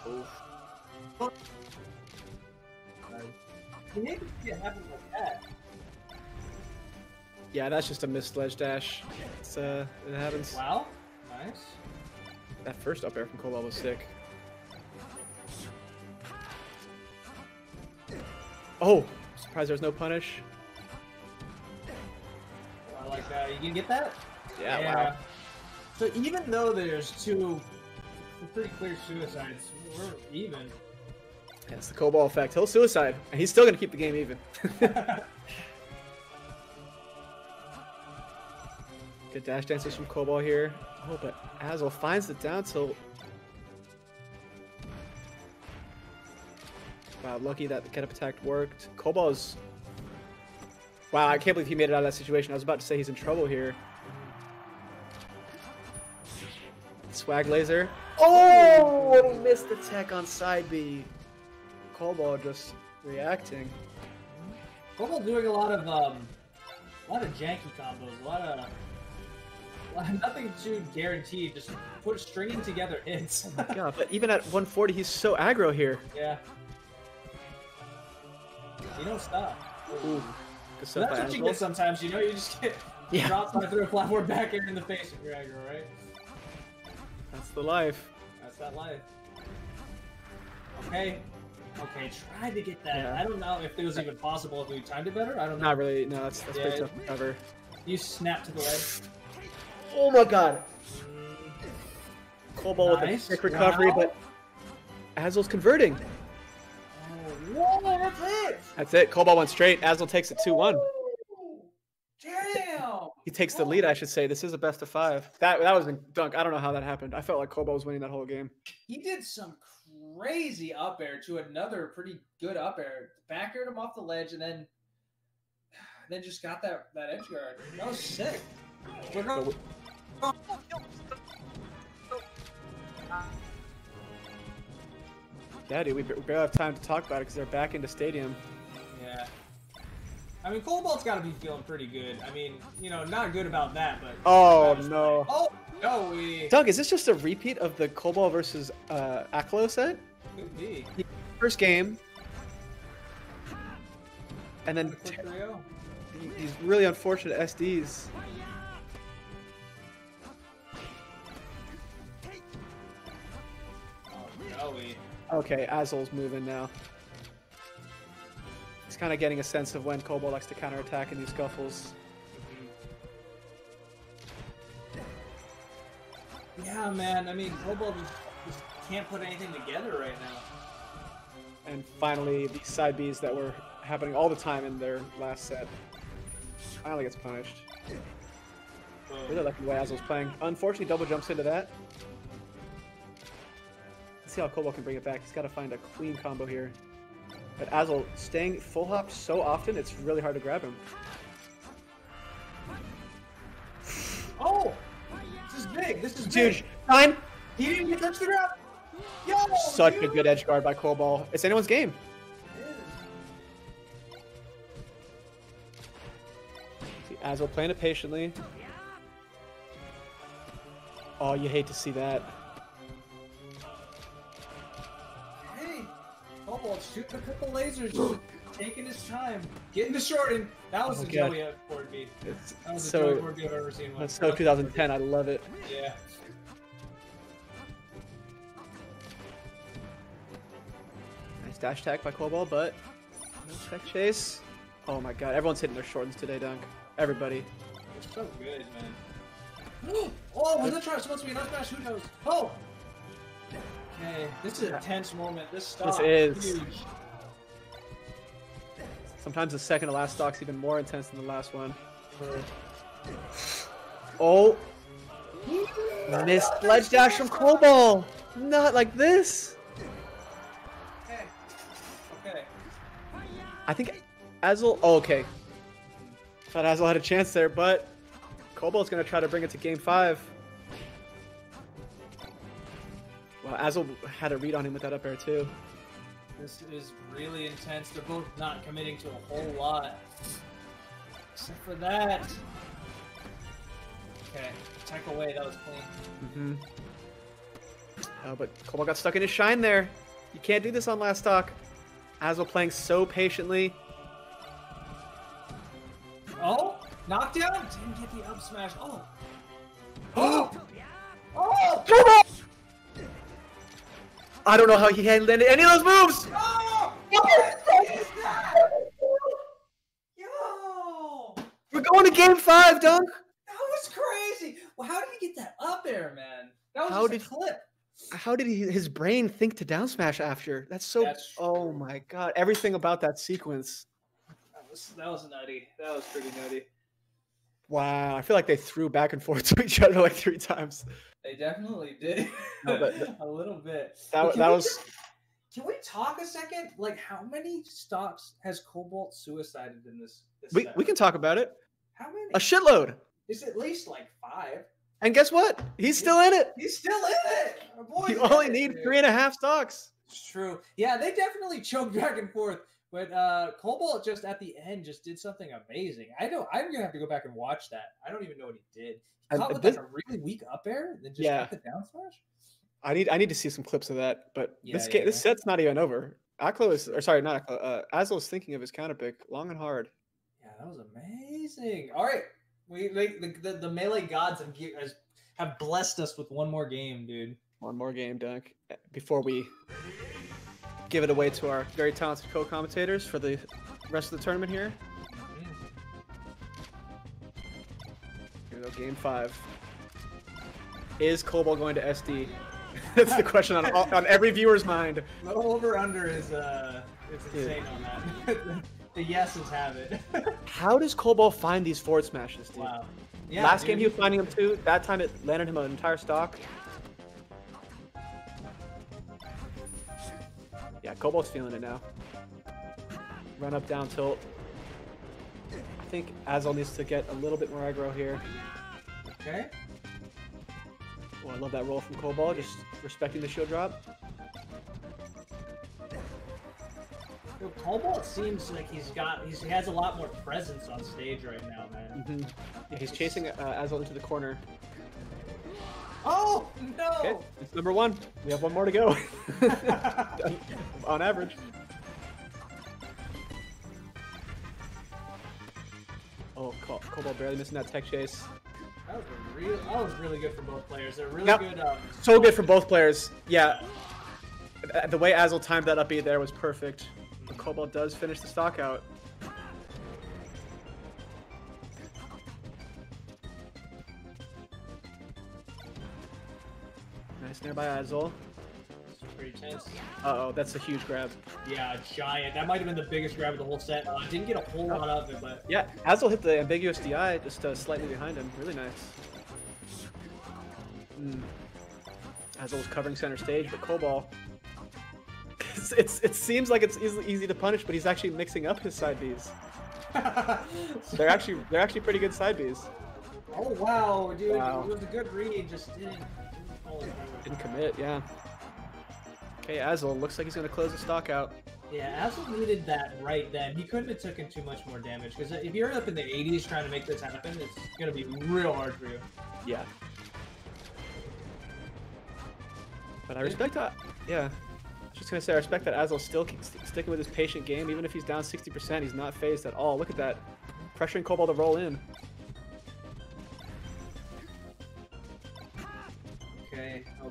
Oof. Yeah, that's just a missed ledge dash. It happens.
Wow, nice.
That first up air from Cobalt was sick. Oh, surprised there's no punish.
I like that. You can get that?
Yeah. Wow.
So even though there's two pretty clear suicides, we're even.
Yeah, it's the Cobalt effect. He'll suicide, and he's still going to keep the game even. Good dash dances from Cobalt here. Oh, but Azel finds the down tilt. Wow, lucky that the get up attack worked. Cobalt is... Wow, I can't believe he made it out of that situation. I was about to say he's in trouble here. Swag laser. Oh, and he missed the tech on side B. Cobalt just reacting.
Cobalt doing a lot of janky combos, a lot of nothing too guaranteed. Just stringing together hits.
Oh my god! But even at 140, he's so aggro here.
Yeah. You don't stop.
Ooh.
So that's what you get sometimes. You know, you just get dropped by through a platform back air in the face of your aggro, right?
That's the life.
That's that life. Okay. Okay, tried to get that.
Yeah.
I don't know if it was even possible if we timed it better. I don't know.
Not really. No, that's pretty tough to cover.
You snapped to the leg.
Oh my god. Cobalt with a sick recovery, but Azel's converting.
Whoa, that's it!
That's it. Cobalt went straight. Azel takes it 2-1.
Damn!
He takes the lead, I should say. This is a best of 5. That was a dunk. I don't know how that happened. I felt like Cobalt was winning that whole game.
He did some crazy up air to another pretty good up air. Back aired him off the ledge and then just got that edge guard. That was sick. We're going.
Yeah, dude, we barely have time to talk about it because they're back into stadium.
Yeah. I mean, Cobalt's got to be feeling pretty good. I mean, you know, not good about that, but...
Oh, no.
Oh, no,
Doug, is this just a repeat of the Cobalt versus Aklo set?
Could be.
First game. And then these really unfortunate SDs. Okay, Azel's moving now. He's kind of getting a sense of when Cobalt likes to counterattack in these scuffles.
Yeah, man. I mean, Cobalt just can't put anything together right now.
And finally, these side Bs that were happening all the time in their last set finally gets punished. Really like the way Azel's playing. Unfortunately, double jumps into that. See how Cobalt can bring it back. He's got to find a clean combo here. But Azel staying full hopped so often, it's really hard to grab him.
Oh! This is big. This is
huge.
Big.
Time.
He didn't get touched the ground. Yo,
such a good edge guard by Cobalt. It's anyone's game. See Azel playing it patiently. Oh, you hate to see that.
Cobalt shooting a couple lasers, just taking his time, getting the shorten. That was the Joey board beat. That was the Joey board beat I've ever seen.
That's so 2010. I love it.
Yeah.
Nice dash attack by Cobalt, but no tech chase. Oh my god, everyone's hitting their shortens today, Dunk. Everybody.
It's so good, man. Oh, was that supposed to be an up smash? Who knows? Oh! Okay, this is a tense moment. This stock is huge.
Sometimes the second to last stock's even more intense than the last one. Oh! Missed ledge dash from Cobalt! Not like this!
Okay. Okay.
I think Azel... Oh, okay. Thought Azul had a chance there, but Cobalt's going to try to bring it to game 5. Well, Azul had a read on him with that up air too.
This is really intense. They're both not committing to a whole lot. Except for that. Okay, tech away. That was clean.
Oh, but Cobalt got stuck in his shine there. You can't do this on last stock. Azul playing so patiently.
Oh, knockdown? Didn't get the up smash. Oh. Oh!
Oh! I don't know how he hadn't landed any of those moves!
Oh! What is that? Yo!
We're going to game 5, Dunk!
That was crazy! Well, how did he get that up air, man? That was
How
just a clip.
How did his brain think to down smash after? That's so... oh my god. Everything about that sequence.
That was nutty. That was pretty nutty.
Wow. I feel like they threw back and forth to each other like 3 times.
They definitely did.
No, but
a little bit.
That was...
Can we talk a second? Like, how many stocks has Cobalt suicided in this
we can talk about it.
How many?
A shitload.
It's at least like 5.
And guess what? He's still in it.
He's still in it. Our boy's
You
in
only
it,
need
dude.
3.5 stocks.
It's true. Yeah, they definitely choked back and forth. But Cobalt just at the end just did something amazing. I'm gonna have to go back and watch that. I don't even know what he did. He caught with like a really weak up air, then just got the down smash.
I need to see some clips of that. But
Yeah,
this set's not even over. Azul is thinking of his counter pick long and hard.
Yeah, that was amazing. All right, the melee gods have blessed us with one more game, dude.
One more game, Dunk. Before we give it away to our very talented co-commentators for the rest of the tournament here. Here we go, game 5. Is Cobalt going to SD? That's the question on every viewer's mind.
No over-under is insane on that. The yeses have it.
How does Cobalt find these forward smashes, dude?
Wow. Yeah,
Last game he was finding them too. That time it landed him an entire stock. Yeah, Cobalt's feeling it now. Run up, down tilt. I think Azul needs to get a little bit more aggro here.
Okay.
Oh, I love that roll from Cobalt, just respecting the shield drop.
Yo, Cobalt seems like he has a lot more presence on stage right now, man.
Yeah, he's chasing Azul into the corner.
Oh no!
Okay, it's number 1. We have 1 more to go. On average. Oh, Cobalt barely missing that tech chase.
That was really good for both players. They're really good.
So good for both players. Yeah. The way Azul timed that up B there was perfect. But Cobalt does finish the stock out. Nice nair by Azul.
Pretty tense.
Uh-oh, that's a huge grab.
Yeah, giant. That might have been the biggest grab of the whole set. Didn't get a whole lot of it, but...
Yeah, Azul hit the ambiguous DI just slightly behind him. Really nice. Azul was covering center stage, but Cobalt... It seems like it's easy to punish, but he's actually mixing up his side Bs. They're actually pretty good side Bs.
Oh, wow, dude. Wow. It was a good read, just
didn't commit, yeah. Okay, Azul looks like he's going to close the stock out.
Yeah, Azul needed that right then. He couldn't have taken too much more damage, because if you're up in the 80s trying to make this happen, it's going to be real hard for you.
Yeah. But I respect that. Yeah. I was just going to say, I respect that Azul's still sticking with his patient game. Even if he's down 60%, he's not phased at all. Look at that. Pressuring Cobalt to roll in.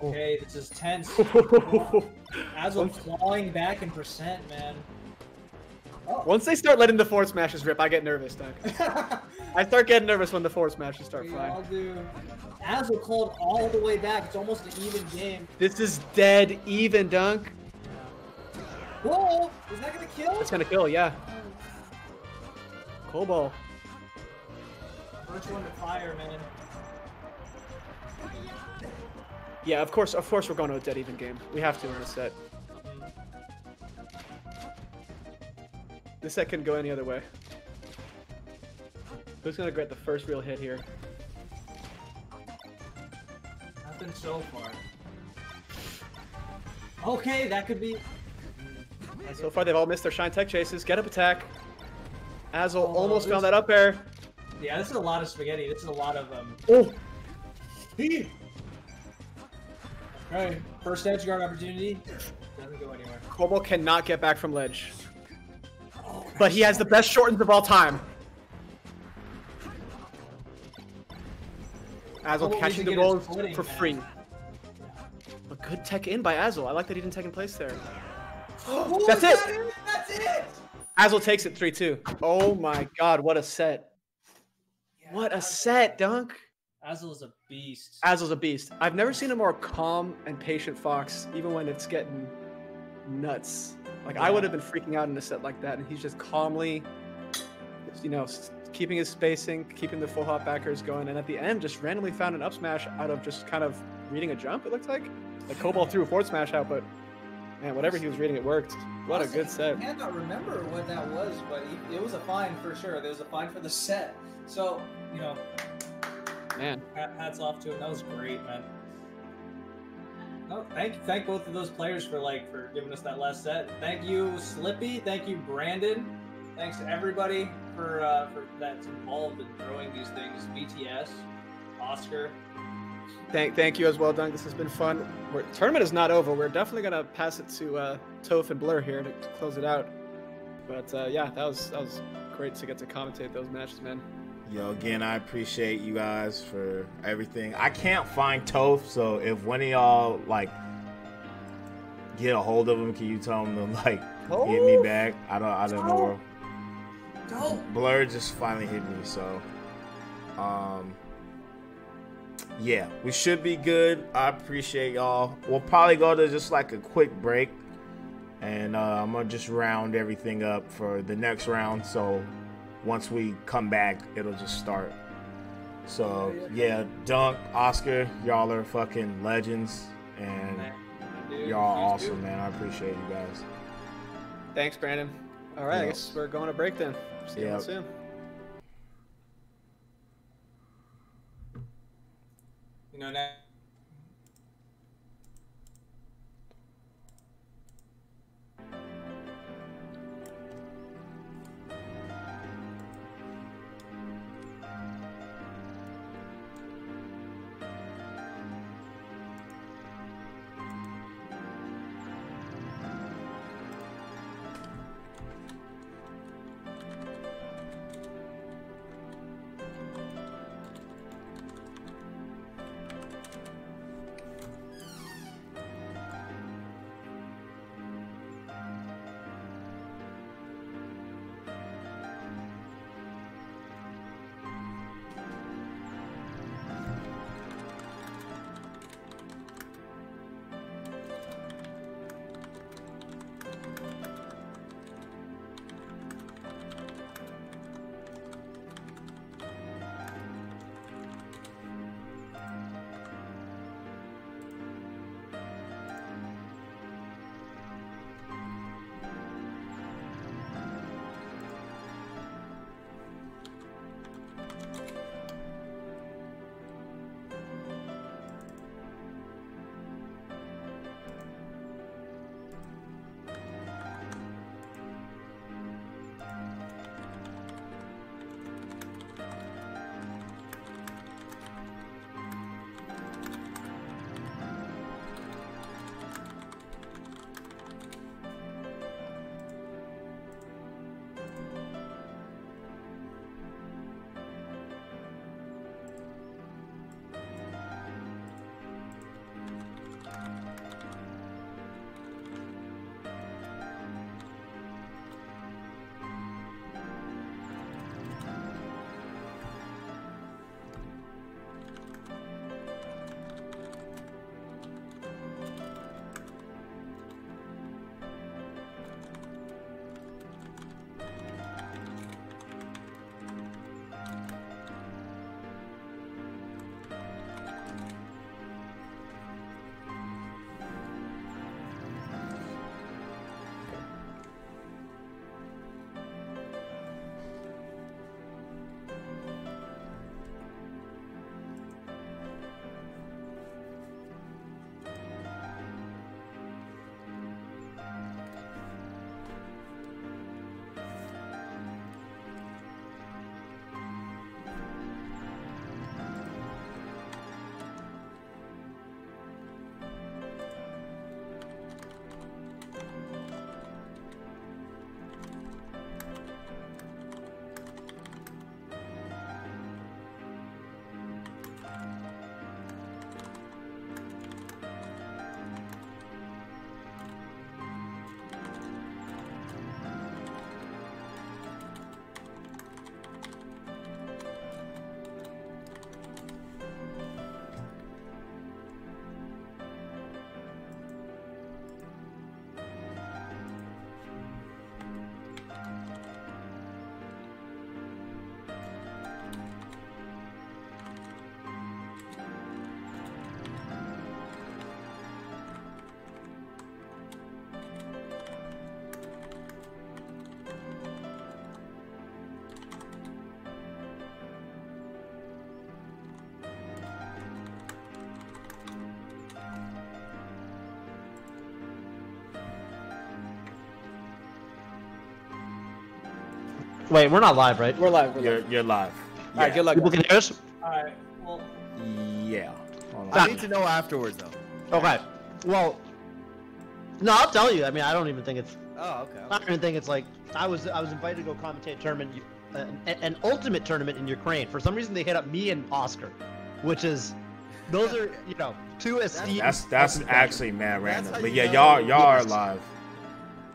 Okay, this is tense. Azul clawing back in percent, man.
Oh. Once they start letting the forward smashes rip, I get nervous, Dunk. I start getting nervous when the forward smashes start flying.
All do. Azul called all the way back. It's almost an even game.
This is dead even, Dunk.
Whoa! Is that gonna kill?
It's gonna kill, yeah. Cobalt.
First one to fire, man.
Yeah, of course we're going to a dead even game. We have to in a set. This set couldn't go any other way. Who's gonna get the first real hit here?
Nothing so far. Okay, that could be.
And so far, they've all missed their Shine Tech chases. Get up attack. Azel almost found that up air.
Yeah, this is a lot of spaghetti. This is a lot of
Oh.
Alright, first edge guard opportunity. Doesn't go anywhere.
Kobo cannot get back from ledge. But he has the best shortens of all time. Azel catching the goals for free. A good tech in by Azel. I like that he didn't take in place there. That's it!
That's it!
Azel takes it 3-2. Oh my god, what a set. What a set, Dunk.
Azel is a beast.
Azel's a beast. I've never seen a more calm and patient Fox, even when it's getting nuts. Like, I would have been freaking out in a set like that, and he's just calmly, you know, keeping his spacing, keeping the full hop backers going, and at the end, just randomly found an up smash out of just kind of reading a jump, it looked like. Like, Cobalt threw a forward smash out, but, man, whatever he was reading, it worked. What a good set.
I cannot remember what that was, but it was a fine for sure. There was a fine for the set. So, you know,
man,
hats off to him. That was great, man. No, thank both of those players for giving us that last set. Thank you, Slippy. Thank you, Brandon. Thanks to everybody for that's involved in throwing these things. BTS, Oscar.
Thank you as well, Dunk. This has been fun. Tournament is not over. We're definitely gonna pass it to Toph and Blur here to close it out. But yeah, that was great to get to commentate those matches, man.
Yo, again, I appreciate you guys for everything. I can't find Toph, so if one of y'all get a hold of him, can you tell him to hit me back? I don't know. Blur just finally hit me, so yeah, we should be good. I appreciate y'all. We'll probably go to just a quick break, and I'm gonna just round everything up for the next round. So once we come back, it'll just start. So yeah, Dunk, Oscar, y'all are fucking legends, and y'all awesome, man. I appreciate you guys.
Thanks, Brandon. All right, I guess we're going to break then. See you soon.
You know that.
Wait, we're not live, right?
We're live.
You're live.
All right, good luck.
People can hear us?
Alright, well.
Yeah.
I need to know afterwards, though.
Okay. Well, no, I'll tell you. I mean, I don't even think it's.
Oh, okay.
I don't even think it's like I was invited to go commentate a tournament, an ultimate tournament in Ukraine. For some reason, they hit up me and Oscar, which is those are two esteemed.
That's actually mad random. But yeah, y'all are live.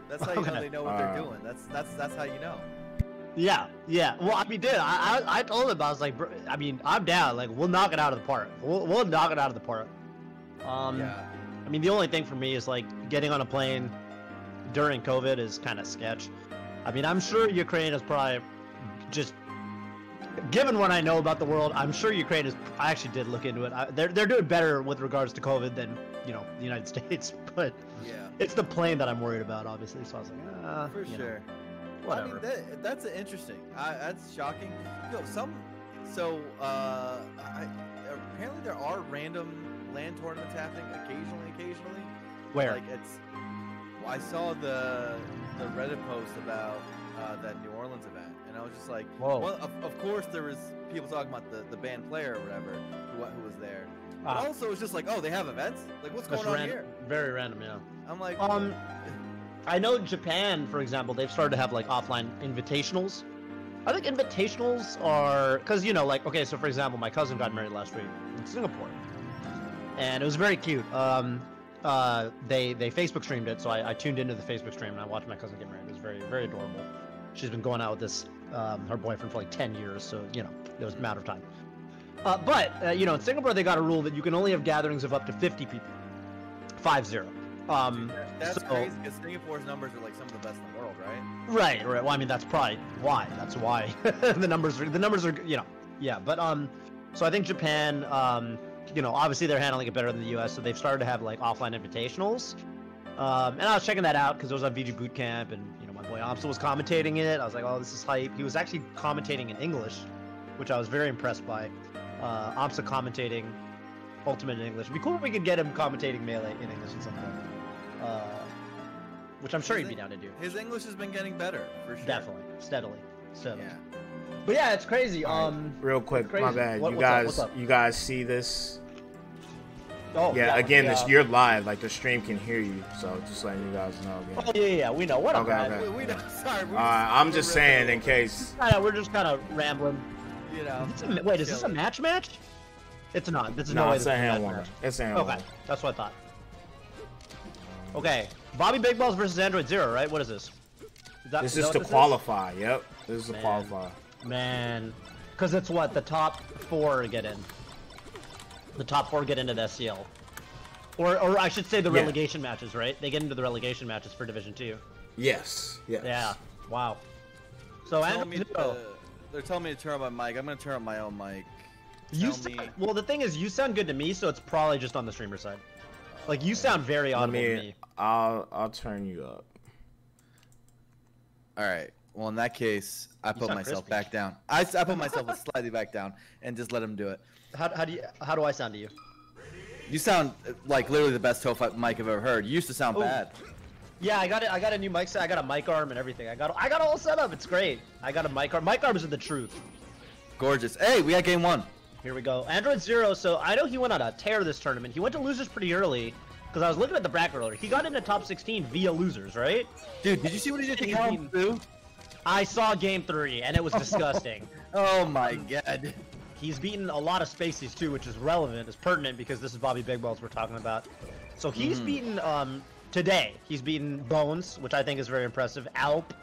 That's how you know they know what they're doing. That's how you know.
Yeah. Well, I mean, I told him, I was like, bro, I mean, I'm down. Like, we'll knock it out of the park. We'll knock it out of the park.
Yeah.
I mean, the only thing for me is like getting on a plane during COVID is kind of sketch. I mean, I'm sure Ukraine is probably just, given what I know about the world, I'm sure Ukraine is. I actually did look into it. They're doing better with regards to COVID than the United States, but
yeah,
it's the plane that I'm worried about, obviously. So I was like,
for sure.
Whatever.
I mean, that's interesting. That's shocking. So apparently there are random LAN tournaments happening occasionally.
Where?
Like I saw the Reddit post about that New Orleans event, and I was just like,
whoa.
Well, of course there was people talking about the band player or whatever who was there. But also it's just like, oh, they have events? Like, what's going on here?
Very random, yeah.
I'm like,
I know Japan, for example, they've started to have like offline invitationals. I think invitationals are because okay, so for example, my cousin got married last week in Singapore, and it was very cute. They Facebook streamed it, so I tuned into the Facebook stream and I watched my cousin get married. It was very, very adorable. She's been going out with this her boyfriend for like 10 years, so it was a matter of time. But in Singapore they got a rule that you can only have gatherings of up to 50 people, 50.
That's crazy because Singapore's numbers are like some of the best in the world, right?
Right. Well, I mean, that's probably why. That's why the numbers are yeah. But so I think Japan, obviously they're handling it better than the U.S. So they've started to have like offline invitationals. And I was checking that out because it was on VG Boot Camp, and my boy Amsa was commentating it. I was like, oh, this is hype. He was actually commentating in English, which I was very impressed by. Amsa commentating Ultimate in English. It'd be cool if we could get him commentating Melee in English at some point. Which I'm sure he'd be down to do.
His English has been getting better, for sure.
Definitely, steadily.
Yeah.
But yeah, it's crazy.
Real quick, my bad. You guys see this?
Oh
yeah. Again, you're live. Like the stream can hear you, so just letting you guys know again.
Oh yeah, we know. What up,
okay.
We know. Sorry.
I'm just saying in case.
We're just kind of rambling. Wait, is this a match? It's not. This is no way.
It's a hand warmer. It's a hand warmer.
Okay, that's what I thought. Okay, Bobby Big Balls versus Android Zero, right? What is this?
This is to qualify. Yep, this is to qualify.
Man, because it's what the top 4 get in. The top 4 get into the SCL, or I should say the relegation matches, right? They get into the relegation matches for Division 2.
Yes.
Yeah. Wow. So
they're telling me to turn up my mic. I'm gonna turn up my own mic.
Well, the thing is, you sound good to me, so it's probably just on the streamer side. Like, you sound very audible to me.
I'll turn you up.
All right. Well, in that case, I put myself back down. I put myself slightly back down and just let him do it.
How do I sound to you?
You sound like literally the best toe mic I've ever heard. You used to sound bad.
Yeah, I got it. I got a new mic set. I got a mic arm and everything. I got all set up. It's great. I got a mic arm. Mic arms are the truth.
Gorgeous. Hey, we got game 1.
Here we go. Android Zero. So I know he went on a tear this tournament. He went to losers pretty early because I was looking at the bracket earlier. He got into top 16 via losers, right?
Dude, did you see what he did to game 2?
I saw game 3 and it was disgusting.
Oh my god.
He's beaten a lot of spacies too, which is relevant, is pertinent because this is Bobby Big Balls we're talking about. So he's beaten today. He's beaten Bones, which I think is very impressive. Alp.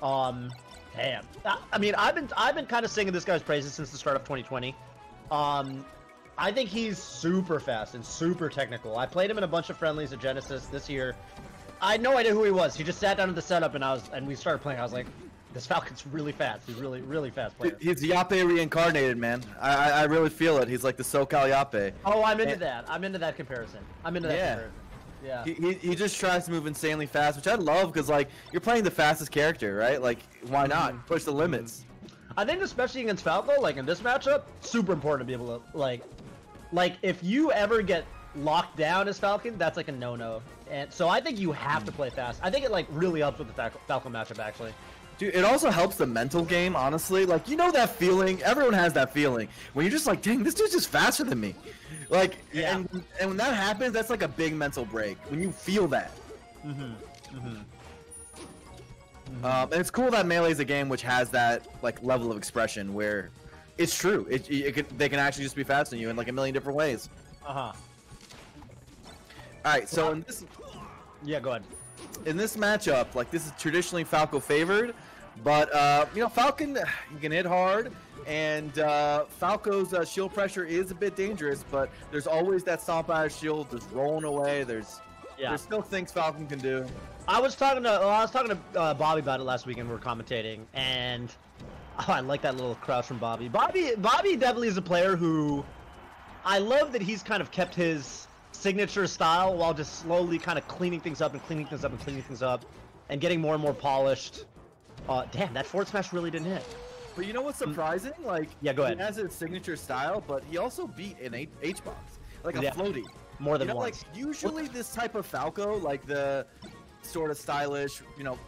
Damn. I mean, I've been kind of singing this guy's praises since the start of 2020. I think he's super fast and super technical. I played him in a bunch of friendlies at Genesis this year. I had no idea who he was. He just sat down at the setup and we started playing. I was like, this Falcon's really fast. He's really, really fast player.
He's Yape reincarnated, man. I really feel it. He's like the SoCal Yape.
Oh, I'm into that. I'm into that comparison. Comparison. Yeah.
He just tries to move insanely fast, which I love because like you're playing the fastest character, right? Like why not push the limits?
I think especially against Falco, like in this matchup, super important to be able to like if you ever get locked down as Falcon, that's like a no-no. And so I think you have to play fast. I think it like really helps with the Falcon matchup actually.
Dude, it also helps the mental game, honestly. Like, you know that feeling? Everyone has that feeling. When you're just like, dang, this dude's just faster than me. Like,
Yeah.
and when that happens, that's like a big mental break. When you feel that. And it's cool that Melee is a game which has that, like, level of expression where it's true. They can actually just be faster than you in, like, a million different ways. Alright, so in this...
Yeah, go ahead.
In this matchup, like, this is traditionally Falco favored, but, you know, Falcon, he can hit hard, and Falco's shield pressure is a bit dangerous, but there's always that stomp out of shield just rolling away. There's still things Falcon can do.
I was talking to Bobby about it last week, and we were commentating, and I like that little crouch from Bobby. Bobby definitely is a player who I love that he's kind of kept his signature style while just slowly kind of cleaning things up and getting more and more polished. Damn, that forward smash really didn't hit.
But you know what's surprising? Like,
yeah, go ahead.
He has his signature style, but he also beat an H-box, like a floaty.
More than
once.
Like,
usually this type of Falco, like the sort of stylish, you know,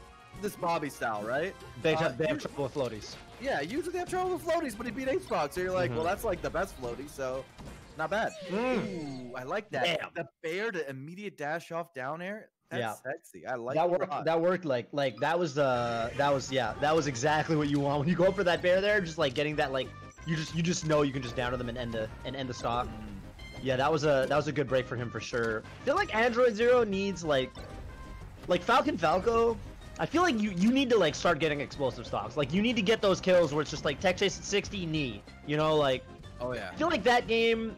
this Bobby style, right?
They have trouble with floaties.
Yeah, usually they have trouble with floaties, but he beat H-box, so you're like, well, that's like the best floaty, so not bad. Ooh, I like that.
Damn.
The bair to immediate dash off down air. That's sexy. I like
that. That worked like that was exactly what you want when you go for that bair there. Just like getting that, like you just know you can just down to them and end the stock. Yeah, that was a good break for him for sure. I feel like Android Zero needs like Falco. I feel like you need to like start getting explosive stocks. Like you need to get those kills where it's just like tech chase at 60 knee. You know, like.
Oh yeah.
I feel like that game,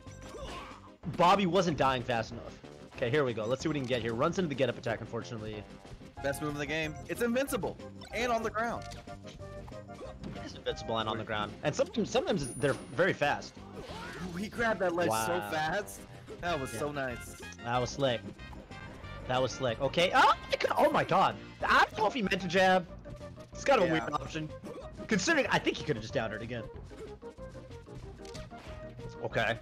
Bobby wasn't dying fast enough. Okay, here we go. Let's see what he can get here. Runs into the get-up attack, unfortunately.
Best move in the game. It's invincible and on the ground.
It is invincible and on the ground. And sometimes they're very fast.
Ooh, he grabbed that ledge so fast. That was so nice.
That was slick. That was slick. Okay. Oh my god. I don't know if he meant to jab. It's kind of a weird option. Considering, I think he could have just downed it again. Okay.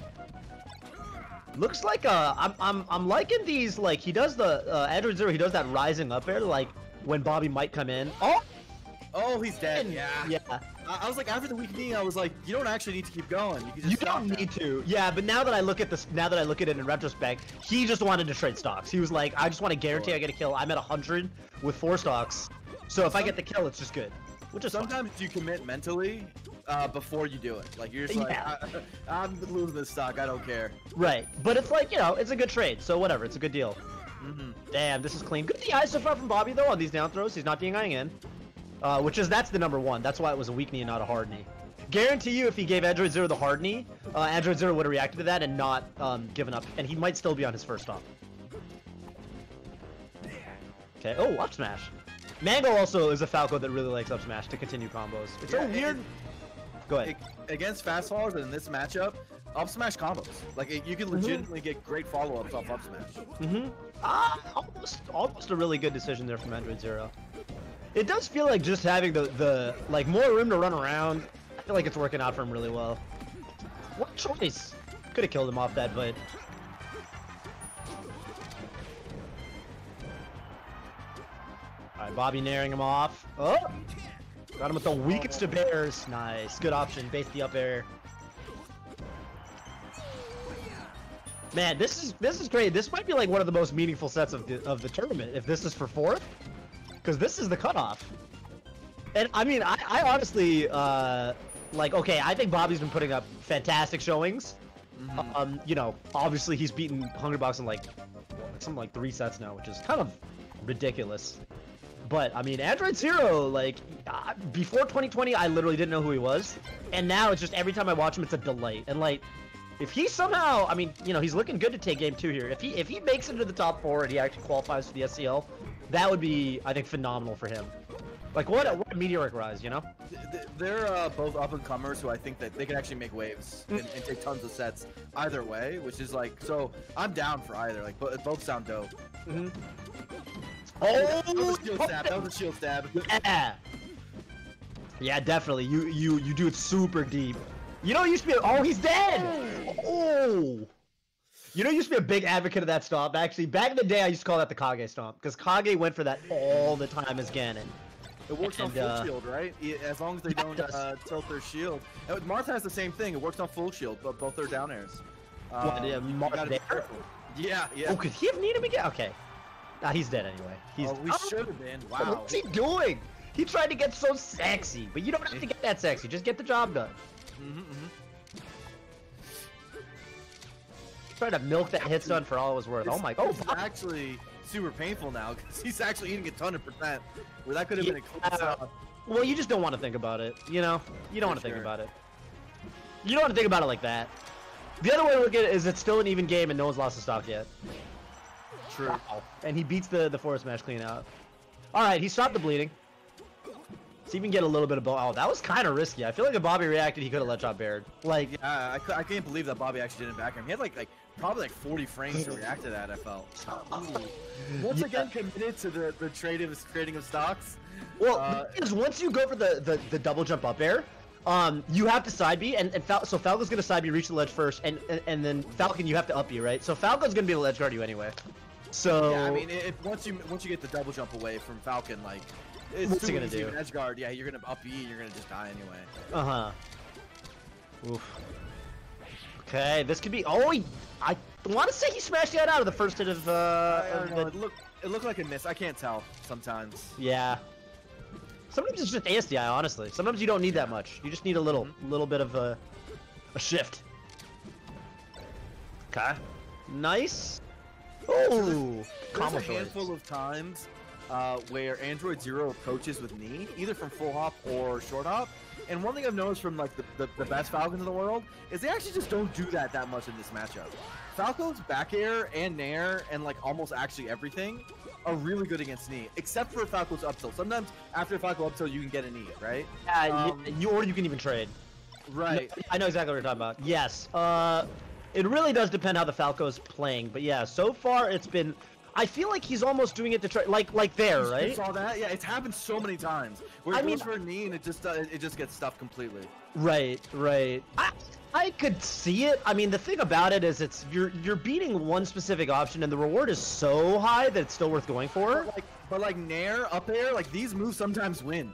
Looks like I'm liking these, like he does the Android Zero, he does that rising up air like when Bobby might come in.
Oh, he's dead.
Yeah.
I was like, after the weak knee, I was like, you don't actually need to keep going.
You don't need to. Yeah, but now that I look at this, now that I look at it in retrospect, he just wanted to trade stocks. He was like, I just want to guarantee I get a kill. I'm at 100 with 4 stocks, so if I get the kill, it's just good. Which is
sometimes you commit mentally before you do it. Like you're just like, I'm losing this stock. I don't care.
Right, but it's like, you know, it's a good trade, so whatever. It's a good deal. Damn, this is clean. Good DI so far from Bobby though on these down throws. He's not DIing in. That's the number 1. That's why it was a weak knee and not a hard knee. Guarantee you if he gave Android Zero the hard knee, Android Zero would have reacted to that and not given up. And he might still be on his first stop. Okay, oh, up smash. Mango also is a Falco that really likes up smash to continue combos. It's so weird. Go ahead.
Against fast followers in this matchup, up smash combos. Like you can legitimately get great follow-ups off up smash.
Almost a really good decision there from Android Zero. It does feel like just having the like more room to run around. I feel like it's working out for him really well. What choice? Could have killed him off that, but. Alright, Bobby naring him off. Oh! Got him with the weakest of bears. Nice. Good option. Base the up air. Man, this is great. This might be like one of the most meaningful sets of the tournament if this is for 4th. Because this is the cutoff. And I mean, I honestly like, okay, I think Bobby's been putting up fantastic showings. You know, obviously he's beaten Hungrybox in like something like 3 sets now, which is kind of ridiculous. But I mean, Android Zero, like before 2020, I literally didn't know who he was, and now it's just every time I watch him, it's a delight. And like, if he somehow, I mean, you know, he's looking good to take game 2 here. If he makes it to the top 4 and he actually qualifies for the SCL, that would be, I think, phenomenal for him. Like, what a meteoric rise, you know?
They're both up-and-comers who I think that they can actually make waves and take tons of sets either way, which is like, so I'm down for either. Like, both sound dope.
Oh,
that was a shield stab. That was a shield stab.
Yeah, definitely. You do it super deep. You know, used to be. Oh, he's dead. Oh. You know, I used to be a big advocate of that stomp. Actually, back in the day, I used to call that the Kage stomp because Kage went for that all the time as Ganon.
It works on full shield, right? As long as they don't tilt their shield. And Martha has the same thing. It works on full shield, but both their down airs.
Martha there?
Yeah.
Oh, could he have needed him again? Okay. Nah, he's dead anyway.
We should have been. Wow.
What's he doing? He tried to get so sexy, but you don't have to get that sexy. Just get the job done. Trying to milk that hit stun for all it was worth. Oh my god.
It's actually super painful now because he's actually eating a ton of percent. Where that could have been a close
Well, you just don't want to think about it. You know? You don't want to think about it. You don't want to think about it like that. The other way to look at it is it's still an even game and no one's lost the stock yet.
True.
Wow. And he beats the forest match clean out. Alright, he stopped the bleeding. So you can get a little bit of Oh, that was kind of risky. I feel like if Bobby reacted, he could have let drop Baird. Like,
yeah, I can't believe that Bobby actually didn't back him. He had like probably like 40 frames to react to that. I felt. Once again, committed to the trading of stocks.
Well, because once you go for the double jump up air, you have to side B, so Falco's gonna side B, reach the ledge first, and then Falcon you have to up B, right? So Falcon's gonna be able to ledge guard you anyway. So
yeah, I mean, once you get the double jump away from Falcon, like.
What's he gonna do?
Edge guard, yeah, you're gonna up E and you're gonna just die
Uh
anyway.
huh. Oof. Okay, this could be. Oh, I want to say he smashed that out of the first hit of.
I don't know. It looked like a miss. I can't tell sometimes.
Yeah. Sometimes it's just ASDI, honestly. Sometimes you don't need that much. You just need a little bit of a shift. Okay. Nice. Oh,
there's a handful of times where Android Zero approaches with knee, either from full hop or short hop. And one thing I've noticed from like the best Falcons in the world is they actually just don't do that much in this matchup. Falco's back air and nair and like almost actually everything are really good against knee, except for Falco's up tilt. Sometimes after Falco up tilt, you can get a knee, right?
Yeah, or you can even trade.
Right.
I know exactly what you're talking about. Yes. It really does depend how the Falco's playing, but yeah, so far it's been. I feel like he's almost doing it to try, like there, right?
You saw that? Yeah, it's happened so many times. Where it goes for a knee and it just gets stuffed completely.
Right. I could see it. I mean, the thing about it is you're beating one specific option and the reward is so high that it's still worth going for.
But like nair, up air, like these moves sometimes win,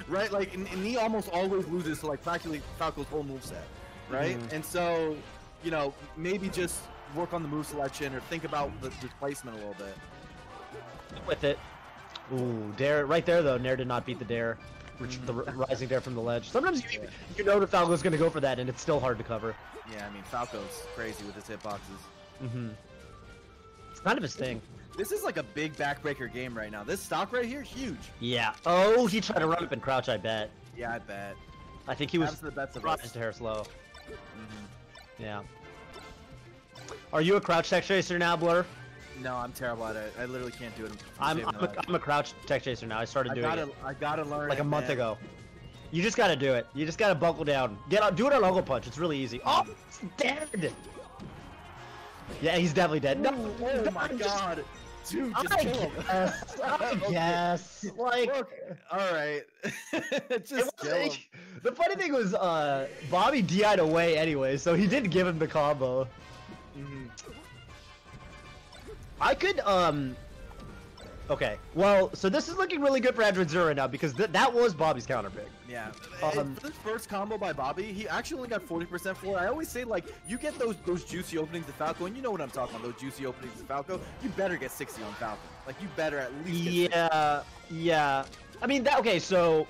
right? Like and knee almost always loses to like practically Falco's whole moveset, right? And so, you know, maybe just work on the move selection or think about the placement a little bit.
With it. Ooh, dare right there though. Nair did not beat the dare. The rising dare from the ledge. Sometimes you know the Falco's going to go for that, and it's still hard to cover.
Yeah, I mean Falco's crazy with his hitboxes.
It's kind of his thing.
This is like a big backbreaker game right now. This stock right here, huge.
Yeah. Oh, he tried to run up and crouch. I bet.
Yeah, I bet.
I think he was
the bets of
to hair slow. Yeah. Are you a crouch tech chaser now, Blur?
No, I'm terrible at it. I literally can't do it.
I'm a crouch tech chaser now. I started doing it.
I gotta learn
like a month ago. You just gotta do it. You just gotta buckle down. Do it on Uncle Punch. It's really easy. Oh, he's dead. Yeah, he's definitely dead. No,
oh my god. Dude, just kill him.
I guess. Like,
all right. Just kill him.
The funny thing was, Bobby DI'd away anyway, so he didn't give him the combo. I could, okay. Well, so this is looking really good for Android Zero right now because that was Bobby's counter pick.
Yeah. For this first combo by Bobby, he actually only got 40% for it. I always say, like, you get those juicy openings to Falco, and you know what I'm talking about, those juicy openings to Falco, you better get 60 on Falco. Like, you better at least get 60.
Yeah. I mean, okay, so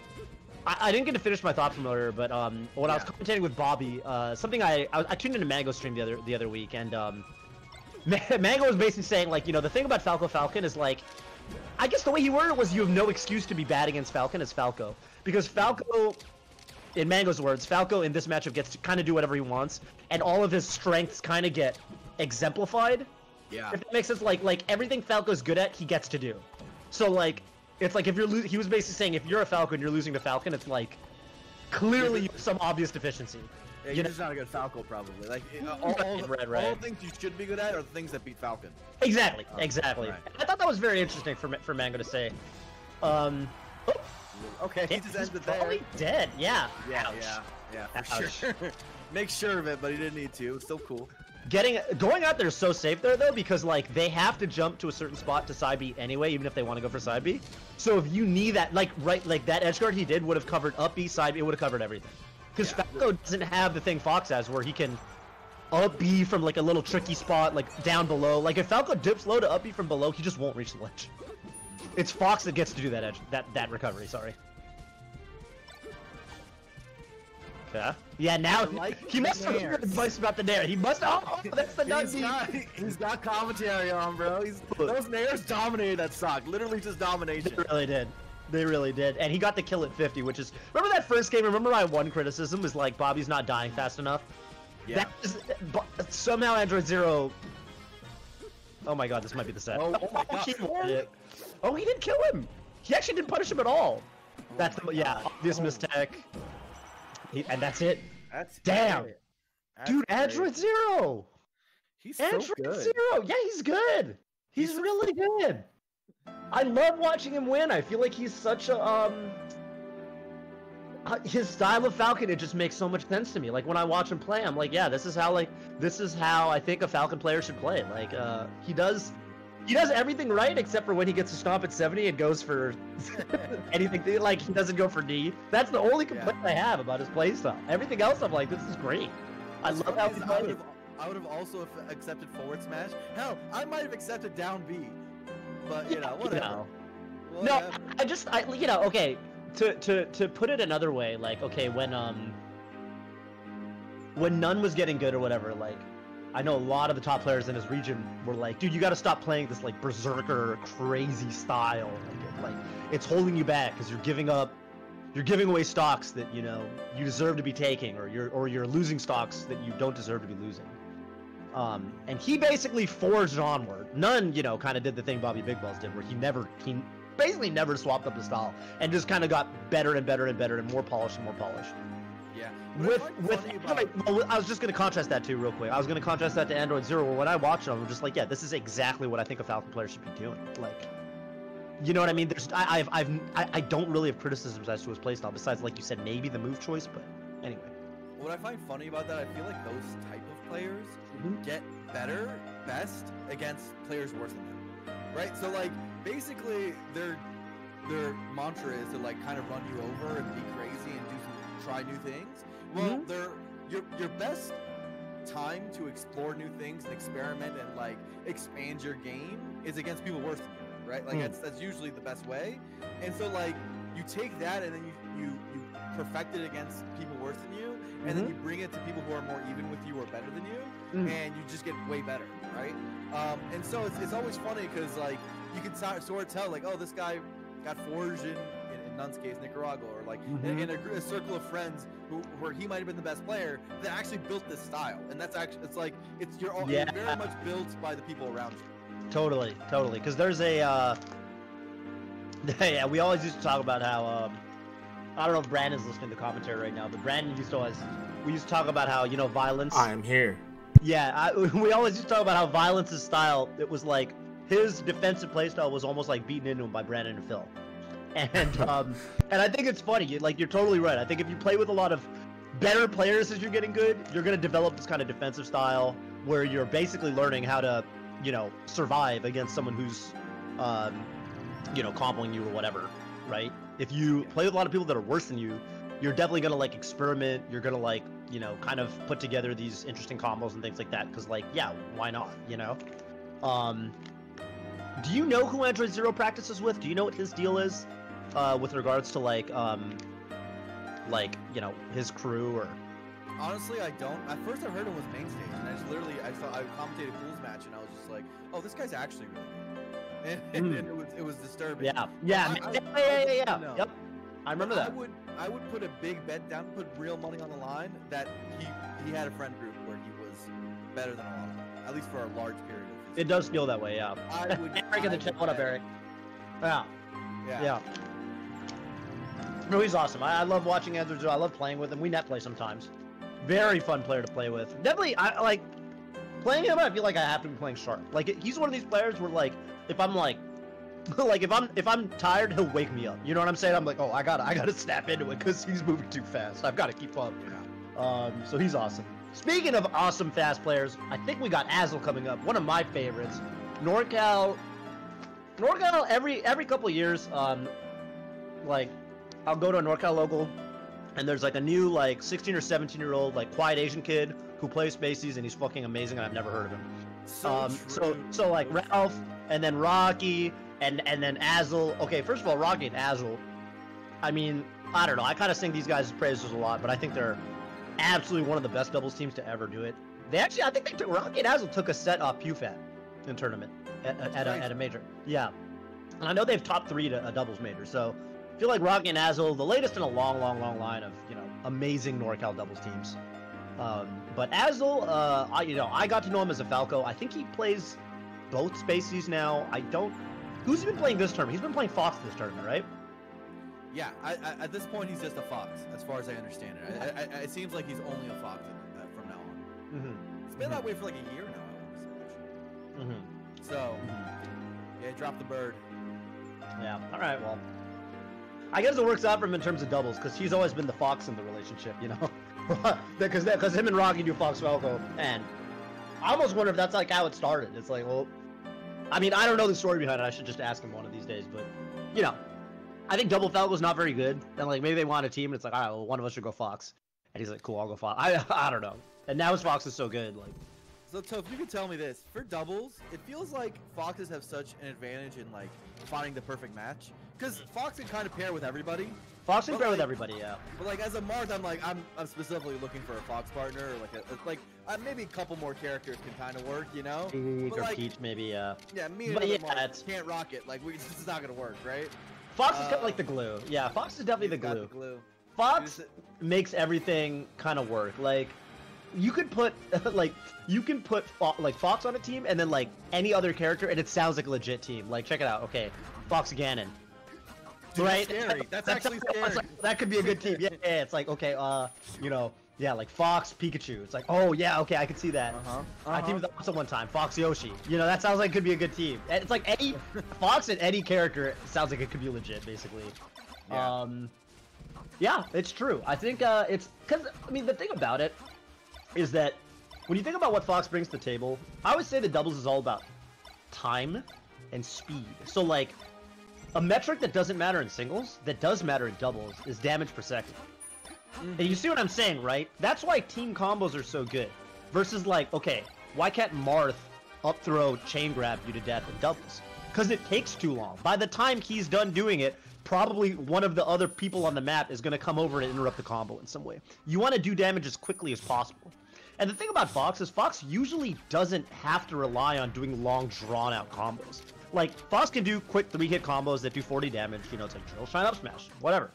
I didn't get to finish my thought from earlier, but when I was commentating with Bobby, something I tuned into Mango's stream the other week, and Mango was basically saying, like, you know, the thing about Falcon is, like, I guess the way he worded it was you have no excuse to be bad against Falcon as Falco. Because Falco, in Mango's words, Falco in this matchup gets to kind of do whatever he wants, and all of his strengths kind of get exemplified.
Yeah.
If that makes sense, like everything Falco's good at, he gets to do. So, like, it's like if you're he was basically saying if you're a Falco and you're losing to Falcon, it's like, clearly you have some obvious deficiency.
Yeah, you're just not a good Falco, probably. Like, all the things you should be good at are the things that beat Falcon.
Exactly. Right. I thought that was very interesting for Mango to say.
Okay, he just ended there.
Probably dead, yeah.
Yeah, for sure. Make sure of it, but he didn't need to. It was still cool.
going out there is so safe there though, because like they have to jump to a certain spot to side B anyway, even if they want to go for side B. So if you need that, like that edge guard he did would have covered up B, side B, it would have covered everything. Because Falco doesn't have the thing Fox has where he can up B from like a little tricky spot, like down below. Like if Falco dips low to up B from below, he just won't reach the ledge. It's Fox that gets to do that edge, that recovery. Sorry. Yeah. Yeah. Now he must have heard advice about the nair. He must. Oh, that's the nut.
He's got commentary on, bro. Those nairs dominated that stock. Literally just domination.
They really did. They really did. And he got the kill at 50, which is, remember that first game? Remember my one criticism was like Bobby's not dying fast enough. Yeah. That is, somehow Android Zero. Oh my God, this might be the set.
Oh my God.
Oh, he didn't kill him. He actually didn't punish him at all. That's the, yeah, obvious mistake. And that's it. Damn. Dude, Android Zero.
He's so good.
Zero. Yeah, he's good. He's really good. I love watching him win. I feel like he's such a his style of Falcon, it just makes so much sense to me. Like when I watch him play, I'm like, yeah, this is how I think a Falcon player should play. Like he does everything right except for when he gets a stomp at 70 and goes for anything. Like he doesn't go for D. That's the only complaint I have about his playstyle. Everything else, I'm like, this is great. I love how he plays.
I would have also accepted forward smash. Hell, I might have accepted down B. But you know, whatever.
No, you know, okay. To put it another way, like, okay, when Nunn was getting good or whatever, like, I know a lot of the top players in his region were like, dude, you got to stop playing this like berserker crazy style. Like it's holding you back because you're giving away stocks that you know you deserve to be taking, or you're losing stocks that you don't deserve to be losing. And he basically forged onward. Nunn, you know, kind of did the thing Bobby Big Balls did, where he basically never swapped up the style and just kind of got better and better and better and more polished and more polished.
Yeah.
I was just gonna contrast that too, real quick. I was gonna contrast that to Android Zero. Where when I watch him, I'm just like, yeah, this is exactly what I think a Falcon player should be doing. Like, you know what I mean? I don't really have criticisms as to his playstyle, besides, like you said, maybe the move choice. But anyway.
What I find funny about that, I feel like those type of players get best against players worse than them, right? So like basically their mantra is to like kind of run you over and be crazy and try new things. Well, your best time to explore new things and experiment and like expand your game is against people worse than you, right? Like that's usually the best way. And so like you take that and then you perfect it against people worse than you, and then you bring it to people who are more even with you or better than you, and you just get way better, right? And so it's always funny because like you can sort of tell like, oh, this guy got forged in Nunn's case, Nicaragua, or like in a circle of friends where he might have been the best player that actually built this style, and that's actually you're very much built by the people around you.
Totally, because there's a yeah, we always used to talk about how I don't know if Brandon's listening to commentary right now, but Brandon we used to talk about how, you know, violence.
I am here.
Yeah, we always used to talk about how Violence's style, it was like his defensive playstyle was almost like beaten into him by Brandon and Phil. And I think it's funny. Like, you're totally right. I think if you play with a lot of better players as you're getting good, you're going to develop this kind of defensive style where you're basically learning how to, you know, survive against someone who's, you know, comboing you or whatever, right? If you play with a lot of people that are worse than you, you're definitely going to, like, experiment. You're going to, like, you know, kind of put together these interesting combos and things like that. Because, like, yeah, why not, you know? Do you know who Android Zero practices with? Do you know what his deal is with regards to, like, you know, his crew or...
Honestly, I don't. At first I heard him was main stage, and I commentated Cool's match, and I was just like, oh, this guy's actually really good. And it was disturbing.
Yeah. Yep. I remember that.
I would put a big bet down, put real money on the line that he had a friend group where he was better than a lot of them, at least for a large period of his
It does feel that way, yeah. Eric in the chat. What up, Eric? Yeah. No, he's awesome. I love watching Andrew Zero. I love playing with him. We net play sometimes. Very fun player to play with. Definitely, I like playing him. I feel like I have to be playing sharp. Like, he's one of these players where, like, if I'm like, if I'm tired, he'll wake me up. You know what I'm saying? I'm like, oh, I gotta snap into it because he's moving too fast. I've got to keep up. So he's awesome. Speaking of awesome fast players, I think we got Azel coming up. One of my favorites. NorCal every couple of years, like I'll go to a NorCal local, and there's like a new like 16 or 17-year-old like quiet Asian kid who plays Spaceys, and he's fucking amazing, and I've never heard of him. So like Ralph, and then Rocky, and then Azel. Okay, first of all, Rocky and Azel. I mean, I don't know. I kind of sing these guys' praises a lot, but I think they're absolutely one of the best doubles teams to ever do it. They actually, I think they took Rocky and Azel took a set off PewFat in tournament at a major. Yeah, and I know they've top 3 to a doubles major. So I feel like Rocky and Azel, the latest in a long line of amazing NorCal doubles teams. But Azel, I got to know him as a Falco. I think he plays both Spaceys now. Who's he been playing this tournament? He's been playing Fox this tournament, right?
Yeah, at this point, he's just a Fox, as far as I understand it. It seems like he's only a Fox from now on. Mm-hmm. It's been that way for like a year now, I want to say. Mm-hmm. So, yeah, drop the bird.
Yeah, all right, well. I guess it works out for him in terms of doubles, because he's always been the Fox in the relationship, Because him and Rocky do Fox Falco, and I almost wonder if that's like how it started. It's like, well, I mean, I don't know the story behind it. I should just ask him one of these days, but, I think double Falco's not very good, and like maybe they want a team, and it's like, all right, well, one of us should go Fox, and he's like, cool, I'll go Fox. I don't know, and now his Fox is so good, like.
So Toph, you can tell me this: for doubles, it feels like Foxes have such an advantage in like finding the perfect match, because Fox can kind of pair with everybody.
Fox can pair with everybody, yeah.
But like as a Marth, I'm specifically looking for a Fox partner, or maybe a couple more characters can kind of work,
Peach or Peach, maybe, yeah.
Yeah, me and Marth can't rock it. Like this is not gonna work, right?
Fox is kind of like the glue. Yeah, Fox is definitely the glue. Fox makes everything kind of work. Like, you could put Fox on a team and then like any other character, and it sounds like a legit team. Like, check it out. Okay, Fox Ganon.
Dude, right? That's scary. That's actually scary.
That could be a good team. Yeah, it's like, okay, yeah, like Fox Pikachu. It's like, oh yeah, okay, I can see that. I teamed with also one time, Fox Yoshi. That sounds like it could be a good team. And it's like any Fox and any character sounds like it could be legit, basically. Yeah, yeah, it's true. I think it's because the thing about it is that when you think about what Fox brings to the table, I always say the doubles is all about time and speed. So like, a metric that doesn't matter in singles, that does matter in doubles, is damage per second. And you see what I'm saying, right? That's why team combos are so good. Versus like, okay, why can't Marth up throw chain grab you to death in doubles? Because it takes too long. By the time he's done doing it, probably one of the other people on the map is going to come over and interrupt the combo in some way. You want to do damage as quickly as possible. And the thing about Fox is Fox usually doesn't have to rely on doing long, drawn-out combos. Like, Fox can do quick 3-hit combos that do 40 damage. It's like drill, shine, up smash, whatever.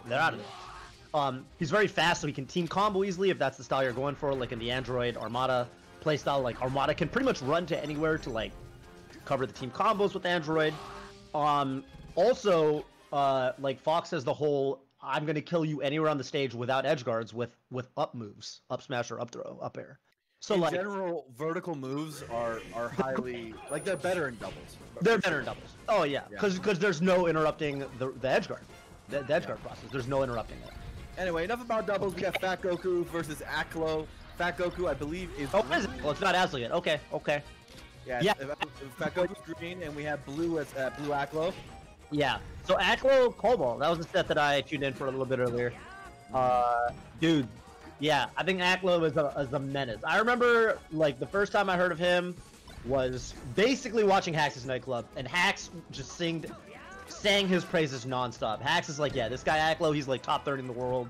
They're out of there. He's very fast, so he can team combo easily if that's the style you're going for, like in the Android Armada playstyle. Like, Armada can pretty much run to anywhere to, like, cover the team combos with Android. Also, like, Fox has the whole, I'm going to kill you anywhere on the stage without edge guards with up moves, up smash or up throw, up air. So
in
like,
general, vertical moves are highly, like, they're better in doubles.
They're better in doubles. Oh, yeah, because there's no interrupting the edge guard. The edge guard process, there's no interrupting it.
Anyway, enough about doubles. We got Fat Goku versus Aklo. Fat Goku, I believe, is...
Oh, is it? Well, it's not Azel yet. Okay.
Yeah. Fat Goku's green, and we have blue as blue Aklo.
Yeah. So Aklo Cobalt, that was the set that I tuned in for a little bit earlier. Dude, yeah, I think Aklo is a menace. I remember, like, the first time I heard of him was basically watching Hax's Nightclub, and Hax just sang his praises nonstop. Hax is like, yeah, this guy Aklo, he's like top 30 in the world.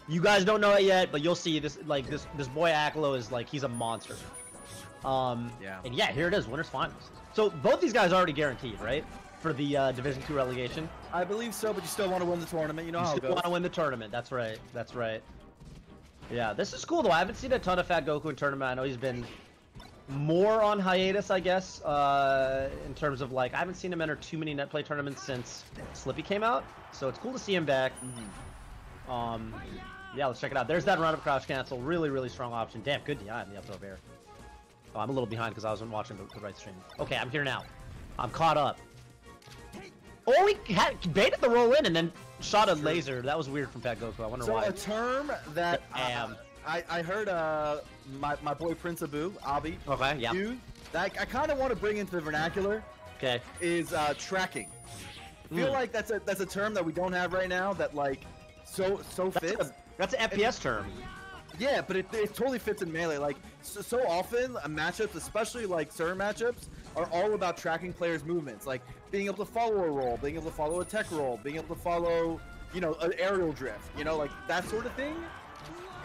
You guys don't know it yet, but you'll see this. Like this boy Aklo is like, he's a monster. And yeah, here it is, winners finals. So both these guys are already guaranteed, right, for the Division 2 relegation?
I believe so, but you still want to win the tournament. You know how it goes.
You want to win the tournament. That's right. Yeah, this is cool though. I haven't seen a ton of Fat Goku in tournament. I know he's been more on hiatus, I guess, in terms of like, I haven't seen him enter too many net play tournaments since Slippy came out, so it's cool to see him back. Yeah, let's check it out. There's that round of crouch cancel, really strong option. Damn, good DI in the up throw air. Oh, I'm a little behind because I wasn't watching the right stream. Okay, I'm here now. I'm caught up. Oh, he baited the roll in and then shot a laser. That was weird from Fat Goku. I wonder why.
So a term that I heard my boy Prince Abu, Abi.
Okay, yeah.
Dude, that I kind of want to bring into the vernacular.
Okay.
Is tracking. I feel like that's a term that we don't have right now that like so fits.
That's an FPS term.
Yeah, but it totally fits in Melee. Like so often matchups, especially like certain matchups, are all about tracking players' movements, like being able to follow a roll, being able to follow a tech roll, being able to follow, you know, an aerial drift, you know, like that sort of thing.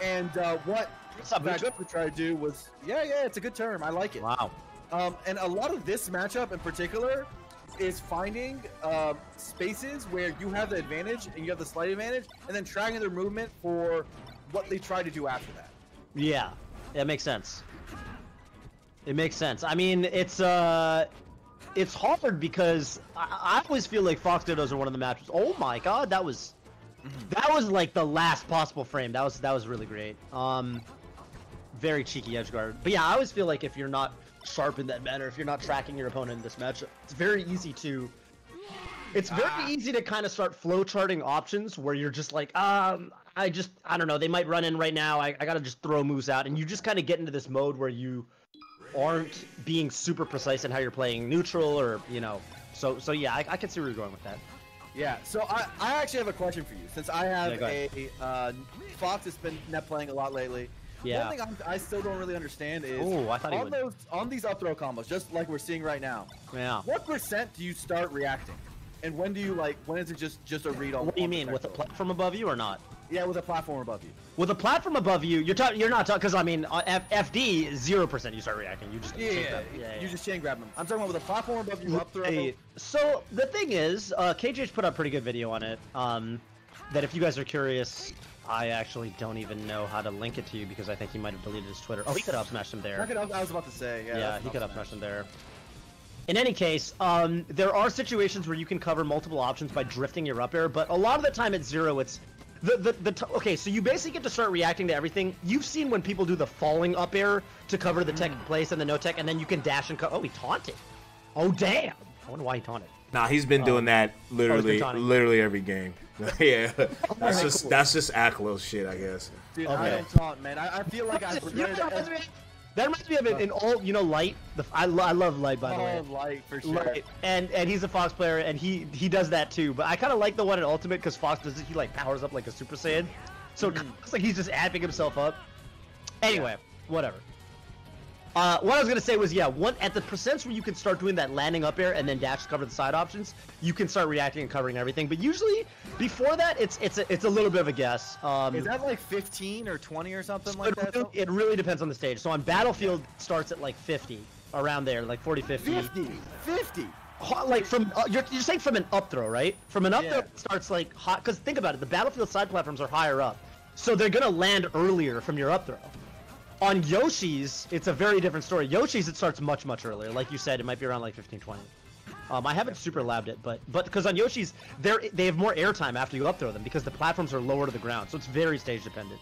And what matchup we tried to do was, yeah, it's a good term. I like it.
Wow.
And a lot of this matchup in particular is finding spaces where you have the advantage and you have the slight advantage, and then tracking their movement for what they try to do after that.
Yeah, that makes sense. It makes sense. I mean, it's hard because I always feel like Fox Dittos are one of the matches. Oh my god, that was like the last possible frame. That was really great. Very cheeky edge guard. But yeah, I always feel like if you're not sharp in that manner, if you're not tracking your opponent in this matchup, it's very easy to kind of start flowcharting options where you're just like, I don't know, they might run in right now, I gotta just throw moves out, and you just kind of get into this mode where you aren't being super precise in how you're playing neutral, or, you know, so yeah, I can see where you're going with that.
Yeah, so I actually have a question for you, since I have Fox has been net playing a lot lately.
Yeah.
One thing I still don't really understand is on these up throw combos, just like we're seeing right now.
Yeah.
What percent do you start reacting, and when is it just a read on?
What do you mean, with a platform above you or not?
Yeah, with a platform above you.
With a platform above you, you're not talking, because I mean, FD 0% you start reacting. You just
you just chain grab them. I'm talking about with a platform above you, up throw.
So the thing is, KJ's put up a pretty good video on it. That if you guys are curious, I actually don't even know how to link it to you because I think he might have deleted his Twitter. Oh, he could have smashed him there.
I was about to say,
yeah, he could have smashed him there. In any case, there are situations where you can cover multiple options by drifting your up air, but a lot of the time at zero, it's okay, so you basically get to start reacting to everything. You've seen when people do the falling up air to cover the tech in place and the no tech, and then you can dash and oh, he taunted. Oh, damn. I wonder why he taunted.
Nah, he's been doing that literally every game. Yeah, that's just Aklo shit, I guess.
Dude, I don't taunt, man. I feel like I've regretted it.
That reminds me of an old, you know, Light. I love Light, by the way.
Oh, Light for sure.
Light. And he's a Fox player, and he does that too. But I kind of like the one in Ultimate because Fox does it. He like powers up like a Super Saiyan, so it's like he's just amping himself up. Anyway, whatever. What I was gonna say was, yeah, at the percents where you can start doing that landing up air and then dash to cover the side options, you can start reacting and covering everything. But usually, before that, it's a little bit of a guess.
Is that like 15 or 20 or something like that?
It really depends on the stage. So on Battlefield, it starts at like 50, around there, like 40, 50.
50.
Like from you're saying from an up throw, right? From an up throw, it starts like hot. Because think about it, the Battlefield side platforms are higher up, so they're gonna land earlier from your up throw. On Yoshi's, it's a very different story. Yoshi's, it starts much earlier. Like you said, it might be around like 15, 20. I haven't super labbed it, but because on Yoshi's, they have more airtime after you up throw them because the platforms are lower to the ground, so it's very stage dependent.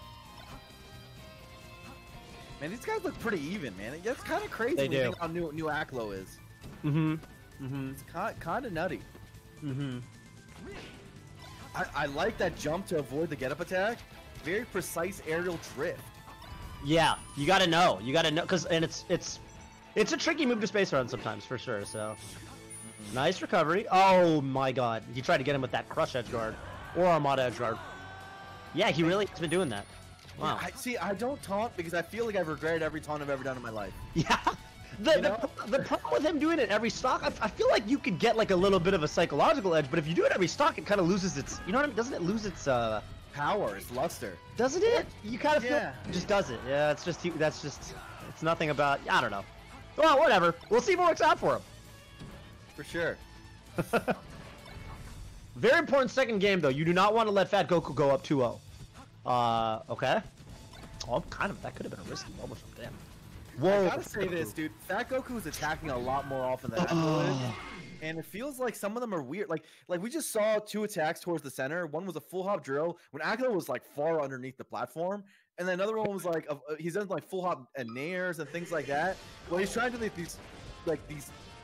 Man, these guys look pretty even, man. It's kind of crazy when you think how new Aklo is. It's kind of nutty. I like that jump to avoid the get-up attack. Very precise aerial drift.
Yeah, you gotta know, because it's a tricky move to space around sometimes for sure. So nice recovery. Oh my god, he tried to get him with that crush edge guard or Armada edge guard. Yeah, he really has been doing that. Wow.
Yeah, I don't taunt because I feel like I've regretted every taunt I've ever done in my life.
Yeah. The problem with him doing it every stock, I feel like you could get like a little bit of a psychological edge, but if you do it every stock, it kind of loses its, you know what I mean? Doesn't it lose its
power, its luster?
Doesn't it? You kind of feel it just does it. Yeah, it's nothing about, I don't know. Well, whatever. We'll see if it works out for him.
For sure.
Very important second game though. You do not want to let Fat Goku go up 2-0. Okay. Oh, that could have been a risky bubble jump. Damn. Whoa.
I gotta say this, dude. Fat Goku is attacking a lot more often than Aklo is. And it feels like some of them are weird. Like we just saw 2 attacks towards the center. One was a full hop drill when Aklo was like far underneath the platform, and then another one was like he's done like full hop and nairs and things like that. Well, he's trying to do these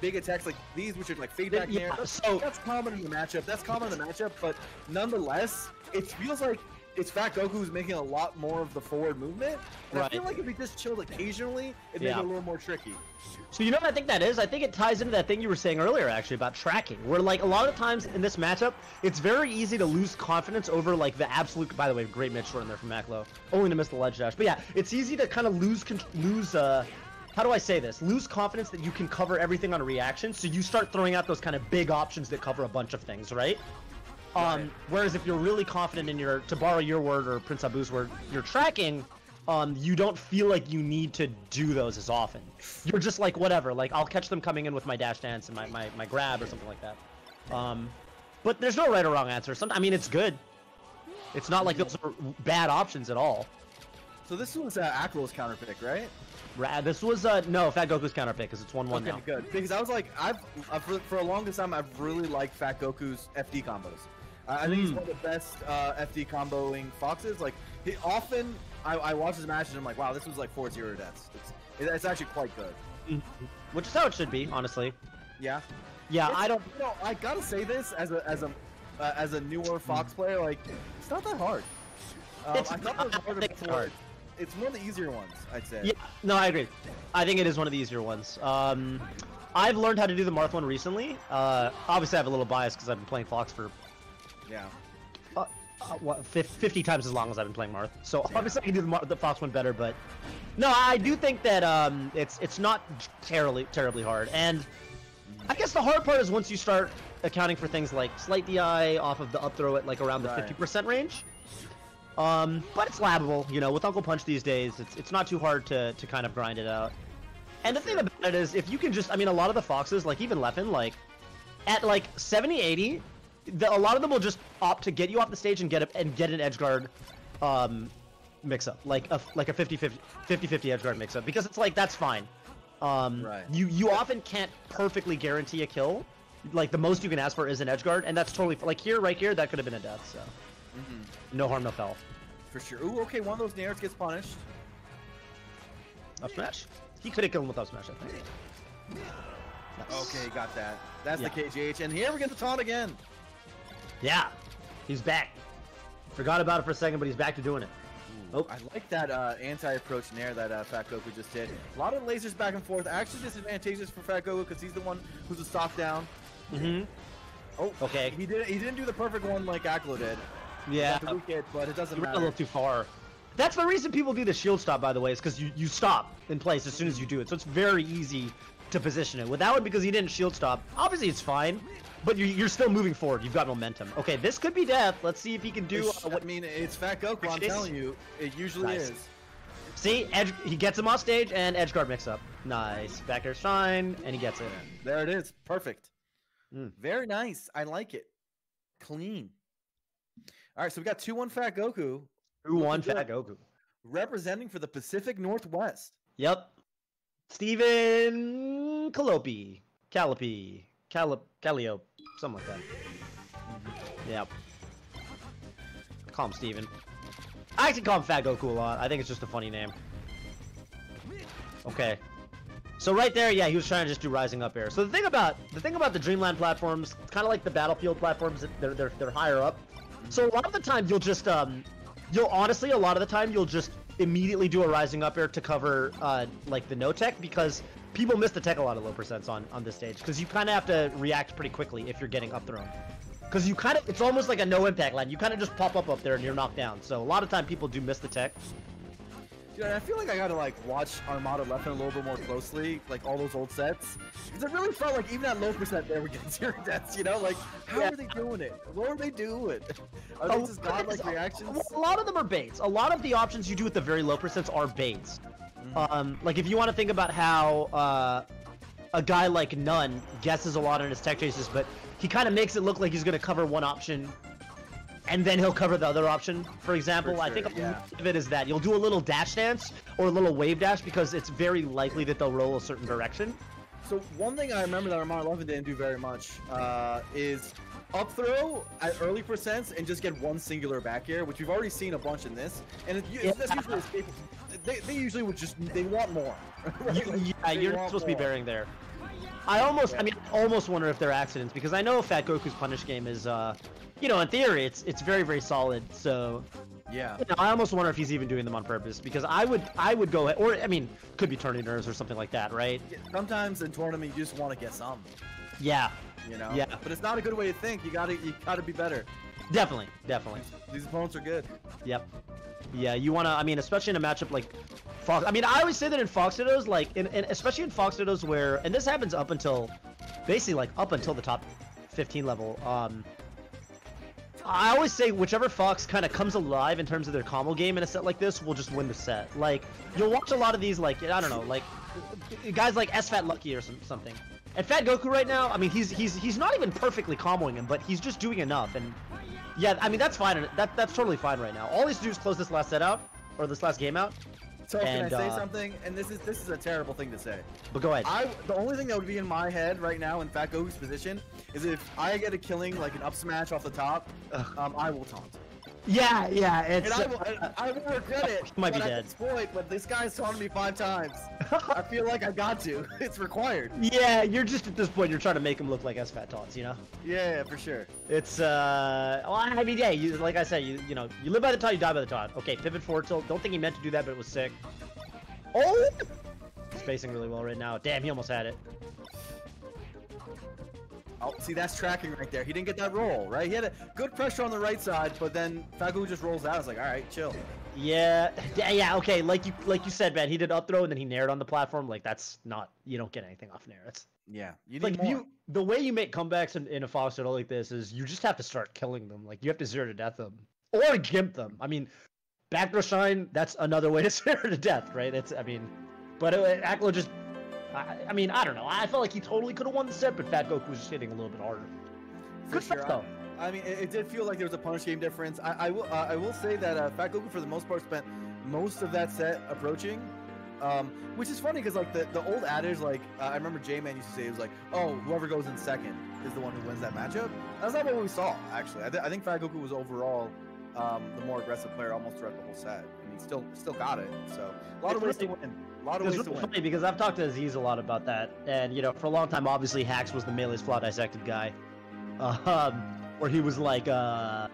big attacks like these, which are like fade back nair. So that's common in the matchup. But nonetheless, it feels like it's Fat Goku who's making a lot more of the forward movement. And I
Right.
feel like if he just chilled occasionally, it'd make it a little more tricky.
So you know what I think that is? I think it ties into that thing you were saying earlier, actually, about tracking. Where, like, a lot of times in this matchup, it's very easy to lose confidence over, like, the absolute... By the way, great mid short in there from Maclo. Only to miss the ledge dash. But yeah, it's easy to kind of lose how do I say this? Lose confidence that you can cover everything on a reaction, so you start throwing out those kind of big options that cover a bunch of things, right? Whereas if you're really confident in your, to borrow your word or Prince Abu's word, your tracking, you don't feel like you need to do those as often. You're just like, whatever, like, I'll catch them coming in with my dash dance and my grab or something like that. But there's no right or wrong answer. I mean, it's good. It's not like those are bad options at all.
So this was Aklo's counter pick, right?
This was, no, Fat Goku's counter pick, because it's 1-1 now.
Okay, good. Because I was like, for a longest time, I've really liked Fat Goku's FD combos. I think he's one of the best FD comboing foxes. Like, I watch his matches and I'm like, wow, this was like 4-0 deaths. It's actually quite good.
Which is how it should be, honestly.
Yeah.
Yeah,
I gotta say this as a newer Fox player, like, it's not that hard. I thought it was harder before. It's one of the easier ones, I'd say.
Yeah, no, I agree. I think it is one of the easier ones. I've learned how to do the Marth one recently. Obviously, I have a little bias because I've been playing Fox for 50 times as long as I've been playing Marth. So obviously, I can do the Fox one better. But no, I do think that it's not terribly hard. And I guess the hard part is once you start accounting for things like slight DI off of the up throw at like around the 50% range. But it's labbable, you know, with Uncle Punch these days, it's not too hard to kind of grind it out. And the thing about it is, if you can just, I mean, a lot of the Foxes, like even Leffen, like, at like 70, 80, a lot of them will just opt to get you off the stage and get an edge guard, mix-up, like a 50-50 edge guard mix-up, because it's like, that's fine. You often can't perfectly guarantee a kill. Like, the most you can ask for is an edge guard, and that's totally, like, right here, that could have been a death, so. No harm, no foul.
For sure. Ooh, okay, one of those nairs gets punished.
Up smash. He could have killed him with up smash, I think.
Nice. Okay, got that. That's
Yeah.
the KGH, and here we get the taunt again.
Yeah, he's back. Forgot about it for a second, but he's back to doing it.
Oh, I like that anti-approach nair that Fat Goku just did. A lot of lasers back and forth. Actually disadvantageous for Fat Goku because he's the one who's a stock down. Oh,
okay.
He didn't do the perfect one like Aklo did.
Yeah,
but it doesn't
you went
matter.
a little too far. That's the reason people do the shield stop, by the way, is because you stop in place as soon as you do it. So it's very easy to position it. With that one, because he didn't shield stop, obviously it's fine, but you're still moving forward. You've got momentum. Okay, this could be death. Let's see if he can do.
I mean, it's Fat Goku. I'm telling you, it usually is.
See, he gets him off stage and edge guard mix up. Nice. Back air shine, and he gets it.
There it is. Perfect. Very nice. I like it. Clean. All right, so we got 2-1 Fat Goku.
2-1 Fat Goku.
Representing for the Pacific Northwest.
Yep. Steven Calliope, something like that. Yep. Call him Steven. I actually call him Fat Goku a lot. I think it's just a funny name. Okay. So right there, yeah, he was trying to just do rising up air. So the thing about the Dreamland platforms, kind of like the Battlefield platforms, they're higher up. So a lot of the time you'll just you'll just immediately do a rising up air to cover like the no tech, because people miss the tech a lot of low percents on this stage, because you kind of have to react pretty quickly if you're getting up thrown. Because it's almost like a no impact line. You kind of just pop up there and you're knocked down. So a lot of time people do miss the tech.
Yeah, I feel like I gotta like watch Armada Leffen a little bit more closely, like all those old sets, because it really felt like even at low percent they were getting 0 deaths. You know, like how are they doing it? What are they doing? Are they just godlike reactions?
A lot of them are baits. A lot of the options you do with the very low percents are baits. Like if you want to think about how a guy like Nunn guesses a lot on his tech chases, but he kind of makes it look like he's gonna cover one option and then he'll cover the other option, for example. I think a lot of it is that you'll do a little dash dance or a little wave dash, because it's very likely that they'll roll a certain direction.
So one thing I remember that Armada Leffen didn't do very much is up throw at early percents and just get one singular back air, which we've already seen a bunch in this. And that's usually escapable. They usually would they want more. Right?
You're not supposed to be bearing there. I almost wonder if they're accidents, because I know Fat Goku's punish game is, you know, in theory, it's very, very solid. So
Yeah.
You know, I almost wonder if he's even doing them on purpose because I would go or I mean could be turning nerves or something like that, right?
Sometimes in tournament you just want to get some.
Yeah.
You know.
Yeah.
But it's not a good way to think. You gotta be better.
Definitely.
These opponents are good.
Yep. Yeah, you wanna. I mean, especially in a matchup like Fox. I mean, I always say that in Fox Dittos, like especially in Fox Dittos where, and this happens up until, basically like up until the top 15 level. I always say whichever Fox kind of comes alive in terms of their combo game in a set like this will just win the set. Like, you'll watch a lot of these, like, I don't know, like, guys like S-Fat Lucky or something. And Fat Goku right now, I mean, he's not even perfectly comboing him, but he's just doing enough. And, yeah, I mean, that's fine. That's totally fine right now. All he has to do is close this last set out, or this last game out.
So can I say something? And this is a terrible thing to say.
But go ahead.
The only thing that would be in my head right now in Fat Goku's position is if I get a killing like an up smash off the top, I will taunt.
Yeah, it's.
And I will regret it.
Might be dead.
At this point, but this guy's taunted me 5 times. I feel like I got to. It's required.
Yeah, you're just at this point. You're trying to make him look like S-Fat taunts, you know?
Yeah, for sure.
It's well, I mean, yeah. Like I said, you know, you live by the taunt, you die by the taunt. Okay, pivot forward tilt. Don't think he meant to do that, but it was sick. Oh, spacing really well right now. Damn, he almost had it.
Oh, see, that's tracking right there. He didn't get that roll, right? He had a good pressure on the right side, but then Fat Goku just rolls out. It's like, all right, chill.
Yeah, okay. Like you said, man. He did up throw and then he nared on the platform. Like that's not. You don't get anything off nair. It's
yeah. You
like
need more.
the way you make comebacks in a Fox Ditto like this is you just have to start killing them. Like you have to 0 to death them or gimp them. I mean, backdoor shine. That's another way to 0 to death, right? It's. I mean, but Aklo just. I mean, I don't know. I felt like he totally could have won the set, but Fat Goku was just hitting a little bit harder. Good
sure.
stuff, though.
I mean, it did feel like there was a punish game difference. I will say that Fat Goku, for the most part, spent most of that set approaching, which is funny because like the old adage, like I remember J-Man used to say, it was like, oh, whoever goes in second is the one who wins that matchup. That's not what we saw, actually. I think Fat Goku was overall the more aggressive player almost throughout the whole set, and he still got it. So a lot of ways to win.
It's really funny because I've talked to Aziz a lot about that, and you know, for a long time, obviously, Hax was the Melee's Flaw Dissected guy, where he was like, yeah,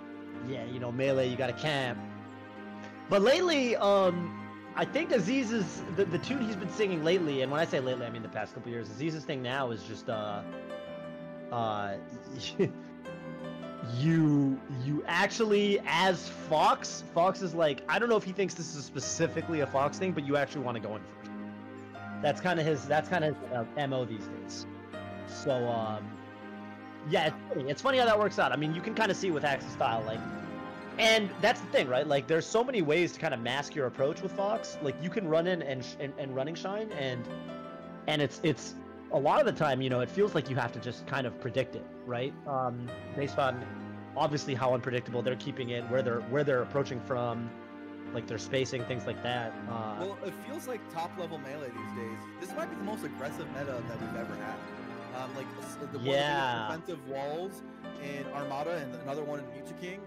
you know, Melee, you gotta camp. But lately, I think Aziz's the tune he's been singing lately, and when I say lately, I mean the past couple years. Aziz's thing now is just you actually, as Fox is like, I don't know if he thinks this is specifically a Fox thing, but you actually want to go in first. That's kind of his MO these days. So yeah, it's funny how that works out. I mean, you can kind of see it with Axe's style, like, and that's the thing, right? Like, there's so many ways to kind of mask your approach with Fox. Like, you can run in and running shine, and it's a lot of the time, you know, it feels like you have to just kind of predict it, right? Based on obviously how unpredictable they're keeping it, where they're approaching from, like their spacing, things like that.
Well, it feels like top-level Melee these days. This might be the most aggressive meta that we've ever had. Like the defensive walls in Armada and another one in Mucha King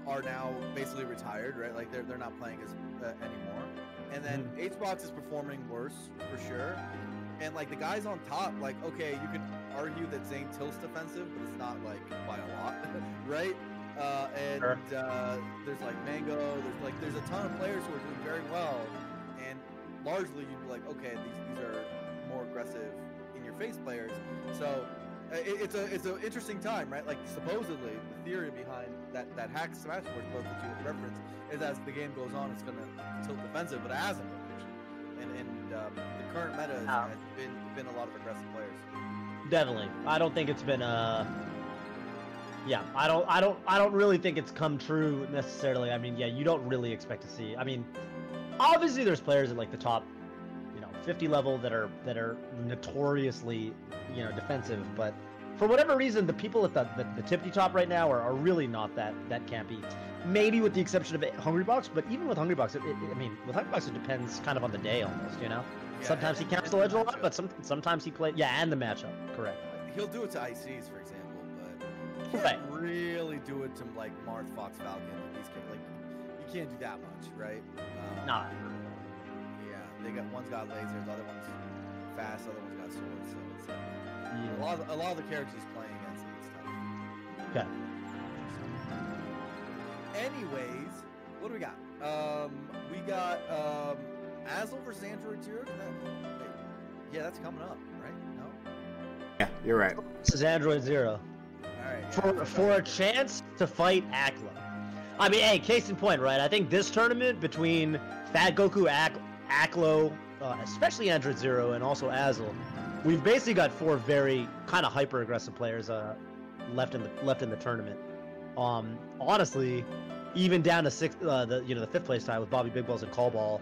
are now basically retired, right? Like they're not playing as anymore. And then H-Box is performing worse for sure. And like the guys on top, like, okay, you could argue that Zane tilts defensive, but it's not like by a lot, right? There's like Mango, there's a ton of players who are doing very well, and largely you'd be like, okay, these are more aggressive in your face players. So it's an interesting time, right? Like supposedly the theory behind that hack smash board both that you reference is as the game goes on, it's gonna tilt defensive, but it hasn't. And the current meta has been a lot of aggressive players.
Definitely, I don't think it's been yeah, I don't really think it's come true necessarily. I mean, yeah, you don't really expect to see. I mean, obviously there's players at like the top, you know, 50 level that are notoriously, you know, defensive, but for whatever reason, the people at the tippity top right now are really not that campy. Maybe with the exception of Hungrybox, but even with Hungrybox, I mean, with Hungrybox it depends kind of on the day almost, you know. Yeah, sometimes he camps the ledge a lot, but sometimes he plays. Yeah, and the matchup, correct.
He'll do it to ICs, for example, but he can't really do it to like Marth, Fox, Falcon. Like you can't do that much, right?
Nah.
Yeah, one's got lasers, the other one's fast, the other one's got swords, so it's like a lot of the characters he's playing against and stuff.
Okay.
Anyways, what do we got? We got Azel versus Android Zero. Yeah, that's coming up, right? No.
Yeah, you're right.
This is Android Zero.
All right.
For a chance to fight Aklo. I mean, hey, case in point, right? I think this tournament between Fat Goku, Aklo, especially Android Zero, and also Azel, we've basically got 4 very kind of hyper aggressive players left in the tournament. Honestly, even down to the 5th place tie with Bobby Big Balls and Callball,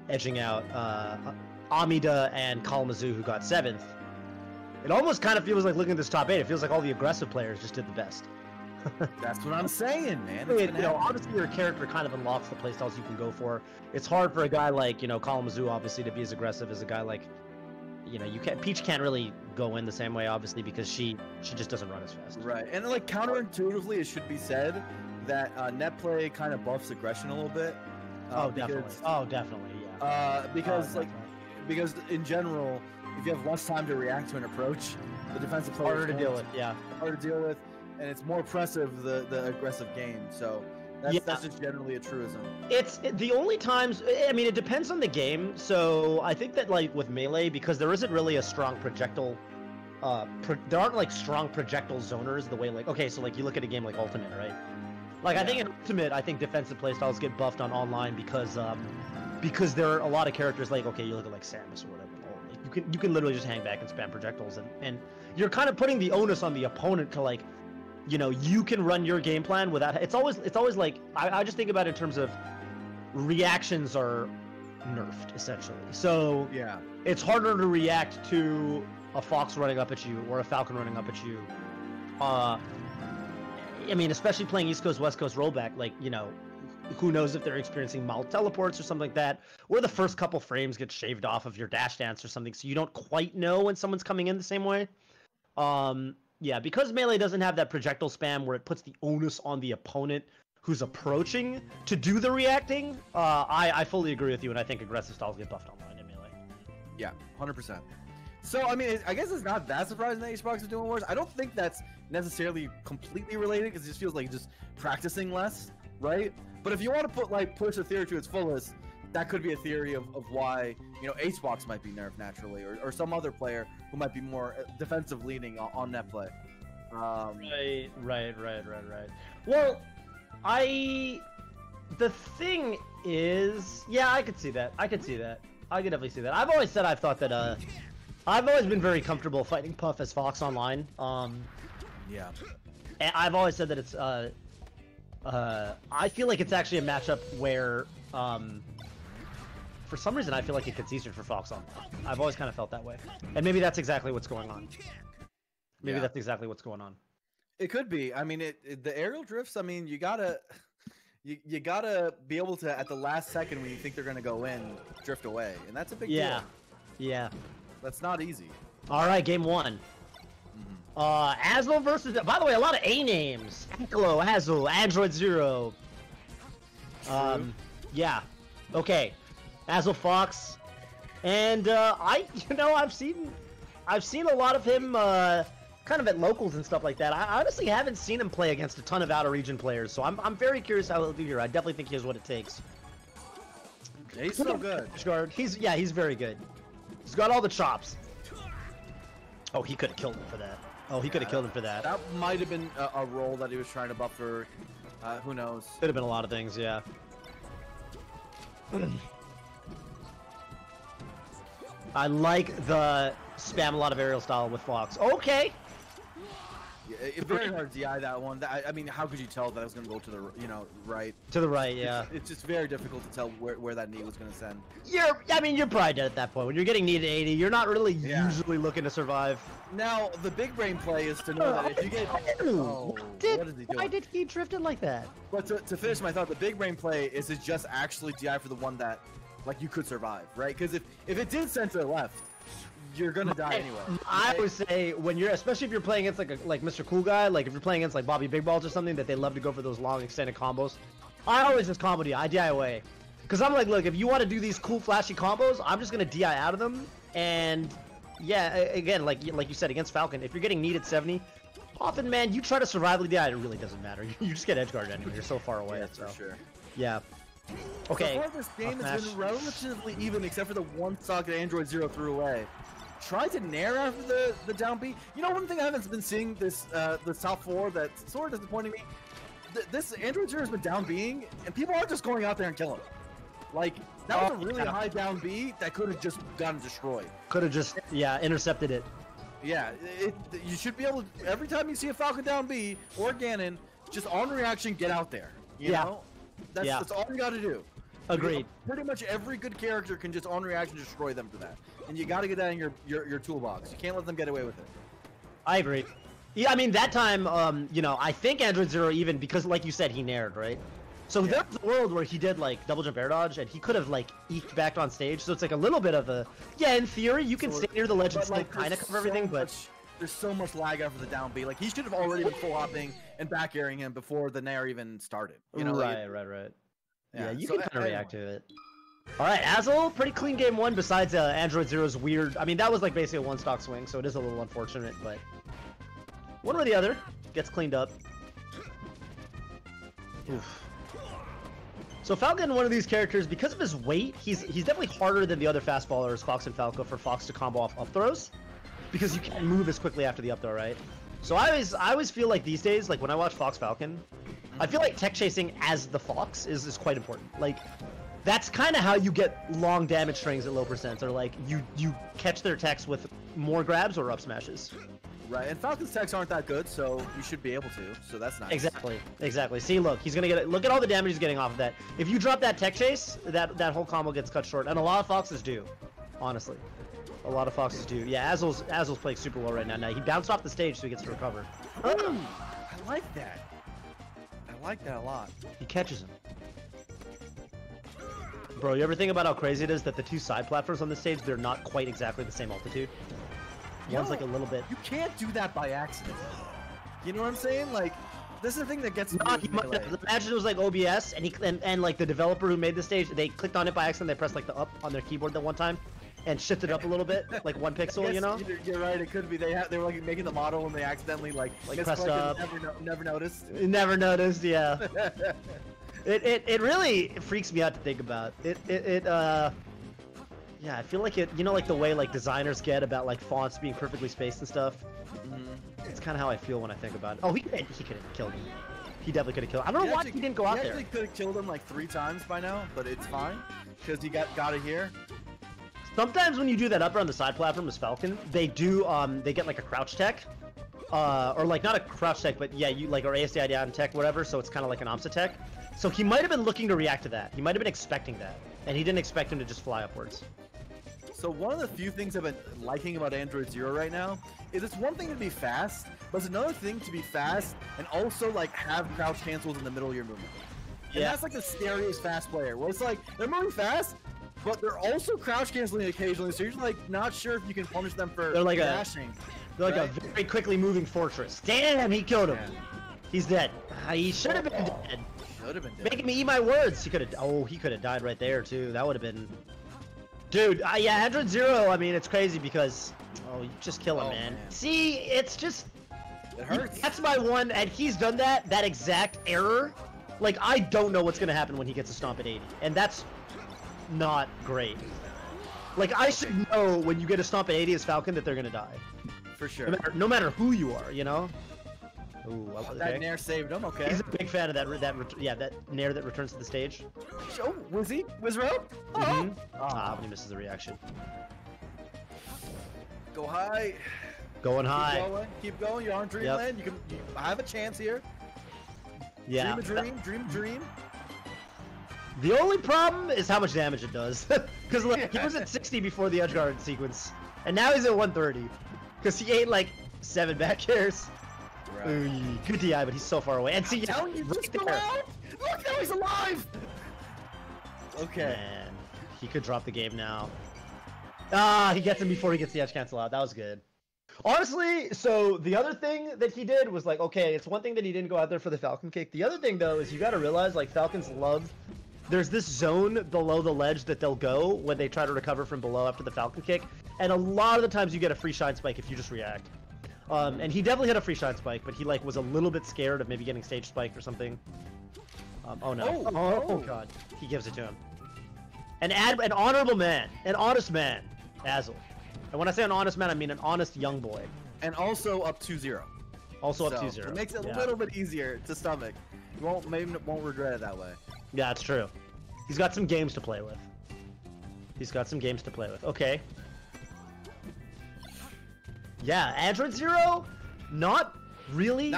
edging out Amida and Kalamazoo, who got 7th. It almost kind of feels like looking at this top 8. It feels like all the aggressive players just did the best.
That's what I'm saying, man.
Obviously your character kind of unlocks the playstyles you can go for. It's hard for a guy like Kalamazoo, obviously, to be as aggressive as a guy like Peach can't really go in the same way, obviously, because she just doesn't run as fast.
Right, and like counterintuitively, it should be said that net play kind of buffs aggression a little bit.
Definitely. Yeah.
Because in general, if you have less time to react to an approach, the defensive player
harder to deal with. Yeah.
Harder to deal with, and it's more oppressive the aggressive game. So. That's just generally a truism.
It's the only times. I mean, it depends on the game. So I think that like with Melee, because there isn't really a strong projectile. There aren't like strong projectile zoners the way like so like you look at a game like Ultimate, right? Like I think in Ultimate, I think defensive playstyles get buffed on online because there are a lot of characters like you look at like Samus or whatever. Like, you can literally just hang back and spam projectiles and you're kind of putting the onus on the opponent to like. You can run your game plan without. It's always like I just think about it in terms of reactions are nerfed essentially. So
yeah,
it's harder to react to a Fox running up at you or a Falcon running up at you. I mean, especially playing East Coast West Coast rollback, like who knows if they're experiencing mild teleports or something like that, or the first couple frames get shaved off of your dash dance or something, so you don't quite know when someone's coming in the same way. Yeah, because Melee doesn't have that projectile spam where it puts the onus on the opponent who's approaching to do the reacting, I fully agree with you, and I think aggressive styles get buffed online in Melee.
Yeah, 100%. So, I mean, I guess it's not that surprising that HBox is doing worse. I don't think that's necessarily completely related, because it just feels like just practicing less, right? But if you want to push the theory to its fullest, that could be a theory of why, HBox might be nerfed naturally, or some other player who might be more defensive leaning on net play.
Right. Well, the thing is, yeah, I could see that. I could definitely see that. I've always said I've thought that, I've always been very comfortable fighting Puff as Fox online.
Yeah.
And I've always said that it's, I feel like it's actually a matchup where, for some reason, I feel like it gets easier for Fox on. I've always kind of felt that way, and maybe that's exactly what's going on. Maybe that's exactly what's going on.
It could be. I mean, the aerial drifts. I mean, you gotta be able to at the last second when you think they're gonna go in, drift away, and that's a big deal.
Yeah.
That's not easy.
All right, game 1. Azel versus. By the way, a lot of A names. Aklo, Azel, Android Zero. Yeah. Okay. Azel Fox, and I've seen a lot of him kind of at locals and stuff like that. I honestly haven't seen him play against a ton of out of region players, so I'm very curious how he'll do here. I definitely think he has what it takes.
Yeah, he's so good.
He's very good. He's got all the chops. Oh, he could have killed him for that. That
might have been a role that he was trying to buff for. Who knows?
Could have been a lot of things, yeah. I like the spam a lot of aerial style with Fox. Okay.
Yeah, it's very hard to DI that one. I mean, how could you tell that I was going to go to the right?
To the right, yeah.
It's just very difficult to tell where that knee was going to send.
You're probably dead at that point. When you're getting kneed at 80, you're not really usually looking to survive.
Now, the big brain play is to know that if you get...
Why did he drift it like that?
But to finish my thought, the big brain play is to just actually DI for the one that you could survive, right? Because if it did send to the left, you're gonna die anyway.
I would say when you're, especially if you're playing against like Mr. Cool Guy, like if you're playing against like Bobby Big Balls or something that they love to go for those long extended combos. I always just combo DI, I DI away, because I'm like, look, if you want to do these cool flashy combos, I'm just gonna DI out of them. And yeah, again, like you said against Falcon, if you're getting kneed at 70, Poffin, man, you try to survivally die, it really doesn't matter. You just get edge guarded anyway. You're so far away.
Yeah,
so.
for sure.
Yeah. Okay.
So far, this game has been relatively even, except for the one stock that Android Zero threw away. Try to nair after the down B. You know, one thing I haven't been seeing this the top 4 that's sort of disappointing me. This Android Zero has been down Bing, and people aren't just going out there and killing him. Like, that was a really high down B that could have just gotten destroyed.
Could have just, intercepted it.
Yeah, you should be able to, every time you see a Falcon down B or Ganon, just on reaction, get out there. You know? That's all you got to do.
Agreed.
Pretty much every good character can just on reaction destroy them for that. And you got to get that in your toolbox. You can't let them get away with it.
I agree. Yeah, I mean, that time, you know, I think Android Zero even, because like you said, he nared, right? So there was a world where he did, like, double jump air dodge, and he could have, like, eked back on stage. So it's, like, a little bit of a... Yeah, in theory, you can stay near the ledge and still kind of cover everything, but...
There's so much lag after the down B. Like, he should have already been full hopping and back airing him before the nair even started. You know,
right. Yeah, you
so
can kind of react to it. All right, Azel, pretty clean game 1 besides Android Zero's weird... I mean, that was, like, basically a one-stock swing, so it is a little unfortunate, but... One or the other gets cleaned up. Oof. So Falcon, one of these characters, because of his weight, he's definitely harder than the other fast ballers, Fox and Falco, for Fox to combo off up throws, because you can't move as quickly after the up throw, right? So I always feel like these days, like when I watch Fox Falcon, I feel like tech chasing as the Fox is quite important. Like, that's kind of how you get long damage strings at low percents, or like you catch their techs with more grabs or up smashes.
Right, and Falcon's techs aren't that good, so you should be able to, so that's nice.
Exactly. See, look, he's gonna get it. Look at all the damage he's getting off of that. If you drop that tech chase, that whole combo gets cut short, and a lot of Foxes do, honestly. A lot of Foxes do. Yeah, Azel's playing super well right now. Now, he bounced off the stage, so he gets to recover.
I like that. I like that a lot.
He catches him. Bro, you ever think about how crazy it is that the two side platforms on the stage, they're not quite exactly the same altitude? One's like a little bit.
You can't do that by accident. You know what I'm saying? Like, this is the thing that gets.
Imagine it was like OBS, and like the developer who made the stage, they clicked on it by accident. They pressed like the up on their keyboard that one time, and shifted up a little bit, like 1 pixel. You know?
You're right. It could be they were like making the model and they accidentally like
pressed up.
Never noticed.
Never noticed. Yeah. It really freaks me out to think about. Yeah, I feel like it, you know, like the way like designers get about like fonts being perfectly spaced and stuff. It's kind of how I feel when I think about it. Oh, he could have killed him. He definitely could have killed him. I don't know why he didn't go out there.
He actually could have killed him like 3 times by now, but it's fine because he got it here.
Sometimes when you do that up around the side platform as Falcon, they do they get like a crouch tech, or like not a crouch tech, but yeah, you like or ASDI down tech, whatever. So it's kind of like an OMSA tech. So he might have been looking to react to that. He might have been expecting that, and he didn't expect him to just fly upwards.
So one of the few things I've been liking about Android Zero right now is it's one thing to be fast, but it's another thing to be fast and also like have crouch cancels in the middle of your movement. And that's like the scariest fast player, where it's like they're moving fast, but they're also crouch canceling occasionally, so you're just like not sure if you can punish them for crashing.
They're like a very quickly moving fortress. Damn, he killed him. He's dead. He should have been dead.
Should have been dead.
Making me eat my words. He could have died right there too. That would have been. Dude, yeah, Android Zero, I mean, it's crazy because, you just kill him, man. See, it's just,
it hurts.
That's my one, and he's done that exact error. Like, I don't know what's going to happen when he gets a stomp at 80, and that's not great. Like, I should know when you get a stomp at 80 as Falcon that they're going to die.
For sure.
No matter who you are, you know? Ooh, okay.
That nair saved him, okay.
He's a big fan of that nair that returns to the stage.
Oh, was he? Wizro?
When he misses the reaction.
Go high.
Going high.
Keep going. You're on Dreamland. You have a chance here.
Yeah.
Dream a dream.
The only problem is how much damage it does. Because look, he was at 60 before the edgeguard sequence, and now he's at 130. Because he ate like 7 back airs. Right. Good DI, but he's so far away. And see,
telling you, just go out. Look, now he's alive. Okay.
Man, he could drop the game now. He gets him before he gets the edge cancel out. That was good. Honestly, so the other thing that he did was like, okay, it's one thing that he didn't go out there for the Falcon kick. The other thing though is you got to realize like Falcons love. There's this zone below the ledge that they'll go when they try to recover from below after the Falcon kick, and a lot of the times you get a free shine spike if you just react. And he definitely had a free shine spike, but he like was a little bit scared of maybe getting stage spiked or something. Oh no! Oh god! He gives it to him. An honorable man, an honest man, Azel. And when I say an honest man, I mean an honest young boy.
And also up 2-0.
Also up 2-0.
It makes it a little bit easier to stomach. You won't regret it that way.
Yeah, it's true. He's got some games to play with. Okay. Yeah, Android Zero, not really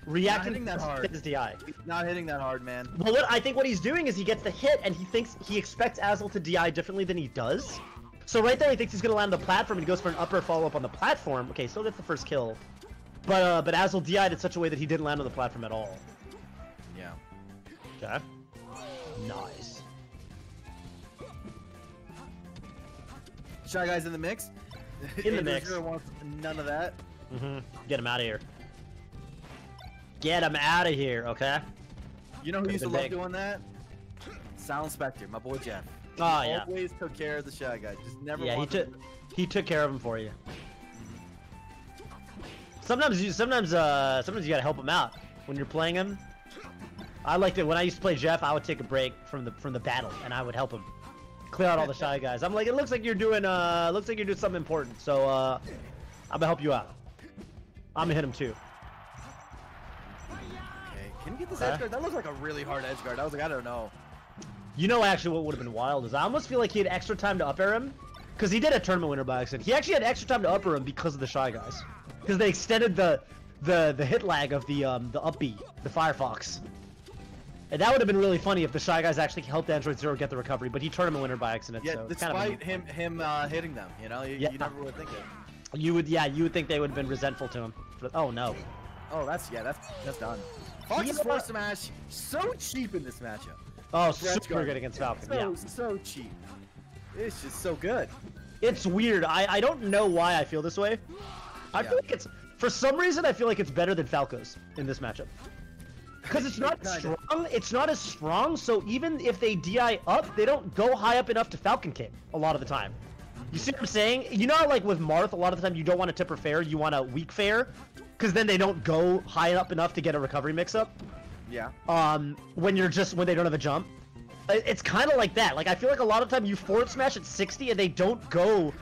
reacting
that hard.
His DI.
He's not hitting that hard, man.
Well, I think what he's doing is he gets the hit and he expects Azel to DI differently than he does. So right there, he thinks he's gonna land on the platform and he goes for an upper follow-up on the platform. Okay, still gets the first kill. But Azel DI'd in such a way that he didn't land on the platform at all.
Yeah.
Okay. Nice.
Shy Guy's in the mix.
In the mix.
Wants none of that.
Get him out of here. Get him out of here, okay?
You know who used to love doing that? Sound Spectre, my boy Jeff.
Oh, yeah.
Always took care of the Shy Guy. Just never.
Yeah, he took care of him for you. Sometimes you gotta help him out when you're playing him. I liked it when I used to play Jeff. I would take a break from the battle and I would help him clear out all the Shy Guys. I'm like, it looks like you're doing something important, so I'm gonna help you out. I'm gonna hit him too.
Okay, can you get this edge guard? That looks like a really hard edge guard. I was like, I don't know.
You know, actually, what would have been wild is I almost feel like he had extra time to up air him, because he did a tournament winner by accident. He actually had extra time to up air him because of the Shy Guys, because they extended the hit lag of the up B, the Firefox. And that would have been really funny if the Shy Guys actually helped Android Zero get the recovery, but he tournament winner by accident.
Yeah,
so
despite him hitting them, you know, you never would think it.
You would think they would have been resentful to him. Oh no.
Oh, that's done. Fox's force smash so cheap in this matchup.
Oh, super good against Falcon.
So cheap. It's just so good.
It's weird. I don't know why I feel this way. I feel like for some reason I feel like it's better than Falco's in this matchup. Because it's not strong. It's not as strong. So even if they DI up, they don't go high up enough to Falcon kick a lot of the time. You see what I'm saying? You know how, like with Marth, a lot of the time you don't want a tipper fair, you want a weak fair, because then they don't go high up enough to get a recovery mix-up.
Yeah.
When they don't have a jump, it's kind of like that. Like I feel like a lot of time you forward smash at 60 and they don't go,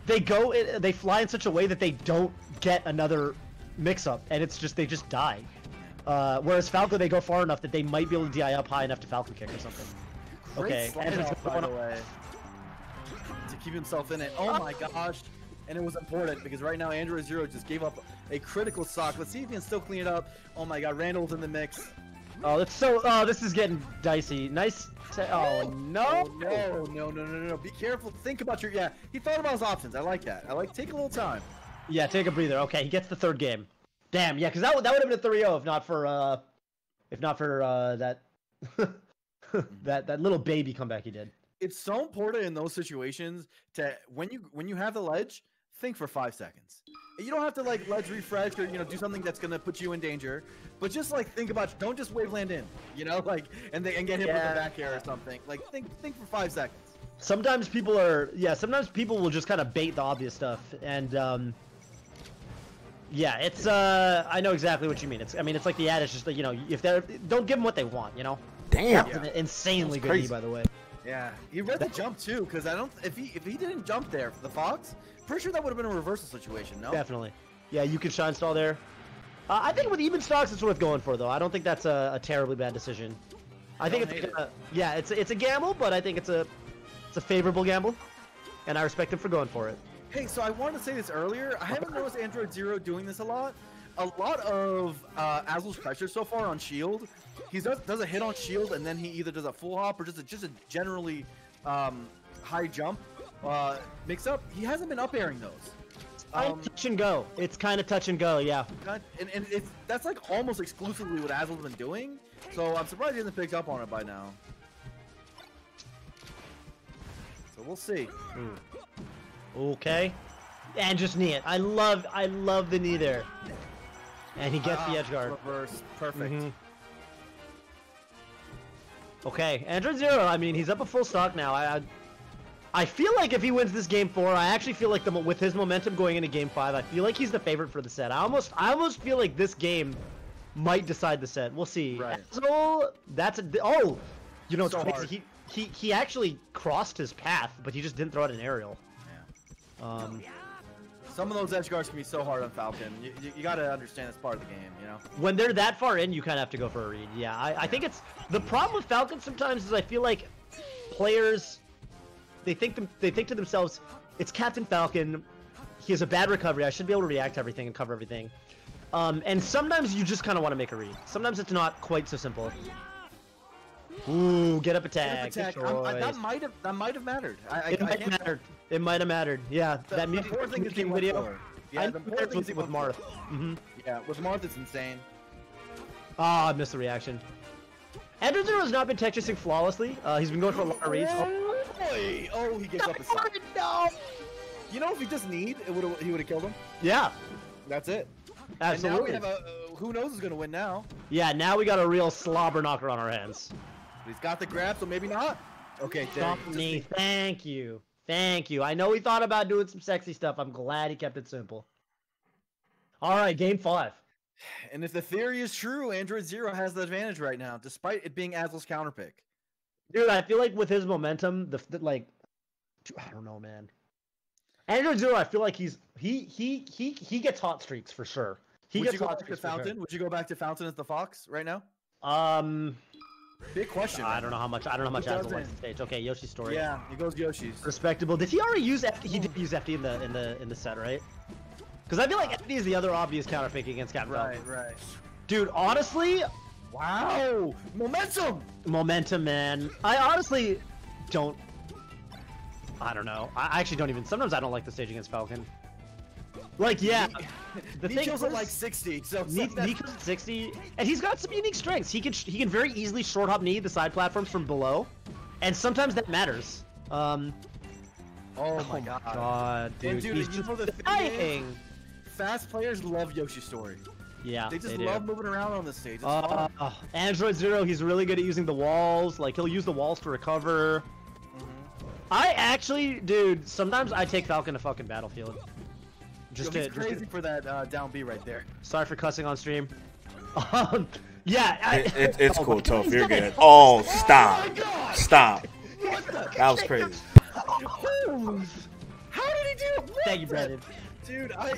they fly in such a way that they don't get another mix-up, and it's just they just die. Whereas Falco, they go far enough that they might be able to DI up high enough to Falcon kick or something.
Okay. By the way, to keep himself in it. Oh my gosh. And it was important because right now Android Zero just gave up a critical stock. Let's see if he can still clean it up. Oh my god, Randall's in the mix.
Oh, that's so. Oh, this is getting dicey. Nice. Oh no.
No. Be careful. Think about your. Yeah, he thought about his options. I like that. Take a little time.
Yeah, take a breather. Okay, he gets the third game. Damn. Yeah, because that would have been a 3-0 if not for that that little baby comeback he did.
It's so important in those situations to when you have the ledge, think for 5 seconds. You don't have to like ledge refresh or do something that's gonna put you in danger, but just like think about, don't just wave land in, like and get hit with the back air or something. Like think for 5 seconds.
Sometimes people will just kind of bait the obvious stuff, and yeah, it's I know exactly what you mean. It's like the ad is just that if they don't give them what they want,
Damn.
That's an insanely good knee, by the way.
Yeah, he read the jump too, because if he didn't jump there for the Fox, pretty sure that would have been a reversal situation. No,
definitely. Yeah, you can shine stall there. I think with even stocks, it's worth going for though. I don't think that's a terribly bad decision. I think it's a gamble, but I think it's a favorable gamble, and I respect him for going for it.
Hey, so I wanted to say this earlier. I haven't noticed Android Zero doing this a lot. A lot of Azel's pressure so far on shield. He does a hit on shield, and then he either does a full hop or just a generally high jump mix up. He hasn't been up airing those.
Touch and go. It's kind of touch and go, yeah.
And that's like almost exclusively what Azel's been doing. So I'm surprised he hasn't picked up on it by now. So we'll see.
Okay. And just knee it. I love the knee there. And he gets the edge guard.
Reverse. Perfect.
Okay, Android Zero, I mean, he's up a full stock now. I feel like if he wins this game 4, I actually feel like with his momentum going into game 5, I feel like he's the favorite for the set. I almost feel like this game might decide the set. We'll see.
Right.
So oh, you know, it's
So
crazy. He actually crossed his path, but he just didn't throw out an aerial.
Yeah. Some of those edge guards can be so hard on Falcon. You got to understand that's part of the game, you know?
When they're that far in, you kind of have to go for a read. Yeah, I think it's... The problem with Falcon sometimes is I feel like players, they think to themselves, it's Captain Falcon, he has a bad recovery, I should be able to react to everything and cover everything. And sometimes you just kind of want to make a read. Sometimes it's not quite so simple. Ooh, get up attack.
That might have mattered.
It might have mattered. Yeah, that music video.
Yeah, the important thing is
with Marth.
Yeah, with Marth it's insane.
Ah, I missed the reaction. Andrew Zero has not been tech chasing flawlessly. He's been going for a lot of reads.
Oh, he gets up his side.
No.
You know, if he just he would have killed him.
Yeah.
That's it.
Absolutely.
And now we have who knows who's gonna win now?
Yeah, now we got a real slobber knocker on our hands.
He's got the grab, so maybe not. Okay,
me. Thank you. Thank you. I know he thought about doing some sexy stuff. I'm glad he kept it simple. All right, game 5.
And if the theory is true, Android Zero has the advantage right now, despite it being Azel's counter pick.
Dude, I feel like with his momentum, I don't know, man. Android Zero, I feel like he gets hot streaks for sure.
Would you go back to Fountain? Would you go back to Fountain as the Fox right now? Big question.
I don't know how much Azel likes the stage. Okay, Yoshi's story.
Yeah, he goes Yoshi's.
Respectable. Did he already use FD? He did use FD in the set, right? Because I feel like FD is the other obvious counter pick against Captain Falcon.
Right.
Dude, honestly,
wow,
momentum, man. I honestly don't. I don't know. I actually don't even. Sometimes I don't like the stage against Falcon. Like, yeah. The thing
is at like 60, so
Nico's at 60, and he's got some unique strengths. He can very easily short hop knee the side platforms from below, and sometimes that matters.
Oh my
god, dude, he's just dying.
Fast players love Yoshi's story.
Yeah,
they just love moving around on this stage.
Android Zero, he's really good at using the walls. Like, he'll use the walls to recover. I actually, dude, sometimes I take Falcon to fucking Battlefield.
He's crazy for that down B right there.
Sorry for cussing on stream. Yeah,
it's cool, Toph. You're good. Oh, stop.
Oh
stop. That was crazy.
How did he do it?
Thank you, Brandon.
Dude, oh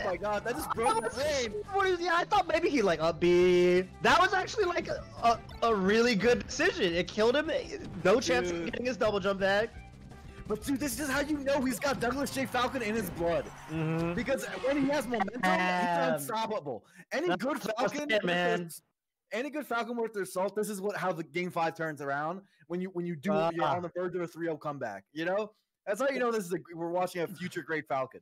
my god, that just broke my brain.
Yeah, I thought maybe he like up B. That was actually like a really good decision. It killed him. No chance of getting his double jump back.
But dude, this is how you know he's got Douglas J. Falcon in his blood. Because when he has momentum, he's unstoppable. Any good Falcon, any good Falcon worth their salt, this is how the game 5 turns around. When you're on the verge of a 3-0 comeback. You know, that's how you know we're watching a future great Falcon.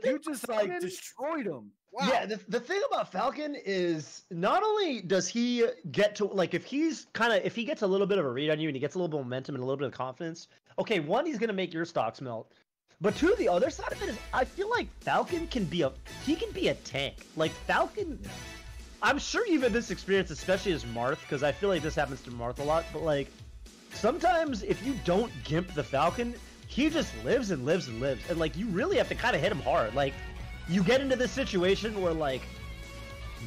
You just like destroyed him. Wow.
Yeah, the thing about Falcon is not only does he get to, like, if he gets a little bit of a read on you and he gets a little bit of momentum and a little bit of confidence, okay, one, he's gonna make your stocks melt. But two, the other side of it is I feel like Falcon can be a tank. Like, Falcon, I'm sure you've had this experience, especially as Marth, because I feel like this happens to Marth a lot, but like sometimes if you don't gimp the Falcon, he just lives and lives and lives. And like, you really have to kind of hit him hard. Like, you get into this situation where like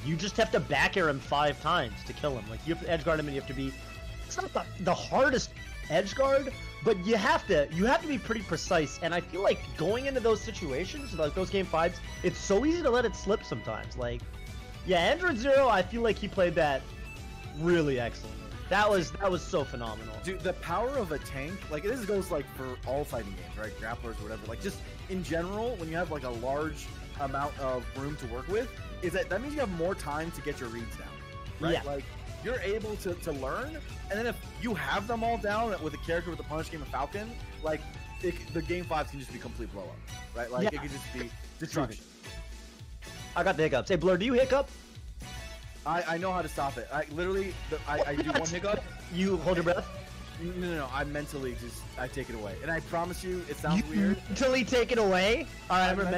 you just have to back air him 5 times to kill him. Like, you have to edge guard him and you have to be, it's not the hardest edge guard, but you have to be pretty precise. And I feel like going into those situations, like those game 5s, it's so easy to let it slip sometimes. Like, yeah, Android Zero, I feel like he played that really excellently. That was so phenomenal.
Dude, the power of a tank, like, this goes like for all fighting games, right? Grapplers, whatever. Like, just in general, when you have like a large amount of room to work with, is that means you have more time to get your reads down, right?
Yeah.
Like, you're able to learn, and then if you have them all down with a character with a punish game of Falcon, like, the game 5 can just be complete blow up, right? Like, it can just be destruction.
I got the hiccups. Hey, Blur, do you hiccup?
I know how to stop it. I literally, I do one hiccup.
You hold your breath?
No. I mentally I take it away. And I promise you, it sounds weird.
Mentally take it away? All right, I'm gonna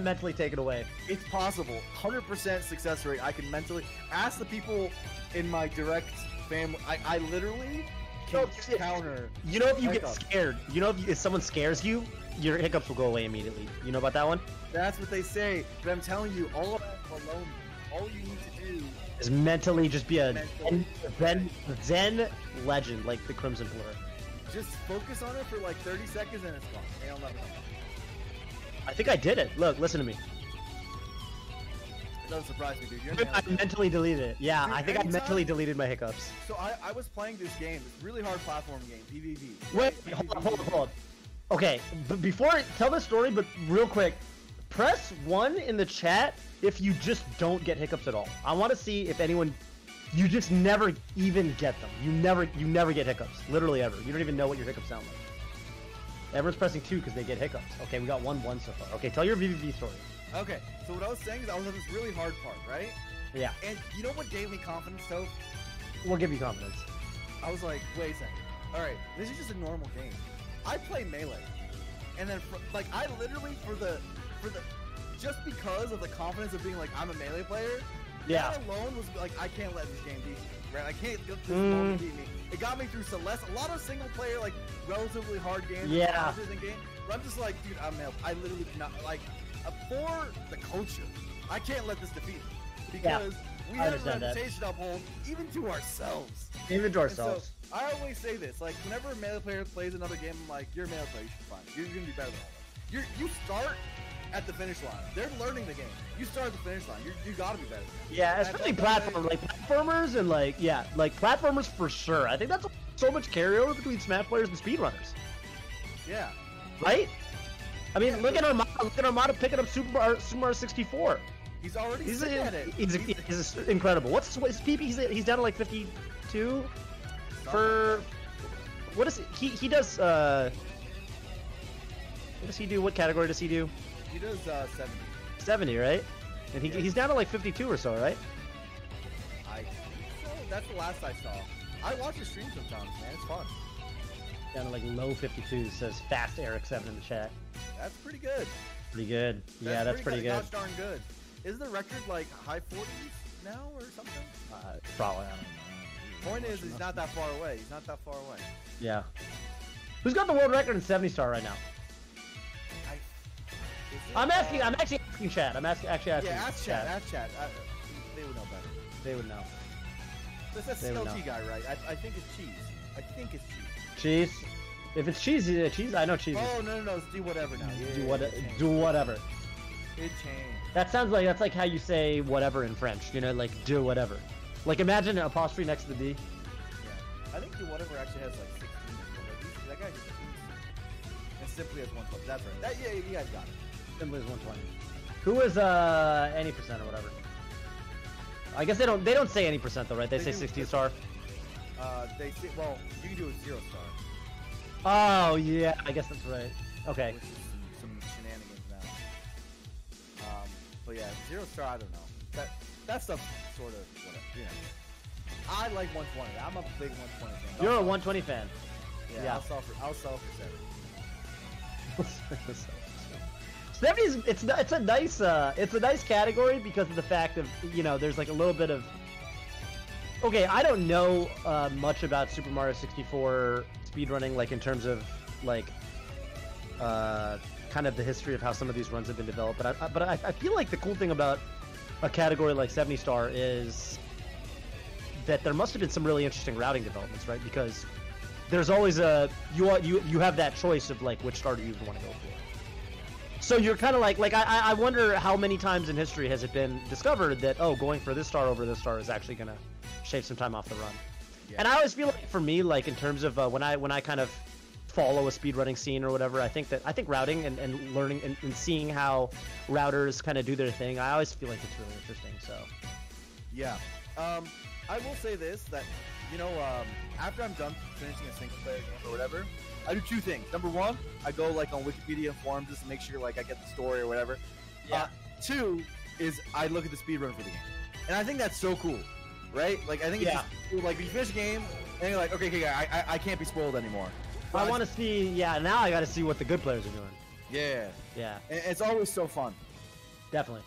mentally take it away.
It's possible. 100% success rate. I can mentally ask the people in my direct family. I literally
No,
counter.
You know, if you get
hiccups.
scared, you know, if someone scares you, your hiccups will go away immediately. You know about that one?
That's what they say. But I'm telling you, all of that alone, all you need to do
Is mentally just be a Zen legend like the Crimson Blur.
just focus on it for like 30 seconds and it's gone. And you'll never know.
I think I did it. Look, listen to me.
It doesn't surprise me, dude. You're
I mentally deleted it. Yeah,
Dude,
I think I
anytime-
mentally deleted my hiccups.
So I was playing this game. It's a really hard platform game, PvP.
Wait, hold on. Okay, but before tell the story, but real quick, press 1 in the chat if you just don't get hiccups at all. I want to see if anyone, you just never even get them. You never get hiccups, literally ever. You don't even know what your hiccups sound like. Everyone's pressing 2 because they get hiccups. Okay, we got 1-1 so far. Okay, tell your VVV story.
Okay, so what I was saying is I was on this really hard part, right?
Yeah.
And you know what gave me confidence, though?
We'll give you confidence.
I was like, wait a second. All right, this is just a normal game. I play Melee. And then, I literally, just because of the confidence of being like, I'm a Melee player,
Yeah.
that alone was like, I can't let this game beat me, right? I can't let this moment beat me. It got me through Celeste, a lot of single player, like, relatively hard games.
Yeah.
But I'm just like, dude, I literally cannot, like, for the culture, I can't let this defeat me. Because we
I
have a
understand that.
reputation to uphold, even to ourselves.
Even to
And
ourselves.
so, I always say this, like, whenever a Melee player plays another game, I'm like, you're a Melee player, you should be fine. You're gonna be better than all of us. You start at the finish line. They're learning the game. You start at the finish line. You gotta be better than them.
Yeah, especially platformers and like platformers for sure. I think that's so much carryover between Smash players and speedrunners.
Yeah.
Right? I mean, look at Armada picking up Super Mario 64.
He's already
He's
sick at it.
He's incredible. What's his PP? He's down to like 52 for what is it? He does what does he do? What category does he do?
He does 70.
70, right? And he's down to like 52 or so, right?
I think so. That's the last I saw. I watch his stream sometimes, man. It's fun.
Down to like low 52, says Fast Eric 7 in the chat.
That's pretty good.
Pretty good. Yeah, that's pretty good.
Gosh darn good. Is the record like high 40s now or something?
Probably, I don't know.
Point is, he's not that far away. He's not that far away.
Yeah. Who's got the world record in 70 star right now? I'm actually asking chat. I'm actually asking.
Yeah, ask chat. Ask chat. They would know better.
They would know.
That's CLT guy, right? I think it's cheese. I think it's cheese.
Cheese. If it's cheesy, cheese. I know cheese.
Oh no! It's do whatever now. Yeah,
do whatever.
It changed.
That's like how you say whatever in French. You know, like do whatever. Like imagine an apostrophe next to the D.
Yeah. I think do whatever actually has like 16. That guy just and simply has 120. That's right. Yeah, you guys got it.
Simply has 120. Who is any percent or whatever? I guess they don't say any percent though, right? They say 16 star.
They say, well, you can do a 0 star.
Oh yeah, I guess that's right. Okay.
Which is some shenanigans now. But yeah, 0 star, I don't know. That stuff sort of whatever, you know. I like 120. I'm a big 120 fan.
You're a 120 fan.
Yeah. I'll sell for 70.
70's it's a nice category because of the fact of, you know, there's like a little bit of, okay, I don't know much about Super Mario 64 speedrunning, like in terms of like kind of the history of how some of these runs have been developed, but I feel like the cool thing about a category like 70 star is that there must have been some really interesting routing developments, right? Because there's always you have that choice of like which star do you even want to go for. So you're kind of like I wonder how many times in history has it been discovered that, oh, going for this star over this star is actually gonna shave some time off the run. Yeah. And I always feel like for me, like in terms of when I kind of follow a speedrunning scene or whatever, I think routing and learning and seeing how routers kind of do their thing, I always feel like it's really interesting. So
yeah, I will say this, that you know, after I'm done finishing a single player game or whatever, I do 2 things. Number 1, I go like on Wikipedia and forums just to make sure like I get the story or whatever.
Yeah.
2 is I look at the speedrun for the game, and I think that's so cool, right? Like I think it's just cool. Like you finish a game and you're like, okay, I can't be spoiled anymore.
I want to see. Yeah, now I got to see what the good players are doing.
Yeah.
Yeah.
And it's always so fun.
Definitely.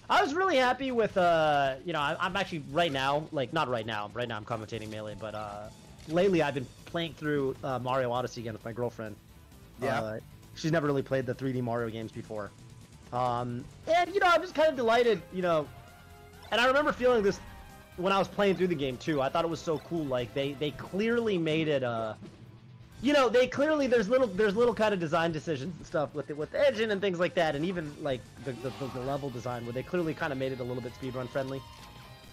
I was really happy with, you know, I'm actually right now, like not right now I'm commentating Melee, but lately I've been playing through Mario Odyssey again with my girlfriend.
Yeah.
She's never really played the 3D Mario games before. And, you know, I'm just kind of delighted, you know, and I remember feeling this when I was playing through the game, too. I thought it was so cool. Like, they clearly made it, you know, there's little kind of design decisions and stuff with the engine and things like that, and even, like, the level design, where they clearly kind of made it a little bit speedrun friendly.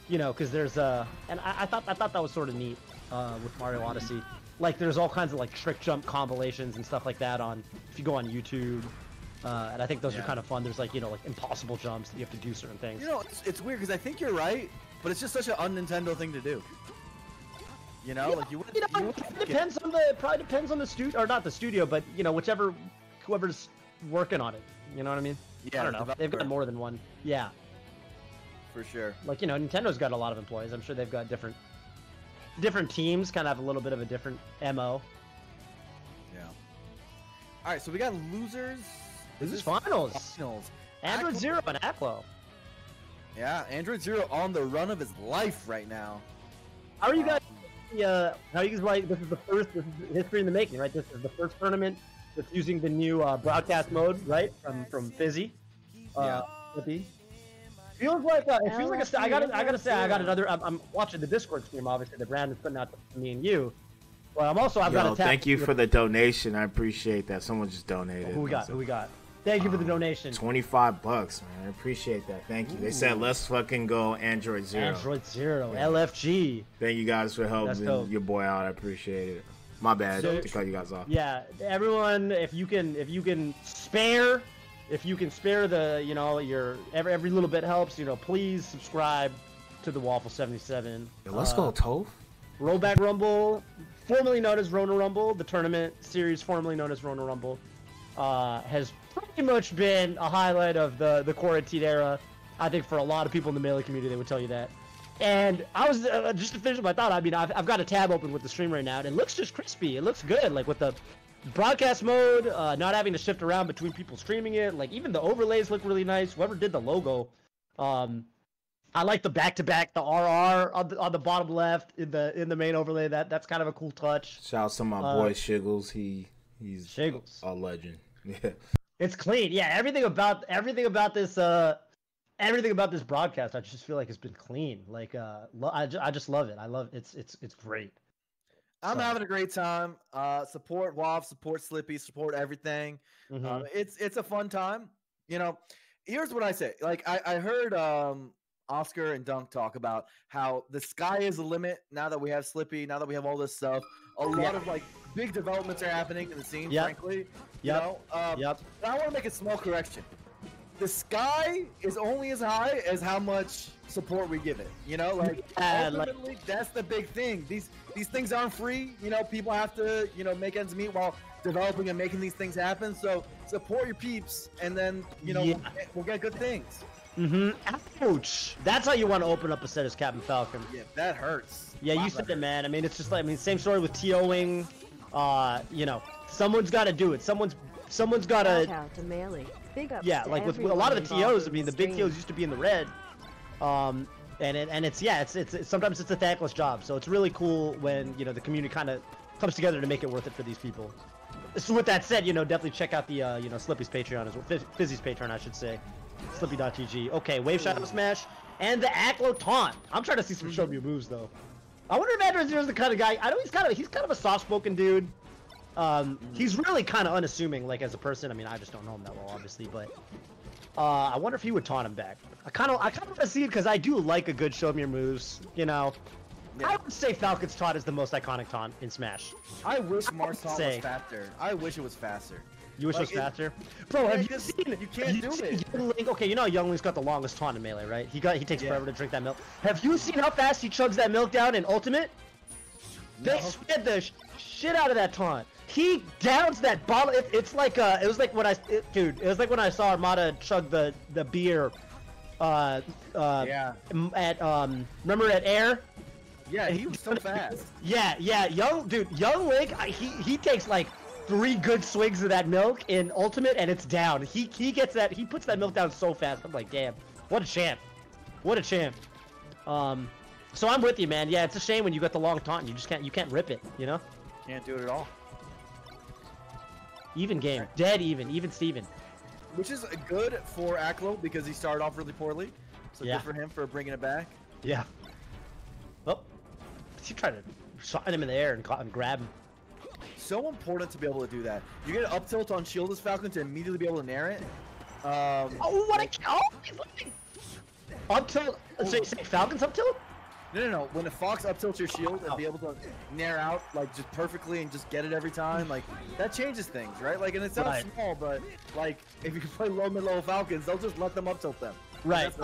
You know, because there's, and I thought that was sort of neat, with Mario Odyssey. Like, there's all kinds of, like, trick jump compilations and stuff like that if you go on YouTube. And I think those are kind of fun. There's, like, you know, like impossible jumps that you have to do certain things.
You know, it's weird because I think you're right, but it's just such an un-Nintendo thing to do. You know, like it
probably depends on the studio, or not the studio, but you know, whoever's working on it. You know what I mean?
Yeah,
I don't know. They've got more than one. Yeah,
for sure.
Like, you know, Nintendo's got a lot of employees. I'm sure they've got different teams. Kind of have a little bit of a different MO.
Yeah. All right, so we got losers.
This is finals. Android Zero and Aklo.
Yeah, Android Zero on the run of his life right now.
How are you guys? How are you guys like? This is This is history in the making, right? This is the first tournament that's using the new broadcast mode, right? From Fizzy.
Yeah.
Feels like I gotta say I got another. I'm watching the Discord stream. Obviously, the brand is putting out to me and you. But I've got a tap.
Thank you for the donation. I appreciate that. Someone just donated.
Who we got? Thank you for the donation.
$25, man. I appreciate that. Thank you. They said, let's fucking go Android Zero.
Android Zero, yeah. LFG.
Thank you guys for helping your boy out. I apprate it. My bad to cut you guys off.
Yeah, everyone, if you can spare the, you know, every little bit helps. You know, please subscribe to the Waffle 77.
Yeah, let's go, Toph.
Rollback Rumble, formerly known as Rona Rumble, the tournament series formerly known as Rona Rumble, has pretty much been a highlight of the quarantine era. I think for a lot of people in the Melee community, they would tell you that. And I was just to finish my thought. I mean, I've got a tab open with the stream right now, and it looks just crispy. It looks good, like with the broadcast mode, not having to shift around between people streaming it. Like even the overlays look really nice. Whoever did the logo, I like the back-to-back, the RR on the bottom left in the main overlay. That's kind of a cool touch.
Shouts to my boy Shiggles. He's
Shiggles,
a legend. Yeah.
It's clean. Yeah, everything about this broadcast, I just feel like it's been clean. Like I just love it. I love it. It's great.
I'm having a great time. Support WAF, support Slippy, support everything.
Mm-hmm.
It's a fun time. You know, here's what I say. Like I heard Oscar and Dunk talk about how the sky is the limit now that we have Slippy, now that we have all this stuff. A lot of like big developments are happening in the scene, frankly. You know? But I want to make a small correction. The sky is only as high as how much support we give it. You know, like ultimately, that's the big thing. These things aren't free. You know, people have to, you know, make ends meet while developing and making these things happen. So support your peeps, and then you know we'll get good things.
Ouch! That's how you want to open up a set as Captain Falcon.
Yeah, that hurts.
Yeah, you said it, man. I mean, it's just like same story with TOing. You know, someone's got to do it. Someone's got to. Yeah, like with a lot of the TOs. I mean, the big TOs used to be in the red. And it's sometimes it's a thankless job. So it's really cool when you know the community kind of comes together to make it worth it for these people. So with that said, you know, definitely check out the you know Slippy's Patreon as well, Fizzy's Patreon, I should say. Slippy.tg. Okay, Wave Shadow Smash and the Aklo Taunt. I'm trying to see some show me moves though. I wonder if Android Zero's the kind of guy. I know he's kind of a soft-spoken dude. He's really kind of unassuming, like as a person. I mean, I just don't know him that well, obviously, but I wonder if he would taunt him back. I kind of want to see it because I do like a good show me your moves. You know, I would say Falcon's taunt is the most iconic taunt in Smash.
I wish Mars taunt was faster. I wish it was faster.
You wish it was faster? Bro, have you seen it?
You can't do it.
Young Link, okay, you know Young Link's got the longest taunt in Melee, right? He takes forever to drink that milk. Have you seen how fast he chugs that milk down in Ultimate? No. They sped the shit out of that taunt. He downs that bottle. It's like it was like when I saw Armada chug the beer. Remember at Air?
Yeah, he was so fast.
Yeah, Young Link, he takes like 3 good swigs of that milk in Ultimate, and it's down. He gets that. He puts that milk down so fast. I'm like, damn, what a champ. So I'm with you, man. Yeah, it's a shame when you got the long taunt and you can't rip it, you know?
Can't do it at all.
Even game. Dead even Steven.
Which is good for Aklo because he started off really poorly. So good for him for bringing it back.
Yeah. Oh. He tried to shot him in the air and grab him.
So important to be able to do that. You get an up tilt on shield as Falcon to immediately be able to nair it.
Oh, what a kill! Up tilt? So you say Falcon's up tilt?
No. When the Fox up tilts your shield and be able to nair out like just perfectly and just get it every time, like that changes things, right? Like, and it sounds small, but like if you can play low mid level Falcons, they'll just let them up tilt them.
Right,
that's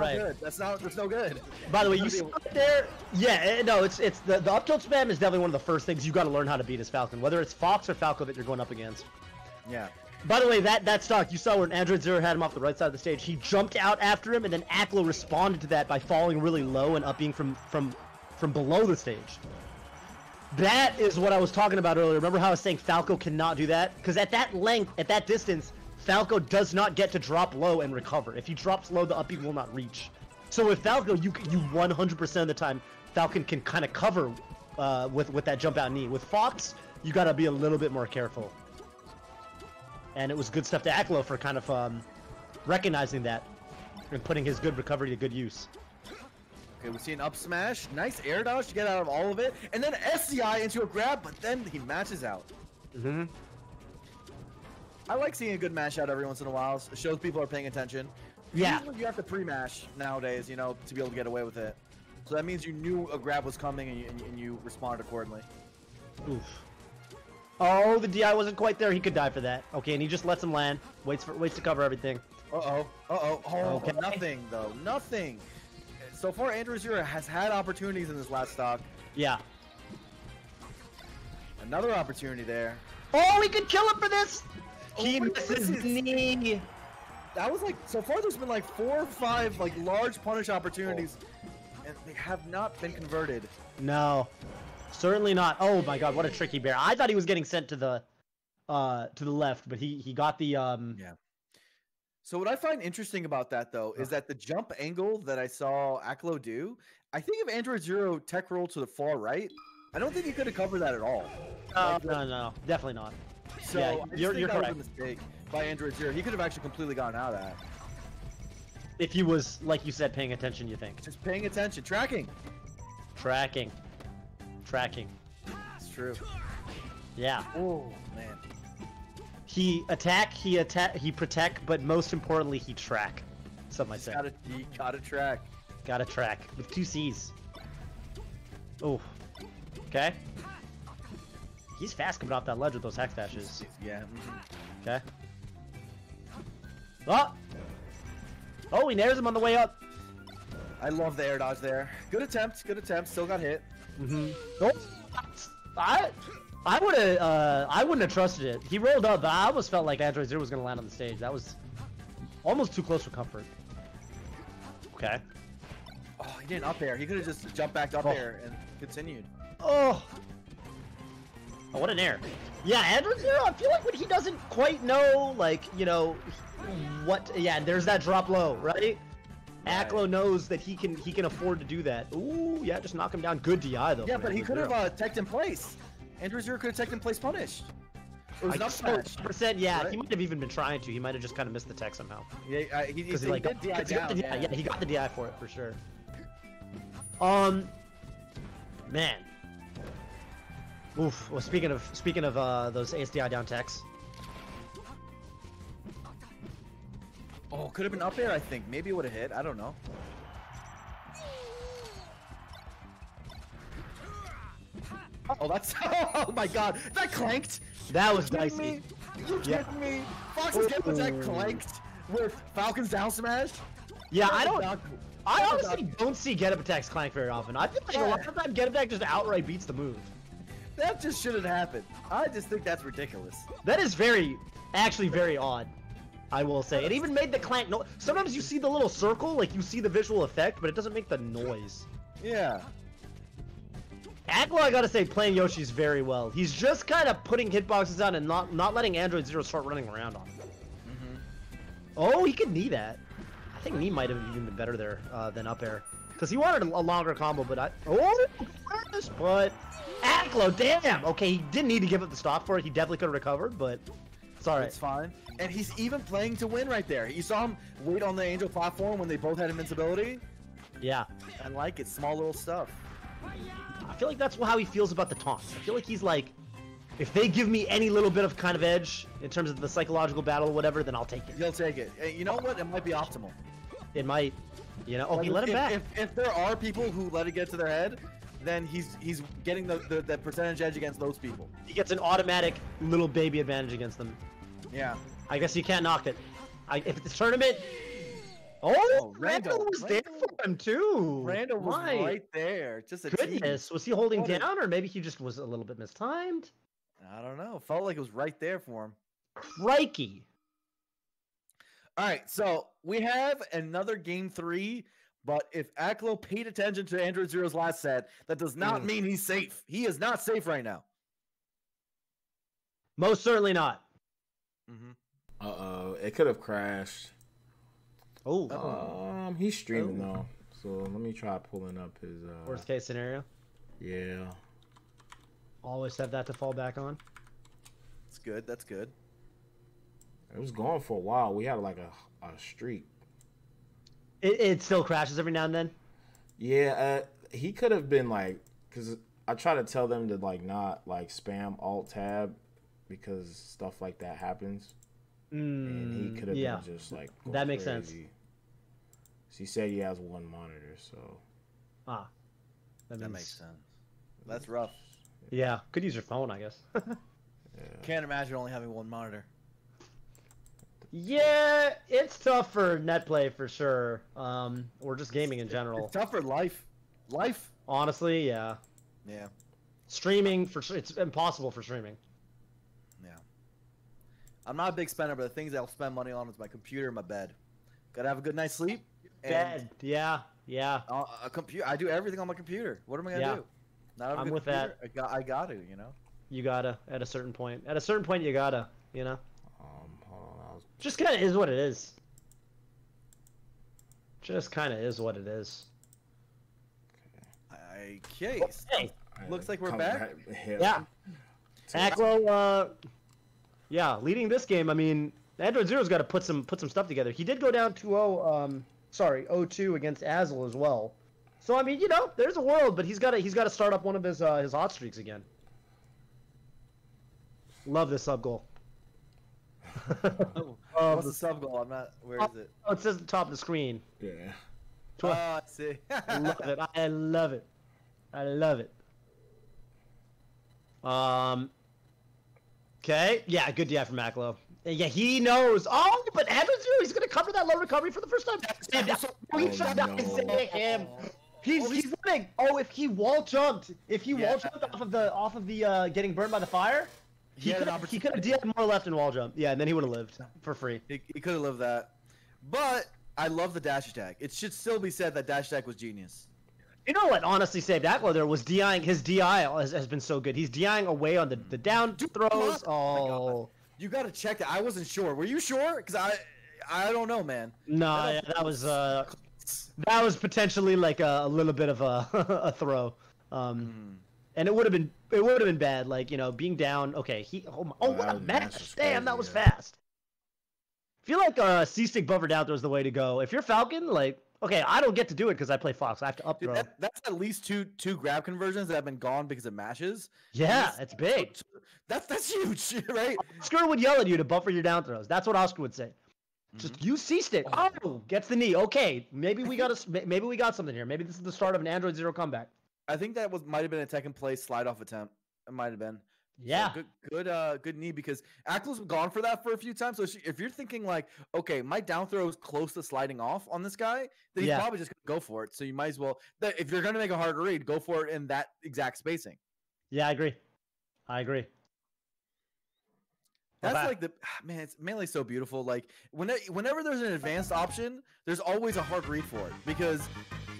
not good. That's no good.
By the way, you see there? Yeah, no, it's the up tilt spam is definitely one of the first things you got to learn how to beat as Falcon, whether it's Fox or Falco that you're going up against.
Yeah.
By the way, that stock you saw when Android Zero had him off the right side of the stage, he jumped out after him, and then Aklo responded to that by falling really low and upping from below the stage. That is what I was talking about earlier. Remember how I was saying Falco cannot do that? Because at that length, at that distance, Falco does not get to drop low and recover. If he drops low, the uppy will not reach. So with Falco, you 100% of the time, Falcon can kind of cover with that jump out knee. With Fox, you got to be a little bit more careful. And it was good stuff to Aklo for kind of recognizing that and putting his good recovery to good use.
Okay, we see an up smash. Nice air dodge to get out of all of it. And then SCI into a grab, but then he matches out.
Mm-hmm.
I like seeing a good mash out every once in a while. It shows people are paying attention.
Yeah.
Usually you have to pre-mash nowadays, you know, to be able to get away with it. So that means you knew a grab was coming and you responded accordingly.
Oof. Oh, the DI wasn't quite there. He could die for that. Okay, and he just lets him land. Waits to cover everything.
Oh, okay. Nothing, though. Nothing. So far, Andrew Zero has had opportunities in this last stock.
Yeah.
Another opportunity there.
Oh, we could kill him for this! He misses his knee.
That was like, so far there's been like 4 or 5 like large punish opportunities, and they have not been converted.
No. Certainly not. Oh my god, what a tricky bear. I thought he was getting sent to the left, but he got the
Yeah. So what I find interesting about that though is that the jump angle that I saw Aklo do, I think if Android Zero tech roll to the far right, I don't think he could have covered that at all.
No, definitely not.
So
yeah, you're
that
correct.
was a mistake by Android Zero. He could have actually completely gotten out of that.
If he was, like you said, paying attention, you think?
Just paying attention, tracking. It's true.
Yeah.
Oh man.
He attack, he protect, but most importantly, he track. Some might say.
He gotta track.
Gotta track with 2 C's. Oh. Okay. He's fast coming off that ledge with those hex dashes.
Yeah.
Okay. Oh, he nairs him on the way up.
I love the air dodge there. Good attempt. Still got hit.
Oh, I wouldn't have trusted it. He rolled up, but I almost felt like Android Zero was gonna land on the stage. That was almost too close for comfort. Okay.
Oh, he didn't up air. He could have just jumped back up air and continued.
Oh, what an air. Yeah, Android Zero, I feel like when he doesn't quite know, like, you know, what, yeah, there's that drop low, right? Aklo knows that he can afford to do that. Ooh, yeah, just knock him down. Good DI, though.
Yeah, but he could have teched in place. Andrew Zero could have teched in place punished. It was an up smash.
Yeah,
right?
He might have even been trying to. He might have just kind of missed the tech somehow.
Yeah, he did DI down.
Yeah, he got the DI for it, for sure. Man. Oof. Well, speaking of those ASDI down techs.
Oh, could have been up air, I think. Maybe it would have hit. I don't know. Oh, that's... Oh, my God. That clanked.
That was dicey.
You kidding me? Fox is getting that clanked with Falcon's down smash?
Yeah, I honestly don't see get up attacks clank very often. I feel like a lot of time get up attack just outright beats the move.
That just shouldn't happen. I just think that's ridiculous.
That is actually very odd. I will say. It even made the clank no. Sometimes you see the little circle, like you see the visual effect, but it doesn't make the noise.
Yeah.
Aklo, I gotta say, playing Yoshi's very well. He's just kind of putting hitboxes on and not letting Android Zero start running around on him. Oh, he could knee that. I think knee might have even been better there than up air. because he wanted a longer combo, but but Aklo, damn. Okay, he didn't need to give up the stock for it. He definitely could have recovered, but it's all right.
It's fine. And he's even playing to win right there. You saw him wait on the Angel platform when they both had invincibility.
Yeah.
I like it. Small little stuff.
I feel like that's how he feels about the taunt. I feel like he's like, if they give me any little bit of kind of edge in terms of the psychological battle or whatever, then I'll take it.
He'll take it. You know what? It might be optimal.
It might. You know, he let him back.
If there are people who let it get to their head, then he's getting the percentage edge against those people.
He gets an automatic little baby advantage against them.
Yeah.
I guess you can't knock it. If it's a tournament... Randall was there for him too.
Randall was right there. Just a
goodness. Was he holding down, or maybe he just was a little bit mistimed?
I don't know. Felt like it was right there for him.
Crikey.
All right, so we have another game 3, but if Aklo paid attention to Android Zero's last set, that does not mean he's safe. He is not safe right now.
Most certainly not.
Uh-oh, it could have crashed.
Oh.
He's streaming though, so let me try pulling up his
worst case scenario.
Yeah.
Always have that to fall back on.
That's good. That's good.
It was going for a while. We had like a streak.
It still crashes every now and then.
Yeah, he could have been like, because I try to tell them to like not like spam Alt Tab because stuff like that happens. And he could have been just like
that makes sense.
So he said he has one monitor, so
that makes sense. That's rough.
Yeah, could use your phone, I guess.
Can't imagine only having one monitor.
Yeah, it's tough for net play for sure, or just gaming in general.
It's tough for life.
Honestly, yeah.
Yeah.
Streaming it's impossible for streaming.
I'm not a big spender, but the things I'll spend money on is my computer and my bed. Gotta have a good night's sleep.
Bed, yeah.
A computer. I do everything on my computer. What am I gonna do? Not have a
I'm
good
with
computer.
that.
I got to, you know.
You gotta at a certain point. At a certain point, you gotta, you know.
Hold on.
Just kind of is what it is. Just kind of is what it is.
Okay. Looks like we're back.
Yeah. Aklo, yeah, leading this game. I mean, Android Zero's got to put some stuff together. He did go down 2-0, 0-2 against Azel as well. So I mean, you know, there's a world, but he's got to start up one of his hot streaks again. Love this sub goal.
What's the sub goal? I'm not. Where is it?
Oh, it says at the top of the screen.
Yeah.
I see.
I love it. I love it. I love it. Okay. Yeah, good DI from Aklo. Yeah, he knows. Oh, but Android Zero, he's going to cover that low recovery for the first time. He's winning. Oh, if he wall jumped, off of the getting burned by the fire, he could have DI'd more left and wall jump. Yeah, and then he would have lived for free.
He could have lived that. But I love the dash attack. It should still be said that dash attack was genius.
You know what honestly saved Aklo there was DIing. His DI has been so good. He's DIing away on the down throws. Oh.
You got to check that. I wasn't sure. Were you sure? Because I don't know, man.
No, that was potentially like a little bit of a throw. And it would have been bad. Like, you know, being down. Okay, what a match! Damn, that was fast. I feel like C-stick buffer down throw is the way to go. If you're Falcon, like. Okay, I don't get to do it because I play Fox. I have to up throw.
That's at least two grab conversions that have been gone because of mashes.
Yeah, it's big.
That's huge, right?
Oscar would yell at you to buffer your down throws. That's what Oscar would say. Just use C-stick. Oh, gets the knee. Okay, maybe we got something here. Maybe this is the start of an Android Zero comeback.
I think that might have been a Tekken play slide off attempt. It might have been.
Yeah.
So good knee because Aklo's gone for that for a few times. So if you're thinking like, okay, my down throw is close to sliding off on this guy, then he's probably just gonna go for it. So you might as well, if you're gonna make a hard read, go for it in that exact spacing.
Yeah, I agree.
That's like it's Melee's so beautiful. Like whenever there's an advanced option, there's always a hard read for it because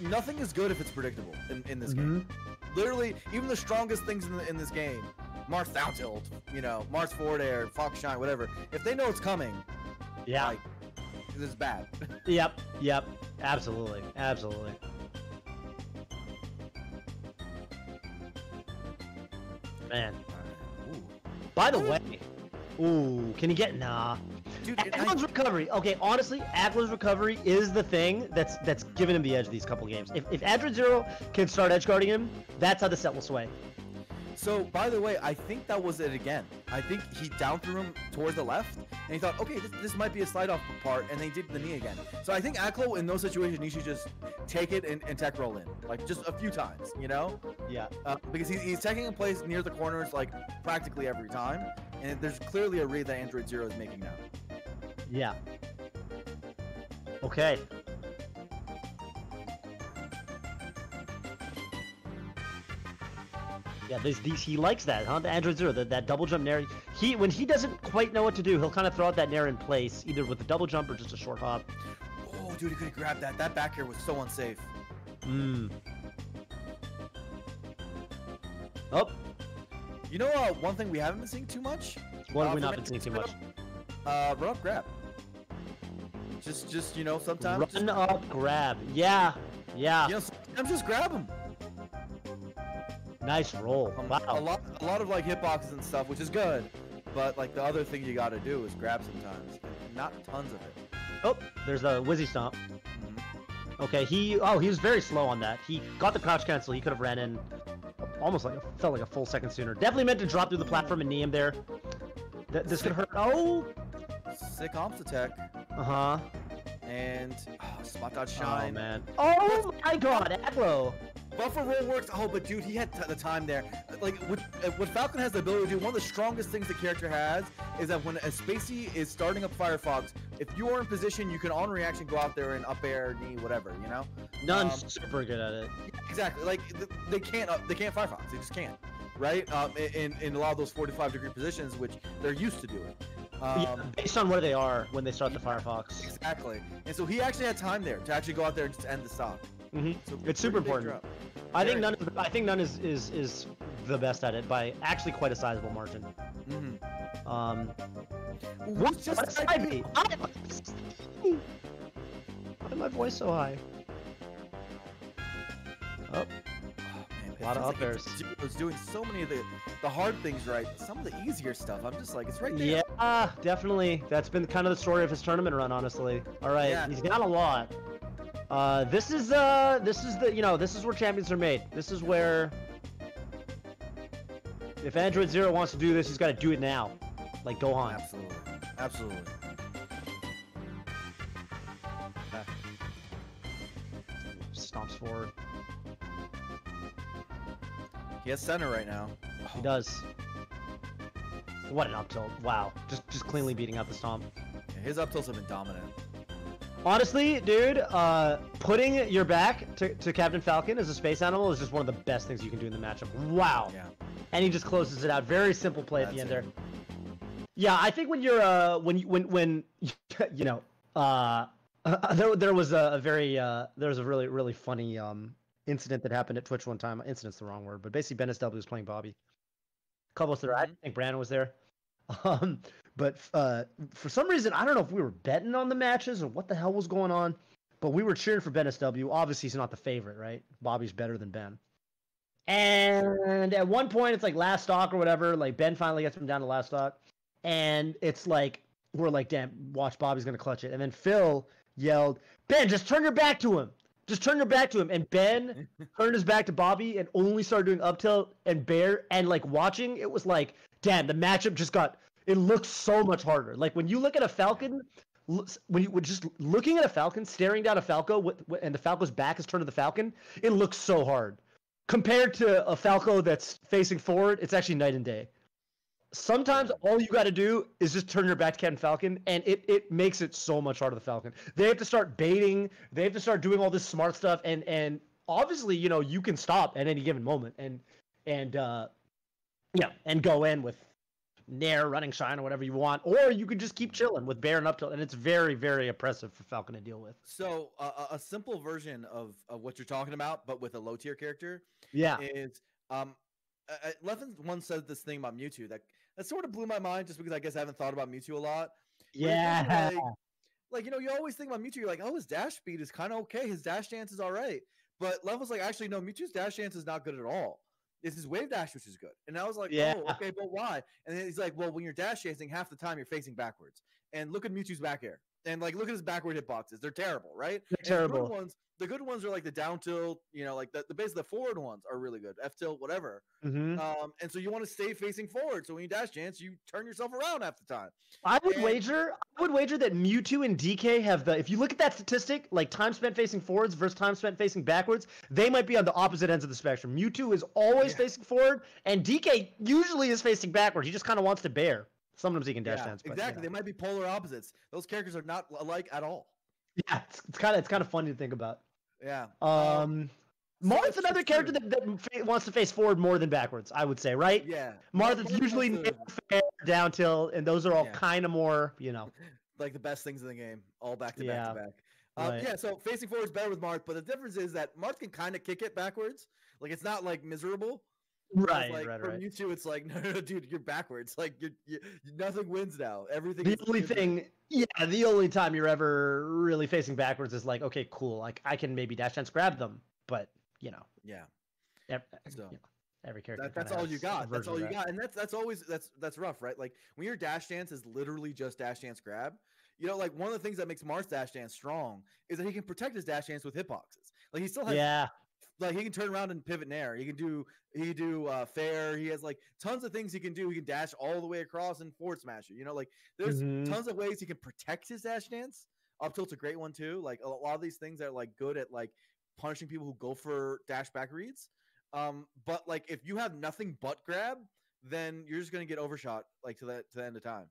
nothing is good if it's predictable in this game. Literally, even the strongest things in this game. Mars down tilt, you know, Mars forward air, Fox shine, whatever. If they know it's coming,
yeah,
like, this is bad.
Yep, absolutely. Man. By the way, can he get
Dude,
Ackland's recovery. Okay, honestly, Ackland's recovery is the thing that's giving him the edge these couple games. If Android Zero can start edge guarding him, that's how the set will sway.
So, by the way, I think that was it again. I think he down threw him towards the left, and he thought, okay, this might be a slide-off part, and they did the knee again. So I think Aklo, in those situations, he should just take it and tech roll in. Like, just a few times, you know?
Yeah.
Because he's taking a place near the corners, like, practically every time, and there's clearly a read that Android Zero is making now.
Yeah. Okay. Yeah, he likes that, huh? The Android Zero, that double jump nair. When he doesn't quite know what to do, he'll kind of throw out that nair in place, either with a double jump or just a short hop.
Oh, dude, he could have grabbed that. That back air was so unsafe.
Oh.
You know one thing we haven't been seeing too much?
What have we not been seeing too much?
Run up grab. Just you know, sometimes.
Run up grab. Yeah. Yeah.
You know, sometimes just grab him.
Nice roll. Wow.
A lot of like hitboxes and stuff, which is good, but like the other thing you got to do is grab sometimes, and not tons of it.
Oh, there's a Wizzy Stomp. Okay, he was very slow on that. He got the crouch cancel. He could have ran in almost felt like a full second sooner. Definitely meant to drop through the platform and knee him there. This could hurt. Oh,
sick omps attack. And spot dodge shine.
Oh man. Oh my God, Aggro.
Buffer roll works. Oh, but dude, he had the time there. Like, what Falcon has the ability to do, one of the strongest things the character has is that when a Spacey is starting up Firefox, if you are in position, you can on reaction go out there and up air, knee, whatever, you know?
None's super good at it.
Exactly. Like, they can't Firefox. They just can't, right? In a lot of those 45-degree positions, which they're used to doing.
Yeah, based on where they are when they start the Firefox.
Exactly. And so he actually had time there to actually go out there and just end the stock.
So it's super important. I think None is the best at it by actually quite a sizable margin. What's side B? Why is my voice so high? Oh. A lot of up airs.
It was doing so many of the hard things right. Some of the easier stuff, I'm just like, it's right there.
Yeah, definitely. That's been kind of the story of his tournament run, honestly. All right, he's got a lot. This is where champions are made. This is where, if Android Zero wants to do this, he's got to do it now. Like Gohan.
Absolutely.
Stomps forward.
He has center right now.
He does. What an up tilt. Wow. Just cleanly beating out the stomp.
Yeah, his up tilts have been dominant.
Honestly, dude, putting your back to Captain Falcon as a space animal is just one of the best things you can do in the matchup. Wow. Yeah. And he just closes it out. Very simple play at the end there. Yeah, I think when you're when you know, there was a really really funny incident that happened at Twitch one time. Incident's the wrong word, but basically Ben SW was playing Bobby. Cobos there. I think Brandon was there. But for some reason, I don't know if we were betting on the matches or what the hell was going on, but we were cheering for Ben SW. Obviously, he's not the favorite, right? Bobby's better than Ben. And at one point, it's like last stock or whatever. Like Ben finally gets him down to last stock, and it's like we're like, damn, watch, Bobby's gonna clutch it. And then Phil yelled, "Ben, just turn your back to him. Just turn your back to him." And Ben turned his back to Bobby and only started doing up tilt and bear. And like watching, it was like, damn, the matchup just got. It looks so much harder. Like when you look at a Falcon, when you were just looking at a Falcon, staring down a Falco, and the Falco's back is turned to the Falcon, it looks so hard. Compared to a Falco that's facing forward, it's actually night and day. Sometimes all you got to do is just turn your back to Captain Falcon, and it makes it so much harder for the Falcon. They have to start baiting. They have to start doing all this smart stuff, and obviously, you know, you can stop at any given moment, and go in with Nair, running shine, or whatever you want, or you could just keep chilling with bear and up tilt, and it's very, very oppressive for Falcon to deal with.
So a simple version of what you're talking about, but with a low tier character, is Leffen once said this thing about Mewtwo that sort of blew my mind, just because I guess I haven't thought about Mewtwo a lot.
Yeah,
like you know, you always think about Mewtwo, you're like, oh, his dash speed is kind of okay, his dash dance is all right, but Leffen's like, actually no, Mewtwo's dash dance is not good at all. is his wave dash, which is good. And I was like,
Yeah.
oh, okay, but why? And then he's like, well, when you're dash chasing, half the time you're facing backwards. And look at Mewtwo's back air. And like, look at his backward hitboxes. They're terrible, right?
They're terrible.
The good ones are like the down tilt, you know, like the base of the forward ones are really good. F tilt, whatever.
Mm-hmm.
And so you want to stay facing forward. So when you dash chance, you turn yourself around half the time.
I would wager that Mewtwo and DK have if you look at that statistic, like time spent facing forwards versus time spent facing backwards, they might be on the opposite ends of the spectrum. Mewtwo is always facing forward, and DK usually is facing backwards. He just kind of wants to bear. Sometimes he can dash dance. But,
exactly. They might be polar opposites. Those characters are not alike at all.
Yeah, it's kind of funny to think about.
Yeah.
Marth's another character that wants to face forward more than backwards, I would say, right?
Yeah.
Marth's usually fair, down tilt, and those are all kind of more, you know.
Like the best things in the game, all back to
Yeah.
back to back.
Right.
Yeah, so facing forward is better with Marth, but the difference is that Marth can kind of kick it backwards. Like, it's not, like, miserable.
Right,
like,
right.
For Mewtwo, it's like, no, dude, you're backwards. Like, you nothing wins now. Everything.
The only time you're ever really facing backwards is like, okay, cool. Like, I can maybe dash dance grab them, but, you know.
Yeah.
Every character.
That's all you got. That's all you got. And that's rough, right? Like, when your dash dance is literally just dash dance grab, you know, like, one of the things that makes Marth's dash dance strong is that he can protect his dash dance with hitboxes. Like, he still has like, he can turn around and pivot in air. He can do fair. He has like tons of things he can do. He can dash all the way across and forward smash it. You know, like, there's tons of ways he can protect his dash dance. Up tilt's a great one too. Like, a lot of these things are like good at like punishing people who go for dash back reads. But like, if you have nothing but grab, then you're just gonna get overshot like to the end of time.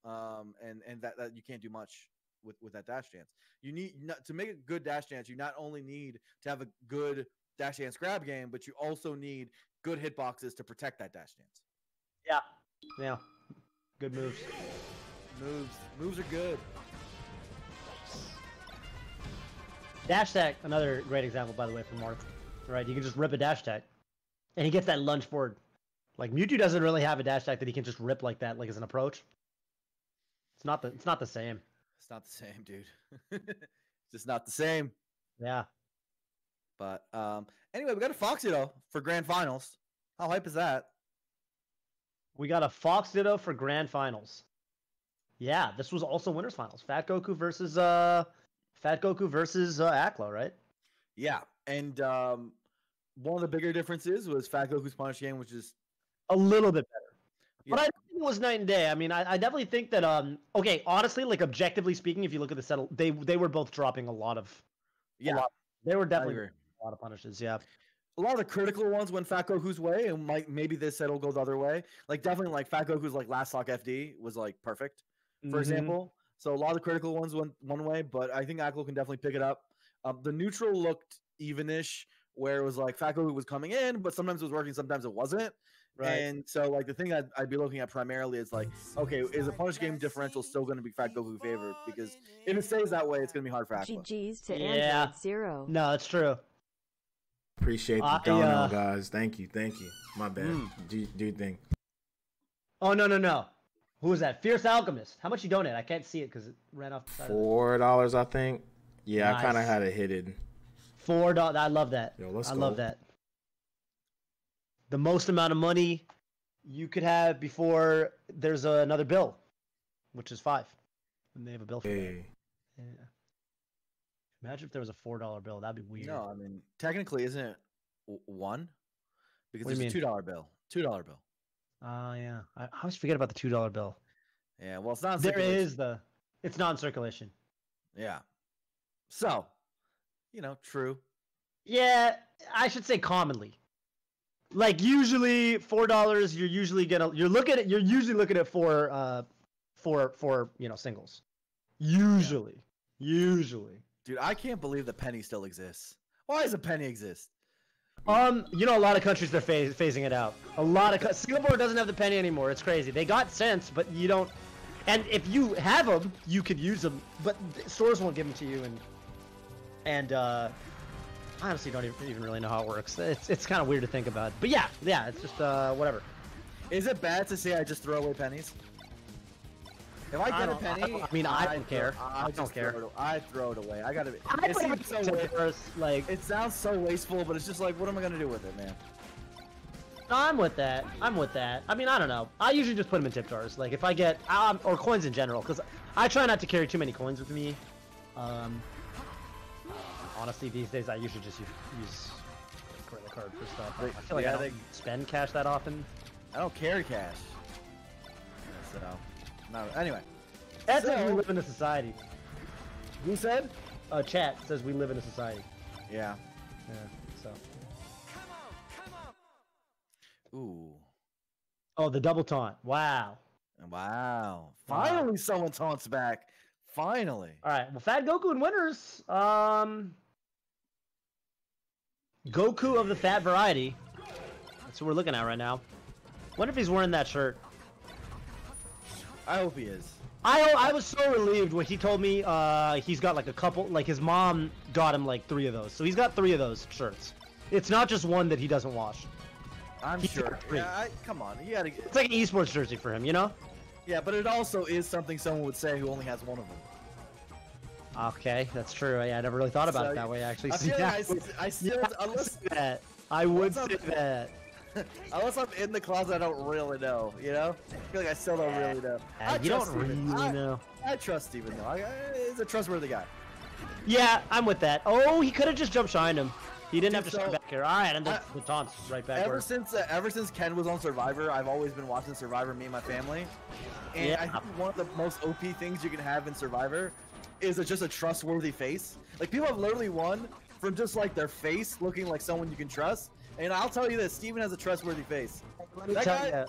And that you can't do much with that dash dance. You need to make a good dash dance. You not only need to have a good dash dance grab game, but you also need good hitboxes to protect that dash dance.
Yeah. Good moves.
Moves are good.
Dash tech, another great example, by the way, from Marth. Right, you can just rip a dash tech, and he gets that lunge forward. Like, Mewtwo doesn't really have a dash tech that he can just rip like that, like as an approach. It's not the same.
It's not the same, dude. It's just not the same.
Yeah.
But anyway, we got a Fox Ditto for Grand Finals. How hype is that?
We got a Fox Ditto for Grand Finals. Yeah, this was also Winners Finals. Fat Goku versus Aklo, right?
Yeah, and one of the bigger differences was Fat Goku's punish game, which is
a little bit better. But I think it was night and day. I mean, I definitely think that okay, honestly, like objectively speaking, if you look at the settle, they were both dropping a lot of they were definitely a lot of punishes. Yeah.
A lot of the critical ones went Fat Goku's way, and maybe this set will go the other way. Like, definitely, like, Fat Goku's, like, last stock FD was, like, perfect, for example. So a lot of the critical ones went one way, but I think Aklo can definitely pick it up. The neutral looked even-ish, where it was, like, Fat Goku was coming in, but sometimes it was working, sometimes it wasn't. Right. And so, like, the thing I'd be looking at primarily is, like, okay, is the punish game differential still going to be Fat Goku favored? Because if it stays that way, it's going to be hard for Aklo.
GG's to Android Zero.
No, it's true.
Appreciate the dono, guys. Thank you. My bad. Do you think?
Oh, no. Who was that? Fierce Alchemist. How much you donate? I can't see it because it ran off the side.
$4, I think. Yeah,
nice.
I kind of had it hidden.
$4. I love that.
Yo, let's go.
Love that. The most amount of money you could have before there's another bill, which is 5. And they have a bill for that. Yeah. Imagine if there was a $4 bill. That'd be weird.
No, I mean, technically, isn't it 1? Because
What do
there's
you
a $2 bill. $2 bill.
Oh, yeah. I always forget about the $2 bill.
Yeah, well, it's not.
It's not in circulation.
Yeah. So, true.
Yeah, I should say commonly. Like, usually $4, you're usually you're usually looking at for singles. Usually.
Dude, I can't believe the penny still exists. Why does a penny exist?
A lot of countries they're phasing it out. Singapore doesn't have the penny anymore. It's crazy. They got cents, but you don't. And if you have them, you could use them, but stores won't give them to you. And I honestly don't even really know how it works. It's kind of weird to think about. But yeah, it's just whatever.
Is it bad to say I just throw away pennies? If I get a penny,
I don't care.
I don't care. I throw it away. It seems so
like
it sounds so wasteful, but it's just like, what am I gonna do with it, man?
No, I'm with that. I'm with that. I mean, I don't know. I usually just put them in tip jars. Like if I get or coins in general, because I try not to carry too many coins with me. Honestly, these days I usually just use credit card for stuff. I feel like I don't spend cash that often.
I don't carry cash. So, no. Anyway.
That's we live in a society.
Who said?
Chat says we live in a society.
Yeah.
Yeah. So.
Ooh.
Oh, the double taunt. Wow.
Wow. Finally, someone taunts back. Finally.
All right. Well, Fat Goku and winners. Goku of the fat variety. That's what we're looking at right now. Wonder if he's wearing that shirt.
I hope he is.
I was so relieved when he told me he's got like a couple, like his mom got him like 3 of those. So he's got 3 of those shirts. It's not just one that he doesn't wash.
I'm sure. Yeah, come on. You gotta.
It's like an esports jersey for him, you know?
Yeah, but it also is something someone would say who only has one of them.
Okay, that's true. Yeah, I never really thought about it that way, actually.
I feel like I still, unless
that, I would say that.
Unless I'm in the closet, I don't really know, you know? I feel like I still don't really know.
You don't really know.
I trust Steven, though. He's a trustworthy guy.
Yeah, I'm with that. Oh, he could have just jump shined him. He didn't have to shine back here. All right, and the taunts right back.
Ever since Ken was on Survivor, I've always been watching Survivor, me and my family. And I think one of the most OP things you can have in Survivor is just a trustworthy face. Like, people have literally won from just, like, their face looking like someone you can trust. And I'll tell you this, Steven has a trustworthy face.
Let me tell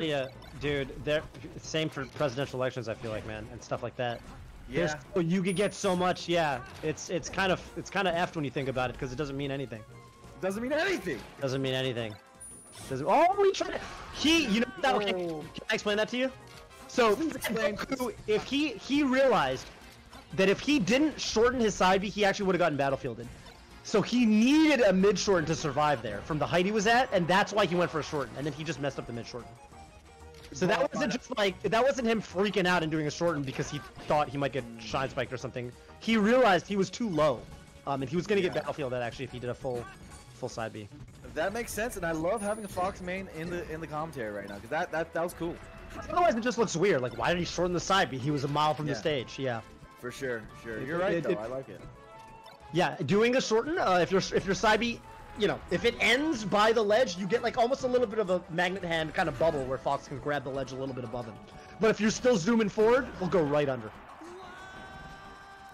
you, dude, same for presidential elections, I feel like, man, and stuff like that.
Yeah.
You could get so much, yeah. It's kind of effed when you think about it, because it doesn't mean anything.
Doesn't mean anything.
Doesn't mean anything. We tried to... you know that, okay, can I explain that to you? So, Goku, if he realized that if he didn't shorten his side B, he actually would have gotten battlefielded. So he needed a mid-shorten to survive there from the height he was at, and that's why he went for a shorten, and then he just messed up the mid-shorten. So that wasn't just like, that wasn't him freaking out and doing a shorten because he thought he might get shine spiked or something. He realized he was too low, and he was going to get battlefielded actually if he did a full side B.
That makes sense, and I love having a Fox main in the commentary right now, because that was cool.
Otherwise it just looks weird, like why did he shorten the side B? He was a mile from the stage, yeah.
For sure. You're right though, I like it.
Yeah, doing a shorten, if your side B, you know, if it ends by the ledge, you get like almost a little bit of a magnet hand kind of bubble where Fox can grab the ledge a little bit above him. But if you're still zooming forward, we'll go right under.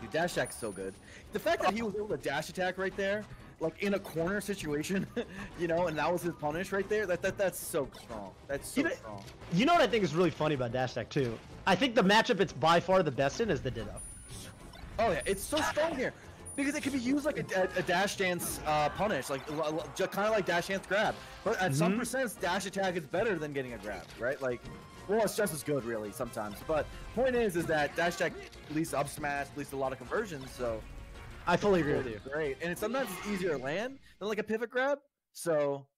Dude, dash attack's so good. The fact that he was able to dash attack right there, like in a corner situation, you know, and that was his punish right there, that's so strong. That's so strong.
You know what I think is really funny about dash attack too? I think the matchup it's by far the best in is the Ditto.
Oh yeah, it's so strong here. Because it can be used like a dash dance punish, like kind of like dash dance grab. But at some percents, dash attack is better than getting a grab, right? Like, well, it's just as good really sometimes. But point is that dash attack leads to up smash, leads to a lot of conversions. So
I fully agree with you.
Great, and sometimes it's easier to land than like a pivot grab. So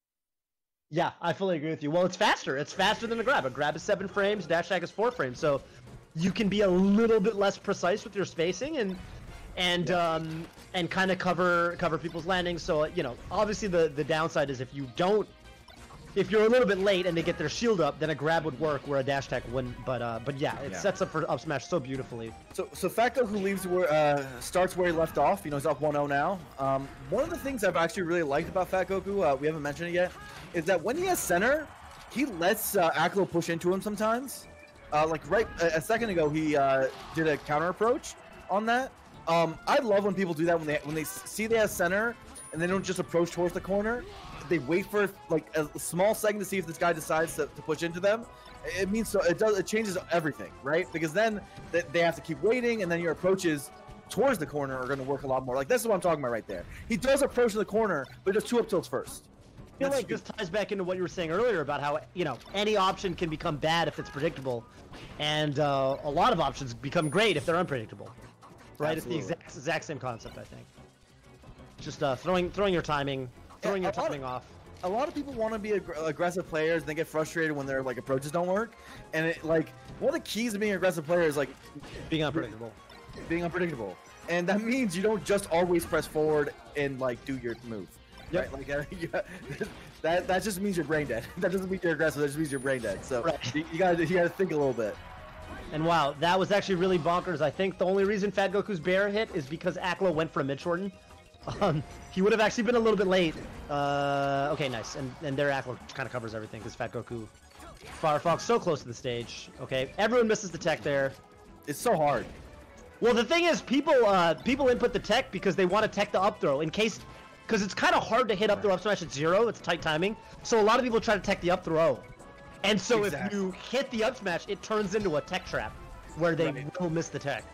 yeah, I fully agree with you. Well, it's faster. It's faster than a grab. A grab is 7 frames. Dash attack is 4 frames. So you can be a little bit less precise with your spacing and kind of cover people's landings. So you know, obviously the downside is if you're a little bit late and they get their shield up, then a grab would work where a dash attack wouldn't. But yeah, it sets up for up smash so beautifully.
So Fat Goku leaves starts where he left off. You know, he's up 1-0 now. One of the things I've actually really liked about Fat Goku, we haven't mentioned it yet, is that when he has center, he lets Aklo push into him sometimes. Like right a second ago, he did a counter approach on that. I love when people do that when they see they have center and they don't just approach towards the corner. They wait for like a small second to see if this guy decides to push into them. It means so it changes everything, right? Because then they have to keep waiting, and then your approaches towards the corner are going to work a lot more. Like this is what I'm talking about right there. He does approach to the corner, but does 2 up tilts first.
I feel like this ties back into what you were saying earlier about how, you know, any option can become bad if it's predictable, and a lot of options become great if they're unpredictable. Right,
Absolutely.
It's the exact same concept, I think. Just throwing your timing, your timing off.
A lot of people want to be aggressive players, and they get frustrated when their like approaches don't work. And like one of the keys to being an aggressive player is like
being unpredictable.
And that means you don't just always press forward and like do your move. Right? Like that just means you're brain dead. That doesn't mean you're aggressive. That just means you're brain dead. So you gotta think a little bit.
And wow, that was actually really bonkers. I think the only reason Fat Goku's bear hit is because Aklo went for a mid shorten. He would have actually been a little bit late. Okay, nice. And there Aklo kind of covers everything because Fat Goku, Firefox so close to the stage. Okay, everyone misses the tech there.
It's so hard.
Well, the thing is, people input the tech because they want to tech the up throw in case, because it's kind of hard to hit up throw up smash at 0. It's tight timing. So a lot of people try to tech the up throw. And so if you hit the up smash, it turns into a tech trap where they will miss the tech.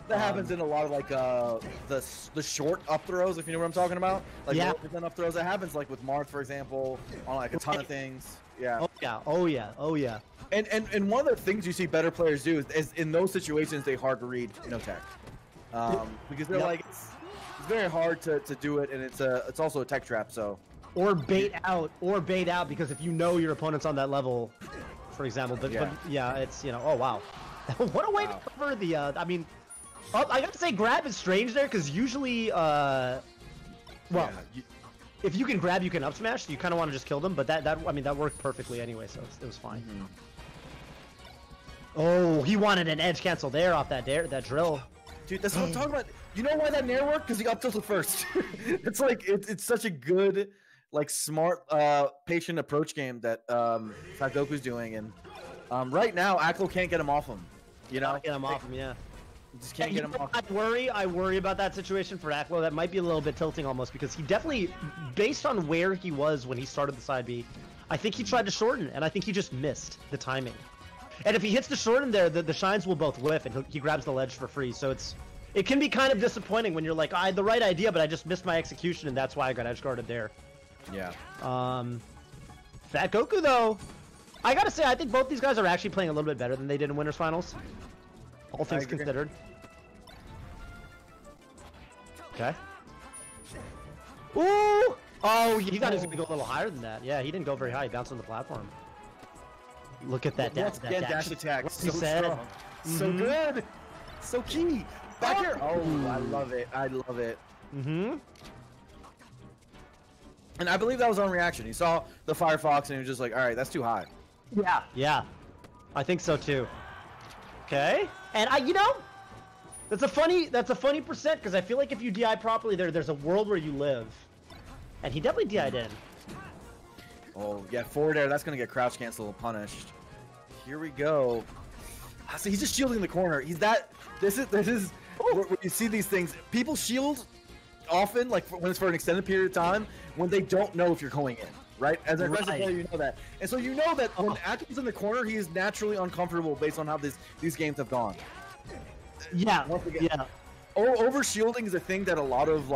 That happens in a lot of like the short up throws, if you know what I'm talking about. Like up throws. That happens like with Marth, for example, on like a ton of things. Yeah.
Oh yeah. Oh yeah. Oh yeah.
And one of the things you see better players do is in those situations they hard to read no tech, because they're like it's very hard to do it, and it's also a tech trap. So
or bait out because if you know your opponent's on that level, for example. But it's oh wow, what a way to cover the. I mean, I got to say grab is strange there because usually if you can grab, you can up smash. So you kind of want to just kill them, but that worked perfectly anyway, so it was fine. Mm-hmm. Oh, he wanted an edge cancel there off that drill.
Dude, that's what I'm talking about. You know why that nair worked? Because he up tilted first. It's like it's such a good, like smart, patient approach game that Fat Goku's doing, and right now Aklo can't get him off him. You know,
get him off him. Yeah.
Just can't get him off.
I worry about that situation for Aklo. That might be a little bit tilting almost because he definitely, based on where he was when he started the side B, I think he tried to shorten, and I think he just missed the timing. And if he hits the shorten there, the shines will both whiff, and he grabs the ledge for free. So it can be kind of disappointing when you're like, I had the right idea, but I just missed my execution, and that's why I got edge guarded there.
Yeah.
Fat Goku though, I gotta say, I think both these guys are actually playing a little bit better than they did in Winners Finals. All things considered. Okay. Ooh! Oh, he thought he was going to go a little higher than that. Yeah, he didn't go very high. He bounced on the platform. Look at that dash
attack. So
strong.
So good. So key. Back here. Oh, I love it. I love it.
Mm-hmm.
And I believe that was on reaction. He saw the Firefox and he was just like, all right, that's too high.
Yeah. Yeah. I think so too. Okay. And that's a funny percent because I feel like if you DI properly there's a world where you live. And he definitely DI'd in.
Oh, yeah, forward air. That's going to get crouch cancel punished. Here we go. So he's just shielding the corner. This is where you see these things. People shield often, like when it's for an extended period of time, when they don't know if you're going in, right? As an aggressive player, you know that. And so you know that when Akim's in the corner, he is naturally uncomfortable based on how these games have gone.
Yeah, yeah.
Over shielding is a thing that a lot of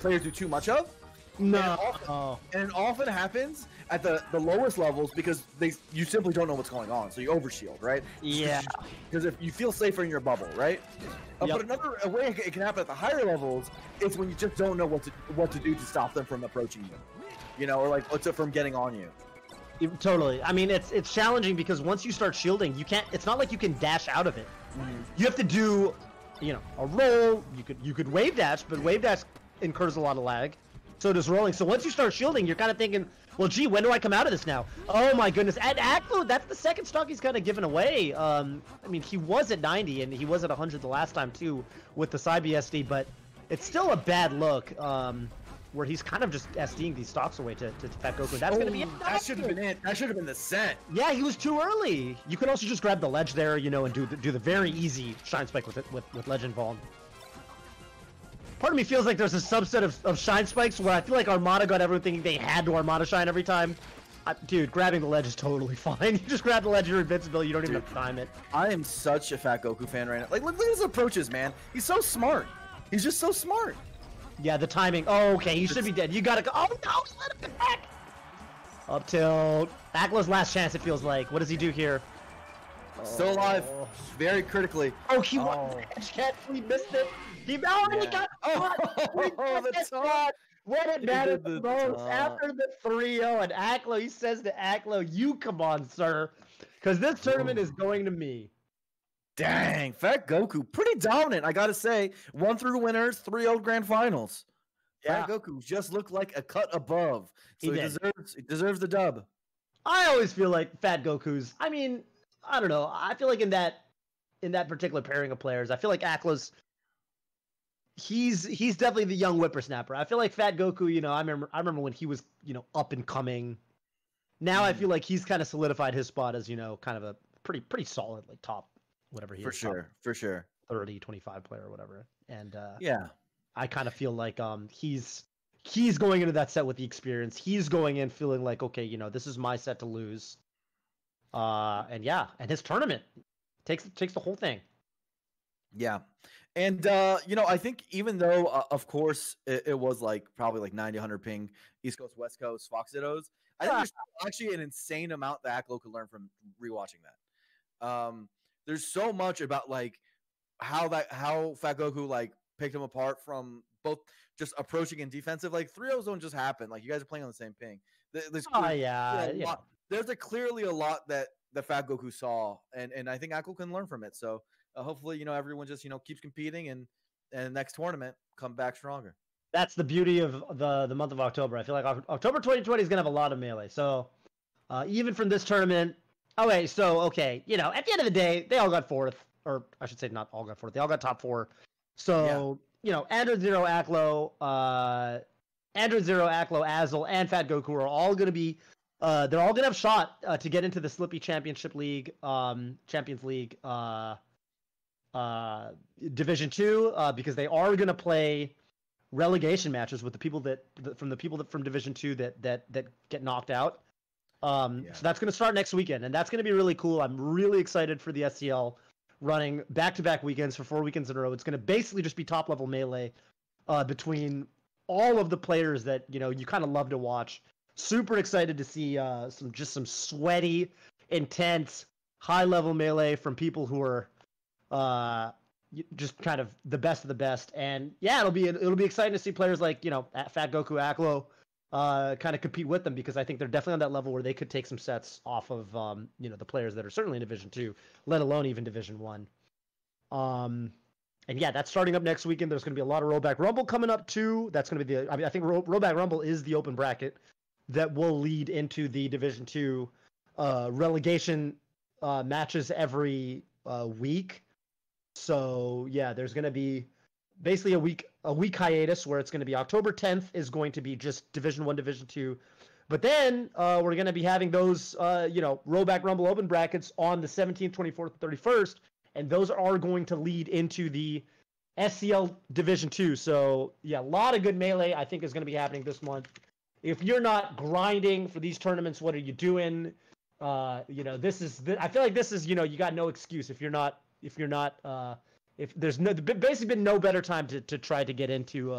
players do too much of.
No.
And it often happens at the lowest levels because you simply don't know what's going on, so you overshield, right?
Yeah.
Because if you feel safer in your bubble, right? But another way it can happen at the higher levels is when you just don't know what to do to stop them from approaching you, or like from getting on you.
Totally. I mean, it's challenging because once you start shielding, you can't. It's not like you can dash out of it. Mm-hmm. You have to do, a roll. You could wave dash, but wave dash incurs a lot of lag. So does rolling. So once you start shielding, you're kind of thinking, well, gee, when do I come out of this now? Oh my goodness. And Aklo, that's the second stock he's kind of given away. I mean, he was at 90 and he was at 100 the last time too with the side BSD, but it's still a bad look where he's kind of just SDing these stocks away to Fat Goku. That's going to be it.
That should have been it. That should have been the set.
Yeah, he was too early. You could also just grab the ledge there, and do the very easy shine spike with ledge involved. Part of me feels like there's a subset of shine spikes where I feel like Armada got everyone thinking they had to Armada shine every time. Dude, grabbing the ledge is totally fine. You just grab the ledge, you're invincible. You don't even have to time it.
I am such a Fat Goku fan right now. Like, look at his approaches, man. He's so smart. He's just so smart.
Yeah, the timing. Oh, okay, he should be dead. You gotta go. Oh no, let him get back. Up tilt. Aklo's last chance, it feels like. What does he do here?
Still alive. Very critically.
Oh, he won the edge catch. We missed it. He already got caught. What it mattered the most after the 3-0 and Aklo, he says to Aklo, you come on, sir. Because this tournament is going to me.
Dang, Fat Goku, pretty dominant, I gotta say. 1 through winners, 3-0 grand finals. Fat Goku just looked like a cut above. So he deserves the dub.
I always feel like Fat Goku's. I mean, I don't know. I feel like in that particular pairing of players, I feel like Akla's. He's definitely the young whippersnapper. I feel like Fat Goku. You know, I remember when he was up and coming. Now I feel like he's kind of solidified his spot as kind of a pretty solid like top whatever he is.
For sure.
30, 25 player or whatever. And I kind of feel like he's going into that set with the experience. He's going in feeling like, okay, this is my set to lose. And his tournament takes the whole thing.
Yeah. And I think even though of course it was like probably like 90, 100 ping, East Coast, West Coast, Fox Dittos, I think there's actually an insane amount that Aklo could learn from rewatching that. There's so much about like how Fat Goku like picked him apart from both just approaching and defensive. Like 3-0s don't just happen. Like you guys are playing on the same ping. There's clearly a lot that Fat Goku saw, and I think Aklo can learn from it. So hopefully everyone just keeps competing and the next tournament come back stronger. That's
the beauty of the month of October. I feel like October 2020 is gonna have a lot of melee. So even from this tournament, at the end of the day, they all got fourth. Or I should say not all got fourth. They all got top 4. So, Android Zero, Aklo, Azel, and Fat Goku are all going to be they're all going to have shot to get into the Slippy Championship League, Champions League Division 2 because they are going to play relegation matches with the people from Division 2 that get knocked out. So that's going to start next weekend, and that's going to be really cool. I'm really excited for the SCL running back-to-back weekends for 4 weekends in a row. It's going to basically just be top-level melee between all of the players that you kind of love to watch. Super excited to see some sweaty, intense, high-level melee from people who are just kind of the best of the best. And it'll be exciting to see players like Fat Goku, Aklo kind of compete with them, because I think they're definitely on that level where they could take some sets off of the players that are certainly in Division 2, let alone even Division 1. And that's starting up next weekend. There's going to be a lot of Rollback Rumble coming up too. That's going to be I think Rollback Rumble is the open bracket that will lead into the Division 2 relegation matches every week. So there's going to be basically a week hiatus where it's going to be October 10th is going to be just Division 1, Division 2. But then we're going to be having those, Rollback Rumble open brackets on the 17th, 24th, 31st. And those are going to lead into the SCL Division 2. So, a lot of good melee, I think, is going to be happening this month. If you're not grinding for these tournaments, what are you doing? I feel like this is, you got no excuse if there's basically been no better time to try to get into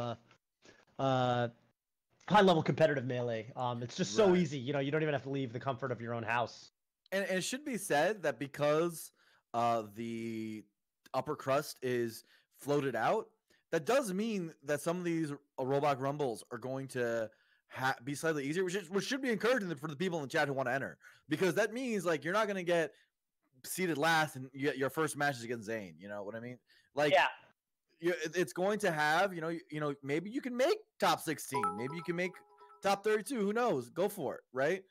high-level competitive melee. It's just so easy. You don't even have to leave the comfort of your own house.
And it should be said that because the upper crust is floated out, that does mean that some of these Rollback Rumbles are going to be slightly easier, which should be encouraging for the people in the chat who want to enter, because that means like you're not going to get seated last and your first match is against Zayn. You know what I mean? Like, it's going to have, maybe you can make top 16, maybe you can make top 32. Who knows? Go for it, right?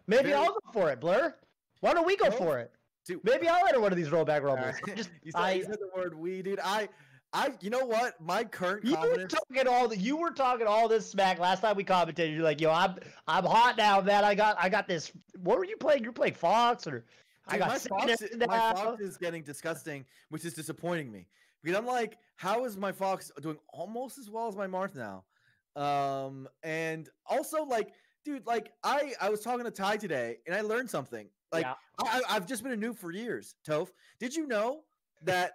Maybe I'll go for it, Blur. Why don't we go for it? Dude, maybe I'll enter one of these Rollback Rumbles.
You said the word "we," dude. You know what? My current confidence.
You were talking all this smack last time we commentated. You're like, I'm hot now, man. I got this. What were you playing? You're playing Fox, or
dude, my Fox is getting disgusting, which is disappointing me, because I'm like, how is my Fox doing almost as well as my Marth now? And also like, dude, like I was talking to Ty today, and I learned something. Like I've just been a noob for years. Toph, did you know that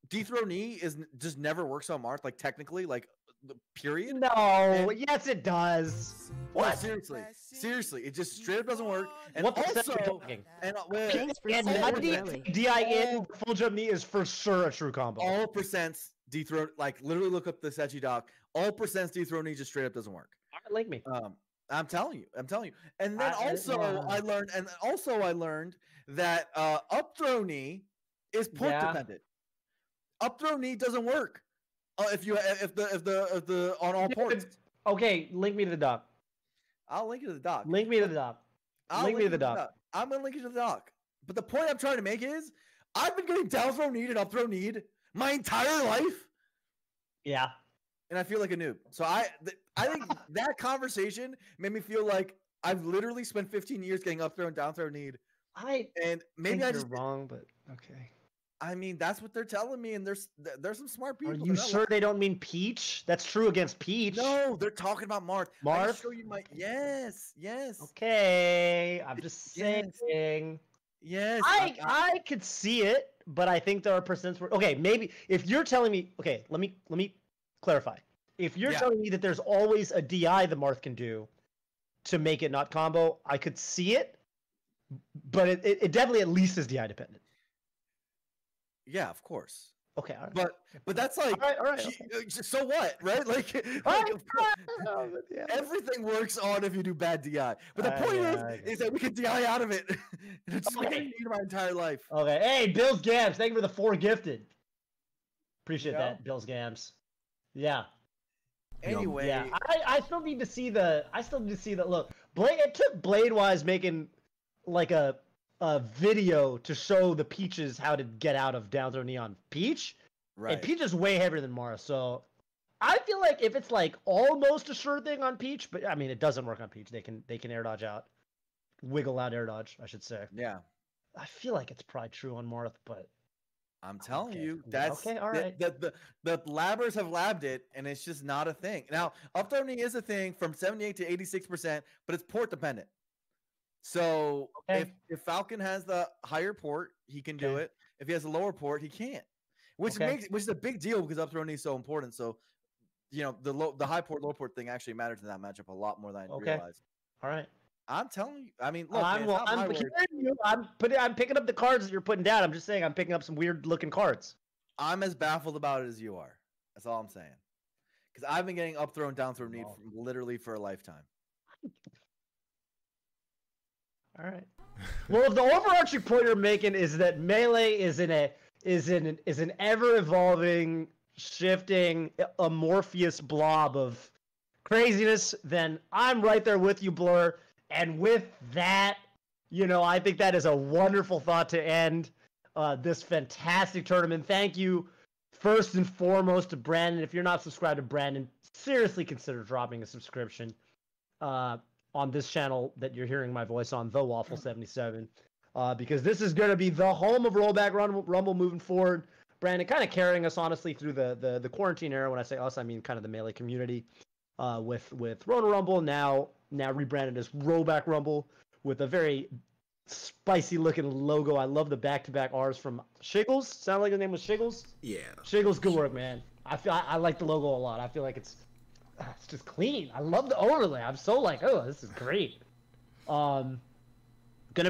Dethronee is just never works on Marth? Like technically, like period.
No, yes it does.
What? No, seriously, it just straight up doesn't work. And
what
also,
DIN full jump knee is for sure a true combo.
All percents dethrone, like literally look up the Sechi doc. All percents Dethronee just straight up doesn't work.
All right, link me.
I'm telling you. And then I learned that up throw knee is point dependent. Up throw knee doesn't work. Oh, if the on all ports.
Okay, link me to the doc.
I'll link you to the doc.
Link me to the doc. Link me to the doc.
I'm gonna link you to the doc. But the point I'm trying to make is, I've been getting down throw need and up throw need my entire life.
Yeah.
And I feel like a noob. So I think that conversation made me feel like I've literally spent 15 years getting up throw and down throw need. And maybe
think
I
you're
just
wrong, but okay.
I mean, that's what they're telling me, and there's some smart people.
Are you sure they don't mean Peach? That's true against Peach.
No, they're talking about Marth. I can
Marth?
show you my yes.
Okay, I'm just saying.
Yes,
I could see it, but I think there are percents where okay, maybe if you're telling me okay, let me clarify. If you're telling me that there's always a DI the Marth can do to make it not combo, I could see it, but it definitely at least is DI dependent.
Yeah, of course.
Okay, all right.
But that's like,
all right.
So what, right? Like everything works on if you do bad DI. But the point is that we can DI out of it. It's what I need my entire life.
Okay, hey, Bill's Gams, thank you for the 4 gifted. Appreciate that, Bill's Gams. Yeah.
Anyway,
yeah, I still need to see the. Look, Blade. It took Bladewise making like a video to show the Peaches how to get out of down throw neon Peach.
Right.
And Peach is way heavier than Mara, so I feel like if it's like almost a sure thing on Peach, but I mean it doesn't work on Peach. They can air dodge out, wiggle out air dodge, I should say.
Yeah.
I feel like it's probably true on Marth, but
I'm telling you, that's
okay. All right.
The labbers have labbed it, and it's just not a thing. Now, up throw knee is a thing from 78 to 86%, but it's port dependent. So if Falcon has the higher port, he can do it. If he has a lower port, he can't. Which is a big deal because up throw knee is so important. So, the high port, low port thing actually matters in that matchup a lot more than I realized.
All right.
I'm telling you. I mean, look,
I'm picking up the cards that you're putting down. I'm just saying I'm picking up some weird looking cards.
I'm as baffled about it as you are. That's all I'm saying. Because I've been getting up throw and down throw need literally for a lifetime.
All right. Well, the overarching point you're making is that Melee is an ever evolving, shifting, amorphous blob of craziness. Then I'm right there with you, Blur. And with that, I think that is a wonderful thought to end this fantastic tournament. Thank you, first and foremost, to Brandon. If you're not subscribed to Brandon, seriously consider dropping a subscription on this channel that you're hearing my voice on, The Waffle 77, because this is going to be the home of Rollback Rumble moving forward. Brandon kind of carrying us, honestly, through the quarantine era. When I say us, I mean kind of the Melee community with Rona Rumble, now rebranded as Rollback Rumble with a very spicy looking logo. I love the back-to-back R's from Shiggles. Sound like the name was Shiggles?
Yeah.
Shiggles, good work, man. I like the logo a lot. I feel like it's just clean. I love the overlay. I'm so like, oh, this is great. Gonna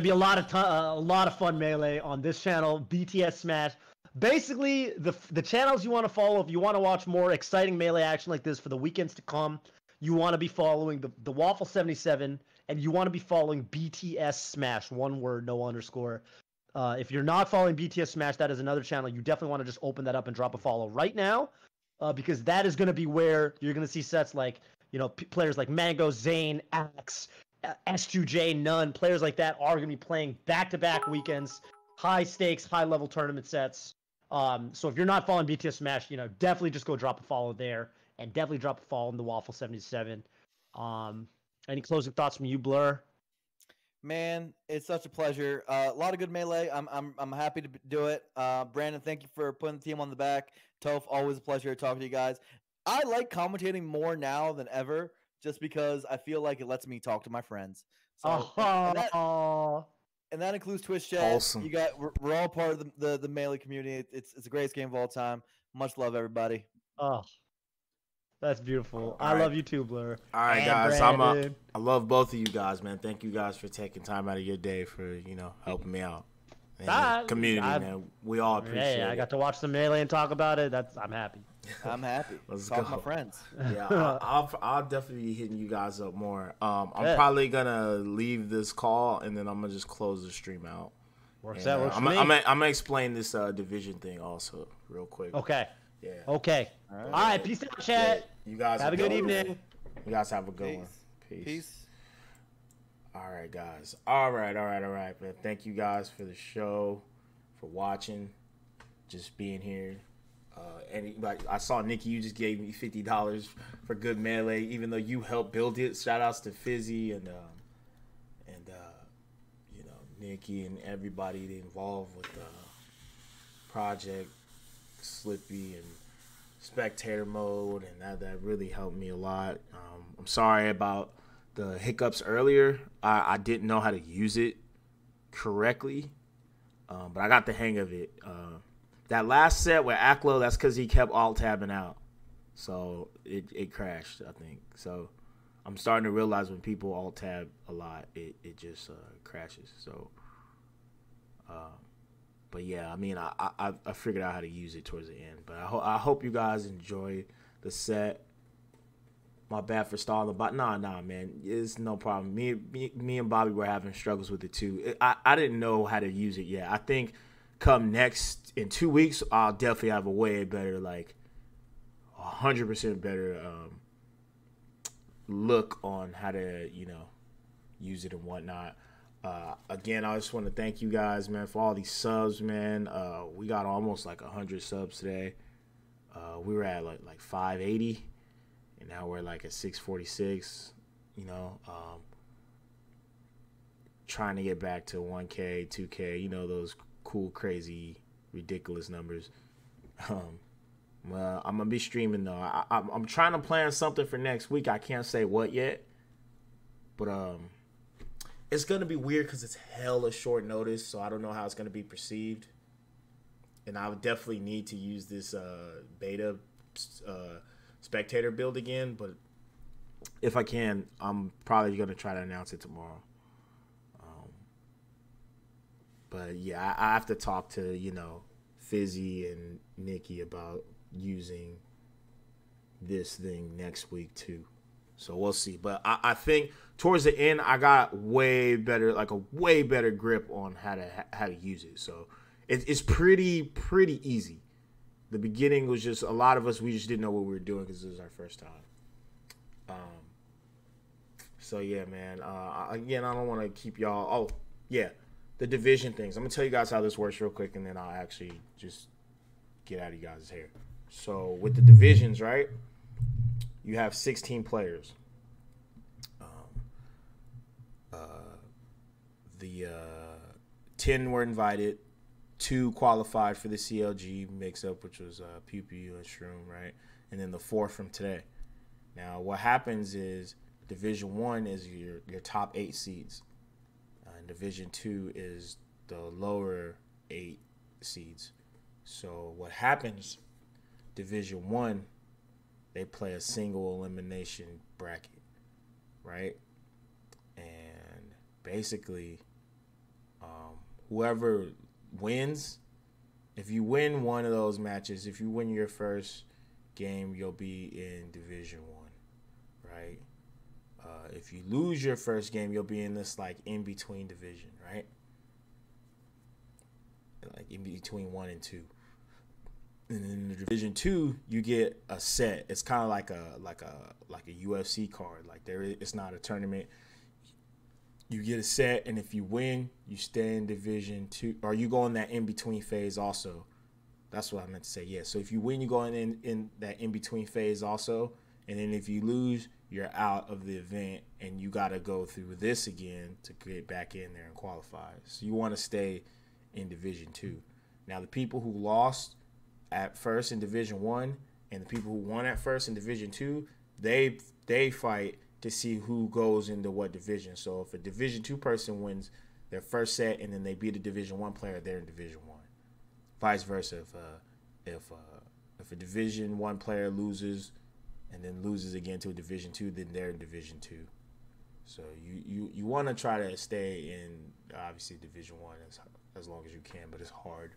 be a lot of fun Melee on this channel. BTS Smash. Basically, the channels you want to follow if you want to watch more exciting Melee action like this for the weekends to come. You want to be following the Waffle 77, and you want to be following BTS Smash. One word, no underscore. If you're not following BTS Smash, that is another channel. You definitely want to just open that up and drop a follow right now, because that is going to be where you're going to see sets like, players like Mango, Zane, Axe, S2J, None. Players like that are going to be playing back-to-back weekends, high stakes, high level tournament sets. So if you're not following BTS Smash, definitely just go drop a follow there, and definitely drop a follow in the Waffle 77. Any closing thoughts from you, Blur?
Man, it's such a pleasure. A lot of good Melee. I'm happy to do it. Brandon, thank you for putting the team on the back. Toph, always a pleasure to talk to you guys. I like commentating more now than ever, just because I feel like it lets me talk to my friends. So, and that includes Twitch chat.
Awesome.
We're all part of the Melee community. It's the greatest game of all time. Much love, everybody.
Oh, that's beautiful. I love you too, Blur.
All right, guys. I love both of you guys, man. Thank you guys for taking time out of your day for helping me out. And community, man. We all appreciate it.
I got to watch some Melee and talk about it. I'm happy.
I'm happy.
Let's
talk
go.
to my friends.
Yeah, I'll definitely be hitting you guys up more. I'm probably gonna leave this call and then I'm gonna just close the stream out.
Works
for me. I'm gonna explain this division thing also real quick.
Okay.
Yeah.
Okay. All right. Peace out, chat.
Yeah. You guys
have a good evening.
You guys have a good one. Peace. All right, guys. All right, man. Thank you guys for the show, for watching, just being here. And like I saw Nikki, you just gave me $50 for Good Melee, even though you helped build it. Shout outs to Fizzy and you know, Nikki and everybody involved with the project, Slippy and spectator mode, and that really helped me a lot. I'm sorry about the hiccups earlier. I didn't know how to use it correctly, but I got the hang of it. That last set with Aklo, that's because he kept alt-tabbing out. So it crashed, I think. So I'm starting to realize when people alt-tab a lot, it just crashes. So, but yeah, I mean, I figured out how to use it towards the end. But I hope you guys enjoy the set. My bad for stalling, but nah, man, it's no problem. Me and Bobby were having struggles with it too. I didn't know how to use it yet. I think come next in 2 weeks, I'll definitely have a way better, like 100% better look on how to, you know, use it and whatnot. Again, I just want to thank you guys, man, for all these subs, man. We got almost like 100 subs today. We were at like 580, and now we're like at 646. You know, trying to get back to 1K, 2K. You know, those cool, crazy, ridiculous numbers. Well, I'm gonna be streaming though. I'm trying to plan something for next week. I can't say what yet, but it's gonna be weird because it's hella short notice, so I don't know how it's gonna be perceived. And I would definitely need to use this beta spectator build again, but if I can, I'm probably gonna try to announce it tomorrow. But yeah, I have to talk to, you know, Fizzy and Nikki about using this thing next week too. So we'll see. But I think towards the end, I got way better, like a way better grip on how to use it. So it's pretty easy. The beginning was just, a lot of us, we just didn't know what we were doing because it was our first time. So yeah, man. Again, I don't want to keep y'all. Oh yeah. The division things. I'm going to tell you guys how this works real quick, and then I'll actually just get out of you guys' hair. So with the divisions, right, you have 16 players. The 10 were invited, 2 qualified for the CLG mix-up, which was Pew Pew and Shroom, right? And then the 4 from today. Now, what happens is Division 1 is your top 8 seeds. Division 2 is the lower 8 seeds. So what happens, Division 1, they play a single elimination bracket, right? And basically, whoever wins, if you win one of those matches, if you win your first game, you'll be in Division 1, right? If you lose your first game, you'll be in this like in between division, right? Like in between 1 and 2. And in the Division 2, you get a set. It's kind of like a UFC card. Like it's not a tournament. You get a set, and if you win, you stay in Division 2, or you go in that in between phase also. That's what I meant to say. Yeah. So if you win, you go in that in between phase also, and then if you lose, you're out of the event, and you got to go through this again to get back in there and qualify. So you want to stay in Division 2. Now, the people who lost at first in Division 1 and the people who won at first in Division 2, they fight to see who goes into what division. So if a Division 2 person wins their first set and then they beat a Division 1 player, they're in Division 1. Vice versa, if a Division 1 player loses and then loses again to a Division 2, then they're in Division 2. So you want to try to stay in, obviously, Division 1 as long as you can, but it's hard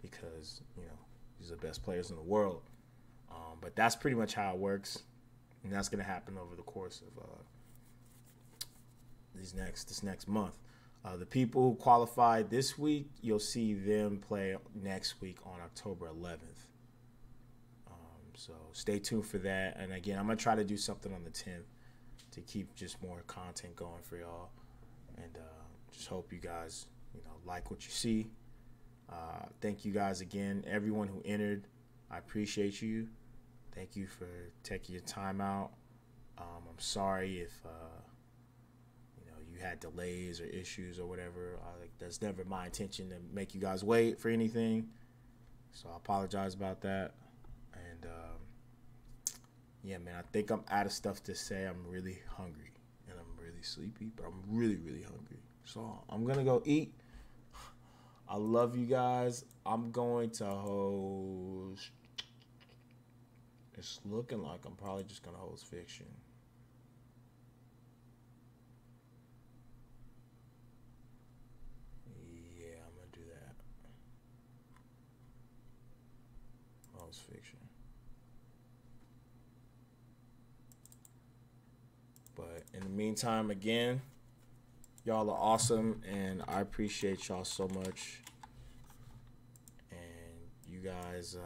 because, you know, these are the best players in the world. But that's pretty much how it works, and that's going to happen over the course of this next month. The people who qualified this week, you'll see them play next week on October 11th. So stay tuned for that. And again, I'm gonna try to do something on the 10th to keep just more content going for y'all. And just hope you guys, like what you see. Thank you guys again, everyone who entered. I appreciate you. Thank you for taking your time out. I'm sorry if you had delays or issues or whatever. That's never my intention to make you guys wait for anything. So I apologize about that. And yeah, man, I think I'm out of stuff to say. I'm really hungry and I'm really sleepy, but I'm really, really hungry. So I'm gonna go eat. I love you guys. I'm going to host. It's looking like I'm probably just gonna host Fiction. Yeah, I'm gonna do that. Host Fiction. But in the meantime, again, y'all are awesome, and I appreciate y'all so much. And you guys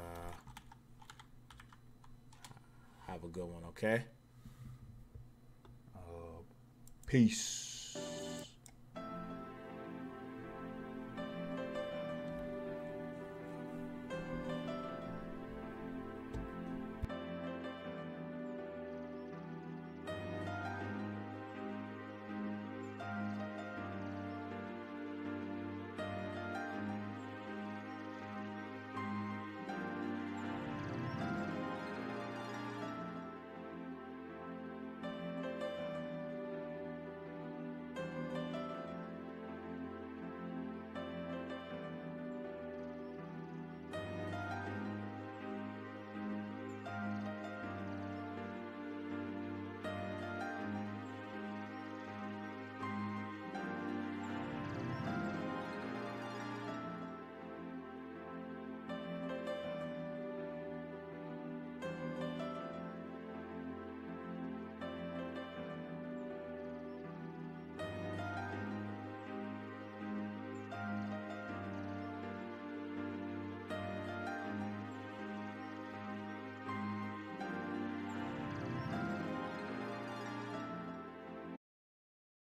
have a good one, okay? Peace.